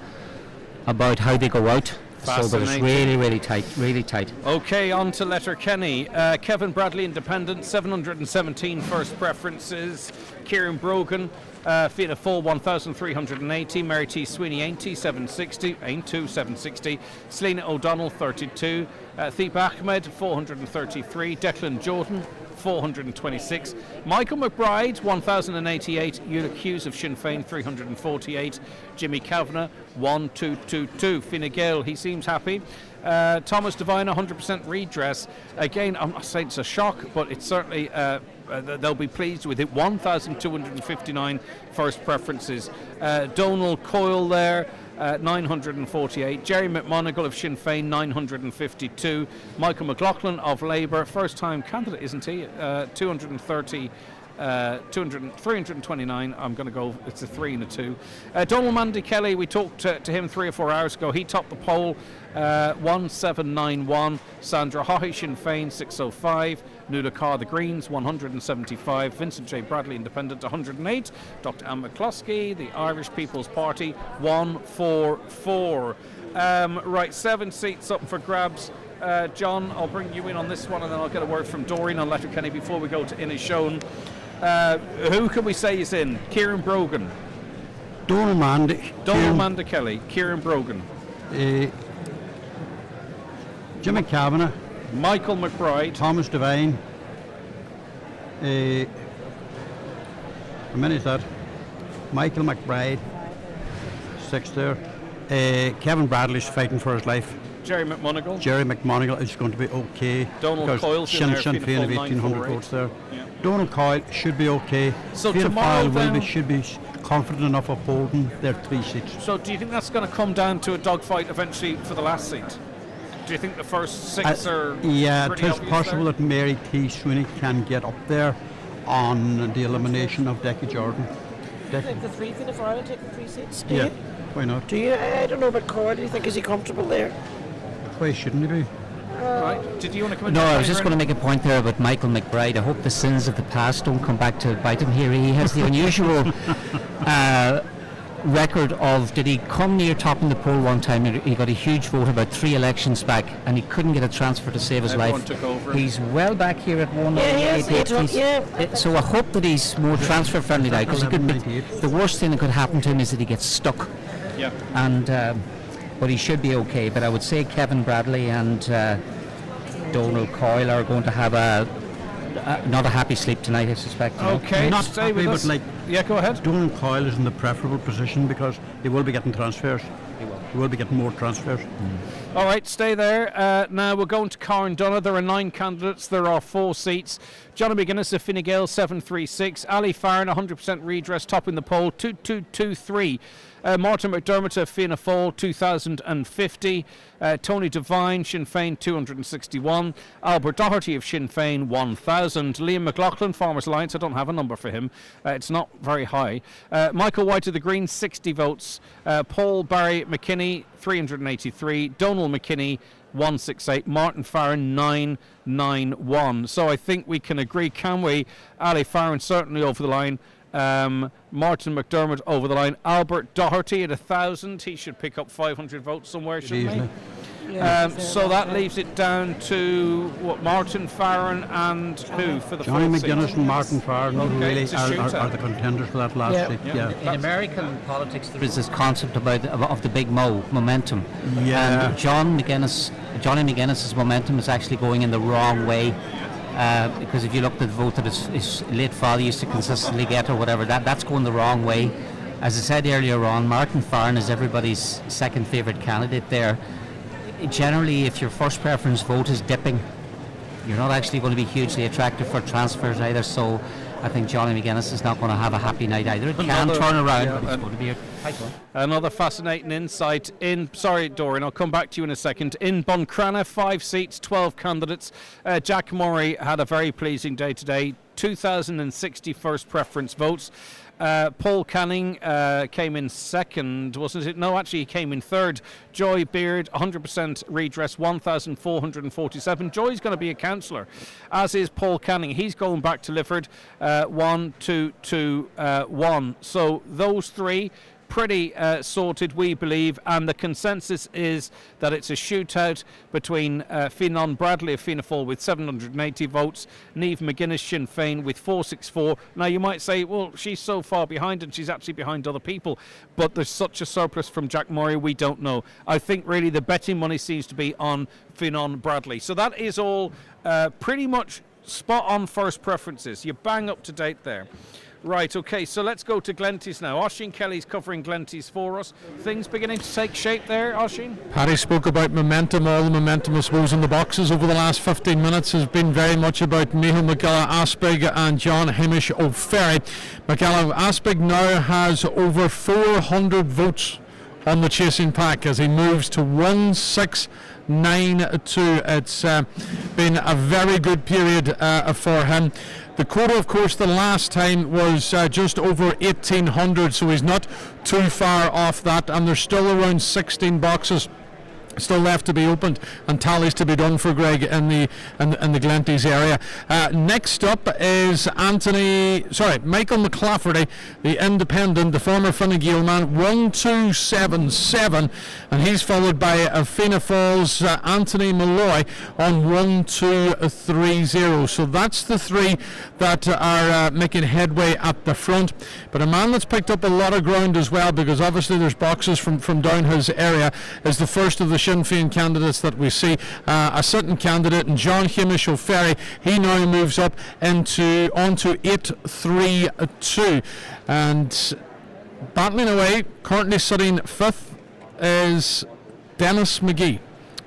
about how they go out. So that it's really, really tight, really tight.
Okay, on to Letterkenny. Kevin Bradley Independent, 717 first preferences. Kieran Brogan, Fianna Fáil, 1,380. Mary T. Sweeney, Ainty, 760. Aintu, 760. Selena O'Donnell, 32. Thiep Ahmed, 433. Declan Jordan, 426. Michael McBride, 1,088. Ulick Hughes of Sinn Féin, 348. Jimmy Kavanagh, 1,222. Fine Gael, he seems happy. Thomas Devine, 100% redress. Again, I'm not saying it's a shock, but it's certainly they'll be pleased with it. 1,259 first preferences. Donal Coyle there, 948. Jerry McMonigal of Sinn Féin, 952. Michael McLaughlin of Labour, first time candidate, isn't he? 329. I'm going to go, it's a 3 and a 2. Donald Mandy Kelly, we talked to him 3 or 4 hours ago. He topped the poll, 1791. Sandra Haughey, Sinn Féin, 605. Nuala Carr, the Greens, 175. Vincent J. Bradley, Independent, 108. Dr. Anne McCluskey, the Irish People's Party, 144. Right, 7 seats up for grabs. John, I'll bring you in on this one, and then I'll get a word from Doreen on Letterkenny before we go to Inishowen. Who can we say is in? Kieran Brogan,
Donald
Mandy Kelly, Kieran Brogan,
Jimmy Kavanagh,
Michael McBride,
Thomas Devine, how many is that? Michael McBride, 6 there. Kevin Bradley's fighting for his life.
Jerry McMonigal.
Jerry McMonigal is going to be okay.
Donald Coyle's
Sinn
in there,
Féin have 1,800 votes there. Yeah. Donald Coyle should be okay.
So
Fianna
tomorrow
Fáil should be confident enough of holding their 3 seats.
So do you think that's going to come down to a dogfight eventually for the last seat? Do you think the first 6 are
yeah, it
pretty
is
obvious
possible
there?
that Mary T. Sweeney can get up there on the elimination of Declan Jordan.
Do you think the 3 Fianna Fáil will take the 3 seats?
Yeah, why not?
Do you? I don't know about Coyle. Do you think is he comfortable there?
Why shouldn't he be?
Right. Did you want to come in?
No, I was just going to make a point there about Michael McBride. I hope the sins of the past don't come back to bite him here. He has the unusual record of, did he come near topping the poll one time? He got a huge vote about 3 elections back, and he couldn't get a transfer to save his
Everyone
life.
took over.
He's well back here at 188. So I hope that he's more transfer friendly now, because the worst thing that could happen to him is that he gets stuck.
Yeah.
And but he should be okay. But I would say Kevin Bradley and Donald Coyle are going to have not a happy sleep tonight, I suspect.
Okay,
Not
stay
happy,
with
but
us.
like
Yeah, go ahead.
Donal Coyle is in the preferable position because he will be getting transfers. He will be getting more transfers.
All right, stay there. Now we're going to Carndonagh. There are 9 candidates. There are 4 seats. Johnny McGuinness of Fine Gael, 736. Ali Farron, 100% redress, topping the poll, 2223. Martin McDermott of Fianna Fáil, 2050. Tony Devine, Sinn Féin, 261. Albert Doherty of Sinn Féin, 1000. Liam McLaughlin, Farmers Alliance, I don't have a number for him. It's not very high. Michael White of the Greens, 60 votes. Paul Barry McKinney, 383. Donal McKinney, 168. Martin Farron, 991. So I think we can agree, can we? Ali Farron certainly over the line. Martin McDermott over the line. Albert Doherty at 1,000. He should pick up 500 votes somewhere, shouldn't he? So that leaves it down to Martin Farron and who for the
Johnny
fourth
McGuinness
seat?
and Martin Farron really are the contenders for that last seat.
In American politics, there is this concept of the big momentum.
Yeah.
And Johnny McGuinness's momentum is actually going in the wrong way. Because if you look at the vote that his late father used to consistently get or whatever, that's going the wrong way. As I said earlier on, Martin Farron is everybody's second favourite candidate there. Generally, if your first preference vote is dipping, you're not actually going to be hugely attractive for transfers either, so I think Johnny McGuinness is not going to have a happy night either. It can turn around, but it's going to be a tight one.
Another fascinating insight sorry Dorian, I'll come back to you in a second. In Buncrana, 5 seats, 12 candidates. Jack Murray had a very pleasing day today, 2,060 first preference votes. Paul Canning came in second, wasn't it? No, actually he came in third. Joy Beard, 100% redress, 1,447. Joy's going to be a councillor, as is Paul Canning. He's going back to Lifford, 1, 2, 2, 1. So those 3 pretty sorted, we believe, and the consensus is that it's a shootout between Fionnán Bradley of Fianna Fáil with 780 votes, Niamh McGuinness Sinn Féin with 464. Now you might say, well, she's so far behind and she's actually behind other people, but there's such a surplus from Jack Murray, we don't know. I think really the betting money seems to be on Fionnán Bradley. So that is all pretty much spot on first preferences. You're bang up to date there. Right, okay, so let's go to Glenties now. Oisín Kelly's covering Glenties for us. Things beginning to take shape there, Oisín?
Paddy spoke about momentum. All the momentum, I suppose, in the boxes over the last 15 minutes has been very much about Micheál McGilligh Aspig and John Hamish O'Ferry. McGilligh Aspig now has over 400 votes on the chasing pack as he moves to 1,692. It's been a very good period for him. The quota, of course, the last time was just over 1,800, so he's not too far off that, and there's still around 16 boxes still left to be opened and tallies to be done for Greg in the Glenties area. Next up is Michael McLafferty, the independent, the former Fine Gael man, 1277, and he's followed by Fianna Fáil's Anthony Malloy on 1230. So that's the 3 that are making headway at the front. But a man that's picked up a lot of ground as well, because obviously there's boxes from down his area, is the first of the Sinn Féin candidates that we see, a sitting candidate, and John Hamish O'Ferry. He now moves up onto 832, and battling away, currently sitting 5th, is Dennis McGee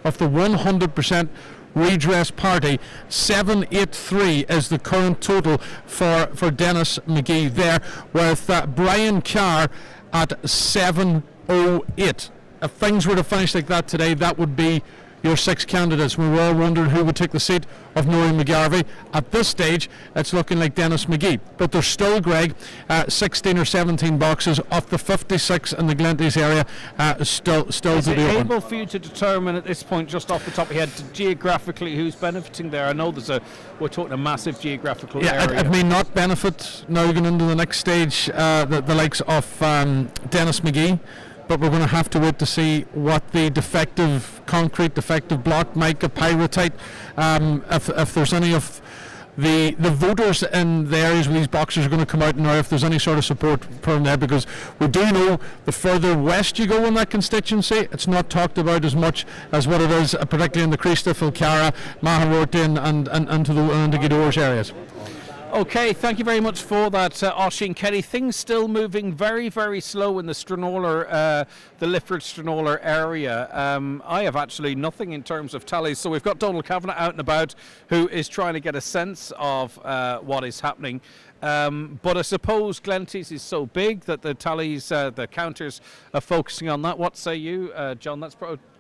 of the 100% Redress Party. 783 is the current total for Dennis McGee there, with Brian Carr at 708. If things were to finish like that today, that would be your 6 candidates. We were all wondering who would take the seat of Noreen McGarvey. At this stage, it's looking like Dennis McGee. But there's still, Greg, 16 or 17 boxes off the 56 in the Glenties area still to be open.
Is it able for you to determine at this point, just off the top of your head, geographically who's benefiting there? I know we're talking a massive geographical area.
It may not benefit now going into the next stage, the likes of Dennis McGee. But we're going to have to wait to see what the defective block might get pyrotite, if there's any of the voters in the areas where these boxes are going to come out now, if there's any sort of support from there, because we do know the further west you go in that constituency, it's not talked about as much as what it is, particularly in the Creasta, Filcara, Mahaworty and into the Gidores areas.
Okay, thank you very much for that, Oisín Kelly. Things still moving very, very slow in the Stranorlar, the Lifford-Stranorlar area. I have actually nothing in terms of tallies, so we've got Donald Kavanagh out and about, who is trying to get a sense of what is happening. But I suppose Glenties is so big that the tallies, the counters are focusing on that. What say you, John? That's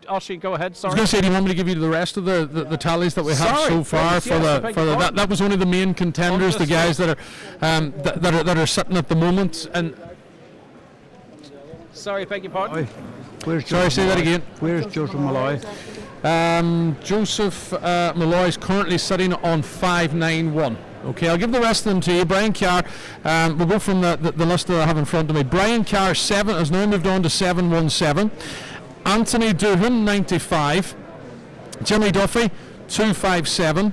Oisín, go ahead. Sorry.
I was going to say, do you want me to give you the rest of the tallies that we have so far that was one of the main contenders, the guys that are sitting at the moment. And
sorry, beg your pardon.
Sorry, say that again.
Where's Joseph Malloy?
Joseph Malloy is currently sitting on 591. Okay, I'll give the rest of them to you. Brian Carr, we'll go from the list that I have in front of me. Brian Carr, 7, has now moved on to 717. Anthony Doohan, 95. Jimmy Duffy, 257.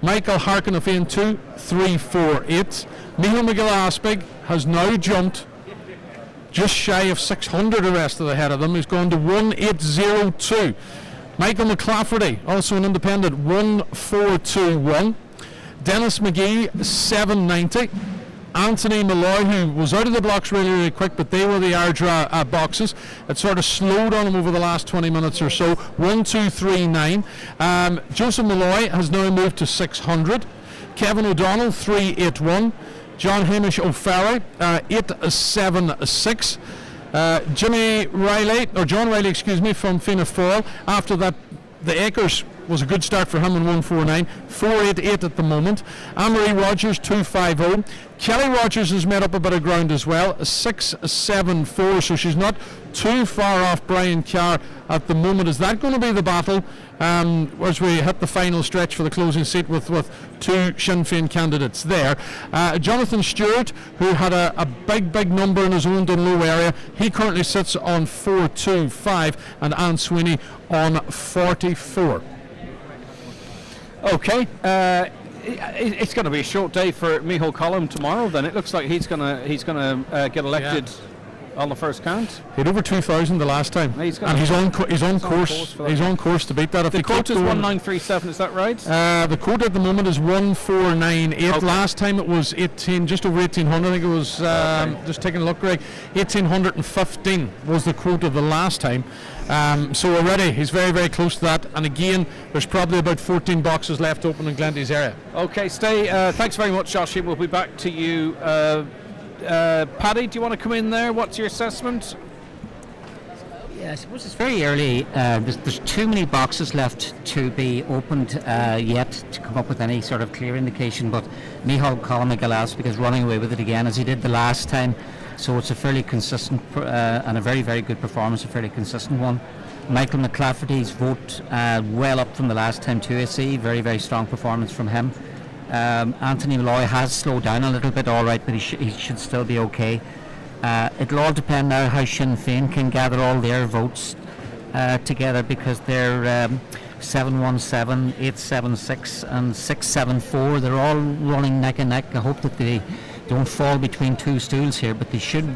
Michael Harkin-O'Fein, 2348. Michael McGillaspig has now jumped just shy of 600 the rest of the head of them. He's gone to 1802. Michael McClafferty, also an independent, 1421. Dennis McGee, 790. Anthony Malloy, who was out of the blocks really, really quick, but they were the Ardra boxes. It sort of slowed on him over the last 20 minutes or so. 1239. Joseph Malloy has now moved to 600. Kevin O'Donnell, 381. John Hamish O'Farrell, 876. John Riley, from Fianna Fáil. After that, the Acres was a good start for him in 149. 488 at the moment. Anne-Marie Rogers, 250. Kelly Rogers has made up a bit of ground as well, 674, so she's not too far off Brian Carr at the moment. Is that going to be the battle as we hit the final stretch for the closing seat with two Sinn Féin candidates there? Jonathan Stewart, who had a big number in his own Dunlow area, he currently sits on 425, and Anne Sweeney on 44.
Okay, it's going to be a short day for Micheál Colm tomorrow. Then it looks like he's going to get elected on the first count.
He had over 2,000 the last time, he's on course to beat that. If
the quote is 1937. Is that right?
The quote at the moment is 1498. Okay. Last time it was 18, just over 1800. I think it was. Just taking a look, Greg. 1815 was the quote of the last time. So already he's very, very close to that, and again there's probably about 14 boxes left open in Glenties area.
Okay, stay. Thanks very much, Josh. We'll be back to you. Paddy, do you want to come in there? What's your assessment?
Yeah, I suppose it's very early. There's too many boxes left to be opened yet to come up with any sort of clear indication, but Micheál Colm McGillaspig is running away with it again as he did the last time. So it's a fairly consistent and a very, very good performance, a fairly consistent one. Michael McClafferty's vote well up from the last time too, I see. Very, very strong performance from him. Anthony Malloy has slowed down a little bit, all right, but he should still be okay. It'll all depend now how Sinn Féin can gather all their votes together, because they're 717, 876 and 674. They're all running neck and neck. I hope that they don't fall between two stools here, but they should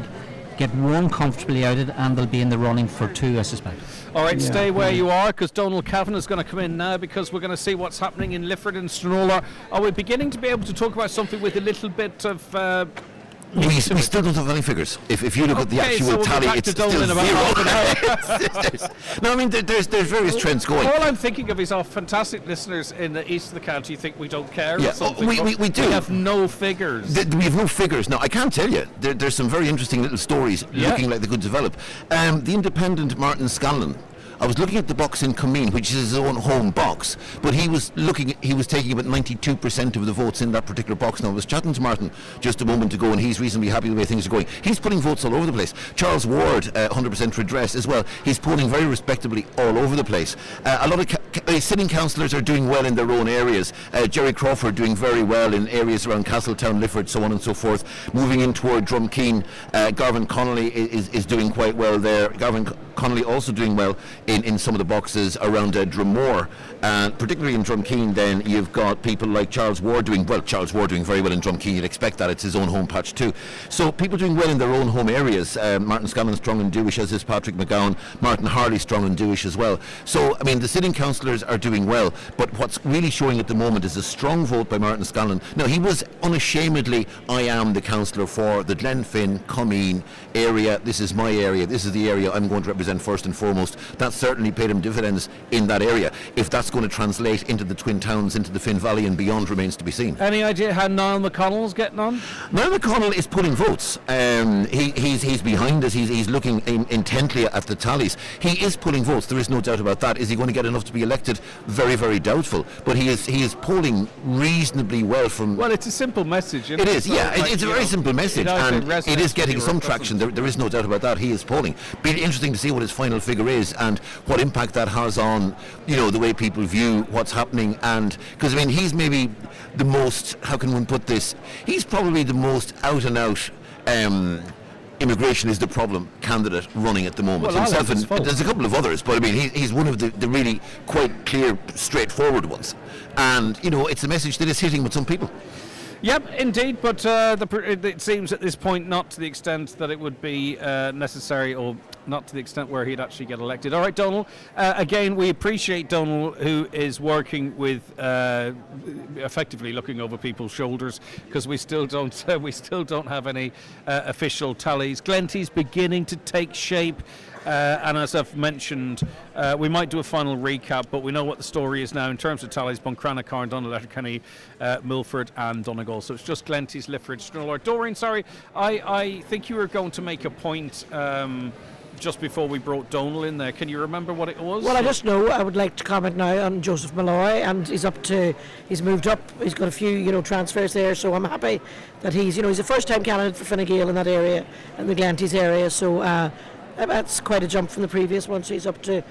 get one comfortably out of it, and they'll be in the running for two, I suspect.
All right, stay where you are, because Donald Kavanagh is going to come in now, because we're going to see what's happening in Lifford and Stranorlar. Are we beginning to be able to talk about something with a little bit of...
We still don't have any figures. If you look at the actual tally, it's still zero. No, I mean, there's various trends going.
All I'm thinking of is our fantastic listeners in the east of the county think we don't care or something.
We do.
We have no figures.
We have no figures. Now, I can't tell you. There's some very interesting little stories looking like they could develop. The independent Martin Scanlon, I was looking at the box in Comeen, which is his own home box, but he was taking about 92% of the votes in that particular box. Now, I was chatting to Martin just a moment ago, and he's reasonably happy with the way things are going. He's putting votes all over the place. Charles Ward, 100% redress as well. He's polling very respectably all over the place. A lot of sitting councillors are doing well in their own areas. Jerry Crawford doing very well in areas around Castletown, Lifford, so on and so forth. Moving in toward Drumkeen, Garvin Connolly is doing quite well there. Garvin Connolly also doing well in some of the boxes around Drumore, and particularly in Drumkeen. Then you've got people like Charles Ward doing very well in Drumkeen. You'd expect that, it's his own home patch too. So people doing well in their own home areas. Martin Scanlon strong and Dewish, as is Patrick McGowan. Martin Harley strong and Dewish as well. So I mean, the sitting councillors are doing well, but what's really showing at the moment is a strong vote by Martin Scanlon. Now, he was unashamedly, I am the councillor for the Glenfin, Comeen area. This is my area. This is the area I'm going to represent first and foremost. That certainly paid him dividends in that area. If that's going to translate into the Twin Towns, into the Finn Valley and beyond, remains to be seen.
Any idea how Niall McConnell's getting on?
Niall McConnell is pulling votes. He's behind us. He's looking intently at the tallies. He is pulling votes. There is no doubt about that. Is he going to get enough to be elected? Very, very doubtful. But he is polling reasonably well from...
Well, it's a simple message.
It is, yeah. It's a very simple message, and it is getting some traction. There is no doubt about that. He is polling. Be interesting to see what his final figure is and what impact that has on, the way people view what's happening. And because I mean, he's maybe the most, how can one put this? He's probably the most out and out. Immigration is the problem candidate running at the moment.
Well,
himself, and there's a couple of others, but I mean, he's one of the really quite clear, straightforward ones. And it's a message that is hitting with some people.
Yep, indeed, but it seems at this point not to the extent that it would be necessary, or not to the extent where he'd actually get elected. All right, Donald, again, we appreciate Donald, who is working with, effectively looking over people's shoulders, because we still don't have any official tallies. Glenties beginning to take shape. And as I've mentioned, we might do a final recap, but we know what the story is now in terms of tallies: Buncrana, Carn, Donegal, Letterkenny, Milford and Donegal. So it's just Glenties, Lifford-Stranorlar. Doreen, sorry, I think you were going to make a point just before we brought Donald in there. Can you remember what it was?
Well, I just know I would like to comment now on Joseph Malloy, and he's moved up. He's got a few, transfers there, so I'm happy that he's a first-time candidate for Fine Gael in that area, in the Glenties area. So. That's quite a jump from the previous one, so he's up to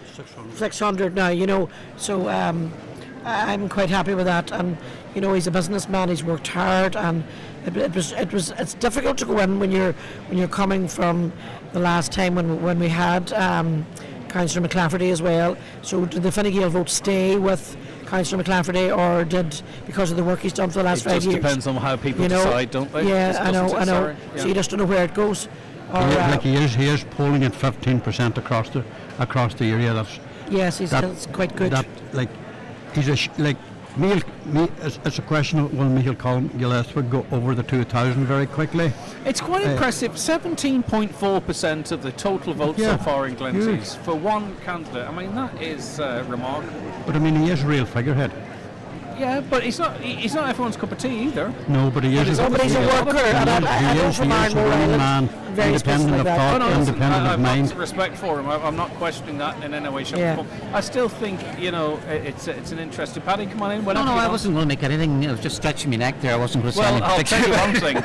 600 now, so I'm quite happy with that. And he's a businessman, he's worked hard, and it's difficult to go in when you're coming from the last time when we had Councillor McClafferty as well. So did the Fine Gael vote stay with Councillor McClafferty, or because of the work he's done for the last 5 years?
It just depends on how people decide, don't they?
Yeah, I know. Yeah. So you just don't know where it goes.
He is polling at 15% across the area.
That's quite good.
It's a question of will Michael Gillespie go over the 2,000 very quickly?
It's quite impressive. 17.4% of the total vote so far in Glenties for one candidate. I mean, that is remarkable.
But I mean, he is a real figurehead.
Yeah, but he's not everyone's cup of tea either.
No, but he is.
He's a worker, and
he is a man, independent of thought, independent of mind.
I've got respect for him. I'm not questioning that in any way, shape, or form. I still think it's an interesting. Paddy, come on in.
No, I wasn't going to make anything. I was just stretching my neck there. I wasn't going to say anything.
Well, I'll tell you one thing.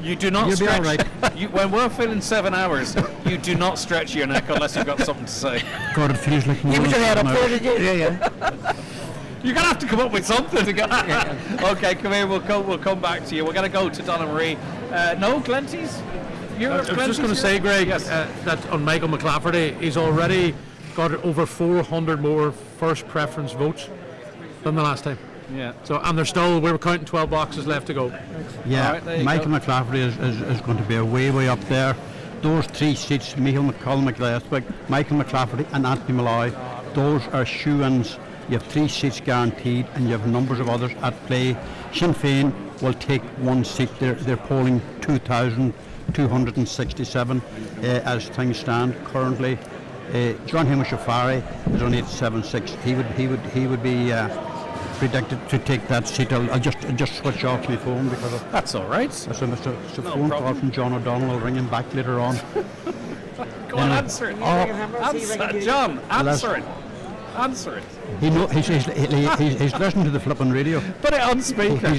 You do not stretch. You'll be all right. When we're filling 7 hours, you do not stretch your neck unless you've got something to say.
God, it feels like.
You put your head up there, did you? Yeah.
You're going to have to come up with something to get. Okay, come here. We'll come back to you. We're going to go to Donna Marie. No, Glenties?
I was just going to say, Greg, that on Michael McClafferty, he's already got over 400 more first preference votes than the last time.
Yeah.
So, and we were counting 12 boxes left to go.
Yeah, right, Michael McClafferty is going to be way up there. Those 3 seats, Michael McClafferty, Michael McClafferty and Anthony Malloy, those are shoe-ins. You have 3 seats guaranteed, and you have numbers of others at play. Sinn Féin will take 1 seat. They're polling 2,267 as things stand currently. John Hamish O'Farrell is only at 76. He would be predicted to take that seat. I'll just switch off my phone because of
that's all right.
It's a phone call from John O'Donnell. I'll ring him back later on.
Go on, answer it. John, answer it. Answer it.
He's listening to the flipping radio.
Put it on speaker.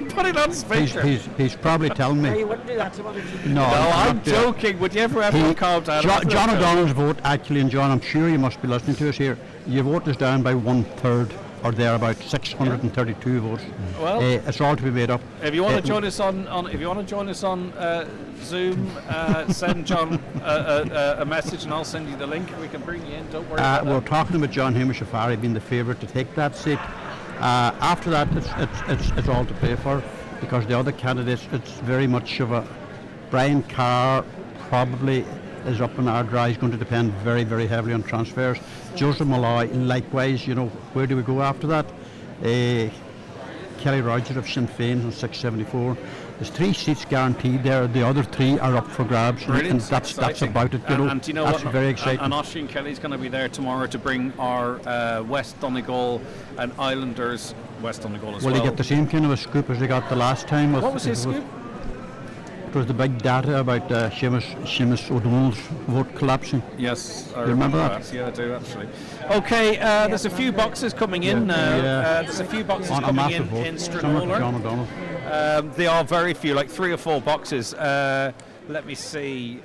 Put it on speaker.
He's probably telling me.
You wouldn't do that to others.
No, I'm joking. Would you ever have called down?
John O'Donnell's vote, actually, and John, I'm sure you must be listening to us here. Your vote is down by 1/3. or thereabout 632 votes.
Well,
it's all to be made up.
If you want to join us on Zoom, send John a message, and I'll send you the link. We can bring you in. Don't worry about
We're
that.
talking about John Hamish Afari being the favourite to take that seat. After that, it's all to play for, because the other candidates, it's very much of a Brian Carr probably is up in Ardra. He's going to depend very, very heavily on transfers. Joseph Malloy, likewise, where do we go after that? Kelly Rogers of Sinn Féin on 674. There's 3 seats guaranteed there. The other 3 are up for grabs.
Brilliant.
And that's about it.
And you know
that's
what?
very exciting.
And Oisin Kelly's going to be there tomorrow to bring our West Donegal and Islanders, West Donegal as well.
Will he get the same kind of a scoop as they got the last time?
What was his scoop?
It was the big data about Seamus O'Donnell's vote collapsing.
Yes, I
remember that?
Yeah, I do actually. Okay, there's a few boxes coming in now. There's a few boxes coming in Stranorlar.
John O'Donnell.
They are very few, like 3 or 4 boxes. Let me see.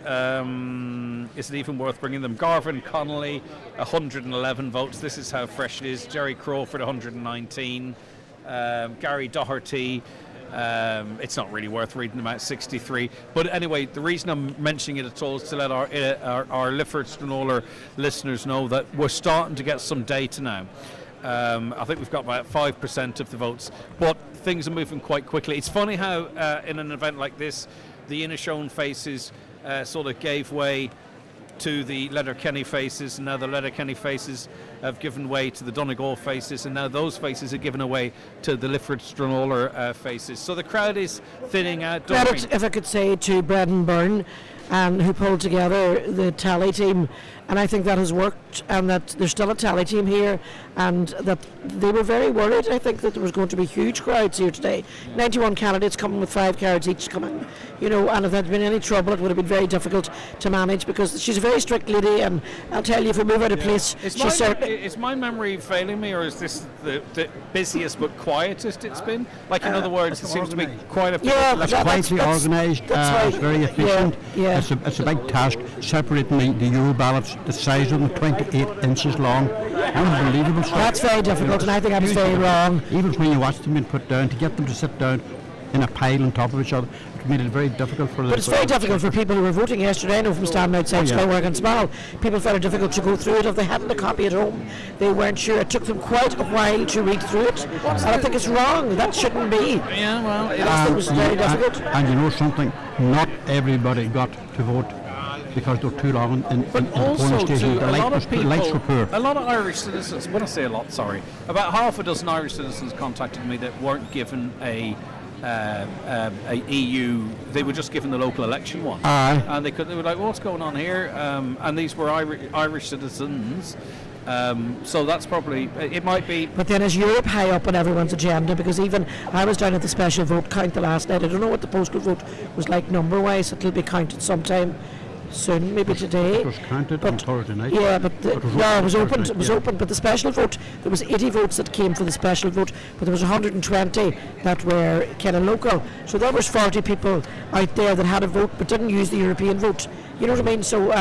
Is it even worth bringing them? Garvin Connolly, 111 votes. This is how fresh it is. Jerry Crawford, 119. Gary Doherty. It's not really worth reading them out, 63. But anyway, the reason I'm mentioning it at all is to let our Lifford-Stranorlar listeners know that we're starting to get some data now. I think we've got about 5% of the votes, but things are moving quite quickly. It's funny how in an event like this, the Inishowen faces sort of gave way to the Letterkenny faces, and now the Letterkenny faces have given way to the Donegal faces, and now those faces are given away to the Lifford-Stranorlar faces. So the crowd is thinning out.
Credit, if I could say, to Brendan Byrne, who pulled together the tally team, and I think that has worked, and that there's still a tally team here, and that they were very worried. I think that there was going to be huge crowds here today. 91 candidates coming with 5 cards each coming, and if there'd been any trouble, it would have been very difficult to manage, because she's a very strict lady, and I'll tell you, if we move out of place,
Is my memory failing me, or is this the busiest but quietest it's been? Like, in other words, it seems to be quite a
it's quietly organised, it's very efficient. It's a big task, separating the Euro ballots, the size of them, 28 inches long. Unbelievable stuff.
That's very difficult, and I think that's very wrong.
Even when you watch them being put down, to get them to sit down in a pile on top of each other, it made it very difficult for them.
But it's very difficult for people who were voting yesterday. I know from standing outside Skywark and Small, people found it difficult to go through it. If they hadn't a copy at home, they weren't sure. It took them quite a while to read through it, and I think it's wrong. That shouldn't be.
Yeah, well,
it was very difficult.
And you know something, not everybody got to vote, because they were too long in the polling station. The lights were poor.
A lot of Irish citizens, when I say a lot, sorry, about half a dozen Irish citizens contacted me that weren't given a EU. They were just given the local election one. And they were like, what's going on here? And these were Irish citizens. So that's probably, it might be.
But then is Europe high up on everyone's agenda? Because even I was down at the special vote count the last night. I don't know what the postal vote was like number-wise. It'll be counted sometime soon, maybe today.
It was counted on Thursday night.
Yeah, but it was opened. It was open. But the special vote, there was 80 votes that came for the special vote, but there was 120 that were kind of local. So there was 40 people out there that had a vote but didn't use the European vote. You know what I mean? So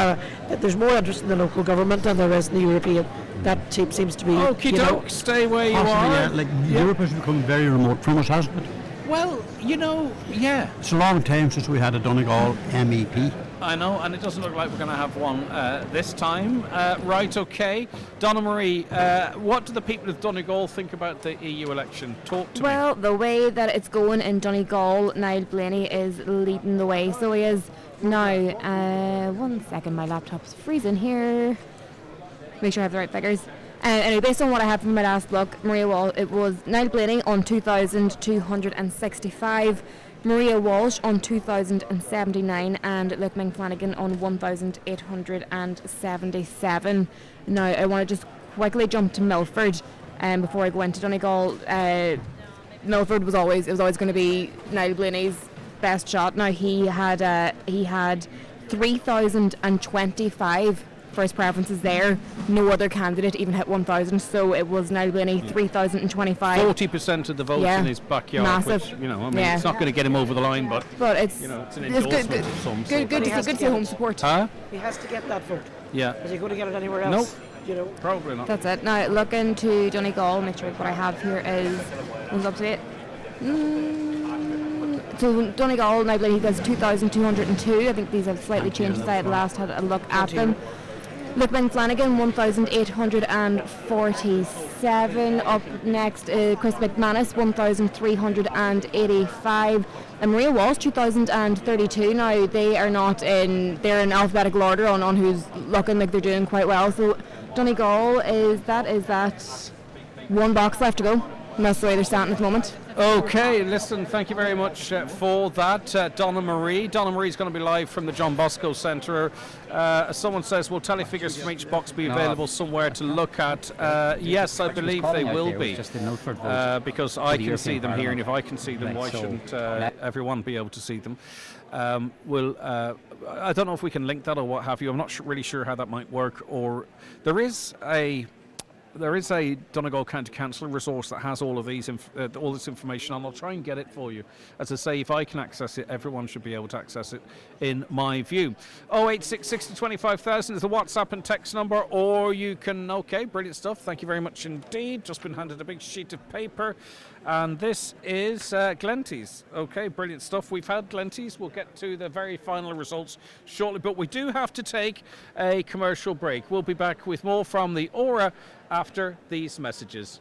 there's more interest in the local government than there is in the European. That seems to be.
Okie doke, stay where you are.
Europe has become very remote from us, hasn't it?
Well, yeah.
It's a long time since we had a Donegal MEP.
I know, and it doesn't look like we're going to have one this time. Right, okay. Donna Marie, what do the people of Donegal think about the EU election? Talk to me.
Well, the way that it's going in Donegal, Niall Blaney is leading the way. So he is now. 1 second, my laptop's freezing here. Make sure I have the right figures. Anyway, based on what I had from my last look, it was Niall Blaney on 2,265. Maria Walsh on 2,079 and Luke Flanagan on 1,877. Now I want to just quickly jump to Milford before I go into Donegal. Milford was always going to be Niall Blaney's best shot. Now he had 3,025 first preferences there. No other candidate even hit 1,000, so it was Niall Blaney 3,025.
40% of the votes in his backyard.
Massive.
Which, it's not going to get him over the line, but
it's
it's an endorsement of some sort.
Good to see home support.
He has to get that vote.
Yeah.
Is he going to get it anywhere else?
Nope.
you know.
Probably not.
That's it. Now, looking to Donegal, make sure what I have here is up to date. So Donegal, now he goes 2,202. I think these have slightly changed since I last had a look at them. Lippman Flanagan, 1,847. Up next, Chris McManus, 1,385. And Maria Walsh, 2,032. Now, they're in alphabetical order on who's looking like they're doing quite well. So Donegal, is that one box left to go? And that's the way they're standing at the moment.
Okay, listen, thank you very much for that. Donna Marie's going to be live from the John Bosco Centre. Someone says, will tally figures from each box be available somewhere to look at? Yes, I believe they will be. Because I can see them here, and if I can see them, why shouldn't everyone be able to see them? I don't know if we can link that or what have you. I'm not really sure how that might work. Or there is a Donegal County Council resource that has all of these all this information on. I'll try and get it for you. As I say, if I can access it, everyone should be able to access it, in my view. 086 60 25,000 is the WhatsApp and text number, or you can... Okay, brilliant stuff. Thank you very much indeed. Just been handed a big sheet of paper. And this is Glenties. Okay, brilliant stuff. We've had Glenties. We'll get to the very final results shortly, but we do have to take a commercial break. We'll be back with more from the Aura after these messages.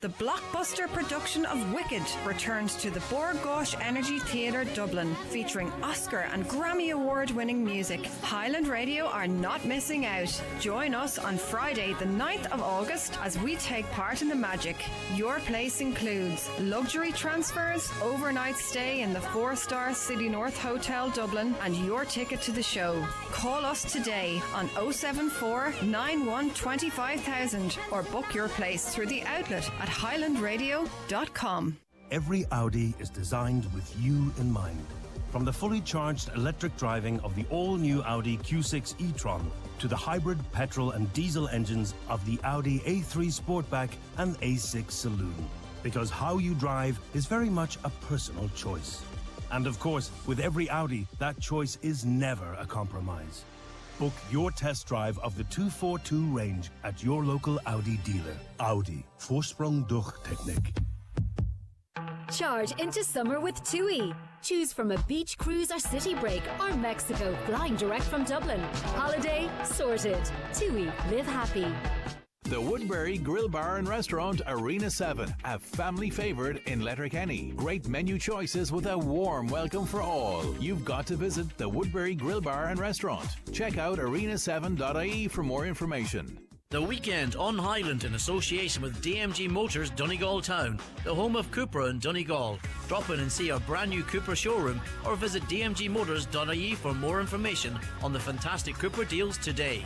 The blockbuster production of Wicked returns to the Bord Gáis Energy Theatre Dublin, featuring Oscar and Grammy Award-winning music. Highland Radio are not missing out. Join us on Friday, the 9th of August, as we take part in the magic. Your place includes luxury transfers, overnight stay in the 4-star City North Hotel Dublin, and your ticket to the show. Call us today on 074 91 25,000 or book your place through the outlet at highlandradio.com.
Every Audi is designed with you in mind. From the fully charged electric driving of the all-new Audi Q6 e-tron to the hybrid petrol and diesel engines of the Audi A3 Sportback and A6 Saloon. Because how you drive is very much a personal choice. And of course, with every Audi, that choice is never a compromise. Book your test drive of the 242 range at your local Audi dealer. Audi. Voorsprong durch Technik.
Charge into summer with TUI. Choose from a beach cruise or city break or Mexico flying direct from Dublin. Holiday sorted. TUI. Live happy.
The Woodbury Grill Bar and Restaurant Arena 7, a family favourite in Letterkenny. Great menu choices with a warm welcome for all. You've got to visit the Woodbury Grill Bar and Restaurant. Check out arena7.ie for more information.
The weekend on Highland in association with DMG Motors Donegal Town, the home of Cupra in Donegal. Drop in and see our brand new Cupra showroom or visit dmgmotors.ie for more information on the fantastic Cupra deals today.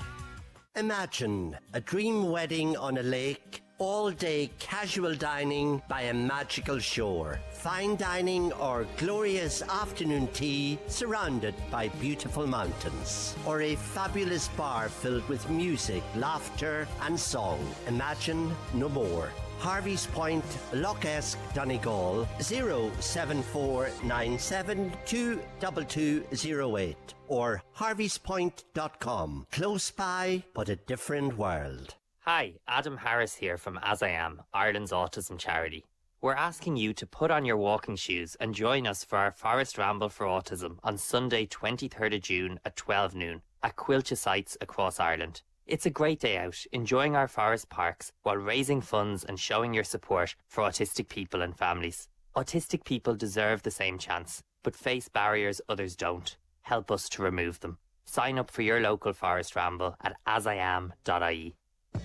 Imagine a dream wedding on a lake, all-day casual dining by a magical shore, fine dining or glorious afternoon tea surrounded by beautiful mountains, or a fabulous bar filled with music, laughter and song. Imagine no more. Harvey's Point, Loch Esk, Donegal, 07497222208 or harveyspoint.com. Close by, but a different world.
Hi, Adam Harris here from As I Am, Ireland's autism charity. We're asking you to put on your walking shoes and join us for our Forest Ramble for Autism on Sunday 23rd of June at 12 noon at Quilcha sites across Ireland. It's a great day out, enjoying our forest parks while raising funds and showing your support for autistic people and families. Autistic people deserve the same chance, but face barriers others don't. Help us to remove them. Sign up for your local Forest Ramble at asiam.ie.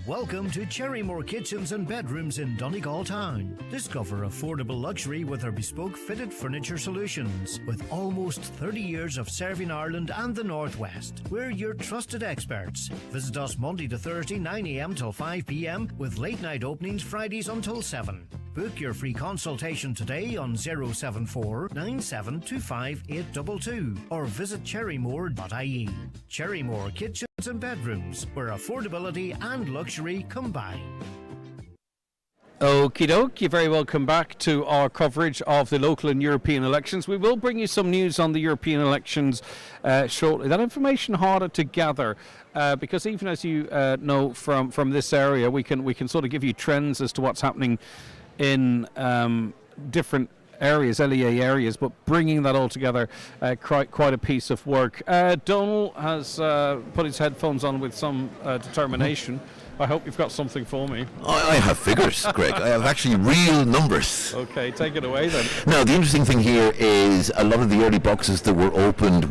Welcome to Cherrymore Kitchens and Bedrooms in Donegal Town. Discover affordable luxury with our bespoke fitted furniture solutions. With almost 30 years of serving Ireland and the Northwest, we're your trusted experts. Visit us Monday to Thursday 9 a.m. till 5 p.m. with late night openings Fridays until 7. Book your free consultation today on 074 9725 822 or visit cherrymore.ie. Cherrymore Kitchens and Bedrooms, where affordability and luxury combine.
Okie doke, you're very welcome back to our coverage of the local and European elections. We will bring you some news on the European elections shortly. That information harder to gather because even as you know from this area, we can sort of give you trends as to what's happening in different areas, LEA areas, but bringing that all together, quite a piece of work. Donal has put his headphones on with some determination. I hope you've got something for me.
I have figures, Greg. I have actually real numbers.
Okay, take it away then.
Now, the interesting thing here is a lot of the early boxes that were opened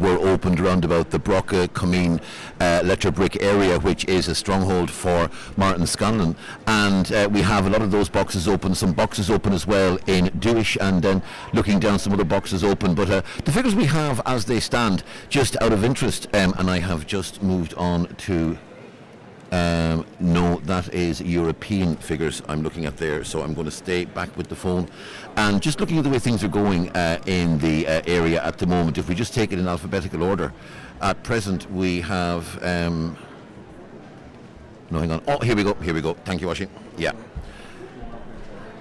around about the Brocka, Comeen, Letterbrick area, which is a stronghold for Martin Scanlon. And we have a lot of those boxes open, some boxes open as well in Dewish, and then looking down some other boxes open. But the figures we have as they stand, just out of interest, and I have just moved on to... no, that is European figures I'm looking at there, so I'm going to stay back with the phone. And just looking at the way things are going in the area at the moment, if we just take it in alphabetical order, at present we have... no, hang on. Oh, here we go. Thank you, Washing. Yeah.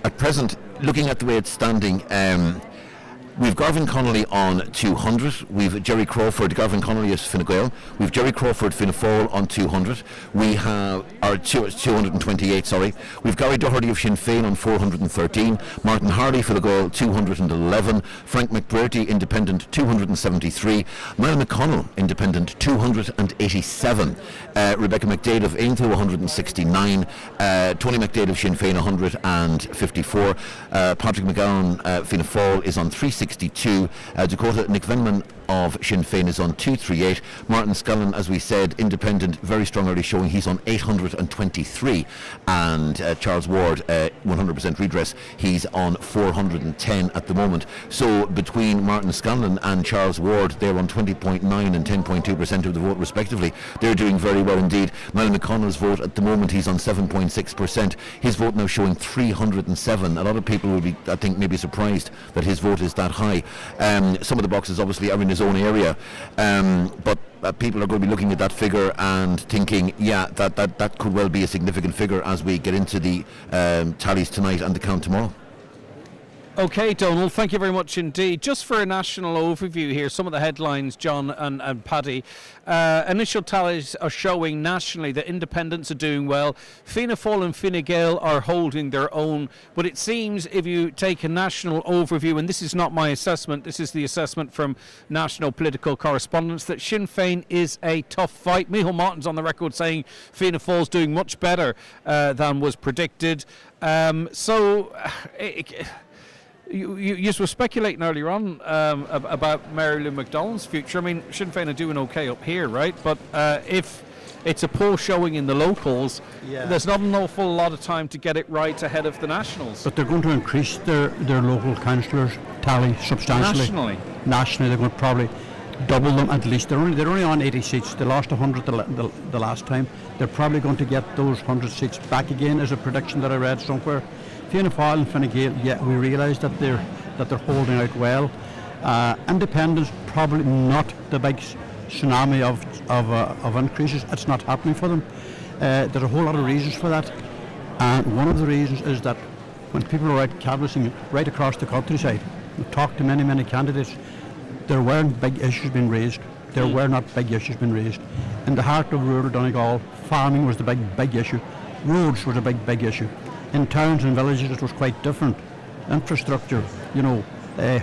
At present, looking at the way it's standing... we've Garvin Connolly on 200. We've Jerry Crawford, Garvin Connolly is Fine Gael. We've Jerry Crawford, Fianna Fáil on 200. We have 228. Sorry. We've Gary Doherty of Sinn Féin on 413. Martin Harley, Fine Gael, 211. Frank McBrearty, Independent, 273. Niall McConnell, Independent, 287. Rebecca McDade of Aintho, 169. Tony McDade of Sinn Féin, 154. Patrick McGowan, Fianna Fáil, is on 362. Dakota Nick Venman of Sinn Féin is on 238. Martin Scanlon, as we said, Independent, very strong early showing, he's on 823. And Charles Ward, 100% redress, he's on 410 at the moment. So between Martin Scanlon and Charles Ward, they're on 20.9 and 10.2% of the vote respectively. They're doing very well indeed. Niall McConnell's vote at the moment, he's on 7.6%. His vote now showing 307. A lot of people will be, I think, maybe surprised that his vote is that high. Some of the boxes obviously are in his own area, but people are going to be looking at that figure and thinking, yeah, that could well be a significant figure as we get into the tallies tonight and the count tomorrow.
Okay, Donal, thank you very much indeed. Just for a national overview here, some of the headlines, John and Paddy. Initial tallies are showing nationally that independents are doing well. Fianna Fáil and Fine Gael are holding their own. But it seems if you take a national overview, and this is not my assessment, this is the assessment from national political correspondents, that Sinn Féin is a tough fight. Micheál Martin's on the record saying Fianna Fáil's doing much better than was predicted. You were speculating earlier on about Mary Lou McDonald's future. I mean, Sinn Féin are doing okay up here, right? But if it's a poor showing in the locals, there's not an awful lot of time to get it right ahead of the nationals.
But they're going to increase their local councillors' tally substantially. Nationally, they're going to probably double them at least. They're only on 80 seats. They lost 100 the last time. They're probably going to get those 100 seats back again, is a prediction that I read somewhere. Fianna Fáil and Fine Gael, we realise that they're holding out well. Independents, probably not the big tsunami of increases. It's not happening for them. There's a whole lot of reasons for that, and one of the reasons is that when people are out canvassing right across the countryside, we talk to many candidates, there weren't big issues being raised. There were not big issues being raised. In the heart of rural Donegal, farming was the big issue. Roads were the big issue. In towns and villages it was quite different. Infrastructure,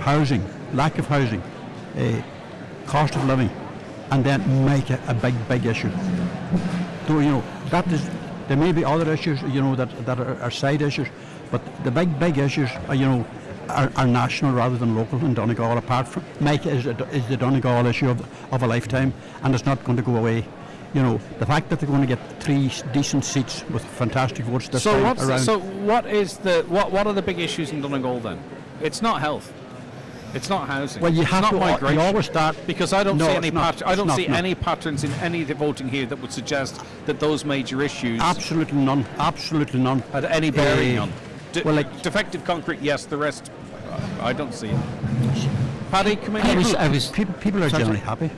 housing, lack of housing, cost of living, and then make it a big issue. So, there may be other issues, that are side issues, but the big issues, are national rather than local in Donegal. Apart from make is the Donegal issue of a lifetime, and it's not going to go away. The fact that they're going to get 3 decent seats with fantastic votes this time around.
So what are the big issues in Donegal then? It's not health. It's not housing.
Well, you have
it's not
to
migration.
You always start
because I don't see any any patterns in any of the voting here that would suggest that those major issues.
Absolutely none.
Had any bearing on. Defective concrete, yes. The rest, I don't see it. Paddy, come in.
People are generally happy.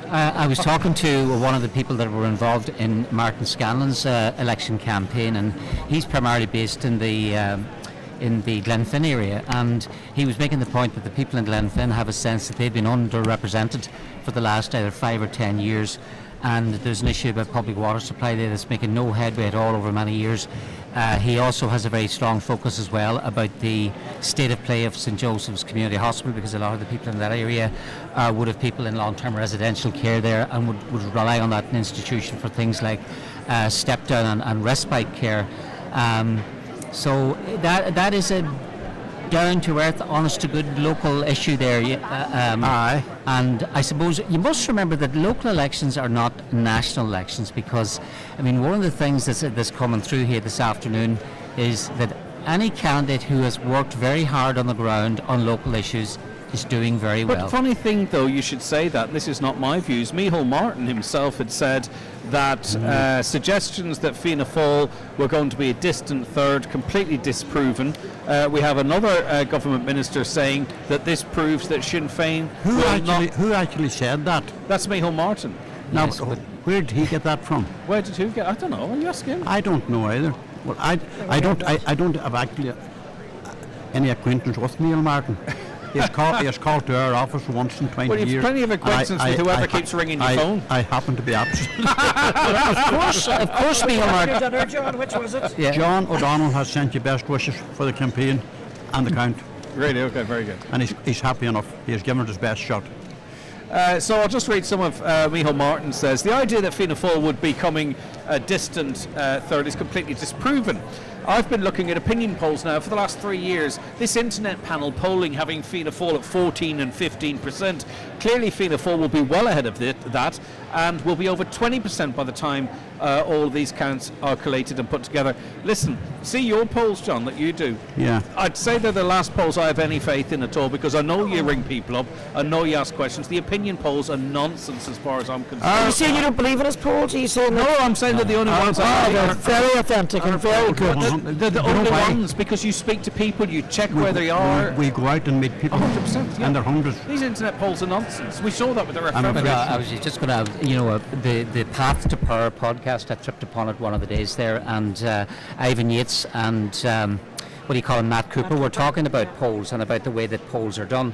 I was talking to one of the people that were involved in Martin Scanlon's election campaign, and he's primarily based in the Glenfin area, and he was making the point that the people in Glenfin have a sense that they've been underrepresented for the last either 5 or 10 years, and there's an issue about public water supply there that's making no headway at all over many years. He also has a very strong focus as well about the state of play of St Joseph's Community Hospital, because a lot of the people in that area would have people in long-term residential care there and would rely on that institution for things like step-down and respite care. So that is a down-to-earth, honest-to-good local issue there.
Aye.
And I suppose you must remember that local elections are not national elections, because, I mean, one of the things that's coming through here this afternoon is that any candidate who has worked very hard on the ground on local issues is doing very well.
But funny thing, though, you should say that, and this is not my views, Michael Naughton himself had said that suggestions that Fianna Fáil were going to be a distant third, completely disproven. We have another government minister saying that this proves that Sinn Féin
Who actually said that?
That's Michael Naughton.
Now,
Yes, but
where did he get that from?
Where did who get? I don't know. Will you ask him?
I don't know either. Well, I don't have actually any acquaintance with Neil Martin. He has called to our office once in 20
Well, you've
years.
plenty of acquaintance with whoever keeps ringing your phone.
I happen to be absent.
of course, Michael Naughton.
John, which was it?
Yeah.
John O'Donnell has sent you best wishes for the campaign and the count.
Really? Okay, very good.
And he's happy enough. He has given it his best shot.
So I'll just read some of Michael Naughton says. The idea that Fianna Fáil would be coming a distant third is completely disproven. I've been looking at opinion polls now for the last 3 years. This internet panel polling having Fianna Fáil at 14 and 15%. Clearly Fianna Fáil will be well ahead of that and will be over 20% by the time all these counts are collated and put together. Listen, see your polls, John, that you do.
Yeah.
I'd say they're the last polls I have any faith in at all, because I know you ring people up, I know you ask questions. The opinion polls are nonsense as far as I'm concerned.
Are you saying you don't believe in his polls? Are you saying
No, I'm saying they're the only ones
they're very authentic and very good.
They're the only ones, because you speak to people, you check where they are.
We go out and meet people.
100%, yeah.
And they're hundreds.
These internet polls are nonsense. We saw that with the referendum.
I was just going to, the Path to Power podcast, I tripped upon it one of the days there, and Ivan Yates and what do you call him, Matt Cooper, were talking about polls and about the way that polls are done.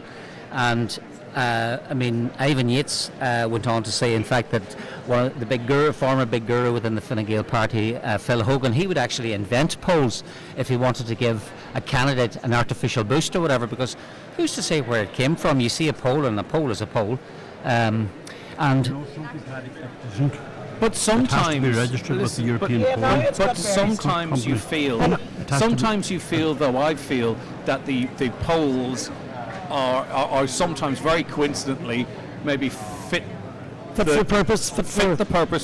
And I mean, Ivan Yates went on to say, in fact, that one of the former big guru within the Fine Gael party, Phil Hogan, he would actually invent polls if he wanted to give a candidate an artificial boost or whatever, because who's to say where it came from? You see a poll, and a poll is a poll.
But sometimes
it has to be registered with the European polling.
But sometimes you feel, though I feel that the polls are sometimes very coincidentally maybe fit the purpose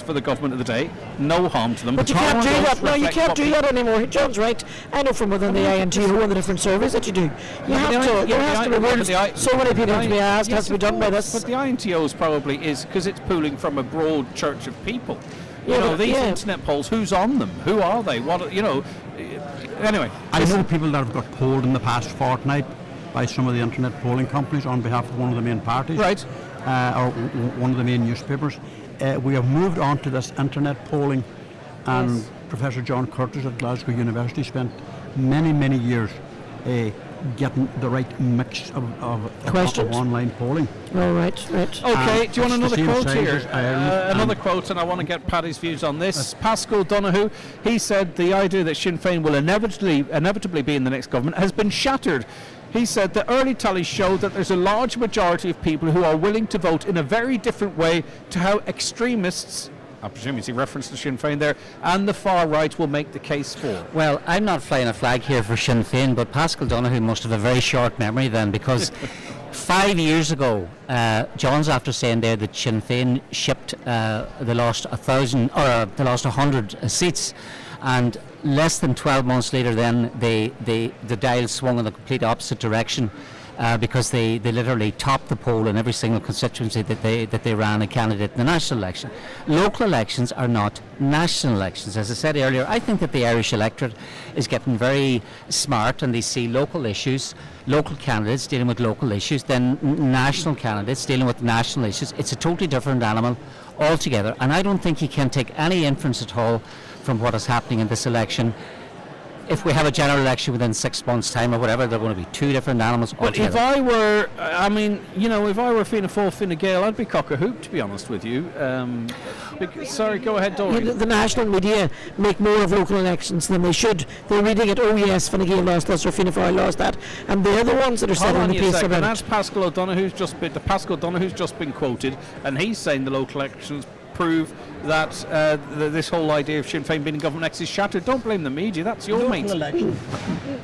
for the government of the day. No harm to them.
But you can't do that. No, you can't do that anymore. John's right. I know from within the INTO and the different surveys that you do. You have to. There has to be words. So many people have to be asked. Has to be done by this.
But the INTO's probably is because it's pooling from a broad church of people. These internet polls. Who's on them? Who are they? What? Anyway,
I know people that have got polled in the past fortnight by some of the internet polling companies on behalf of one of the main parties.
Right.
Or one of the main newspapers. We have moved on to this internet polling, and Professor John Curtis at Glasgow University spent many years getting the right mix of online polling.
All right.
Okay, do you want another quote here? Another quote, and I want to get Paddy's views on this. Pascal Donoghue, he said the idea that Sinn Féin will inevitably be in the next government has been shattered. He said the early tallies show that there's a large majority of people who are willing to vote in a very different way to how extremists, I presume you see reference to Sinn Féin there, and the far right will make the case for.
Well, I'm not flying a flag here for Sinn Féin, but Pascal Donoghue must have a very short memory then, because 5 years ago, John's after saying there that Sinn Féin shipped, they lost 1,000 or they lost 100 seats, and less than 12 months later then the dial swung in the complete opposite direction. because they literally topped the poll in every single constituency that they ran a candidate in the national election. Local elections are not national elections. As I said earlier, I think that the Irish electorate is getting very smart, and they see local issues, local candidates dealing with local issues, then national candidates dealing with national issues. It's a totally different animal altogether, and I don't think you can take any inference at all from what is happening in this election. If we have a general election within 6 months' time or whatever, they're going to be two different animals altogether.
But if I were, if I were Fianna Fáil, Fine Gael, I'd be cock a hoop, to be honest with you. Sorry, go ahead, Doreen.
The national media make more of local elections than they should. They're reading it, oh yes, Fine Gael lost this or Fianna Fáil lost that, and they're the ones that are setting the pace about it.
That's Pascal O'Donoghue's just been quoted, and he's saying the local elections prove that this whole idea of Sinn Féin being in government next is shattered. Don't blame the media, that's your mate.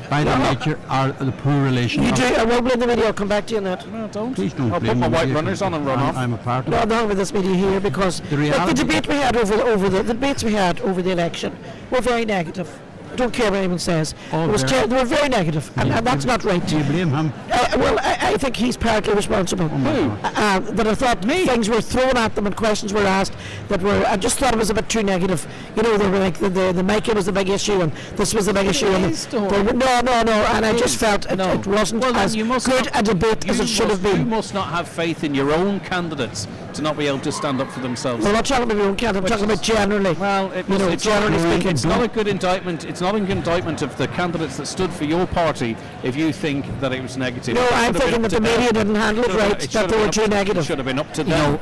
By their nature are the poor relation.
You do, I won't blame the media, I'll come back to you on that.
No, don't.
Please don't
I'll
blame
put my
the
white
media.
runners on and run off.
I'm a part of
No,
it.
not with this media here, because the debate we had over the debates we had over the election were very negative. I don't care what anyone says. They were very negative, and that's not right.
Do you blame him?
I think he's partly responsible. That I thought things were thrown at them and questions were asked that were. I just thought it was a bit too negative. You know, they were like the Michael was the big issue and this was the big issue. And and I just felt it wasn't as good a debate as it should have been.
You must not have faith in your own candidates to not be able to stand up for themselves.
Well, I'm not talking about your own candidate. I'm talking about generally.
Well,
generally speaking,
it's not a good indictment. It's not an indictment of the candidates that stood for your party if you think that it was negative.
No, I'm thinking that the media didn't handle it right, that they were too negative.
It should have been up to them.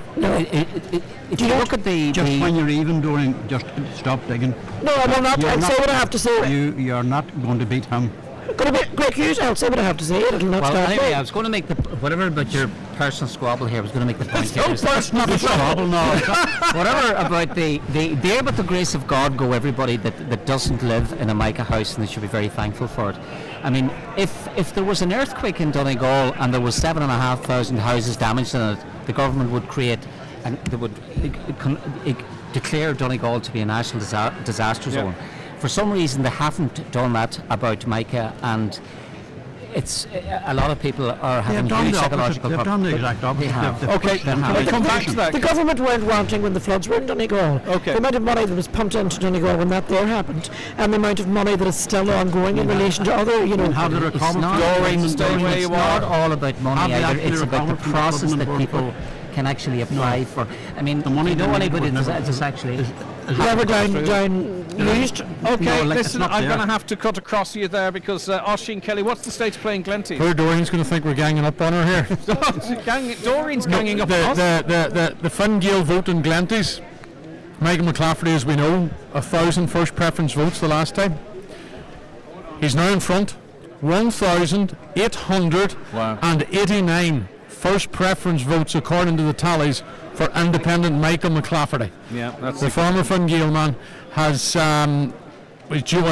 If you look at the...
Just when you're even, Doreen, just stop digging.
No, I will not. I'll say what I have to say.
You're not going to beat him.
Going to be great news. I'll say what I have to say. It'll not start.
Anyway, I was going to make whatever about your personal squabble here. I was going to make the point here.
No personal squabble, no.
Whatever about there, but the grace of God go everybody that doesn't live in a mica house, and they should be very thankful for it. I mean, if there was an earthquake in Donegal and there was 7,500 houses damaged in it, the government would create and they would declare Donegal to be a national disaster zone. For some reason, they haven't done that about Mica, and it's a lot of people are having huge psychological
problems. They've done the exact opposite.
Okay, can we come back to that?
The government weren't wanting when the floods were in Donegal. The amount of money that was pumped into Donegal when that there happened, and the amount of money that is still ongoing in relation to other,
how to recover.
It's not all about money either. It's about the process that people can actually apply for. I mean, the money anybody that's actually
never down used.
Okay, listen, I'm going to have to cut across you there because Oisín Kelly, what's the state playing Glenties?
Poor Doreen's going to think we're ganging up on her here.
Doreen's ganging up on us.
The Fine Gael vote in Glenties, Michael McClafferty, as we know, 1,000 first preference votes the last time. He's now in front, 1,889 first preference votes according to the tallies for independent Michael McClafferty.
Yeah, that's
the former Fine Gael man has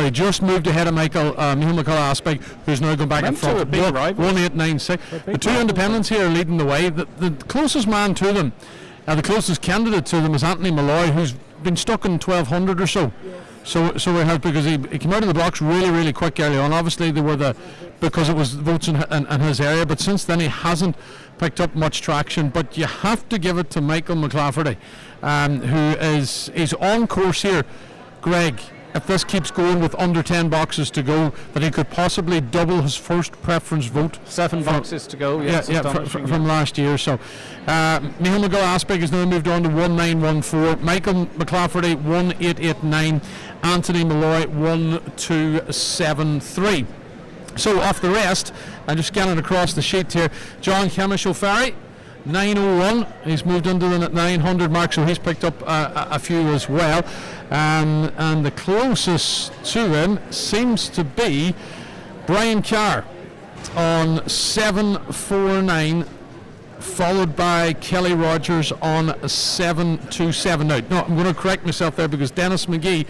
just moved ahead of Michael McClafferty, who's now gone back in front. 1,896. The two independents here are leading the way. The closest man to them, the closest candidate to them, is Anthony Malloy, who's been stuck in 1,200 or so. So we have, because he came out of the blocks really quick early on. Obviously they were because it was votes in his area, but since then he hasn't picked up much traction. But you have to give it to Michael McClafferty, who is on course here, Greg. If this keeps going with under 10 boxes to go, that he could possibly double his first preference vote.
7 boxes to go,
from last year. So Michael McGill-Aspig has now moved on to 1914, Michael McClafferty 1889, Anthony Malloy 1273. So off the rest, I'm just scanning across the sheet here. John Hamish O'Farry 901, he's moved into the 900 mark, so he's picked up a few as well, and the closest to him seems to be Brian Carr on 749, followed by Kelly Rogers on 727. Now, no, I'm going to correct myself there, because Dennis McGee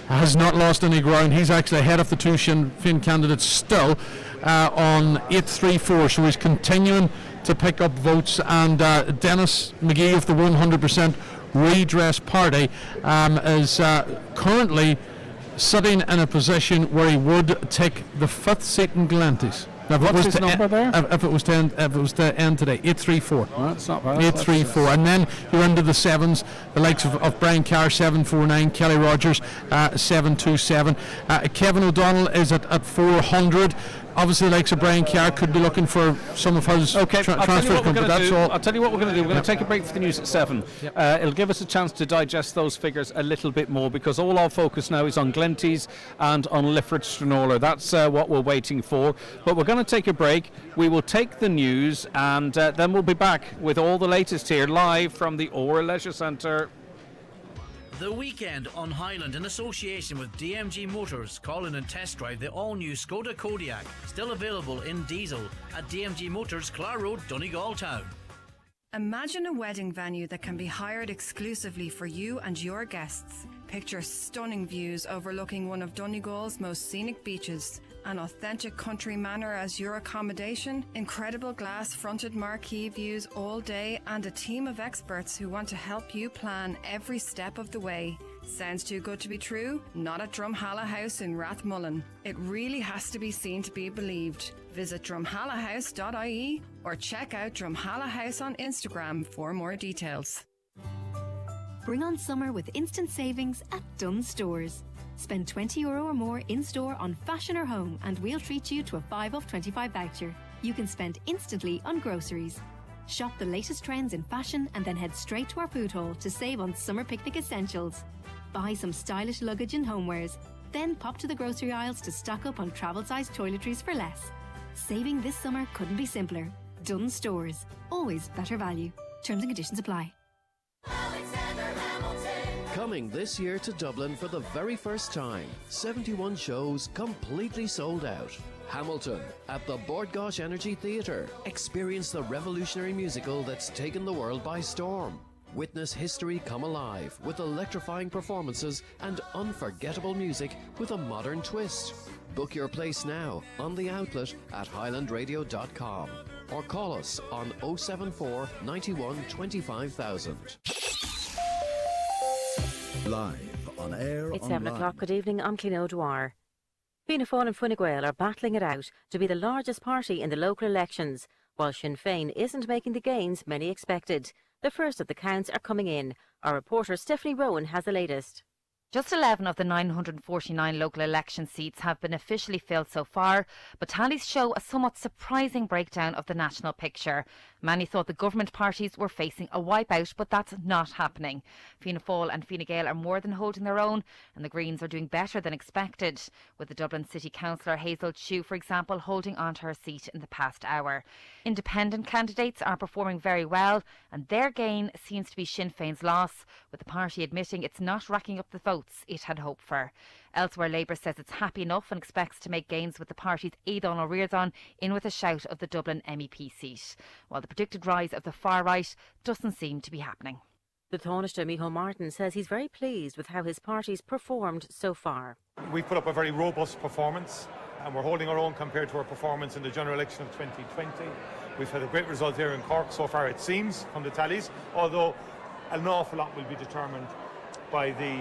has not lost any ground. He's actually ahead of the two Sinn Féin candidates still on 834, so he's continuing to pick up votes, and Dennis McGee of the 100% Redress Party is currently sitting in a position where he would take the 5th seat in Glenties.
What's his number there?
If it was to end today, 834.
Well, that's not bad.
834, and then you're into the sevens. The likes of Brian Carr 749, Kelly Rogers 727. Kevin O'Donnell is at 400. Obviously, the likes of Brian Carr could be looking for some of his transfers.
I'll tell you what we're going to do. We're going to take a break for the news at 7. It'll give us a chance to digest those figures a little bit more, because all our focus now is on Glenties and on Lifford-Stranorlar. That's what we're waiting for. But we're going to take a break. We will take the news, and then we'll be back with all the latest here live from the Ora Leisure Centre.
The weekend on Highland in association with DMG Motors. Call in and test drive the all-new Skoda Kodiaq, still available in diesel at DMG Motors, Clar Road, Donegal Town.
Imagine a wedding venue that can be hired exclusively for you and your guests. Picture stunning views overlooking one of Donegal's most scenic beaches. An authentic country manor as your accommodation, incredible glass-fronted marquee views all day, and a team of experts who want to help you plan every step of the way. Sounds too good to be true? Not at Drumhalla House in Rathmullen. It really has to be seen to be believed. Visit drumhallahouse.ie or check out Drumhalla House on Instagram for more details.
Bring on summer with instant savings at Dunnes Stores. Spend €20 or more in-store on fashion or home and we'll treat you to a 5 off 25 voucher. You can spend instantly on groceries. Shop the latest trends in fashion and then head straight to our food hall to save on summer picnic essentials. Buy some stylish luggage and homewares. Then pop to the grocery aisles to stock up on travel-sized toiletries for less. Saving this summer couldn't be simpler. Dunnes Stores. Always better value. Terms and conditions apply.
Coming this year to Dublin for the very first time. 71 shows completely sold out. Hamilton at the Bord Gáis Energy Theatre. Experience the revolutionary musical that's taken the world by storm. Witness history come alive with electrifying performances and unforgettable music with a modern twist. Book your place now on the outlet at highlandradio.com or call us on 074 91 25000.
Live on air.
It's 7 o'clock. Good evening. I'm Clín O'Dwyer. Fianna Fáil and Fine Gael are battling it out to be the largest party in the local elections, while Sinn Féin isn't making the gains many expected. The first of the counts are coming in. Our reporter Stephanie Rowan has the latest.
Just 11 of the 949 local election seats have been officially filled so far, but tallies show a somewhat surprising breakdown of the national picture. Many thought the government parties were facing a wipeout, but that's not happening. Fianna Fáil and Fine Gael are more than holding their own, and the Greens are doing better than expected, with the Dublin City Councillor Hazel Chew, for example, holding on to her seat in the past hour. Independent candidates are performing very well, and their gain seems to be Sinn Féin's loss, with the party admitting it's not racking up the votes it had hoped for. Elsewhere, Labour says it's happy enough and expects to make gains with the party's Aidan O'Riordan in with a shout of the Dublin MEP seat, while the predicted rise of the far right doesn't seem to be happening.
The Taoiseach Michael Naughton says he's very pleased with how his party's performed so far.
We've put up a very robust performance and we're holding our own compared to our performance in the general election of 2020. We've had a great result here in Cork so far, it seems, from the tallies, although an awful lot will be determined by the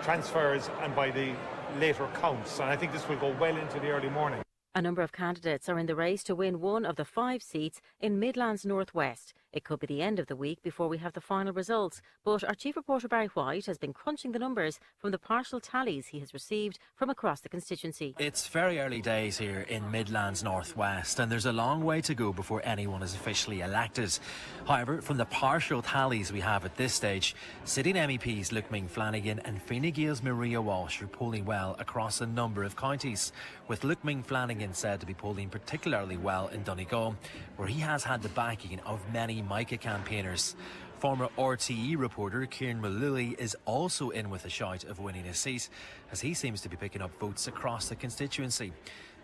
transfers and by the later counts, and I think this will go well into the early morning.
A number of candidates are in the race to win one of the 5 seats in Midlands North West. It could be the end of the week before we have the final results, but our chief reporter Barry White has been crunching the numbers from the partial tallies he has received from across the constituency.
It's very early days here in Midlands North West, and there's a long way to go before anyone is officially elected. However, from the partial tallies we have at this stage, sitting MEPs Luke Flanagan and Fine Gael's Maria Walsh are polling well across a number of counties, with Luke Flanagan said to be polling particularly well in Donegal, where he has had the backing of many Micah campaigners. Former RTE reporter Kieran Mullooly is also in with a shout of winning a seat, as he seems to be picking up votes across the constituency.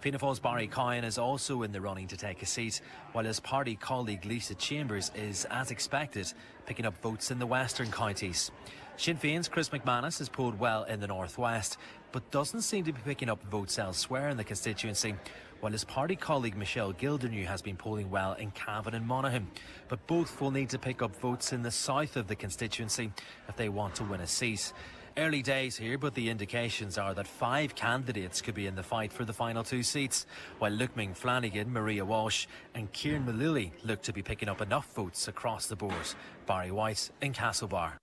Fianna Fáil's Barry Cowan is also in the running to take a seat, while his party colleague Lisa Chambers is, as expected, picking up votes in the western counties. Sinn Féin's Chris McManus has polled well in the northwest, but doesn't seem to be picking up votes elsewhere in the constituency, while his party colleague Michelle Gildernew has been polling well in Cavan and Monaghan. But both will need to pick up votes in the south of the constituency if they want to win a seat. Early days here, but the indications are that 5 candidates could be in the fight for the final 2 seats, while Luke Flanagan, Maria Walsh and Kieran Mullally look to be picking up enough votes across the board. Barry White in Castlebar.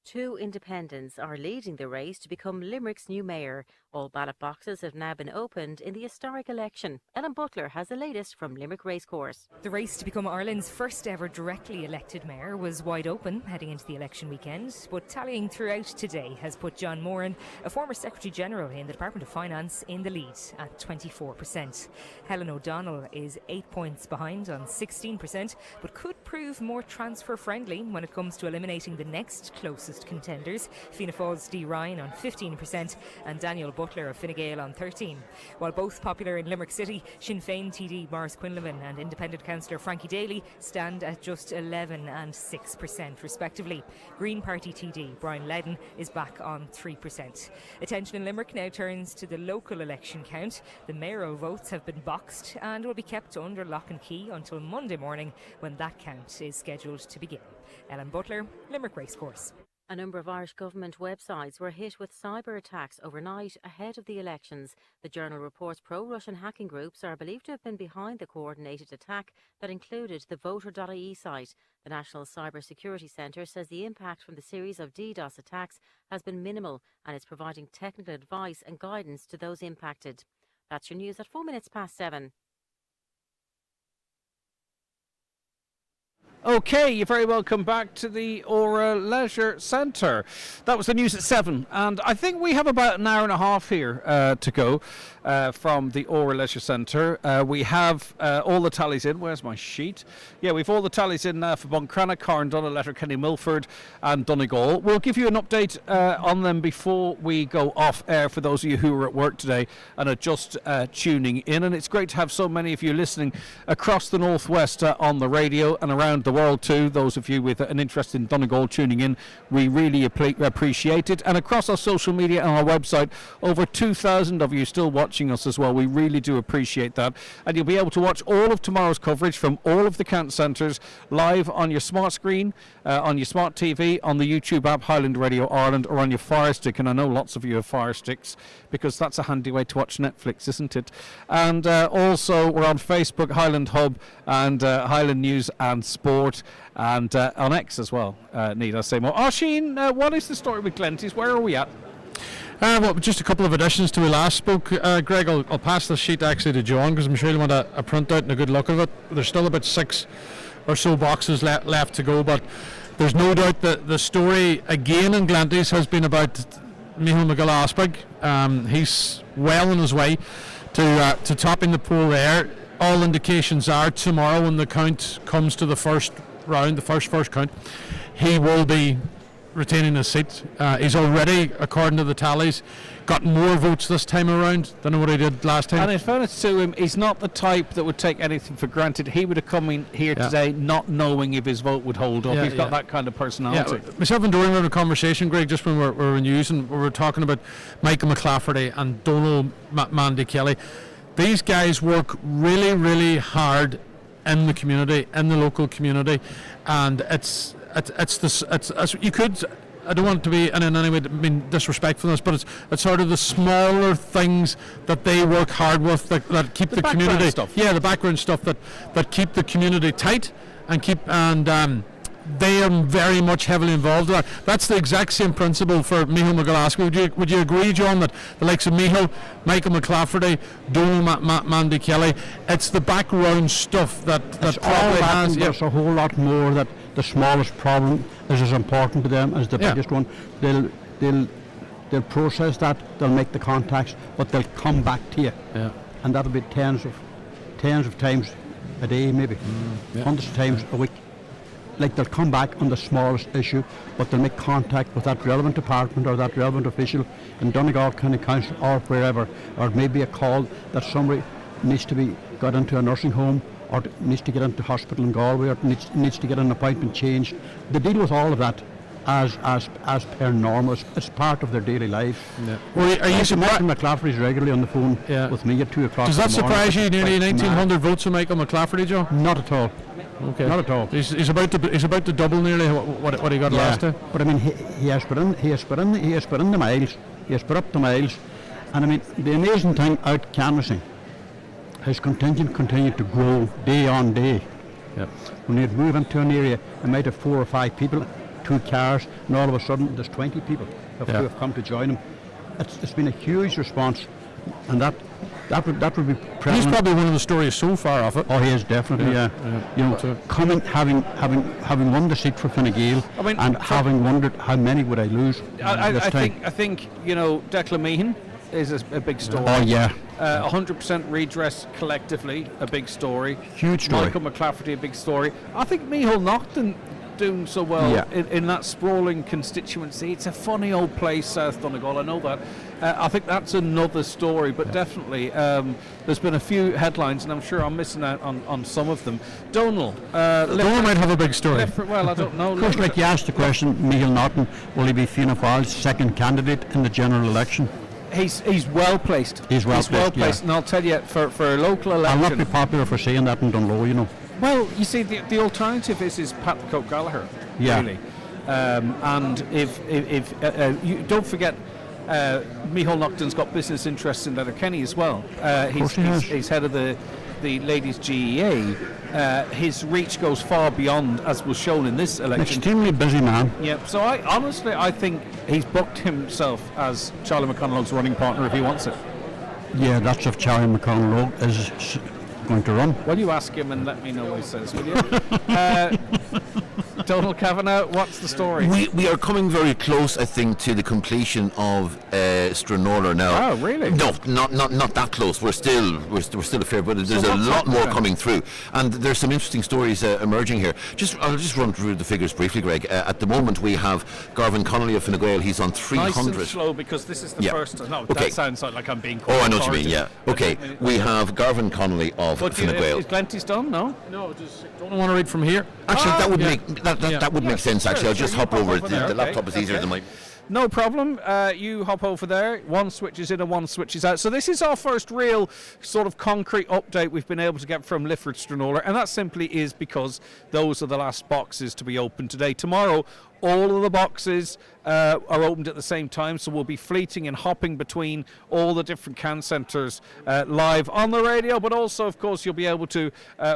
2 independents are leading the race to become Limerick's new mayor. All ballot boxes have now been opened in the historic election. Ellen Butler has the latest from Limerick Racecourse.
The race to become Ireland's first ever directly elected mayor was wide open heading into the election weekend, but tallying throughout today has put John Moran, a former Secretary General in the Department of Finance, in the lead at 24%. Helen O'Donnell is 8 points behind on 16%, but could prove more transfer friendly when it comes to eliminating the next closest contenders, Fianna Fáil's Dee Ryan on 15% and Daniel Butler of Fine Gael on 13%. While both popular in Limerick City, Sinn Féin TD Maurice Quinlivan and independent councillor Frankie Daly stand at just 11% and 6% respectively. Green Party TD Brian Ledden is back on 3%. Attention in Limerick now turns to the local election count. The mayoral votes have been boxed and will be kept under lock and key until Monday morning, when that count is scheduled to begin. Ellen Butler, Limerick Racecourse.
A number of Irish government websites were hit with cyber attacks overnight ahead of the elections. The Journal reports pro-Russian hacking groups are believed to have been behind the coordinated attack that included the voter.ie site. The National Cyber Security Centre says the impact from the series of DDoS attacks has been minimal and is providing technical advice and guidance to those impacted. That's your news at 7:04.
Okay, you're very welcome back to the Aura Leisure Centre. That was the news at 7, and I think we have about an hour and a half here to go from the Aura Leisure Centre. We have all the tallies in. Where's my sheet? Yeah, we've all the tallies in for Buncrana, Carndonagh, Letterkenny, Milford and Donegal. We'll give you an update on them before we go off air for those of you who are at work today and are just tuning in. And it's great to have so many of you listening across the northwest on the radio and around the world too. Those of you with an interest in Donegal tuning in, we really appreciate it. And across our social media and our website, over 2,000 of you still watching us as well. We really do appreciate that. And you'll be able to watch all of tomorrow's coverage from all of the count centres live on your smart screen, on your smart TV, on the YouTube app Highland Radio Ireland, or on your Fire Stick. And I know lots of you have Fire Sticks because that's a handy way to watch Netflix, isn't it? And also we're on Facebook, Highland Hub and Highland News and Sport, and on X as well, need I say more. Oisín, what is the story with Glenties? Where are we at?
Well, just a couple of additions to we last spoke. Greg, I'll pass the sheet actually to John because I'm sure you'll want a printout and a good look at it. There's still about 6 or so boxes left to go, but there's no doubt that the story again in Glenties has been about Michael McGill-Asbrig. He's well on his way to topping the poll there. All indications are tomorrow when the count comes to the first round, the first count, he will be retaining his seat. He's already, according to the tallies, got more votes this time around than what he did last time.
And in fairness to him, he's not the type that would take anything for granted. He would have come in here today not knowing if his vote would hold up. He's got that kind of personality.
Myself and Dorian were in a conversation, Greg, just when we were in news, and we were talking about Michael McClafferty and Donald Mandy Kelly. These guys work really, really hard in the community, in the local community, and it's you could. I don't want to be in any way disrespectful, but it's sort of the smaller things that they work hard with that keep the community
stuff.
Yeah, the background stuff that keep the community tight and they are very much heavily involved in that. That's the exact same principle for Michael McGill-Asbrig. Would you agree, John, that the likes of Michael McClafferty, Donald Mandy Kelly, it's the background stuff that probably has.
There's a whole lot more that the smallest problem is as important to them as the biggest one. They'll process that, they'll make the contacts, but they'll come back to you.
Yeah.
And that'll be tens of times a day, maybe hundreds of times a week. Like, they'll come back on the smallest issue, but they'll make contact with that relevant department or that relevant official in Donegal County Council or wherever, or maybe a call that somebody needs to be got into a nursing home or needs to get into hospital in Galway or needs to get an appointment changed. They deal with all of that, as per normal. It's part of their daily life.
Yeah. Well, are you surprised?
Michael McClafferty's regularly on the phone with me at 2 o'clock.
Does that surprise you? Nearly 1,900 votes for Michael McClafferty, Joe?
Not at all.
Okay.
Not at all.
He's about to double nearly what he got last time.
But I mean, he has put in the miles. He has put up the miles, and I mean, the amazing thing out canvassing, his contingent continued to grow day on day.
Yep.
When you'd move into an area, it might have 4 or 5 people, 2 cars, and all of a sudden there's 20 people who have come to join him. It's been a huge response, and that would be present.
He's probably one of the stories so far of it.
Oh, he is definitely. You know, coming, having won the seat for Fine Gael, and having wondered how many would I lose this time.
I think you know, Declan Meehan is a big story.
Oh yeah.
100% redress collectively, a big story.
Huge story.
Michael McClafferty, a big story. I think Michael Naughton doing so well in that sprawling constituency. It's a funny old place, South Donegal, I know that. I think that's another story, but definitely there's been a few headlines, and I'm sure I'm missing out on some of them. Donegal.
Donegal might have a big story.
Well, I don't know.
Of course, like you asked the question, Michael Naughton, will he be Fianna Fáil's second candidate in the general election?
He's well placed.
He's well placed,
and I'll tell you, for a local election,
I'll not be popular for saying that in Dunlow, you know.
Well, you see, the alternative is Pat Cope Gallagher, really. And if you don't forget, Michael Naughton's got business interests in Letterkenny as well. He's head of the ladies' GEA. His reach goes far beyond, as was shown in this election.
Extremely busy man.
Yeah. So I think he's booked himself as Charlie McConalogue's running partner if he wants it.
Yeah, that's if Charlie McConalogue is going to run.
Well, you ask him and let me know what he says, will you? Donald Kavanagh, what's the story?
We are coming very close, I think, to the completion of Stranorlar now.
Oh, really?
No, not that close. We're still a fair bit. There's a lot more coming through, and there's some interesting stories emerging here. I'll just run through the figures briefly, Greg. At the moment, we have Garvin Connolly of Fine Gael. He's on 300.
Nice and slow, because this is the first. No,
okay.
That sounds like I'm being.
Oh, I know what you mean. Yeah. Okay. We have Garvin Connolly of Fine Gael.
Is Glenties done? No,
just don't want to read from here.
Actually, that would make sense. Actually, I'll just hop over. The laptop is easier than my.
No problem. You hop over there. One switches in and one switches out. So this is our first real sort of concrete update we've been able to get from Lifford-Stranorlar, and that simply is because those are the last boxes to be opened today. Tomorrow, all of the boxes are opened at the same time, so we'll be fleeting and hopping between all the different can centres live on the radio, but also, of course, you'll be able to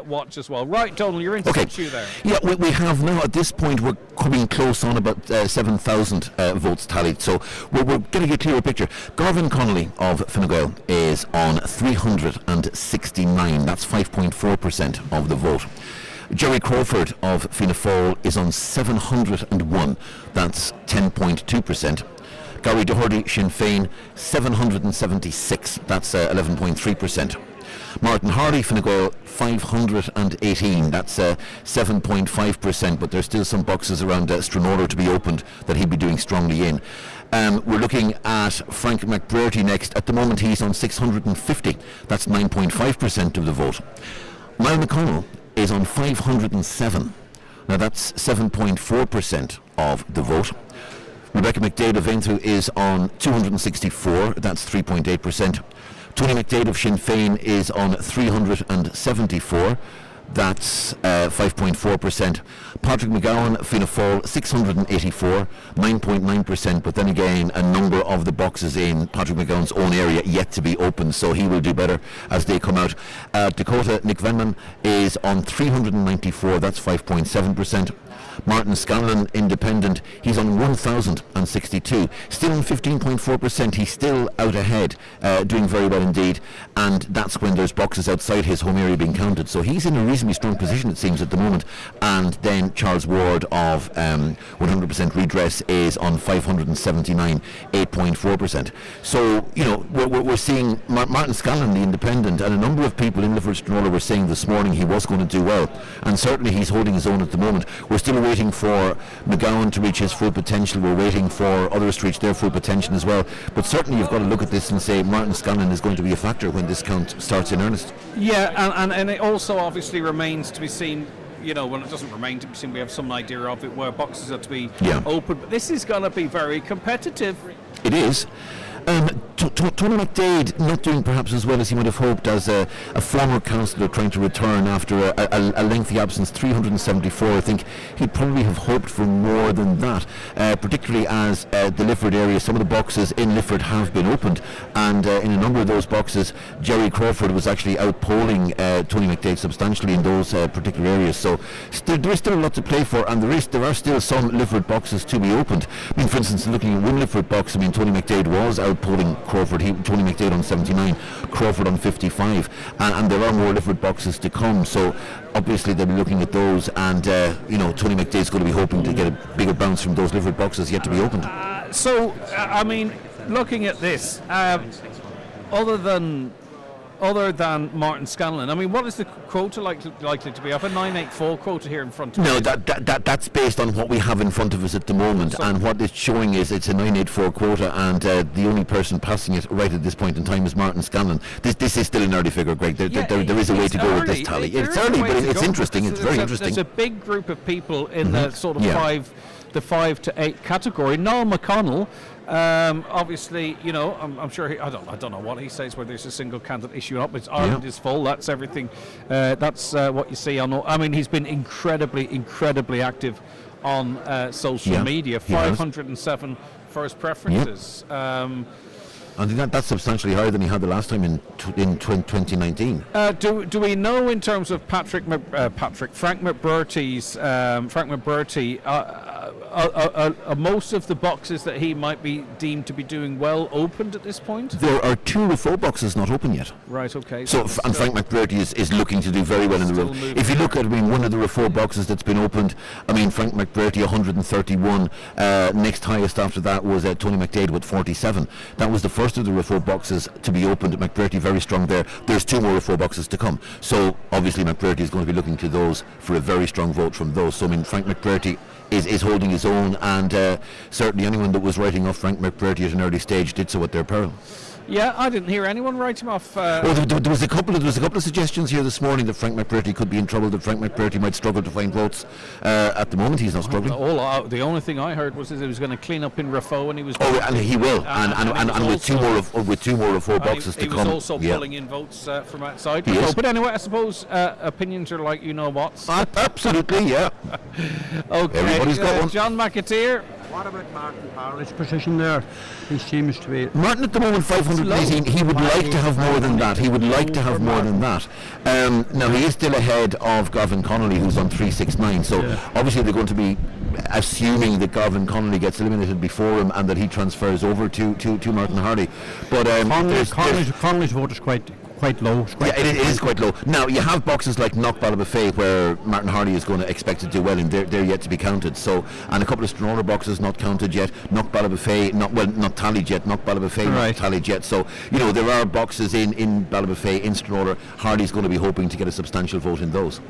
watch as well. Right, Donald, you're into situ there.
Yeah, we have now, at this point, we're coming close on about 7,000 votes tallied, so we're getting a clearer picture. Garvin Connolly of Fine Gael is on 369, that's 5.4% of the vote. Jerry Crawford of Fianna Fáil is on 701, that's 10.2%. Gary Doherty, Sinn Féin, 776, that's 11.3%. Martin Hardy, Fine Gael, 518, that's 7.5%, but there's still some boxes around Stranorlar to be opened that he'll be doing strongly in. We're looking at Frank McBrearty next. At the moment he's on 650, that's 9.5% of the vote. Niall McConnell is on 507. Now that's 7.4% of the vote. Rebecca McDade of Vainthu is on 264, that's 3.8%. Tony McDade of Sinn Féin is on 374, that's 5.4%. Patrick McGowan, Fianna Fáil, 684, 9.9%, but then again a number of the boxes in Patrick McGowan's own area yet to be opened, so he will do better as they come out. Dakota, Nick Venman is on 394, that's 5.7%. Martin Scanlon, Independent, he's on 1,062, still on 15.4%. He's still out ahead, doing very well indeed, and that's when there's boxes outside his home area being counted, so he's in a reasonably strong position, it seems, at the moment. And then Charles Ward of 100% Redress is on 579, 8.4%. So, you know, we're seeing Martin Scanlon, the Independent, and a number of people in Lifford-Stranorlar were saying this morning he was going to do well, and certainly he's holding his own at the moment. We're still waiting for McGowan to reach his full potential. We're waiting for others to reach their full potential as well. But certainly you've got to look at this and say Martin Scanlon is going to be a factor when this count starts in earnest.
Yeah, and it also obviously remains to be seen well, it doesn't remain to be seen. We have some idea of it where boxes are to be
Yeah.
open, but this is going to be very competitive.
It is. Tony McDade not doing perhaps as well as he might have hoped as a former councillor trying to return after a lengthy absence, 374. I think he'd probably have hoped for more than that, particularly as the Lifford area, some of the boxes in Lifford have been opened, and in a number of those boxes, Jerry Crawford was actually outpolling Tony McDade substantially in those particular areas. So there is still a lot to play for, and there are still some Lifford boxes to be opened. I mean, for instance, looking at one Lifford box, I mean, Tony McDade was outpolling Crawford. Tony McDade on 79, Crawford on 55, and there are more Lifford boxes to come. So obviously they'll be looking at those, and Tony McDade's going to be hoping to get a bigger bounce from those Lifford boxes yet to be opened.
I mean, looking at this, other than Martin Scanlon, I mean, what is the quota likely to be? I have a 984 quota here in front of me.
No, that's based on what we have in front of us at the moment, and what it's showing is it's a 984 quota, and the only person passing it right at this point in time is Martin Scanlon. This is still an early figure, Greg. There is a way to go with this tally. It's early, but it's interesting. It's very interesting.
There's a big group of people in the sort of 5 to 8 category. Noel McConnell. Obviously, I'm sure I don't know what he says, whether there's a single candidate issue up. It's Ireland is full. That's everything. That's what you see on. I mean, he's been incredibly active on social media. 507 first preferences.
I think that's substantially higher than he had the last time in 2019.
Do we know in terms of Frank McBurty's are most of the boxes that he might be deemed to be doing well opened at this point?
There are 2 Refoe boxes not open yet.
Right, okay.
So Frank McBurty is looking to do very well in the room. If you look at, one of the Refoe boxes that's been opened, Frank McBurty 131. Next highest after that was Tony McDade with 47. That was the first of the Refoe boxes to be opened. McBurty very strong there. There's 2 more Refoe boxes to come. So obviously McBurty is going to be looking to those for a very strong vote from those. So Frank McBurty is holding his own, and certainly anyone that was writing off Frank McBurty at an early stage did so at their peril.
Yeah, I didn't hear anyone write him off.
There was a couple of suggestions here this morning that Frank McBurty could be in trouble, that Frank McBurty might struggle to find votes. At the moment, he's not struggling.
The only thing I heard was that he was going to clean up in Refoe, and he was.
And he will, and with two more Refoe boxes to come.
He was also pulling in votes from outside Refoe. But anyway, I suppose opinions are like what.
Absolutely, yeah.
Okay,
everybody's got one.
John McAteer.
What about Martin Parley's position there? He seems to be...
Martin at the moment 518. He would like to have more than that. Now he is still ahead of Gavin Connolly, who's on 369. So obviously they're going to be assuming that Gavin Connolly gets eliminated before him and that he transfers over to Martin Hardy. But
Connolly's vote is quite low.
It is quite low. Now you have boxes like Knock Ballybofey where Martin Hardy is going to expect to do well, and they're yet to be counted. So, and a couple of Stranorlar boxes not counted yet. Knock Ballybofey not tallied yet. Knock Ballybofey not tallied yet. So there are boxes in Ballybofey, in Stranorlar. Hardy's going to be hoping to get a substantial vote in those.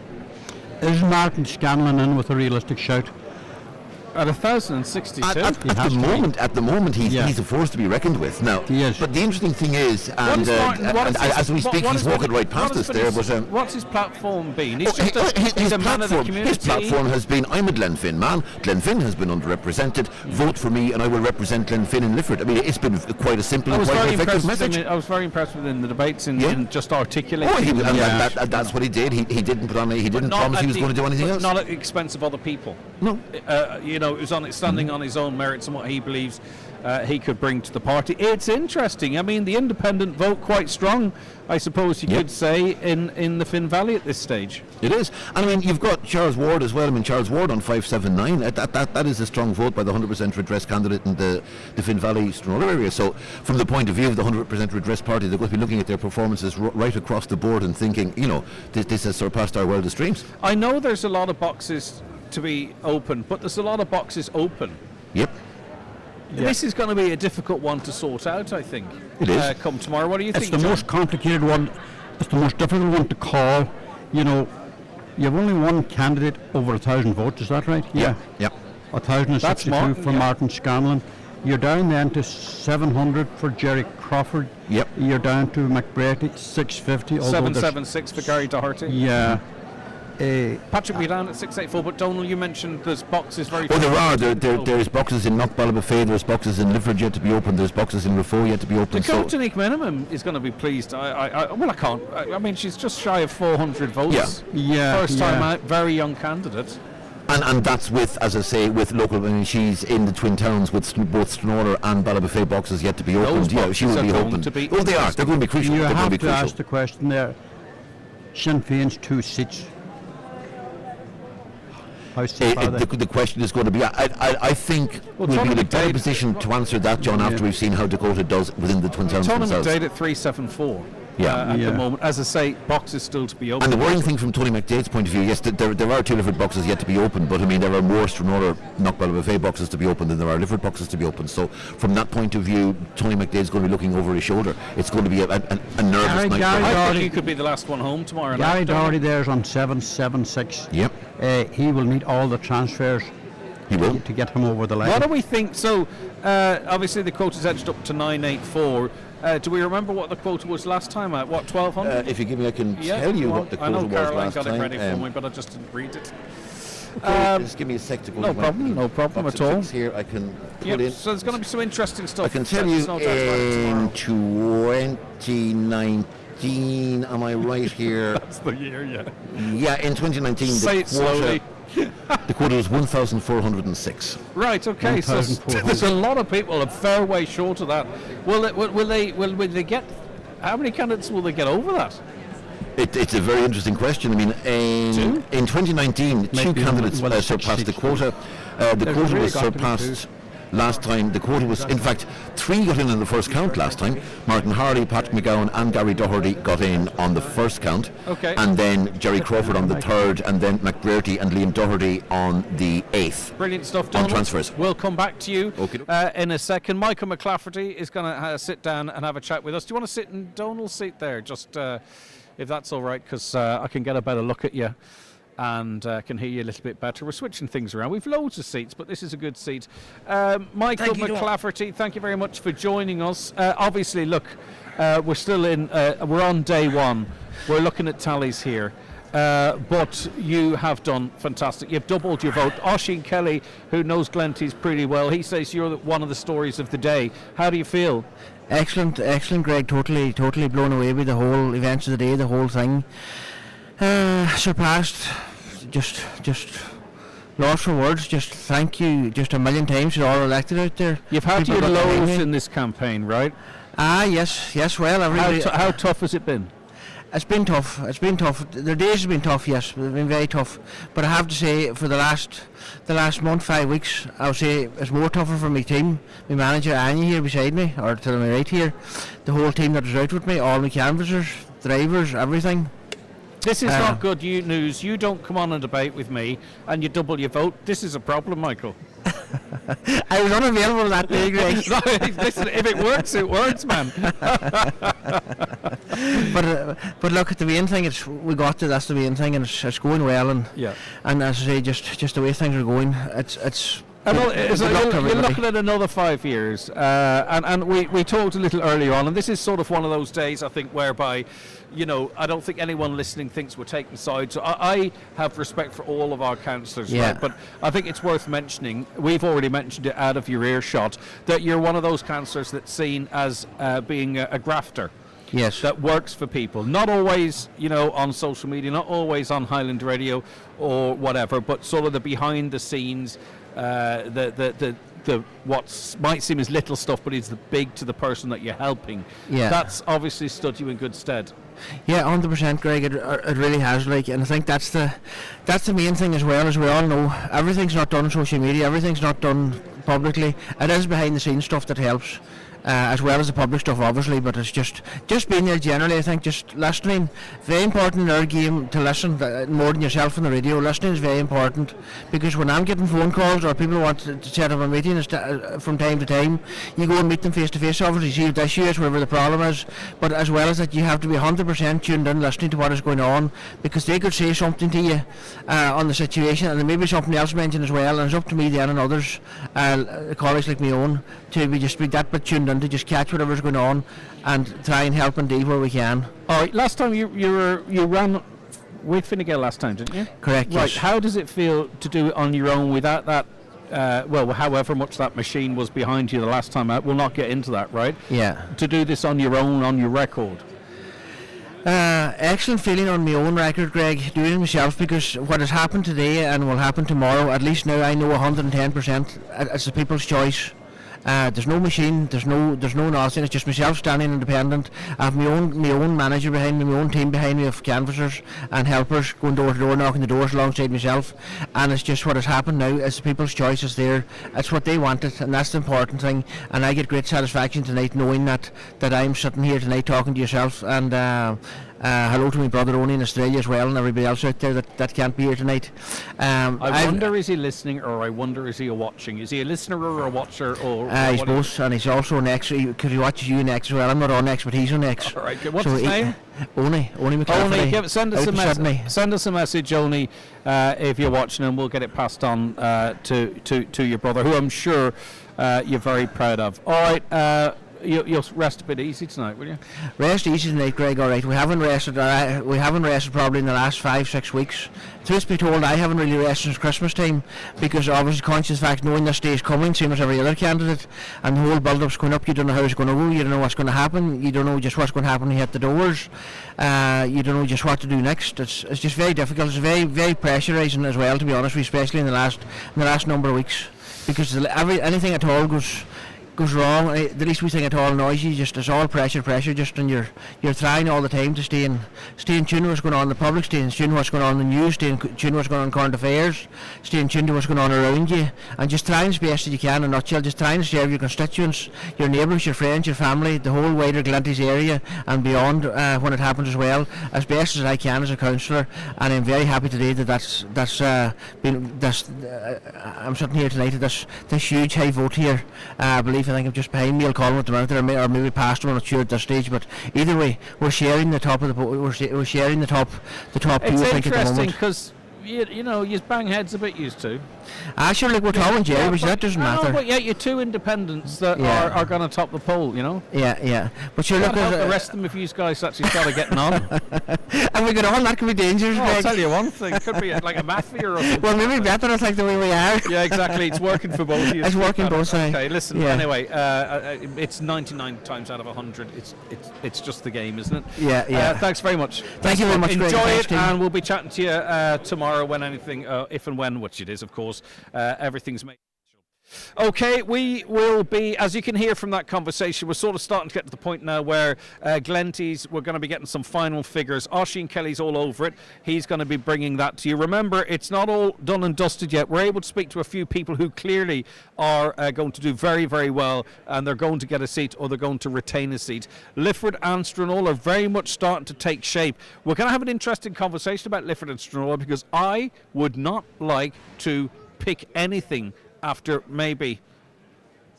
Is Martin Scanlon in with a realistic shout?
At 1,062.
At the moment, he's a force to be reckoned with. Now, but the interesting thing is, as we speak, he's walking right past us there. But
what's his platform been?
His platform has been: I'm a Glenfin man. Glenfin has been underrepresented. Vote for me, and I will represent Glenfin and Lifford. I mean, it's been quite a simple and quite effective message.
I was very impressed with in the debates in just articulating.
That's what he did. He didn't put on. He didn't promise he was going to do anything else.
Not at the expense of other people.
No.
It was standing on his own merits and what he believes he could bring to the party. It's interesting. I mean, the independent vote quite strong, I suppose you could say, in the Finn Valley at this stage.
It is. And I mean, you've got Charles Ward as well. I mean, Charles Ward on 579. That is a strong vote by the 100% redress candidate in the Finn Valley Stranorlar area. So from the point of view of the 100% redress party, they're going to be looking at their performances right across the board and thinking, this has surpassed our wildest dreams.
I know there's a lot of boxes to be open, but there's a lot of boxes open.
Yep.
This is going to be a difficult one to sort out, I think.
It is.
Come tomorrow. What do you think,
It's the most complicated one. It's the most difficult one to call. You have only one candidate over 1,000 votes. Is that right?
Yeah.
1,062 for Martin Scanlon. You're down then to 700 for Jerry Crawford.
Yep.
You're down to McBrady 650.
776 for Gary Doherty.
Yeah.
Patrick, we're down at 684, but Donal, you mentioned there's boxes very
Oh, there are. There's boxes in Knockballybuffet, there's boxes in Lifford yet to be opened, there's boxes in Rafo yet to be opened.
The Coach minimum is going to be pleased. I can't. I mean, she's just shy of 400 votes.
Yeah.
First time out, very young candidate.
And that's with, as I say, with local. I mean, she's in the Twin Towns with both Stranorlar and Ballybuffet boxes yet to be opened.
Those
She will
boxes
be
are
opened.
going to be
They are. They're going to be crucial.
You
They're going
have
to be
to
crucial.
ask the question there. Sinn Féin's 2 seats. How safe are they?
The question is going to be, I think we'll be in a better position to answer that, John, after we've seen how Dakota does within the Twin Towns
Tony
themselves.
McDade at 374 at the moment. As I say, boxes still to be open.
And the worrying thing from Tony McDade's point of view, yes, there are 2 Lifford boxes yet to be opened, but I mean there are more Stranorlar Knockballybuffet boxes to be opened than there are Lifford boxes to be opened. So from that point of view, Tony McDade's going to be looking over his shoulder. It's going to be a nervous night.
I think he could be the last one home tomorrow
Gary
night.
Doherty there's on 776.
Yep.
He will need all the transfers.
He will
to get him over the line.
What do we think? So obviously the quota's edged up to 984. Do we remember what the quota was last time at? What, 1200?
If you give me, I can tell you what the quota was
Caroline
last
got
time.
it ready for me, but I just didn't read it.
Just give me a sec to go.
No problem at all.
Here I can put in.
So there's going to be some interesting stuff.
I can tell you in 2019. Am I right here?
That's the year, yeah.
Yeah, in 2019,
Say it slowly.
The quota was 1,406.
Right. Okay. So there's a lot of people a fair way short of that. Will they get? How many candidates will they get over that?
It's a very interesting question. I mean, in 2019, 2 candidates surpassed the quota. The quota was surpassed last time. The quota was, in fact, 3 got in the first count last time. Martin Harley, Patrick McGowan and Gary Doherty got in on the first count.
Okay.
And then Jerry Crawford on the third, and then McBrearty and Liam Doherty on the 8th.
Brilliant stuff,
on
Donald.
transfers.
We'll come back to you in a second. Michael McLafferty is going to sit down and have a chat with us. Do you want to sit in Donald's seat there? Just if that's all right, because I can get a better look at you and can hear you a little bit better. We're switching things around. We've loads of seats, but this is a good seat. Michael McLafferty, thank you very much for joining us. Obviously, look, we're still we're on day one. We're looking at tallies here. But you have done fantastic. You've doubled your vote. Oisin Kelly, who knows Glenties pretty well, he says you're one of the stories of the day. How do you feel?
Excellent, Greg. Totally blown away by the whole events of the day, the whole thing. Surpassed. Just lost for words. Just thank you just a million times to all elected out there.
You've had your lows in this campaign, right?
Yes. Well,
how tough has it been?
It's been tough. The days have been tough, yes. They've been very tough. But I have to say, for the last month, 5 weeks, I would say it's more tougher for my team. My manager, Anya, here beside me, or to my right here. The whole team that was out with me, all my canvassers, drivers, everything.
This is not good news. You don't come on and debate with me and you double your vote. This is a problem, Michael.
I was unavailable that day, Greg.
Listen, if it works, man.
But look, the main thing is that's the main thing, and it's going well, and and as I say, just the way things are going, it's.
You're looking at another 5 years, and we talked a little earlier on, and this is sort of one of those days, I think, whereby, I don't think anyone listening thinks we're taking sides. So I have respect for all of our councillors, right? But I think it's worth mentioning, we've already mentioned it out of your earshot, that you're one of those councillors that's seen as being a grafter.
Yes.
That works for people. Not always, on social media, not always on Highland Radio or whatever, but sort of the behind the scenes, the what might seem as little stuff, but is the big to the person that you're helping.
Yeah.
That's obviously stood you in good stead.
Yeah, 100%, Greg. It really has, and I think that's the main thing as well. As we all know, everything's not done on social media. Everything's not done publicly. It is behind the scenes stuff that helps. As well as the public stuff, obviously, but it's just being there generally. I think just listening, very important in our game to listen more than yourself on the radio. Listening is very important, because when I'm getting phone calls or people want to set up a meeting from time to time, you go and meet them face to face, obviously see what the issue is, whatever the problem is, but as well as that, you have to be 100% tuned in, listening to what is going on, because they could say something to you on the situation, and there may be something else mentioned as well, and it's up to me then and others, colleagues like my own, to be that bit tuned in, to just catch whatever's going on and try and help indeed where we can.
All right, last time you ran with Fine Gael last time, didn't you?
Correct.
Right.
Yes.
How does it feel to do it on your own without that? However much that machine was behind you the last time out, we'll not get into that, right?
Yeah.
To do this on your own, on your record.
Excellent feeling on my own record, Greg, doing it myself, because what has happened today and will happen tomorrow, at least now I know 110%, it's the people's choice. There's no machine, there's no nothing. It's just myself standing independent. I have my own manager behind me, my own team behind me of canvassers and helpers going door to door, knocking the doors alongside myself. And it's just what has happened now. It's the people's choice. It's there. It's what they wanted, and that's the important thing. And I get great satisfaction tonight knowing that I'm sitting here tonight talking to yourself. And hello to my brother Oni in Australia as well, and everybody else out there that can't be here tonight.
I wonder, is he listening, or I wonder, is he watching? Is he a listener or a watcher? Or
he's both, and he's also an X, because he watches you in X as well. I'm not on X, but he's on X.
All right, what's his name?
Oni McCaffrey.
Send us a message, Oni, if you're watching, and we'll get it passed on to your brother, who I'm sure you're very proud of. All right. You'll rest a bit easy tonight, will you?
Rest easy tonight, Greg. All right. We haven't rested probably in the last 5-6 weeks. Truth be told, I haven't really rested since Christmas time, because obviously conscious fact, knowing this day is coming, same as every other candidate, and the whole build-up's going up. You don't know how it's going to go. You don't know what's going to happen. You don't know just what's going to happen when you hit the doors. You don't know just what to do next. It's just very difficult. It's very, very pressurising as well, to be honest with you, especially in the last number of weeks, because anything at all goes wrong. The least wee thing at all annoys you. Just it's all pressure. Just, and you're trying all the time to stay in tune to what's going on in the public, stay in tune to what's going on in the news, stay in tune to what's going on in current affairs, stay in tune to what's going on around you, and just trying as best as you can, in a nutshell, just trying to serve your constituents, your neighbours, your friends, your family, the whole wider Glenties area and beyond when it happens as well, as best as I can as a councillor. And I'm very happy today that I'm sitting here tonight at this huge high vote here. I think I'm just behind Neil Collin at the minute, or maybe past him, I'm not sure at this stage, but either way, we're sharing the top of the we're sharing the top two, I think, at the moment.
It's interesting because you know, you bang heads a bit used to.
Sure, like we're Tom and Jerry, which that doesn't matter.
But you're two independents that are going to top the poll, you know.
Yeah. But sure, look,
the rest of them, if you guys actually started getting on.
And we get on, that could be dangerous.
I'll tell you one thing, it could be like a mafia or something.
Well, maybe better, I think, the way we are.
Yeah, exactly. It's working for both of you.
It's working both sides.
Okay, listen. Anyway, it's 99 times out of 100. It's just the game, isn't it?
Yeah.
Thanks very much.
Thank you very much.
Enjoy
Greg.
it, and we'll be chatting to you tomorrow when anything, if and when, which it is, of course, everything's made. Okay, we will be, as you can hear from that conversation, we're sort of starting to get to the point now where Glenties, we're going to be getting some final figures. Oisin Kelly's all over it. He's going to be bringing that to you. Remember, it's not all done and dusted yet. We're able to speak to a few people who clearly are going to do very, very well, and they're going to get a seat, or they're going to retain a seat. Lifford and Stranorlar are very much starting to take shape. We're going to have an interesting conversation about Lifford and Stranorlar, because I would not like to pick anything after maybe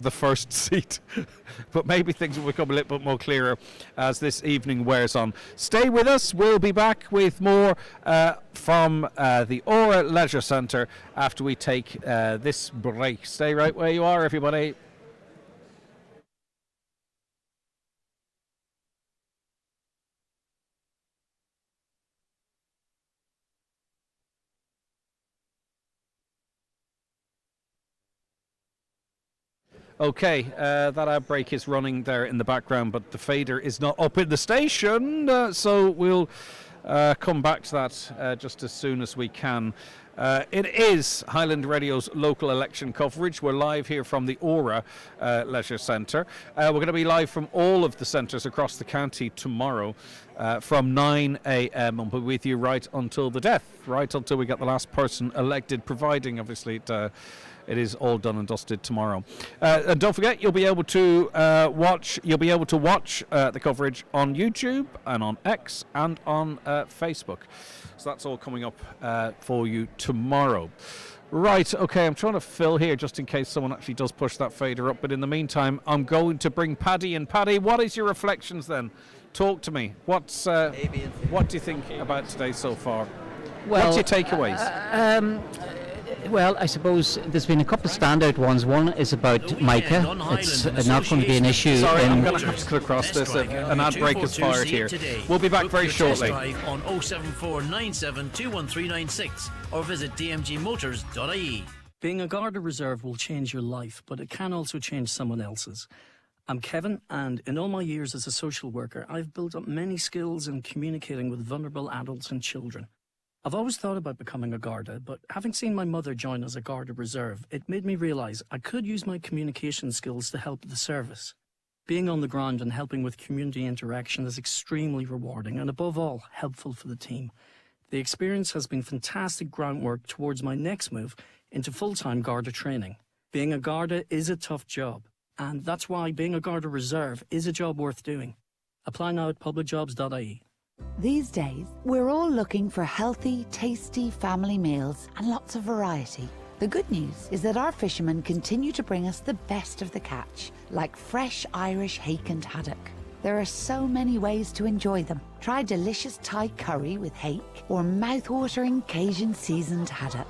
the first seat, but maybe things will become a little bit more clearer as this evening wears on. Stay with us. We'll be back with more from the Aura Leisure Centre after we take this break. Stay right where you are, everybody. Okay, that ad break is running there in the background, but the fader is not up in the station, so we'll come back to that just as soon as we can. It is Highland Radio's local election coverage. We're live here from the Aura Leisure Centre. We're going to be live from all of the centres across the county tomorrow from 9 a.m. and we'll be with you right until the death, right until we get the last person elected, providing obviously it is all done and dusted tomorrow. And don't forget, you'll be able to watch the coverage on YouTube and on X and on Facebook. So that's all coming up for you tomorrow. Right, okay, I'm trying to fill here just in case someone actually does push that fader up. But in the meantime, I'm going to bring Paddy in. Paddy, what is your reflections then? Talk to me. What do you think about today so far?
Well,
what's your takeaways?
Well, I suppose there's been a couple of standout ones. One is about Micah. It's not going to be an issue.
Sorry, I'm going to have to cut across this. An ad break is fired here. We'll be back very shortly.
On 07497 21396 or visit dmgmotors.ie.
Being a Garda Reserve will change your life, but it can also change someone else's. I'm Kevin, and in all my years as a social worker, I've built up many skills in communicating with vulnerable adults and children. I've always thought about becoming a Garda, but having seen my mother join as a Garda Reserve, it made me realise I could use my communication skills to help the service. Being on the ground and helping with community interaction is extremely rewarding and, above all, helpful for the team. The experience has been fantastic groundwork towards my next move into full-time Garda training. Being a Garda is a tough job, and that's why being a Garda Reserve is a job worth doing. Apply now at publicjobs.ie.
These days, we're all looking for healthy, tasty family meals and lots of variety. The good news is that our fishermen continue to bring us the best of the catch, like fresh Irish hake and haddock. There are so many ways to enjoy them. Try delicious Thai curry with hake or mouth-watering Cajun seasoned haddock.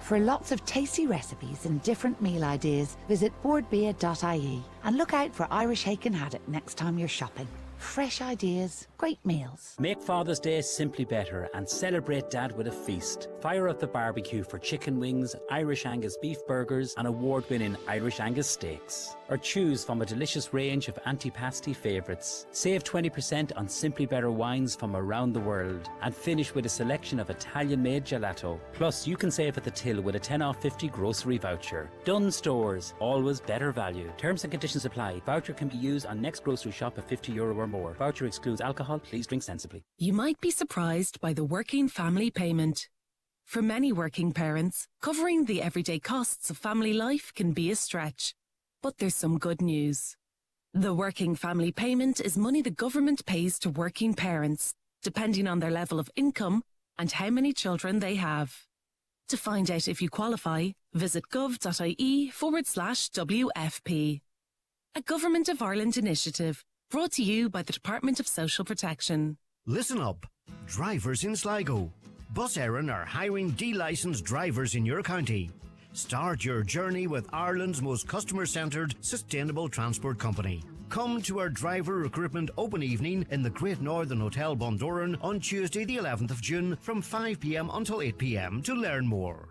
For lots of tasty recipes and different meal ideas, visit boardbeer.ie and look out for Irish hake and haddock next time you're shopping. Fresh ideas, great meals.
Make Father's Day simply better and celebrate Dad with a feast. Fire up the barbecue for chicken wings, Irish Angus beef burgers and award-winning Irish Angus steaks. Or choose from a delicious range of antipasti favourites. Save 20% on Simply Better wines from around the world. And finish with a selection of Italian-made gelato. Plus, you can save at the till with a 10 off 50 grocery voucher. Dunnes Stores, always better value. Terms and conditions apply. Voucher can be used on next grocery shop of €50 or more. Voucher excludes alcohol. Please drink sensibly.
You might be surprised by the working family payment. For many working parents, covering the everyday costs of family life can be a stretch. But there's some good news. The working family payment is money the government pays to working parents, depending on their level of income and how many children they have. To find out if you qualify, visit gov.ie/WFP. A Government of Ireland initiative brought to you by the Department of Social Protection.
Listen up, drivers in Sligo. Bus Éireann are hiring D-licensed drivers in your county. Start your journey with Ireland's most customer-centred, sustainable transport company. Come to our driver recruitment open evening in the Great Northern Hotel Bundoran on Tuesday the 11th of June from 5 p.m. until 8 p.m. to learn more.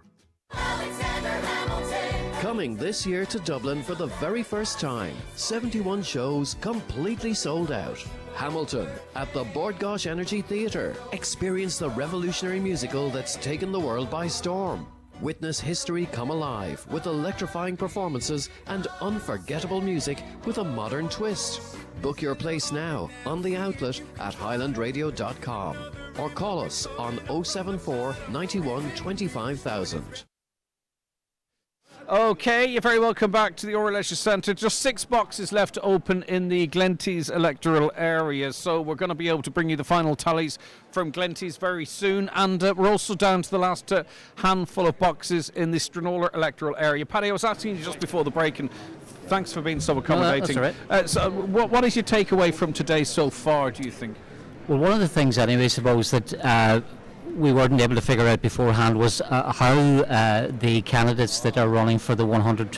Coming this year to Dublin for the very first time, 71 shows completely sold out. Hamilton at the Bord Gáis Energy Theatre. Experience the revolutionary musical that's taken the world by storm. Witness history come alive with electrifying performances and unforgettable music with a modern twist. Book your place now on the outlet at highlandradio.com or call us on 074 91 25,000.
Okay, you're very welcome back to the Oral Leisure Centre. Just 6 boxes left open in the Glenties electoral area, so we're going to be able to bring you the final tallies from Glenties very soon, and we're also down to the last handful of boxes in the Stranorlar electoral area. Paddy, I was asking you just before the break, and thanks for being so accommodating.
No, that's all right.
So what is your takeaway from today so far, do you think?
Well, one of the things anyway, I suppose, that we weren't able to figure out beforehand was how the candidates that are running for the 100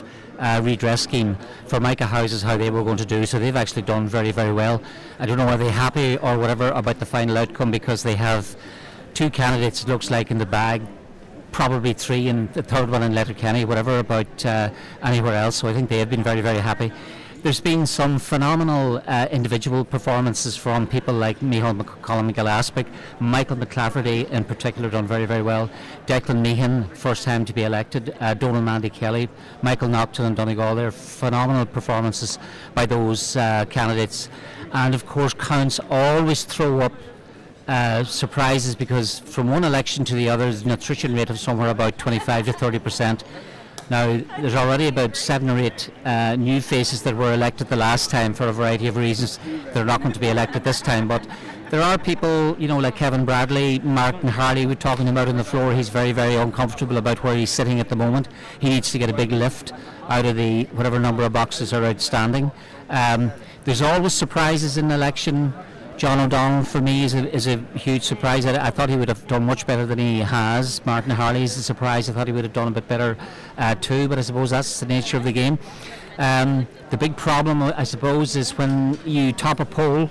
redress scheme for Micah houses, how they were going to do. So they've actually done very, very well. I don't know, are they happy or whatever about the final outcome, because they have 2 candidates, it looks like, in the bag, probably 3, and the third one in Letterkenny, whatever about anywhere else. So I think they have been very, very happy. There's been some phenomenal individual performances from people like Micheál McCollum-Gillespie, Michael McClafferty in particular done very, very well. Declan Meehan, first time to be elected, Donald Mandy Kelly, Michael Naughton and Donegal. They're phenomenal performances by those candidates. And of course, counts always throw up surprises, because from one election to the other, there's an attrition rate of somewhere about 25 to 30%. Now, there's already about 7 or 8 new faces that were elected the last time for a variety of reasons. They're not going to be elected this time, but there are people, you know, like Kevin Bradley, Martin Harley, we're talking about on the floor. He's very, very uncomfortable about where he's sitting at the moment. He needs to get a big lift out of the whatever number of boxes are outstanding. There's always surprises in election John O'Donnell for me is a huge surprise. I thought he would have done much better than he has. Martin Harley is a surprise. I thought he would have done a bit better too, but I suppose that's the nature of the game. The big problem, I suppose, is when you top a poll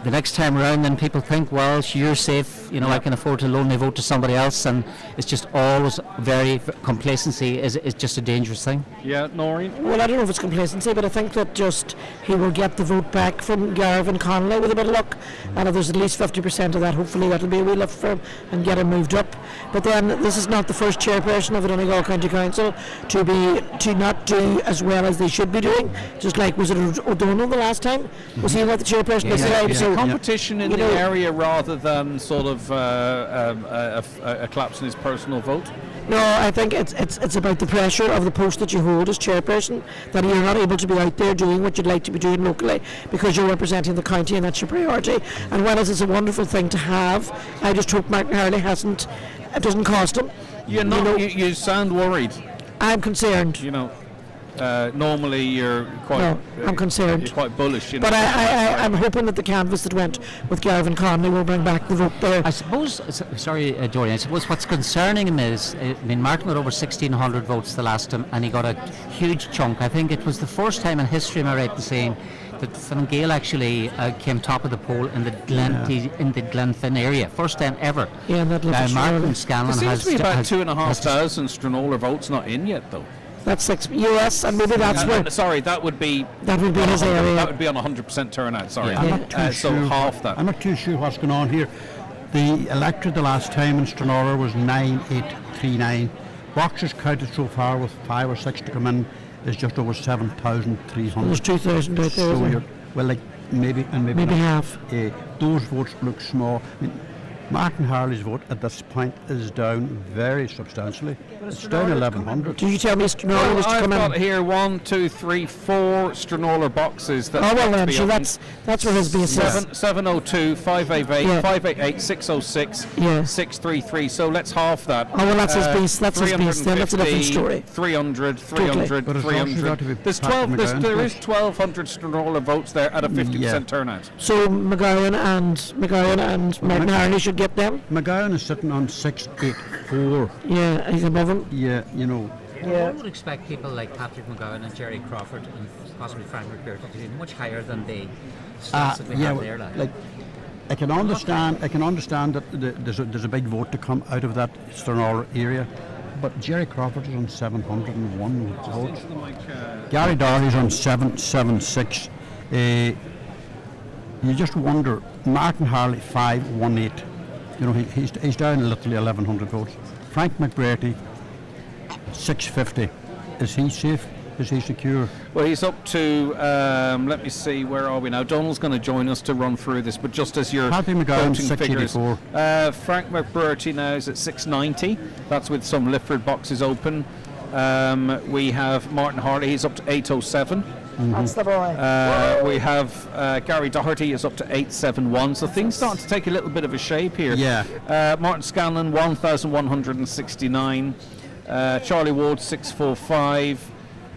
the next time around, then people think, well, you're safe, I can afford to loan my vote to somebody else, and it's just always complacency is just a dangerous thing.
Yeah, Noreen?
Well, I don't know if it's complacency, but I think that just he will get the vote back from Gavin Connolly with a bit of luck, and if there's at least 50% of that, hopefully that'll be a wee lift for him and get him moved up. But then this is not the first chairperson of the Donegal County Council to not do as well as they should be doing. Just like, was it O'Donnell the last time? Was he not the chairperson?
Yeah. Competition in the area rather than sort of a collapse in his personal vote?
No, I think it's about the pressure of the post that you hold as chairperson, that you're not able to be out there doing what you'd like to be doing locally because you're representing the county and that's your priority. And while it's a wonderful thing to have, I just hope Martin Harley it doesn't cost him.
You sound worried.
I'm concerned.
Normally you're quite.
No, I'm concerned.
You're quite bullish.
But I'm hoping that the canvass that went with Gavin Connolly will bring back the vote there.
I suppose. Sorry, Dorian. I suppose what's concerning him is, Martin got over 1,600 votes the last time, and he got a huge chunk. I think it was the first time in history, am I right in saying, that Fine Gael actually came top of the poll in the Glenfin area, first time ever.
Yeah, that
Martin Scanlon
seems to be about 2,500 Stranorlar votes not in yet, though.
That's US, and maybe that's where.
Sorry, that would be
his area.
That would be on 100% turnout. Sorry,
I'm not too
so
sure.
half that.
I'm not too sure what's going on here. The electorate the last time in Stranorlar was 9,839. Boxes counted so far with 5 or 6 to come in is just over 7,300.
There's 2,000 out there.
So maybe
half.
Those votes look small. Martin Harley's vote at this point is down very substantially. It's down 1,100.
Did you tell me Stranorlar was to come in?
I've got here 1, 2, 3, 4 Stranorlar boxes. That
so that's where his base is.
702, 588, 588, 606, 633. So let's half that.
Oh, well, that's his base. That's his base. Then that's a different story.
300, 300, 300. There is 1,200 Stranorlar votes there at a 50% turnout.
So McGowan and Martin Harley should get them.
McGowan is sitting on 684.
Yeah, he's above him.
Yeah,
I would expect people like Patrick McGowan and Jerry Crawford and possibly Frank McBurty to be much higher than the stats that they have there.
I can understand that there's a big vote to come out of that Stranorlar area, but Jerry Crawford is on 701 votes. Gary Doherty's on 776. You just wonder. Martin Harley 518. He's down literally 1,100 votes. Frank McBurty 650. Is he safe? Is he secure?
Well, he's up to, let me see, where are we now? Donald's going to join us to run through this, but just as your voting figures. Frank McBurty now is at 690. That's with some Lifford boxes open. We have Martin Harley, he's up to 807.
That's the boy.
We have Gary Doherty is up to 871, so things starting to take a little bit of a shape here.
Yeah.
Martin Scanlon 1,169, Charlie Ward 645,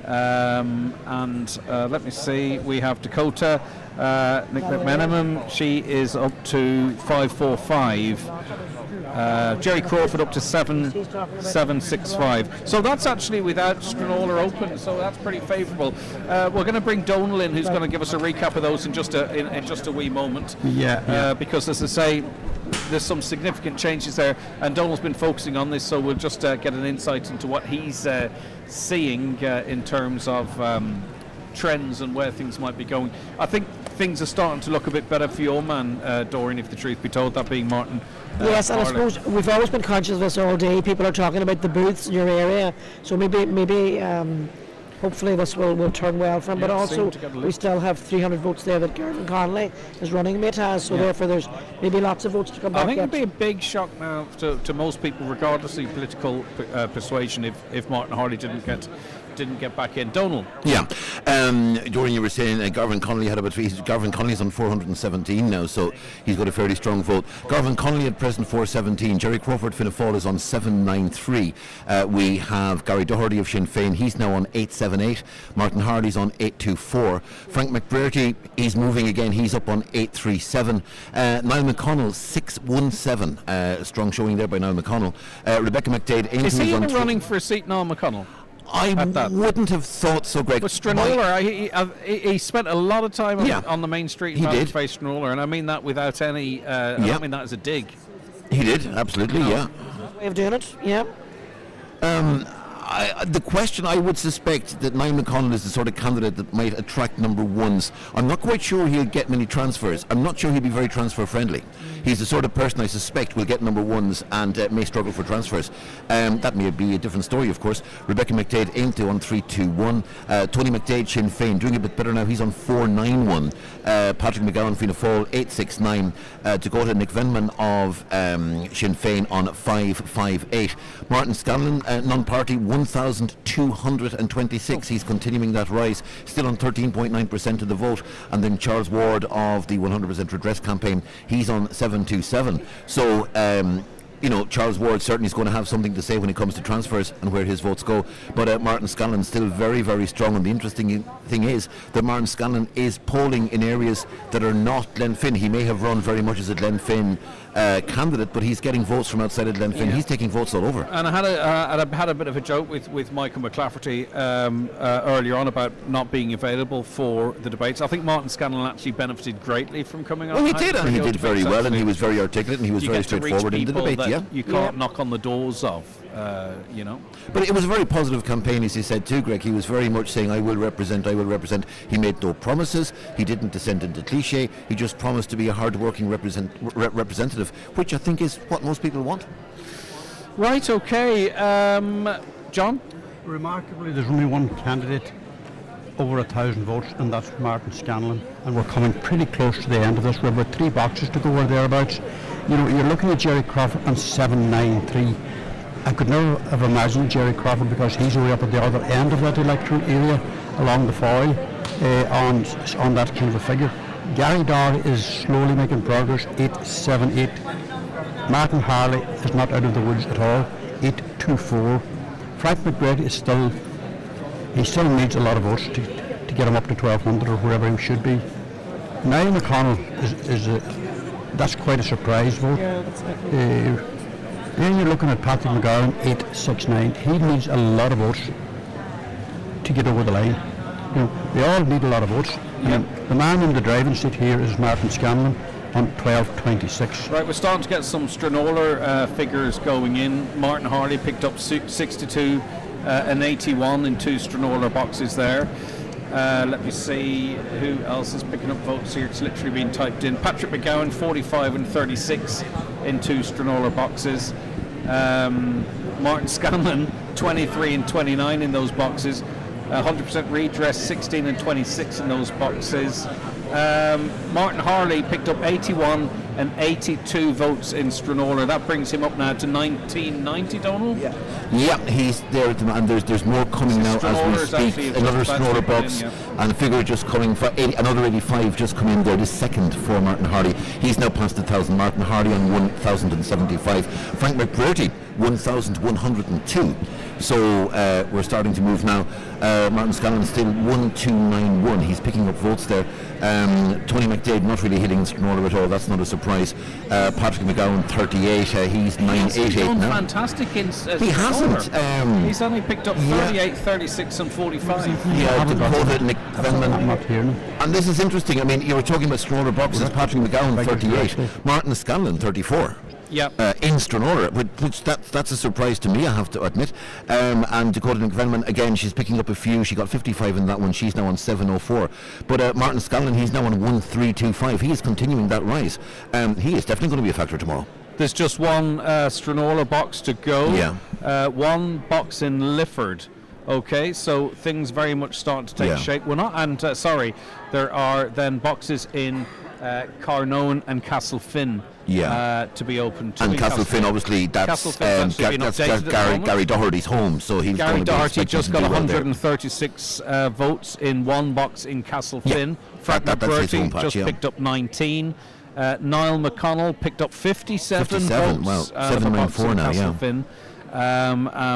and let me see, we have Dakota Nick McMenamin, she is up to 545. Jerry Crawford up to 765. So that's actually without Stranorlar open, so that's pretty favourable. We're going to bring Donal in, who's going to give us a recap of those in just a wee moment. Because, as I say, there's some significant changes there, and Donal's been focusing on this, so we'll just get an insight into what he's seeing in terms of trends and where things might be going. I think things are starting to look a bit better for your man, Dorian, if the truth be told, that being Martin.
Yes, and I suppose we've always been conscious of this all day. People are talking about the booths in your area, so maybe hopefully this will turn well for him. But also we still have 300 votes there that Gavin Connolly is running mate has, so therefore there's maybe lots of votes to come back.
I think it'd be a big shock now to most people, regardless of political persuasion, if Martin Harley didn't get didn't get back in. Donal.
Yeah. Dorian, you were saying Garvin Connolly had Garvin Connolly's on 417 now, so he's got a fairly strong vote. Garvin Connolly at present 417. Jerry Crawford Fianna Fáil is on 793. We have Gary Doherty of Sinn Féin. He's now on 878. Martin Hardy's on 824. Frank McBrearty, he's moving again. He's up on 837. Niall McConnell 617. Strong showing there by Niall McConnell. Rebecca McDade.
Is he even running for a seat, Niall McConnell?
I wouldn't have thought so, Greg.
But Stranorlar, he spent a lot of time on the main street in face Stranorlar, and I mean that without any. I don't mean that as a dig.
He did, absolutely, yeah.
Way of doing it, yeah.
The question, I would suspect that Niall McConnell is the sort of candidate that might attract number ones. I'm not quite sure he'll get many transfers. I'm not sure he'll be very transfer friendly. He's the sort of person I suspect will get number ones and may struggle for transfers. That may be a different story, of course. Rebecca McDade into on 321. Tony McDade, Sinn Féin, doing a bit better now. He's on 491. Patrick McGowan, Fianna Fáil, 869. Dakota Nick Venman of Sinn Féin on 558. Martin Scanlon, non-party, 1,226. He's continuing that rise, still on 13.9% of the vote. And then Charles Ward of the 100% Redress campaign, he's on 727. So Charles Ward certainly is going to have something to say when it comes to transfers and where his votes go. But Martin Scanlon still very, very strong. And the interesting thing is that Martin Scanlon is polling in areas that are not Glenfin. He may have run very much as a Glenfin candidate, but he's getting votes from outside of Glenfin. He's taking votes all over.
And I had a bit of a joke with Michael McClafferty earlier on about not being available for the debates. I think Martin Scanlon actually benefited greatly from coming on.
Well, he did, and he did very well, and he was very articulate, and he was very straightforward in the debate.
You can't knock on the doors of,
But it was a very positive campaign, as he said too, Greg. He was very much saying, I will represent. He made no promises. He didn't descend into cliche. He just promised to be a hard-working representative, which I think is what most people want.
Right, okay. John?
Remarkably, there's only one candidate over 1,000 votes, and that's Martin Scanlon. And we're coming pretty close to the end of this. We've got 3 boxes to go or thereabouts. You're looking at Jerry Crawford on 793. I could never have imagined Jerry Crawford, because he's way up at the other end of that electoral area along the foil on that kind of a figure. Gary Doherty is slowly making progress, 878. Martin Harley is not out of the woods at all, 824. Frank McBrearty is still needs a lot of votes to get him up to 1,200 or wherever he should be. Niall McConnell is that's quite a surprise vote.
Yeah, that's
Then you're looking at Patrick McGowan, 869. He needs a lot of votes to get over the line. They all need a lot of votes. And the man in the driving seat here is Martin Scanlon on 1226.
Right, we're starting to get some Stranorlar figures going in. Martin Harley picked up 62 and 81 in 2 Stranorlar boxes there. Let me see who else is picking up votes here. It's literally being typed in. Patrick McGowan, 45 and 36 in 2 Stranorlar boxes. Martin Scanlon, 23 and 29 in those boxes. 100% redress, 16 and 26 in those boxes. Martin Harley picked up 81 and 82 votes in Stranorlar. That brings him up now to 1990, Donal?
Yeah, he's there at the moment, and there's more coming now as we speak. Another Stranorlar box, and the figure just coming for another 85 just come in there, the second for Martin Hardy. He's now past 1,000. Martin Hardy on 1,075. Frank McBrearty, 1,102. So we're starting to move now. Martin Scanlon still 1,291. He's picking up votes there. Tony McDade not really hitting Stranorlar at all. That's not a surprise. Patrick McGowan 38. He's 988 now.
Fantastic in
he hasn't.
He's only picked up 38, 36 and 45.
Yeah, Dakota Nick Venman. And this is interesting. I mean, you were talking about Stranorlar boxes. Patrick McGowan 38. Martin Scanlon 34. In Stranorlar, which that's a surprise to me, I have to admit. And Dakota McVenman, again, she's picking up a few. She got 55 in that one. She's now on 704. But Martin Scanlon, he's now on 1325. He is continuing that rise. He is definitely going to be a factor tomorrow.
There's just one Stranorlar box to go. One box in Lifford. Okay, so things very much starting to take shape. We're not, and there are then boxes in Carnone and Castlefin to be open too.
And Castlefin, obviously, that's Gary Doherty's home, so he's
Gary Doherty just got
well
136 votes in one box in Castlefin. Frank McBurty just picked up 19. Niall McConnell picked up 57 votes.
Wow, 794 now,
Castlefin.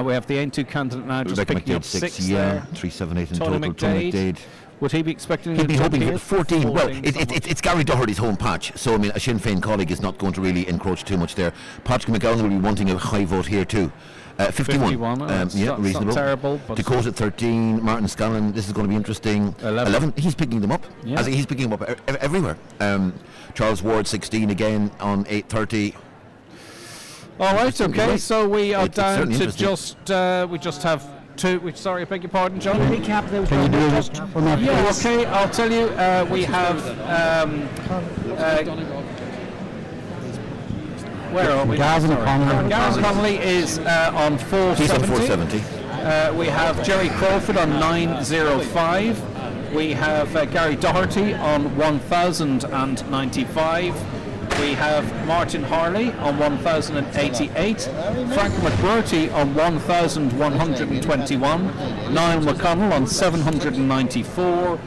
We have the N2 candidate now just
Rebecca
picking
McDade,
up 6
6
there.
378 in
Tony
total. Tony McDade.
Would he be expecting?
He'd be hoping
here?
for 14. Well, it's Gary Doherty's home patch, so I mean, a Sinn Féin colleague is not going to really encroach too much there. Patrick McGowan will be wanting a high vote here too. 51. Reasonable.
Not terrible. But
Dakota 13. Martin Scanlon. This is going to be interesting. 11. He's picking them up.
Yeah.
He's picking them up everywhere. Charles Ward 16 again on 8:30.
All right. Okay. So we are down to just. We just have. Sorry, I beg your pardon, John.
Recap those.
Can you do this?
Yeah, okay, I'll tell you. We have. Where are we?
Gavin
Connolly is on 470.
He's on 470.
We have Jerry Crawford on 905. We have Gary Doherty on 1095. We have Martin Harley on 1088, Frank McBurty on 1121, Niall McConnell on 794,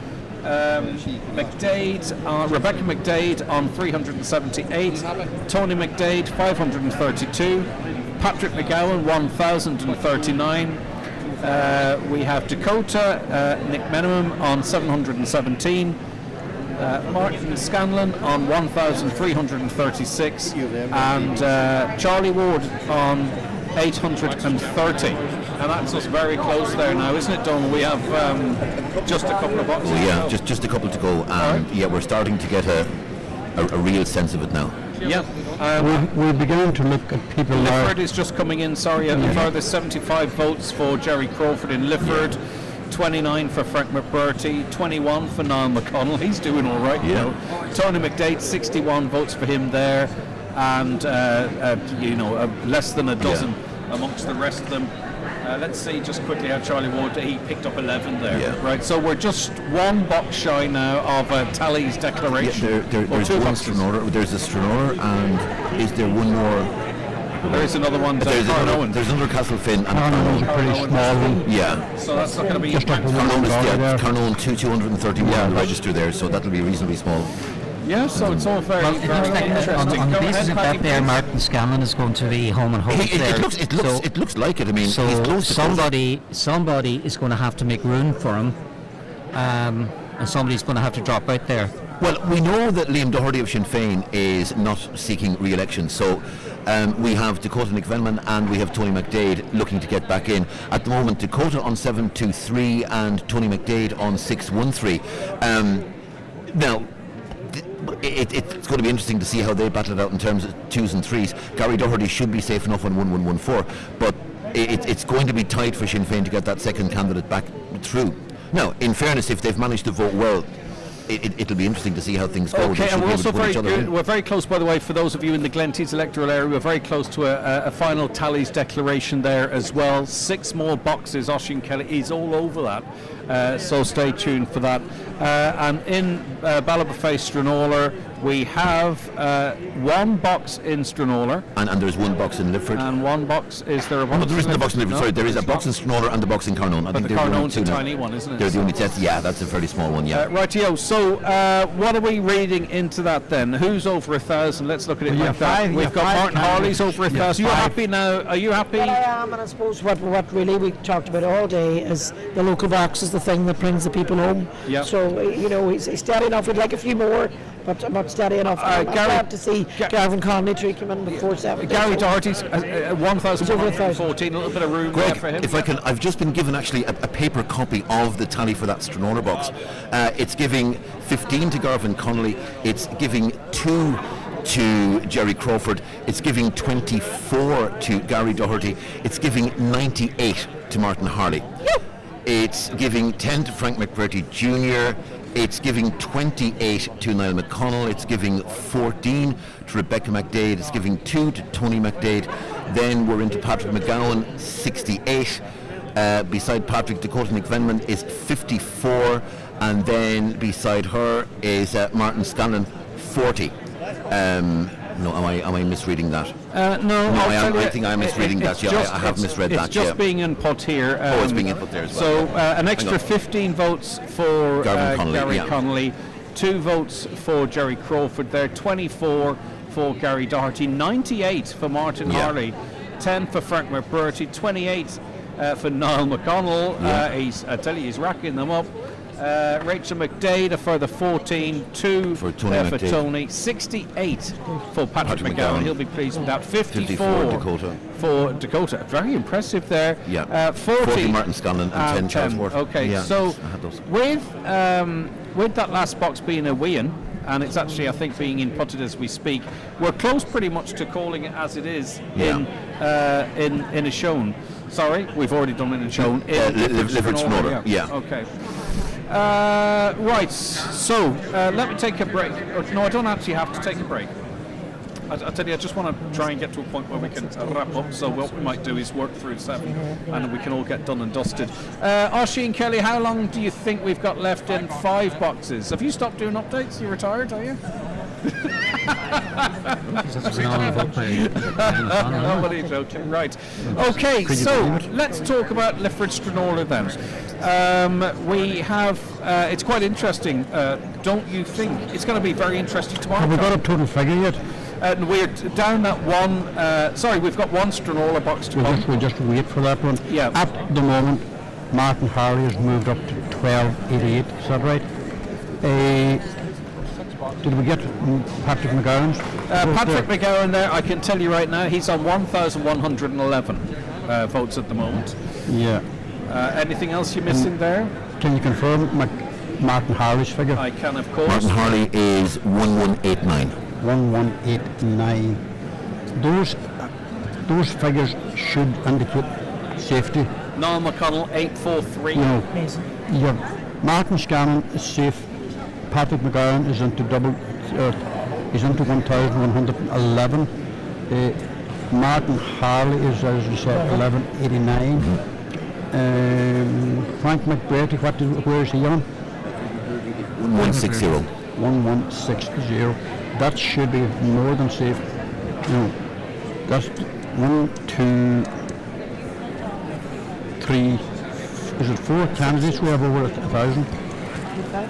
Rebecca McDade on 378, Tony McDade 532, Patrick McGowan 1039. We have Dakota Nick Menham on 717. Martin Scanlon on 1,336 and Charlie Ward on 830, and that's us very close there now, isn't it, Donald? We have just a couple of boxes.
Yeah, just a couple to go, and we're starting to get a real sense of it now.
Yeah,
we're beginning to look at people.
Lifford is just coming in. Sorry, a further 75 votes for Jerry Crawford in Lifford. 29 for Frank McBurty, 21 for Niall McConnell. He's doing all right, you know. Tony McDade, 61 votes for him there, and less than a dozen amongst the rest of them. Let's see just quickly how Charlie Ward, he picked up 11 there.
Yeah.
Right, so we're just one box shy now of Tally's declaration.
There's one Stranorlar. There's a Stranorlar, and is there one more?
There is another one.
There's another Castlefin and Carnone.
A pretty small one.
Yeah.
So that's not going to be.
Carnone 231 registered there, so that'll be reasonably small.
Yeah, so it's all very, very interesting.
On the basis of that there, Martin Scanlon is going to be home and home there.
It looks like it. I mean,
so
he's close to
somebody is going to have to make room for him, and somebody's going to have to drop out there.
Well, we know that Liam Doherty of Sinn Féin is not seeking re-election, so we have Dakota Nick Venman and we have Tony McDade looking to get back in. At the moment, Dakota on 723 and Tony McDade on 613. Now, it's going to be interesting to see how they battle it out in terms of 2s and 3s. Gary Doherty should be safe enough on 1114, but it's going to be tight for Sinn Féin to get that second candidate back through. Now, in fairness, if they've managed to vote well, it'll be interesting to see how things go.
Okay, and we're also we're very close, by the way, for those of you in the Glenties electoral area, we're very close to a final Tallies declaration there as well. 6 more boxes. Oisin Kelly is all over that, so stay tuned for that. And in Ballabafay-Stranorlar, we have 1 box in Stranorlar.
And there's 1 box in Lifford.
And 1 box, is there a box?
No, there isn't a box in Lifford, sorry, there is a box in Stranorlar and a box in Carnone.
But the Carnone's a tiny one, isn't it?
They're the only test, that's a fairly small one,
Rightio, so what are we reading into that then? Who's over 1,000? Let's look at it like that. We've got Martin Harley's over 1,000. Are you happy now? Are you happy?
Well, I am, and I suppose what really we talked about all day is the local box is the thing that brings the people home.
Yeah.
So, he's steady enough. We'd like a few more, but I'm not steady enough. I'm glad to see Gavin Connolly come in with 470.
Gary Doherty's 1,114, a little bit of room
Greg,
there for him.
if I can, I've just been given actually a paper copy of the tally for that Stranorlar box. It's giving 15 to Gavin Connolly, it's giving 2 to Jerry Crawford, it's giving 24 to Gary Doherty, it's giving 98 to Martin Harley. It's giving 10 to Frank McBurty Jr., it's giving 28 to Niall McConnell, it's giving 14 to Rebecca McDade, it's giving 2 to Tony McDade, then we're into Patrick McGowan, 68, beside Patrick, Dakota Nick Venman is 54, and then beside her is Martin Scanlon, 40. No, am I misreading that?
No,
I think I'm misreading that. Yeah, I have misread that.
It's just being input here.
It's being input there as well.
So an extra 15 votes for Gary Connolly, 2 votes for Jerry Crawford there, 24 for Gary Doherty, 98 for Martin Harley, 10 for Frank McBurty, 28 for Niall McConnell. I tell you, he's racking them up. Rachel McDade a further 14, 2 for Tony, 68 for Patrick McGowan. He'll be pleased with that. 54
Dakota.
For Dakota. Very impressive there.
40 Martin Scanlon and 10 Charlesworth.
Okay, so with that last box being a Wian, and it's actually, I think, being inputted as we speak, we're close pretty much to calling it as it is in a shown. Sorry, we've already done it in a shown.
Lifford-Stranorlar. Yeah.
Okay. Right, so let me take a break. No, I don't actually have to take a break. I tell you, I just want to try and get to a point where we can wrap up. So what we might do is work through 7 and we can all get done and dusted. Oisin Kelly, how long do you think we've got left in 5 boxes? Have you stopped doing updates? You retired, are you? Nobody's joking, right. Okay, so let's talk about Lifford-Stranorlar then. We have, it's quite interesting, don't you think? It's going to be very interesting tomorrow.
Have we got a total figure yet?
We're down at one, we've got one Stranorlar box to come.
We'll just wait for that one.
Yeah.
At the moment, Martin Harley has moved up to 1288, is that right? Did we get Patrick McGowan's?
Patrick McGowan there, I can tell you right now, he's on 1,111 votes at the moment.
Yeah.
Anything else you're missing there?
Can you confirm Martin Harley's figure?
I can, of course.
Martin Harley is 1189.
1189. Those figures should indicate safety.
Niall McConnell 843.
Martin Scanlon is safe. Patrick McGowan is into he's into 1,111. Martin Harley is, as you said, 1189. Frank McBurty, where is he on?
1160.
1160. That should be more than safe. No, that's 1, 2, 3. Is it 4 candidates? We have over 1,000.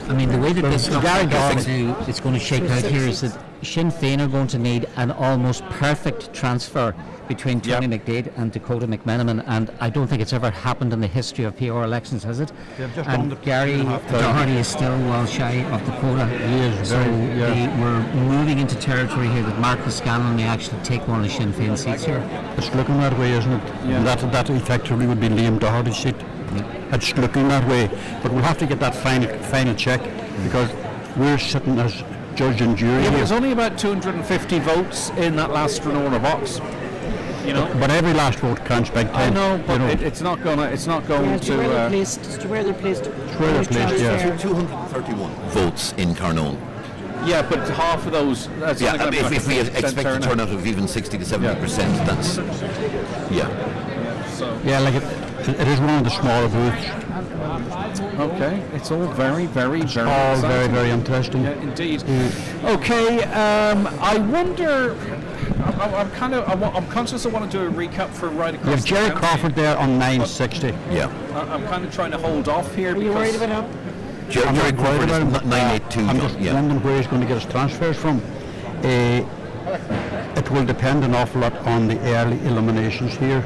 I mean, the way that this is going to shake out here is that Sinn Féin are going to need an almost perfect transfer between Tony McDade and Dakota McMenamin, and I don't think it's ever happened in the history of PR elections, has it? And Gary Doherty is still well shy of Dakota.
He is
we're moving into territory here that Martin Scanlon may actually take one of the Sinn Féin seats here.
It's looking that way, isn't it? Yeah. That effectively would be Liam Doherty's seat. It's looking that way, but we'll have to get that final check because we're sitting as judge and jury.
Yeah, there's only about 250 votes in that last Stranorlar box. You know,
but every last vote counts big time.
I know, but it's not going to.
Where they're placed. Where they're placed.
Where they're placed. Yeah.
231 votes in Carnole.
Yeah, but half of those.
If we expect a turnout of even 60 to 70%, that's
it is one of the smaller booths.
Okay, it's all very, very, very
all
exciting.
very, very interesting.
Yeah, indeed. Okay, I wonder. I'm conscious I want to do a recap for right across.
You have Jerry Crawford there on 960.
Yeah.
I'm kind of trying to hold off here.
Are you worried about him?
Jerry Crawford is 982.
I'm just wondering where he's going to get his transfers from. It will depend an awful lot on the early eliminations here.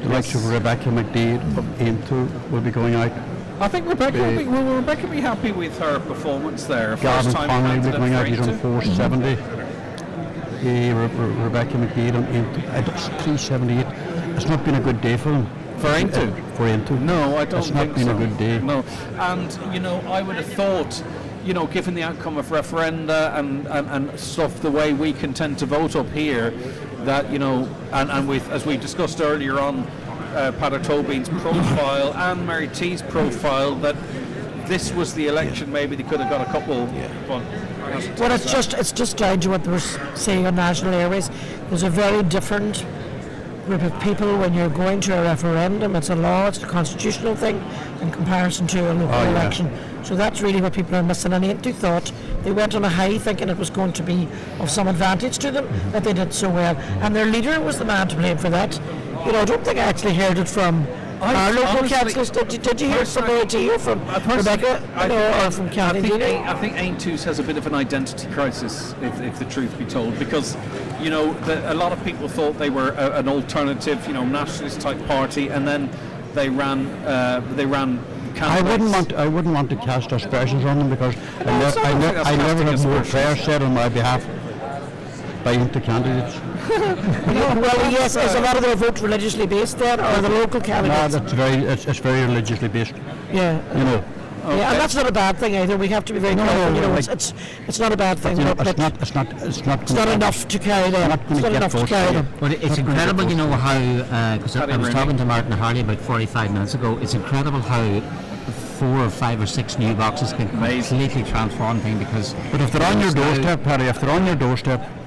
The likes of Rebecca McDade from Ainto will be going out.
I think Rebecca will be happy with her performance there.
Gavin Connolly will be going out, he's on 470. Rebecca McDade on Ainto, it's 378. It's not been a good day for him.
For Ainto?
For Ainto.
No, I don't think so.
It's not been a good day.
No, and I would have thought, given the outcome of referenda and stuff, the way we can tend to vote up here, that and with, as we discussed earlier on, Peadar Tobin's profile and Mary T's profile, that this was the election. Maybe they could have got a couple.
Well, it's just down to what they were saying on national airways. There's a very different group of people when you're going to a referendum. It's a law, it's a constitutional thing in comparison to a local election. So that's really what people are missing. And they thought they went on a high thinking it was going to be of some advantage to them that they did so well. And their leader was the man to blame for that. You know, I don't think I actually heard it from our local councillors. Did you hear it from AT or from Rebecca, or from County?
I think Aintus has a bit of an identity crisis, if the truth be told, because a lot of people thought they were an alternative, nationalist type party, and then they ran candidates.
I wouldn't want to cast aspersions on them, because I never have more prayers said on my behalf by the candidates.
Well, yes, is a lot of their votes religiously based then, or the local candidates?
No, it's very religiously based.
Yeah.
Okay.
Yeah, and that's not a bad thing either. We have to be very careful. It's not a bad thing.
It's not
enough to carry them. It's not enough to carry them.
But it's incredible, how, because I was talking to Martin Harley about 45 minutes ago, it's incredible how 4 or 5 or 6 new boxes can completely transform things, because...
But if they're on your doorstep, Paddy,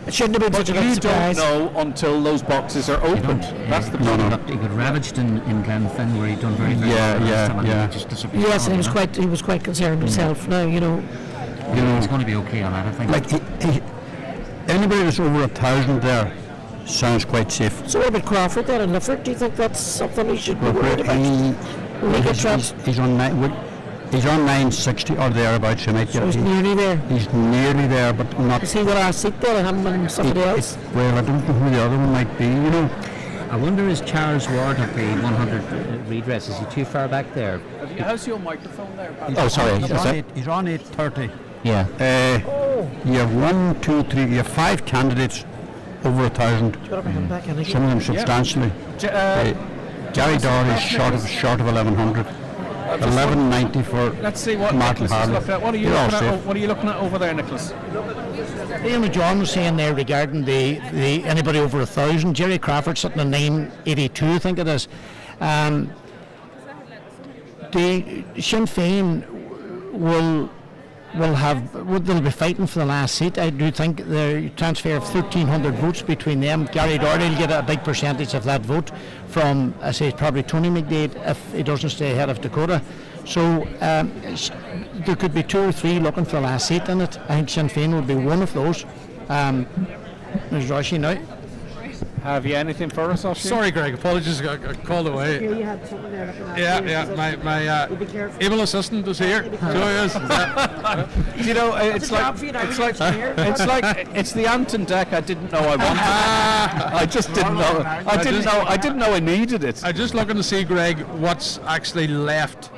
it shouldn't have been such a big surprise.
You don't know until those boxes are opened. That's the problem.
He got ravaged in Glenfin, where he'd done very well.
Yeah.
Just disappeared.
Yes, and he was quite concerned himself. Now,
it's going to be okay on that, I think.
Like anybody that's over 1,000 there sounds quite safe.
So what about Crawford there in Lifford? Do you think that's something he should be worried about?
He's on 960 or thereabouts.
So he's nearly there.
He's nearly there, but not.
Is he the last seat there, and somebody else?
Well, I don't know who the other one might be.
I wonder, is Charles Ward at the 100 redress? Is he too far back there?
How's your microphone there?
Sorry. He's on 830.
Yeah.
You have 1, 2, 3. You have 5 candidates over 1,000. Some of them substantially. Gary Doherty is short of 1,100. 1190 for
Let's see what
Martin Harley.
What are you looking at over there, Nicholas?
Ian John was saying there regarding the anybody over 1,000. Jerry Crawford sitting at 982, I think it is. The Sinn Féin they'll be fighting for the last seat. I do think the transfer of 1,300 votes between them. Gary Doherty will get a big percentage of that vote from, I say, probably Tony McDade if he doesn't stay ahead of Dakota. So there could be 2 or 3 looking for the last seat in it. I think Sinn Féin will be one of those. There's Roshi now.
Have you anything for us, Oshie?
Sorry, Greg. Apologies, I got called away.
You had something there looking at
my able assistant is here. So he is.
It's the Anton deck. I didn't know I wanted. I just didn't know. I didn't know I needed it.
I'm just looking to see, Greg, what's actually left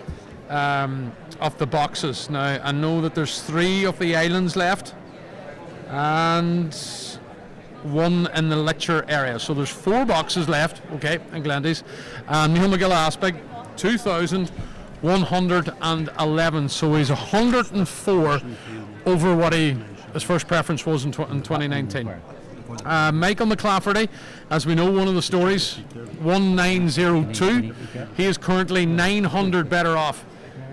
of the boxes now. I know that there's 3 of the islands left, and 1 in the lecture area. So there's 4 boxes left, in Glenties. And Neil McGill-Aspig, 2,111. So he's 104 over what his first preference was in 2019. Michael McClafferty, as we know, one of the stories, 1902. He is currently 900 better off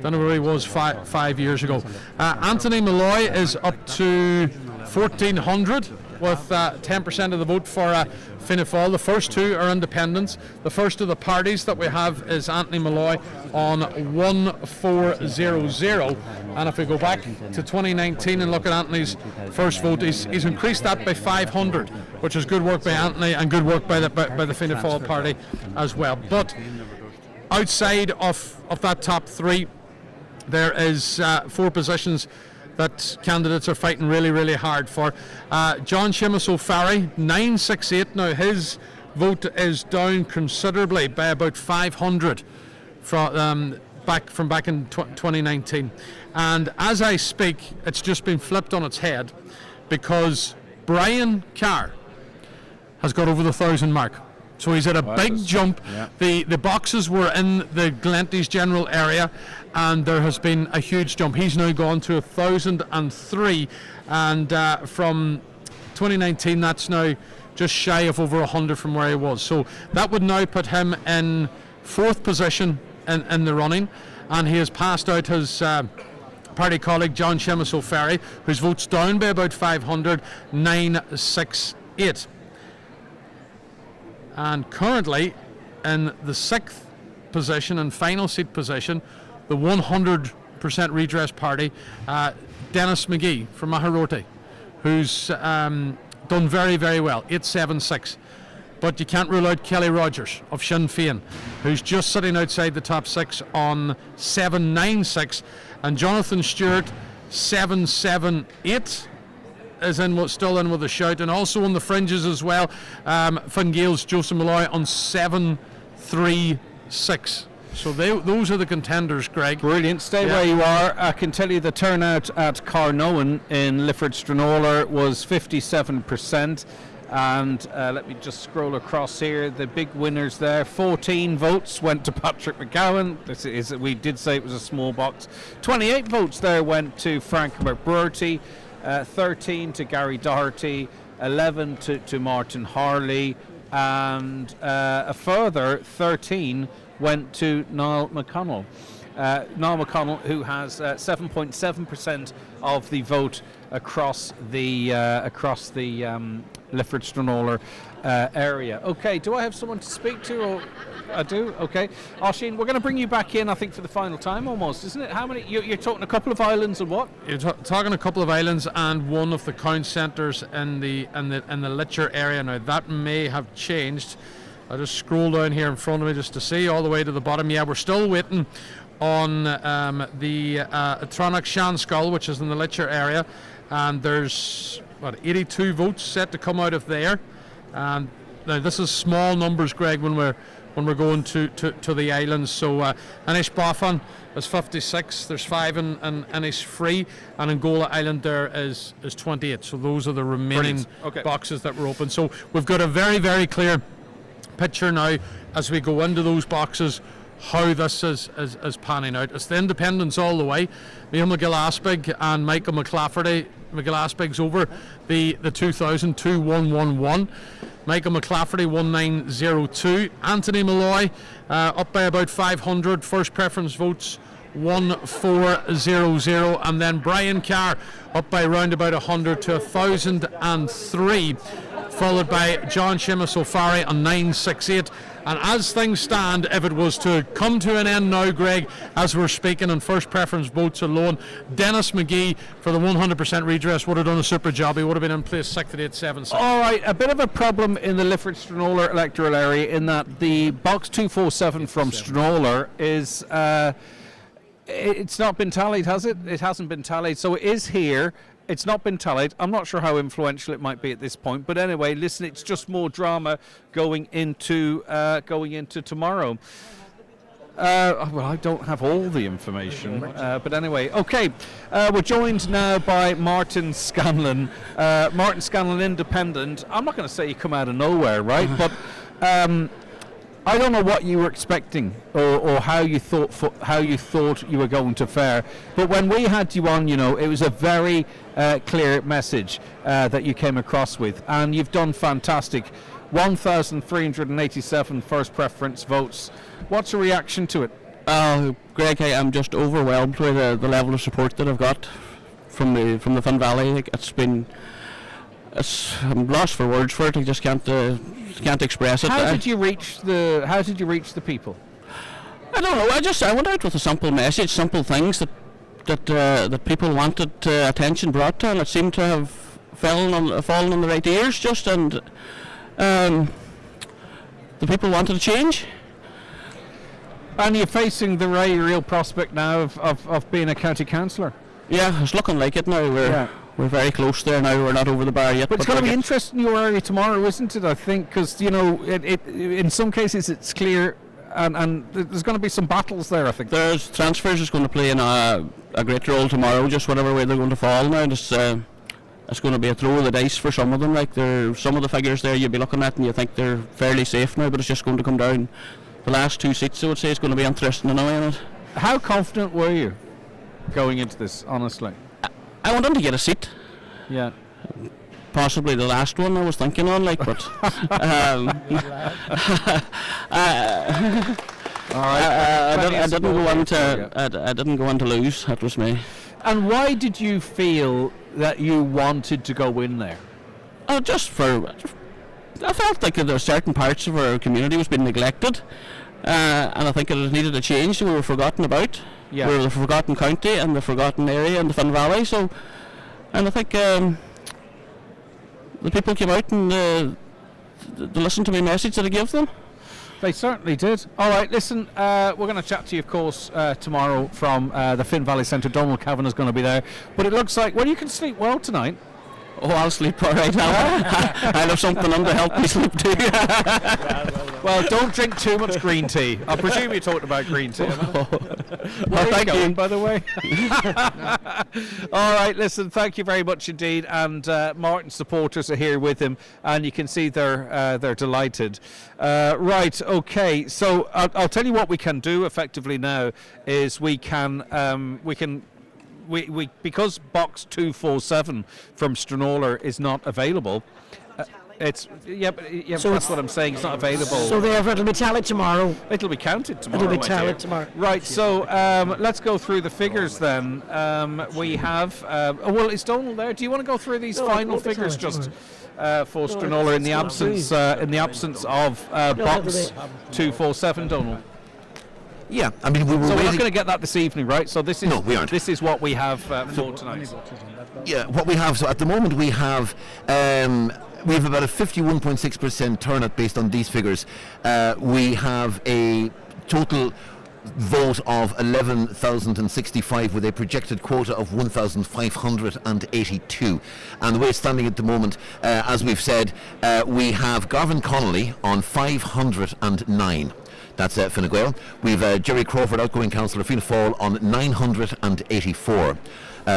than where he was 5 years ago. Anthony Malloy is up to 1,400. With 10% of the vote for Fianna Fáil. The first 2 are independents. The first of the parties that we have is Anthony Malloy on 1,400. And if we go back to 2019 and look at Anthony's first vote, he's increased that by 500, which is good work by Anthony and good work by the Fianna Fáil party as well. But outside of that top 3, there is 4 positions that candidates are fighting really, really hard for. John Seamus O'Farry, 968 now. His vote is down considerably by about 500 from back in 2019. And as I speak, it's just been flipped on its head, because Brian Carr has got over the 1,000 mark. So he's at a big jump. Yeah. The boxes were in the Glenties general area, and there has been a huge jump. He's now gone to 1,003, and from 2019, that's now just shy of over 100 from where he was. So that would now put him in 4th position in the running, and he has passed out his party colleague John Seamus O'Farry, whose vote's down by about 500, 968. And currently in the 6th position and final seat position, the 100% 100% redress party, Dennis McGee from Maharoti, who's done very, very well, 876. But you can't rule out Kelly Rogers of Sinn Féin, who's just sitting outside the top 6 on 796, and Jonathan Stewart 778 is still in with a shout, and also on the fringes as well, Finn Gale's Joseph Malloy on 736. So those are the contenders, Greg.
Brilliant. Stay where you are. I can tell you the turnout at Carnoan in Lifford-Stranorlar was 57%. And let me just scroll across here. The big winners there. 14 votes went to Patrick McGowan. We did say it was a small box. 28 votes there went to Frank McBroarty. 13 to Gary Doherty. 11 to Martin Harley. And a further 13 went to Niall McConnell. Niall McConnell, who has 7.7% of the vote across the Lifford-Stranorlar area. Okay, do I have someone to speak to? Or I do. Okay, Oisin, we're going to bring you back in, I think, for the final time, almost, isn't it? How many? You're talking a couple of islands and what?
You're talking a couple of islands and one of the count centres in the Litcher area. Now that may have changed. I'll just scroll down here in front of me just to see all the way to the bottom. Yeah, we're still waiting on the Tranach Shan-Skull, which is in the Litcher area, and there's 82 votes set to come out of there. And now this is small numbers, Greg, when we're going to the islands. So Inishbofan is 56. There's 5 in Inishfree, and Angola Island there is 28. So those are the remaining boxes that were open. So we've got a very, very clear picture now as we go into those boxes how this is panning out. It's the independents all the way. Liam McGillaspig and Michael McLafferty. McGillaspig's over the 2000 2111. Michael McLafferty 1902. Anthony Malloy up by about 500. First preference votes 1400, and then Brian Carr up by round about 100 to 1003, followed by John Seamus O'Farry on 968. And as things stand, if it was to come to an end now, Greg, as we're speaking, and first preference votes alone, Dennis McGee for the 100% redress would have done a super job. He would have been in place 6 at 876.
All right, a bit of a problem in the Lifford-Stranorlar electoral area in that the box 247 from Stranorlar is it's not been tallied, has it? It hasn't been tallied, so it is here. It's not been tallied. I'm not sure how influential it might be at this point, but anyway, listen, it's just more drama going into tomorrow. Well, I don't have all the information, but anyway, okay. We're joined now by Martin Scanlon. Martin Scanlon, independent. I'm not going to say you come out of nowhere, right? But I don't know what you were expecting or how you thought you were going to fare. But when we had you on, it was a very clear message that you came across with, and you've done fantastic. 1,387 first preference votes. What's your reaction to it?
Greg, I am just overwhelmed with the level of support that I've got from the Finn Valley. I'm lost for words for it. I just can't express it.
How did you reach the people?
I don't know. I went out with a simple message, simple things that people wanted attention brought to, and it seemed to have fallen on the right ears. The people wanted a change.
And you're facing the real prospect now of being a county councillor.
Yeah, it's looking like it now. We're very close there now. We're not over the bar yet.
But it's going to be interesting in your area tomorrow, isn't it? I think because in some cases it's clear, and there's going to be some battles there. I think
there's transfers is going to play in a great role tomorrow. Just whatever way they're going to fall now. It's going to be a throw of the dice for some of them. Like some of the figures there you'll be looking at and you think they're fairly safe now, but it's just going to come down. The last 2 seats, I would say, is going to be interesting in a way.
How confident were you going into this, honestly?
I went in to get a seat.
Yeah.
Possibly the last one I was thinking on, but
I
didn't go in to lose. That was me.
And why did you feel that you wanted to go in there?
I felt like there were certain parts of our community was being neglected, and I think it needed a change. We were forgotten about.
Yeah. We're the forgotten county and the forgotten area in the Finn Valley. So, and I think the people came out and they listened to my message that I gave them.
They certainly did. All right, listen, we're going to chat to you, of course, tomorrow from the Finn Valley Centre. Donald Cavan is going to be there. But it looks like, well, you can sleep well tonight.
Oh, I'll sleep all right now. I'll have something on to help me sleep too.
Well, don't drink too much green tea. I presume you talked about green tea. Where are you going, by the way? All right, listen, thank you very much indeed. And Martin's supporters are here with him, and you can see they're delighted. Right, okay. So I'll tell you what we can do effectively now is we because box 247 from Stranorlar is not available. So that's what I'm saying. It's not available.
So therefore, it'll be tallied tomorrow.
It'll be counted tomorrow.
It'll be tallied tomorrow.
Right. So let's go through the figures then. We have. Well, is Donald there? Do you want to go through these final figures just for Stranorlar in the absence of box 247, Donald?
Yeah, I mean we were.
So we're not going to get that this evening, right? So this is
we aren't.
This is what we have for tonight.
Yeah, what we have. So at the moment we have about a 51.6% turnout based on these figures. We have a total vote of 11,065 with a projected quota of 1,582. And the way it's standing at the moment, as we've said, we have Garvin Connolly on 509. That's Fine Gael. We've Jerry Crawford, outgoing councillor, Fianna Fáil, on 984.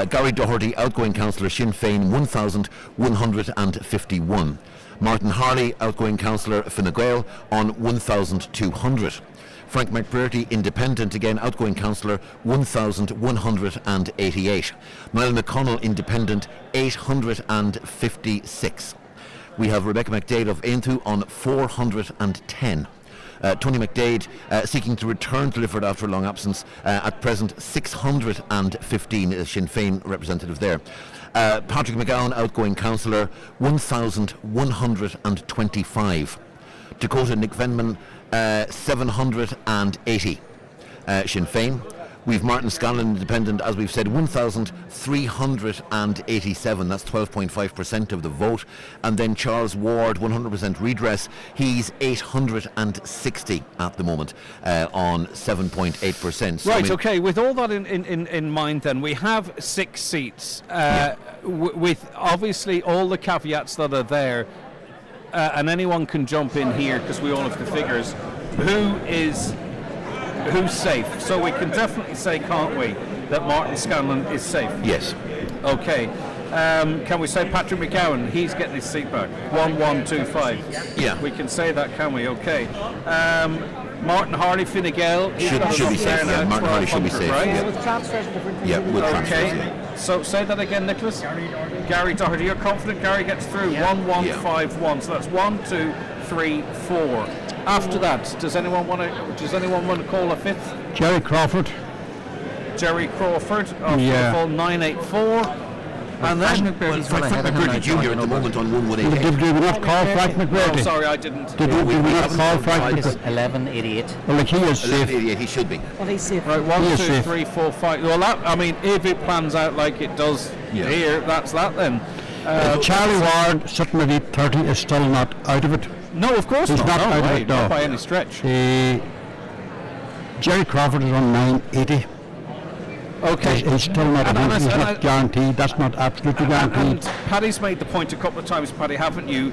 Gary Doherty, outgoing councillor, Sinn Féin, 1,151. Martin Harley, outgoing councillor, Fine Gael, on 1,200. Frank McBurty, independent, again outgoing councillor, 1,188. Niall McConnell, independent, 856. We have Rebecca McDade of Ainthu on 410. Tony McDade seeking to return to Lifford after a long absence, at present 615 Sinn Féin representative there. Patrick McGowan, outgoing councillor, 1,125. Dakota Nick Venman, 780 Sinn Féin. We've Martin Scanlon, independent, as we've said, 1,387. That's 12.5% of the vote. And then Charles Ward, 100% redress. He's 860 at the moment, on 7.8%. So
right, okay. With all that in mind, then, we have 6 seats, with obviously all the caveats that are there. And anyone can jump in here because we all have the figures. Who's safe? So we can definitely say, can't we, that Martin Scanlon is safe?
Yes.
Okay. Can we say Patrick McGowan? He's getting his seat back. 1125.
Yeah.
We can say that, can we? Okay. Martin Harley, Fine Gael.
Should be safe. Yeah, Martin Harley should be safe.
Right?
Yeah.
With transfers, different things.
Yeah, with transfers.
Okay. So say that again, Nicholas. Gary Doherty. You're confident Gary gets through? 1151. So that's 1, 2, 3, 4. After that, does anyone want to call a fifth?
Jerry Crawford.
Jerry Crawford of full 984. And then
Frank McBurty Jr. at the moment on 1188.
Did we not call Frank McBurty?
Oh, sorry, I didn't.
Did we not call Frank McBurty?
1188.
Well, like he is safe.
1188, he should be.
Well, he's safe.
Right, 1, 2, 3, 4, 5. Well, that, I mean, if it plans out like it does here, that's that then.
Charlie Ward, sitting at 830, is still not out of it.
No, of course
He's
not.
not out of it,
not by any stretch.
Jerry Crawford is on 980.
Okay.
He's still not he's not guaranteed. That's not absolutely guaranteed.
And Paddy's made the point a couple of times, Paddy, haven't you?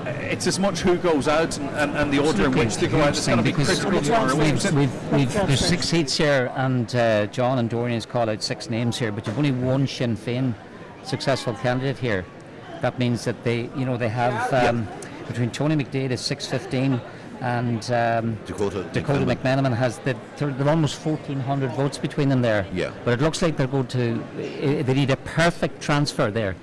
It's as much who goes out and the order in which they go out. It's going to be critical tomorrow.
There's 6 seats here, and John and Dorian has called out 6 names here, but you've only one Sinn Féin successful candidate here. That means that they have between Tony McDade is 615 and Dakota McMenamin has they're almost 1,400 votes between them there.
Yeah.
But it looks like they're going to they need a perfect transfer there.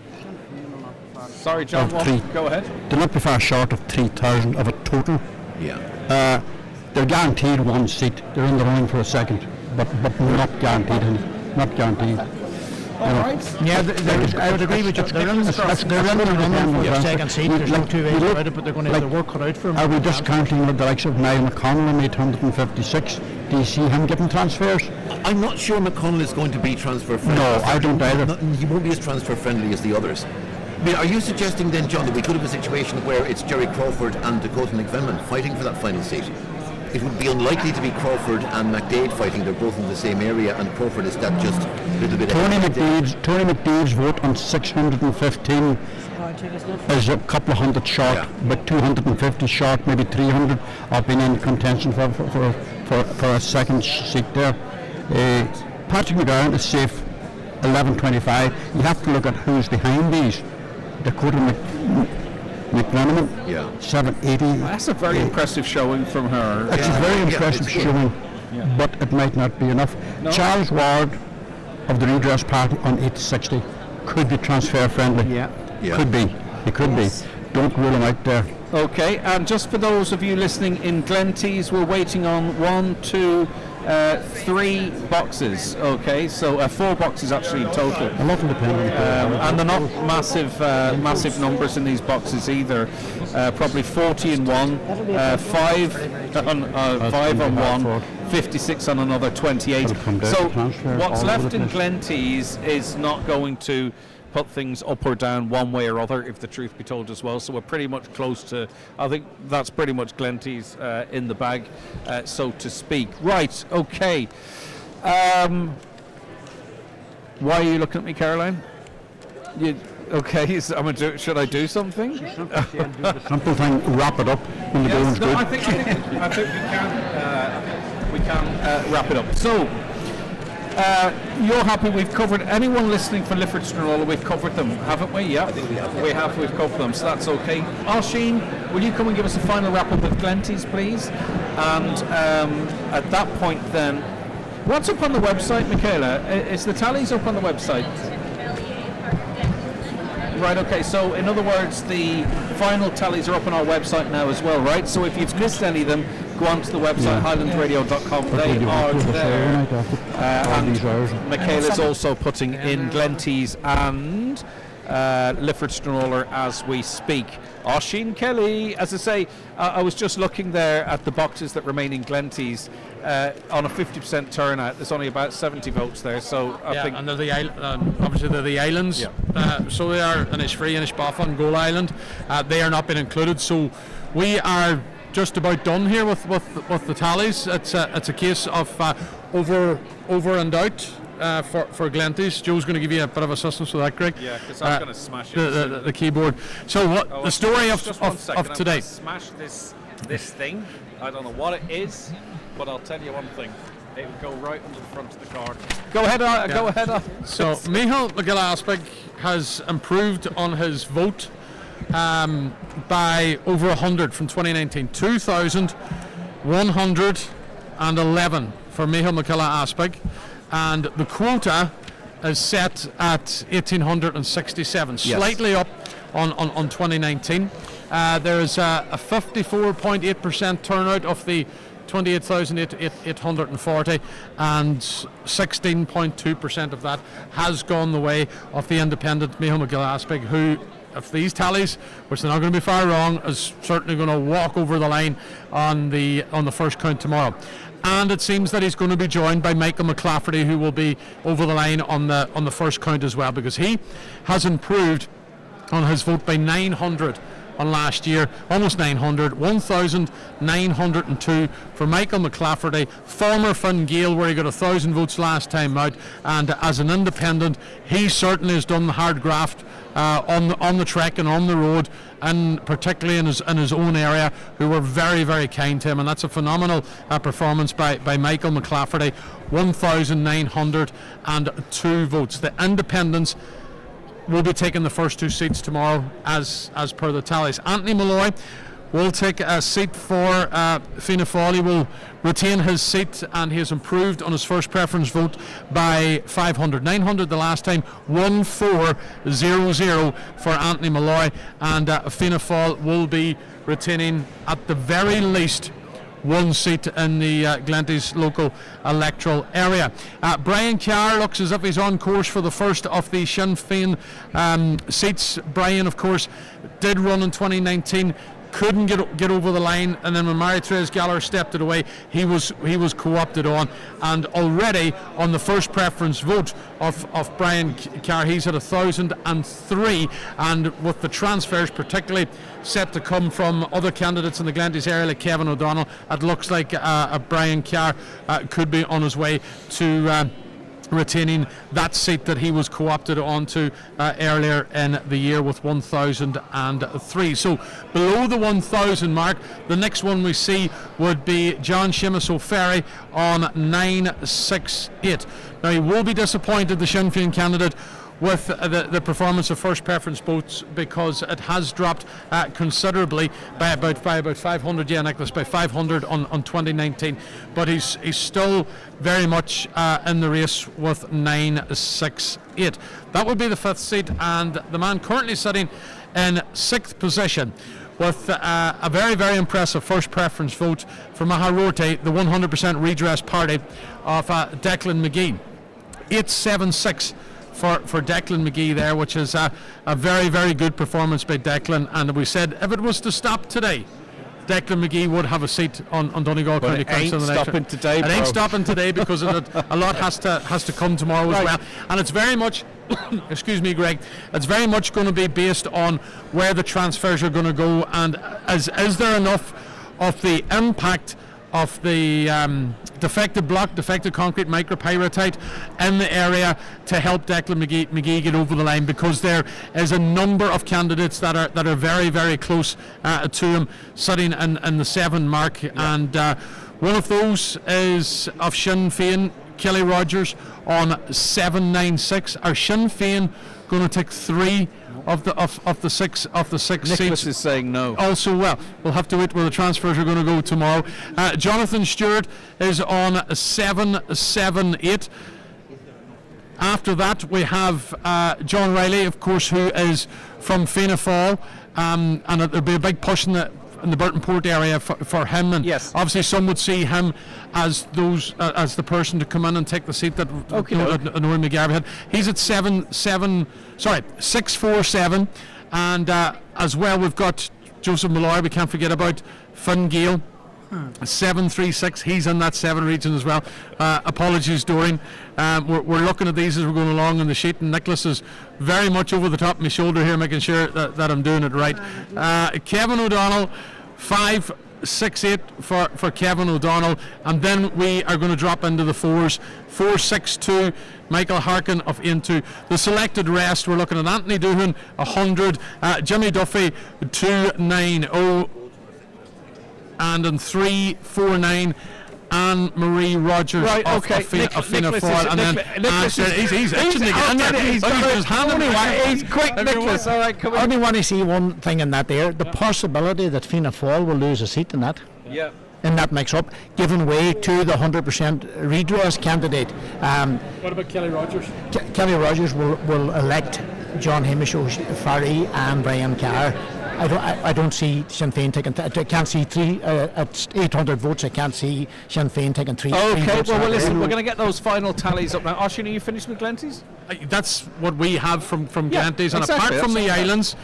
Sorry, John. Go ahead.
They're not be far short of 3,000 of a total.
Yeah.
They're guaranteed 1 seat. They're in the running for a second, but not guaranteed. Not guaranteed.
All right.
Yeah, I would agree with you. They're in the running for the second seat. There's no two ways about it, but they're going to have their work cut out for them.
Are we discounting the likes of Niall McConnell on 856? Do you see him getting transfers?
I'm not sure McConnell is going to be transfer friendly.
No, I don't either.
He won't be as transfer friendly as the others. I mean, are you suggesting then, John, that we could have a situation where it's Jerry Crawford and Dakota McVeman fighting for that final seat? It would be unlikely to be Crawford and McDade fighting. They're both in the same area, and Crawford is that just a little bit
Tony
ahead.
McDade's vote on 615 is a couple of hundred short, but 250 short, maybe 300 have been in contention for a second seat there. Patrick McGowan is safe, 1125. You have to look at who's behind these. Dakota McGowan, 780.
That's a very impressive showing from her.
It's a very impressive showing, but it might not be enough.
No.
Charles Ward of the Redress Party on 860 could be transfer friendly. Could be. He could be. Don't rule him out there.
Okay, and just for those of you listening in Glenties, we're waiting on 1, 2, 3 boxes. Okay, so 4 boxes actually in total.
A lot of dependent.
And they're not massive numbers in these boxes either. Probably 40 in one, 5 on one, 56 on another 28. So what's left in Glenties is not going to put things up or down one way or other, if the truth be told as well. So we're pretty much close to, I think that's pretty much Glenties in the bag, so to speak. Right, okay. Why are you looking at me, Caroline? Okay, should I do something?
Simple thing, wrap it up when the going's good.
I think we can wrap it up. So, you're happy we've covered anyone listening for Lifford-Stranorlar, we've covered them, haven't we? Yeah, I think we have. We've covered them, so that's okay. Oisín, will you come and give us a final wrap up with Glenties, please? And at that point then, what's up on the website, Michaela? Is the tallies up on the website? Right, okay, so in other words, the final tallies are up on our website now as well, right? So if you've missed any of them, go on to the website, highlandradio.com. They are there. And Michaela's also putting in Glenties and Lifford-Stranorlar as we speak. Oisín Kelly, as I say, I was just looking there at the boxes that remain in Glenties. On a 50% turnout, there's only about 70 votes there, so I think...
and they're obviously they're the islands, so they are Innisfree, Innisboffa and Goal Island. They are not been included, so we are just about done here with the tallies. It's a case of over and out for Glenties. Joe's going to give you a bit of assistance with that, Greg.
Yeah, because I'm going to smash
the keyboard. So what the story of today?
Smash this thing. I don't know what it is, but I'll tell you one thing. It will go right under the front of the card. Go ahead. Go ahead.
So Michael McGill has improved on his vote by over 100 from 2019. 2,111 for Michael McGill, and the quota is set at 1,867, slightly up on 2019. There is a 54.8% turnout of the 28,840, and 16.2% of that has gone the way of the independent Michael McGill, who, if these tallies, which they're not going to be far wrong, is certainly going to walk over the line on the first count tomorrow. And it seems that he's going to be joined by Michael McClafferty, who will be over the line on the first count as well, because he has improved on his vote by 900 on last year, almost 900, 1,902 for Michael McClafferty, former Fine Gael, where he got 1,000 votes last time out, and as an independent, he certainly has done the hard graft on the trek and on the road, and particularly in his own area, who were very, very kind to him, and that's a phenomenal performance by Michael McClafferty. 1,902 votes. The independents will be taking the first 2 seats tomorrow as per the tallies. Anthony Malloy will take a seat for Fianna Fáil. He will retain his seat, and he has improved on his first preference vote by 500. 900 the last time, 1,400 for Anthony Malloy, and Fianna Fáil will be retaining at the very least 1 seat in the Glenties local electoral area. Brian Carr looks as if he's on course for the first of the Sinn Féin seats. Brian, of course, did run in 2019, couldn't get over the line, and then when Mary-Therese Gallagher stepped it away, he was co-opted on, and already on the first preference vote of Brian Carr, he's at 1,003, and with the transfers particularly set to come from other candidates in the Glenties area like Kevin O'Donnell, it looks like Brian Carr could be on his way to retaining that seat that he was co-opted onto earlier in the year with 1,003. So below the 1,000 mark, the next one we see would be John Seamus O'Ferry on 968. Now he will be disappointed, the Sinn Féin candidate, with the performance of first preference votes, because it has dropped considerably by about 500, Nicholas, by 500 on 2019, but he's still very much in the race with 968. That would be the 5th seat, and the man currently sitting in 6th position with a very, very impressive first preference vote for Maharorte, the 100% redress party of Declan McGee. 876 for Declan McGee there, which is a very, very good performance by Declan. And we said if it was to stop today, Declan McGee would have a seat on Donegal County Council.
It ain't stopping today,
It ain't stopping today, because a lot has to come tomorrow as well. And it's very much, excuse me, Greg, it's very much going to be based on where the transfers are going to go, and is there enough of the impact of the defective block, defective concrete, micropyrite in the area to help Declan McGee get over the line, because there is a number of candidates that are very, very close to him, sitting in the 7 mark, and one of those is of Sinn Féin, Kelly Rogers on 796. Are Sinn Féin going to take 3 of the six
Nicholas
seats?
is saying no.
Also, well, we'll have to wait where the transfers are going to go tomorrow. Jonathan Stewart is on 778. After that, we have John Riley, of course, who is from Fianna Fáil, and there'll be a big push in the Burtonport area for him, and obviously some would see him as the person to come in and take the seat that Noreen McGarvey had. He's at 647, and as well we've got Joseph Malloy, we can't forget about Finn Gale, 736. He's in that 7 region as well. Apologies, Doreen. We're looking at these as we're going along on the sheet, and Nicholas is very much over the top of my shoulder here, making sure that I'm doing it right. Kevin O'Donnell, 568 for Kevin O'Donnell, and then we are going to drop into the 4s. 462, Michael Harkin of Into. The selected rest, we're looking at Anthony Doohan, 100, Jimmy Duffy, 290, and in 349, Anne-Marie Rogers of Fianna Fáil, and then he's itching to get in there. He's
quick, Nicholas. All right, come on. I only want to see one thing in that there: the possibility that Fianna Fáil will lose a seat in that.
Yeah.
In that mix-up, giving way to the 100% redress candidate.
What about Kelly Rogers?
Kelly Rogers will elect John Hamish O'Farrell and Brian Carr. I don't see Sinn Féin taking. I can't see 3 at 800 votes. I can't see Sinn Féin taking 3.
Okay, well, listen, we're going to get those final tallies up now. Oisín, are you finished with Glenties?
That's what we have from Glenties, and apart from the islands,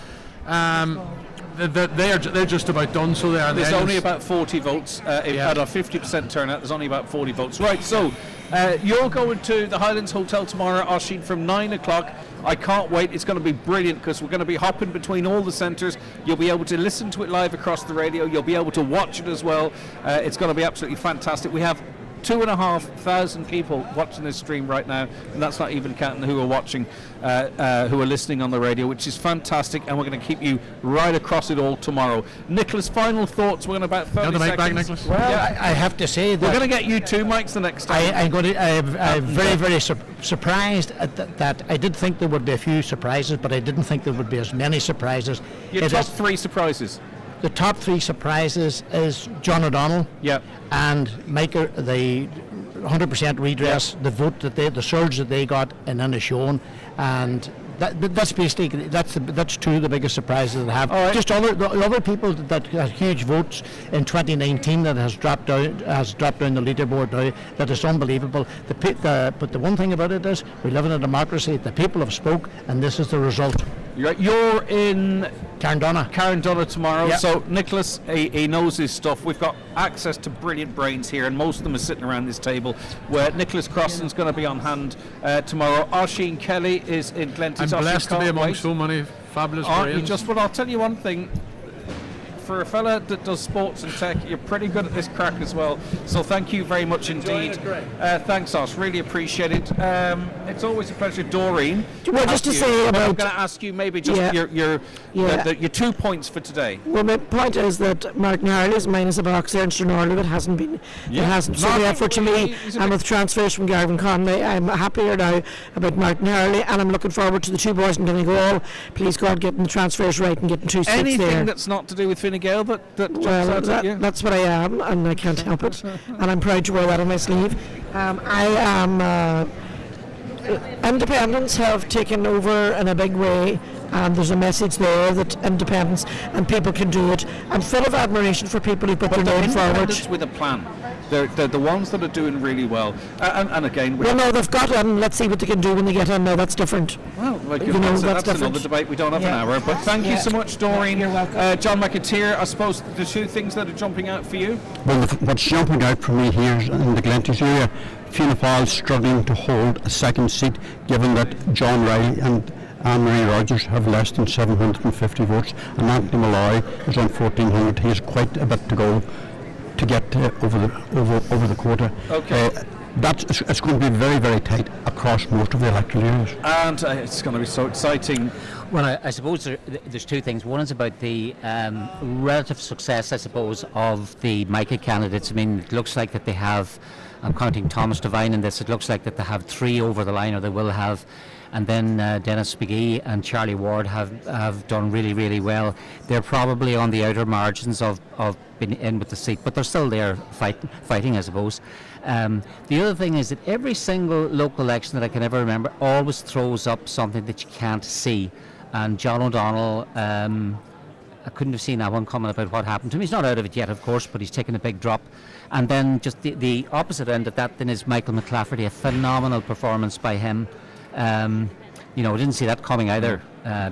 they're just about done. So they are.
There's only about 40 votes. At a 50% turnout, there's only about 40 votes. Right, so you're going to the Highlands Hotel tomorrow, Oisín, from 9 o'clock. I can't wait. It's going to be brilliant, because we're going to be hopping between all the centres. You'll be able to listen to it live across the radio. You'll be able to watch it as well. It's going to be absolutely fantastic. We have 2,500 people watching this stream right now, and that's not even counting who are watching, who are listening on the radio, which is fantastic, and we're going to keep you right across it all tomorrow. Nicholas, final thoughts. We're in about 30 seconds.
Back, Nicholas.
Well, I have to say that
we're going to get you 2 mics the next time.
I'm very, very surprised at that. I did think there would be a few surprises, but I didn't think there would be as many surprises.
Your top 3 surprises.
The top 3 surprises is John O'Donnell, and Michael, the 100% redress, the vote that the surge that they got in Inishowen, and that's basically that's 2 of the biggest surprises that I have. Right. Just the other people that had huge votes in 2019 that has dropped down the leaderboard now. That is unbelievable. But the one thing about it is we live in a democracy. The people have spoke, and this is the result.
You're in
Carndonna
tomorrow.
Yep.
So Nicholas, he knows his stuff. We've got access to brilliant brains here, and most of them are sitting around this table. Where Nicholas Crossan's going to be on hand tomorrow. Oisin Kelly is in Glenties.
I'm blessed to be among so many fabulous brains.
But I'll tell you one thing. For a fella that does sports and tech, you're pretty good at this crack as well. So thank you very much indeed. Thanks, Os. Really appreciate it. It's always a pleasure, Doreen.
Well, just to say about,
I'm going to ask you maybe just your 2 points for today.
Well, my point is that Martin Harley is minus a box there in Stranorlar that hasn't been. It hasn't. So therefore, to me, and with transfers from Garvin Conley, I'm happier now about Martin Harley, and I'm looking forward to the two boys in Donegal. Please God, getting the transfers right and getting 2 seats there.
Anything that's not to do with Fine Gael that jumps out at you?
That's what I am, and I can't help it, and I'm proud to wear that on my sleeve. I am. Independents have taken over in a big way, and there's a message there that independence and people can do it. I'm full of admiration for people who put their name forward.
Independents with a plan. They're the ones that are doing really well. And again...
Well, no, they've got in. Let's see what they can do when they get in. No, that's different.
Well,
that's
different. Another debate. We don't have an hour. But thank you so much, Doreen.
You're welcome.
John McAteer, I suppose the two things that are jumping out for you?
Well, what's jumping out for me here is in the Glenties area, Fianna Fáil struggling to hold a second seat, given that John Riley and Anne-Marie Rogers have less than 750 votes, and Anthony Malloy is on 1,400. He has quite a bit to go to get over the quota.
Okay.
It's going to be very, very tight across most of the electoral areas.
And it's going to be so exciting.
Well, I suppose there's two things. One is about the relative success, I suppose, of the Michael candidates. I mean, it looks like that they have, I'm counting Thomas Devine in this, it looks like that they have 3 over the line, or they will have. And then Dennis McGee and Charlie Ward have done really, really well. They're probably on the outer margins of being in with the seat, but they're still there fighting, I suppose. The other thing is that every single local election that I can ever remember always throws up something that you can't see. And John O'Donnell, I couldn't have seen that one coming about what happened to him. He's not out of it yet, of course, but he's taken a big drop. And then just the opposite end of that then is Michael McClafferty, a phenomenal performance by him. I didn't see that coming either,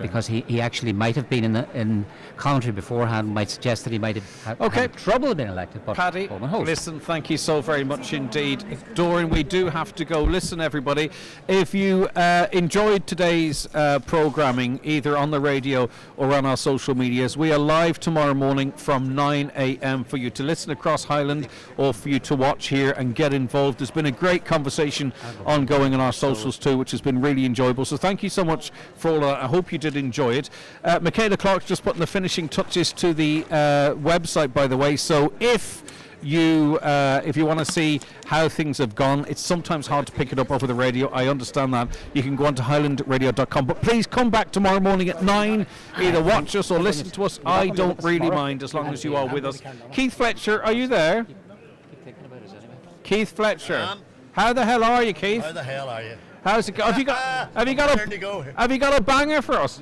because he actually might have been in commentary beforehand, might suggest that he might have had trouble being elected. But
Paddy, listen, thank you so very much indeed. Doreen, we do have to go. Listen, everybody, if you enjoyed today's programming, either on the radio or on our social medias, we are live tomorrow morning from 9 a.m. for you to listen across Highland or for you to watch here and get involved. There's been a great conversation ongoing on our socials too, which has been really enjoyable. So thank you so much for all of that. I hope you did enjoy it. Michaela Clark's just putting the finishing touches to the website, by the way. So if you want to see how things have gone, it's sometimes hard to pick it up over the radio. I understand that. You can go on to highlandradio.com, but please come back tomorrow morning at 9. Either watch us or listen to us. I don't really mind as long as you are with us. Keith Fletcher, are you there? Keith Fletcher. How the hell are you, Keith?
How the hell are you?
How's it go? Have you got a banger for us?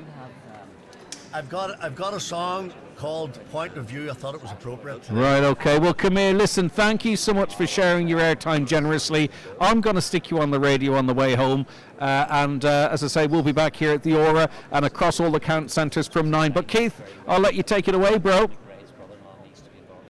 I've got a song called Point of View. I thought it was appropriate.
Right, okay. Well, come here. Listen, thank you so much for sharing your airtime generously. I'm going to stick you on the radio on the way home. And as I say, we'll be back here at the Aura and across all the count centres from 9. But Keith, I'll let you take it away, bro.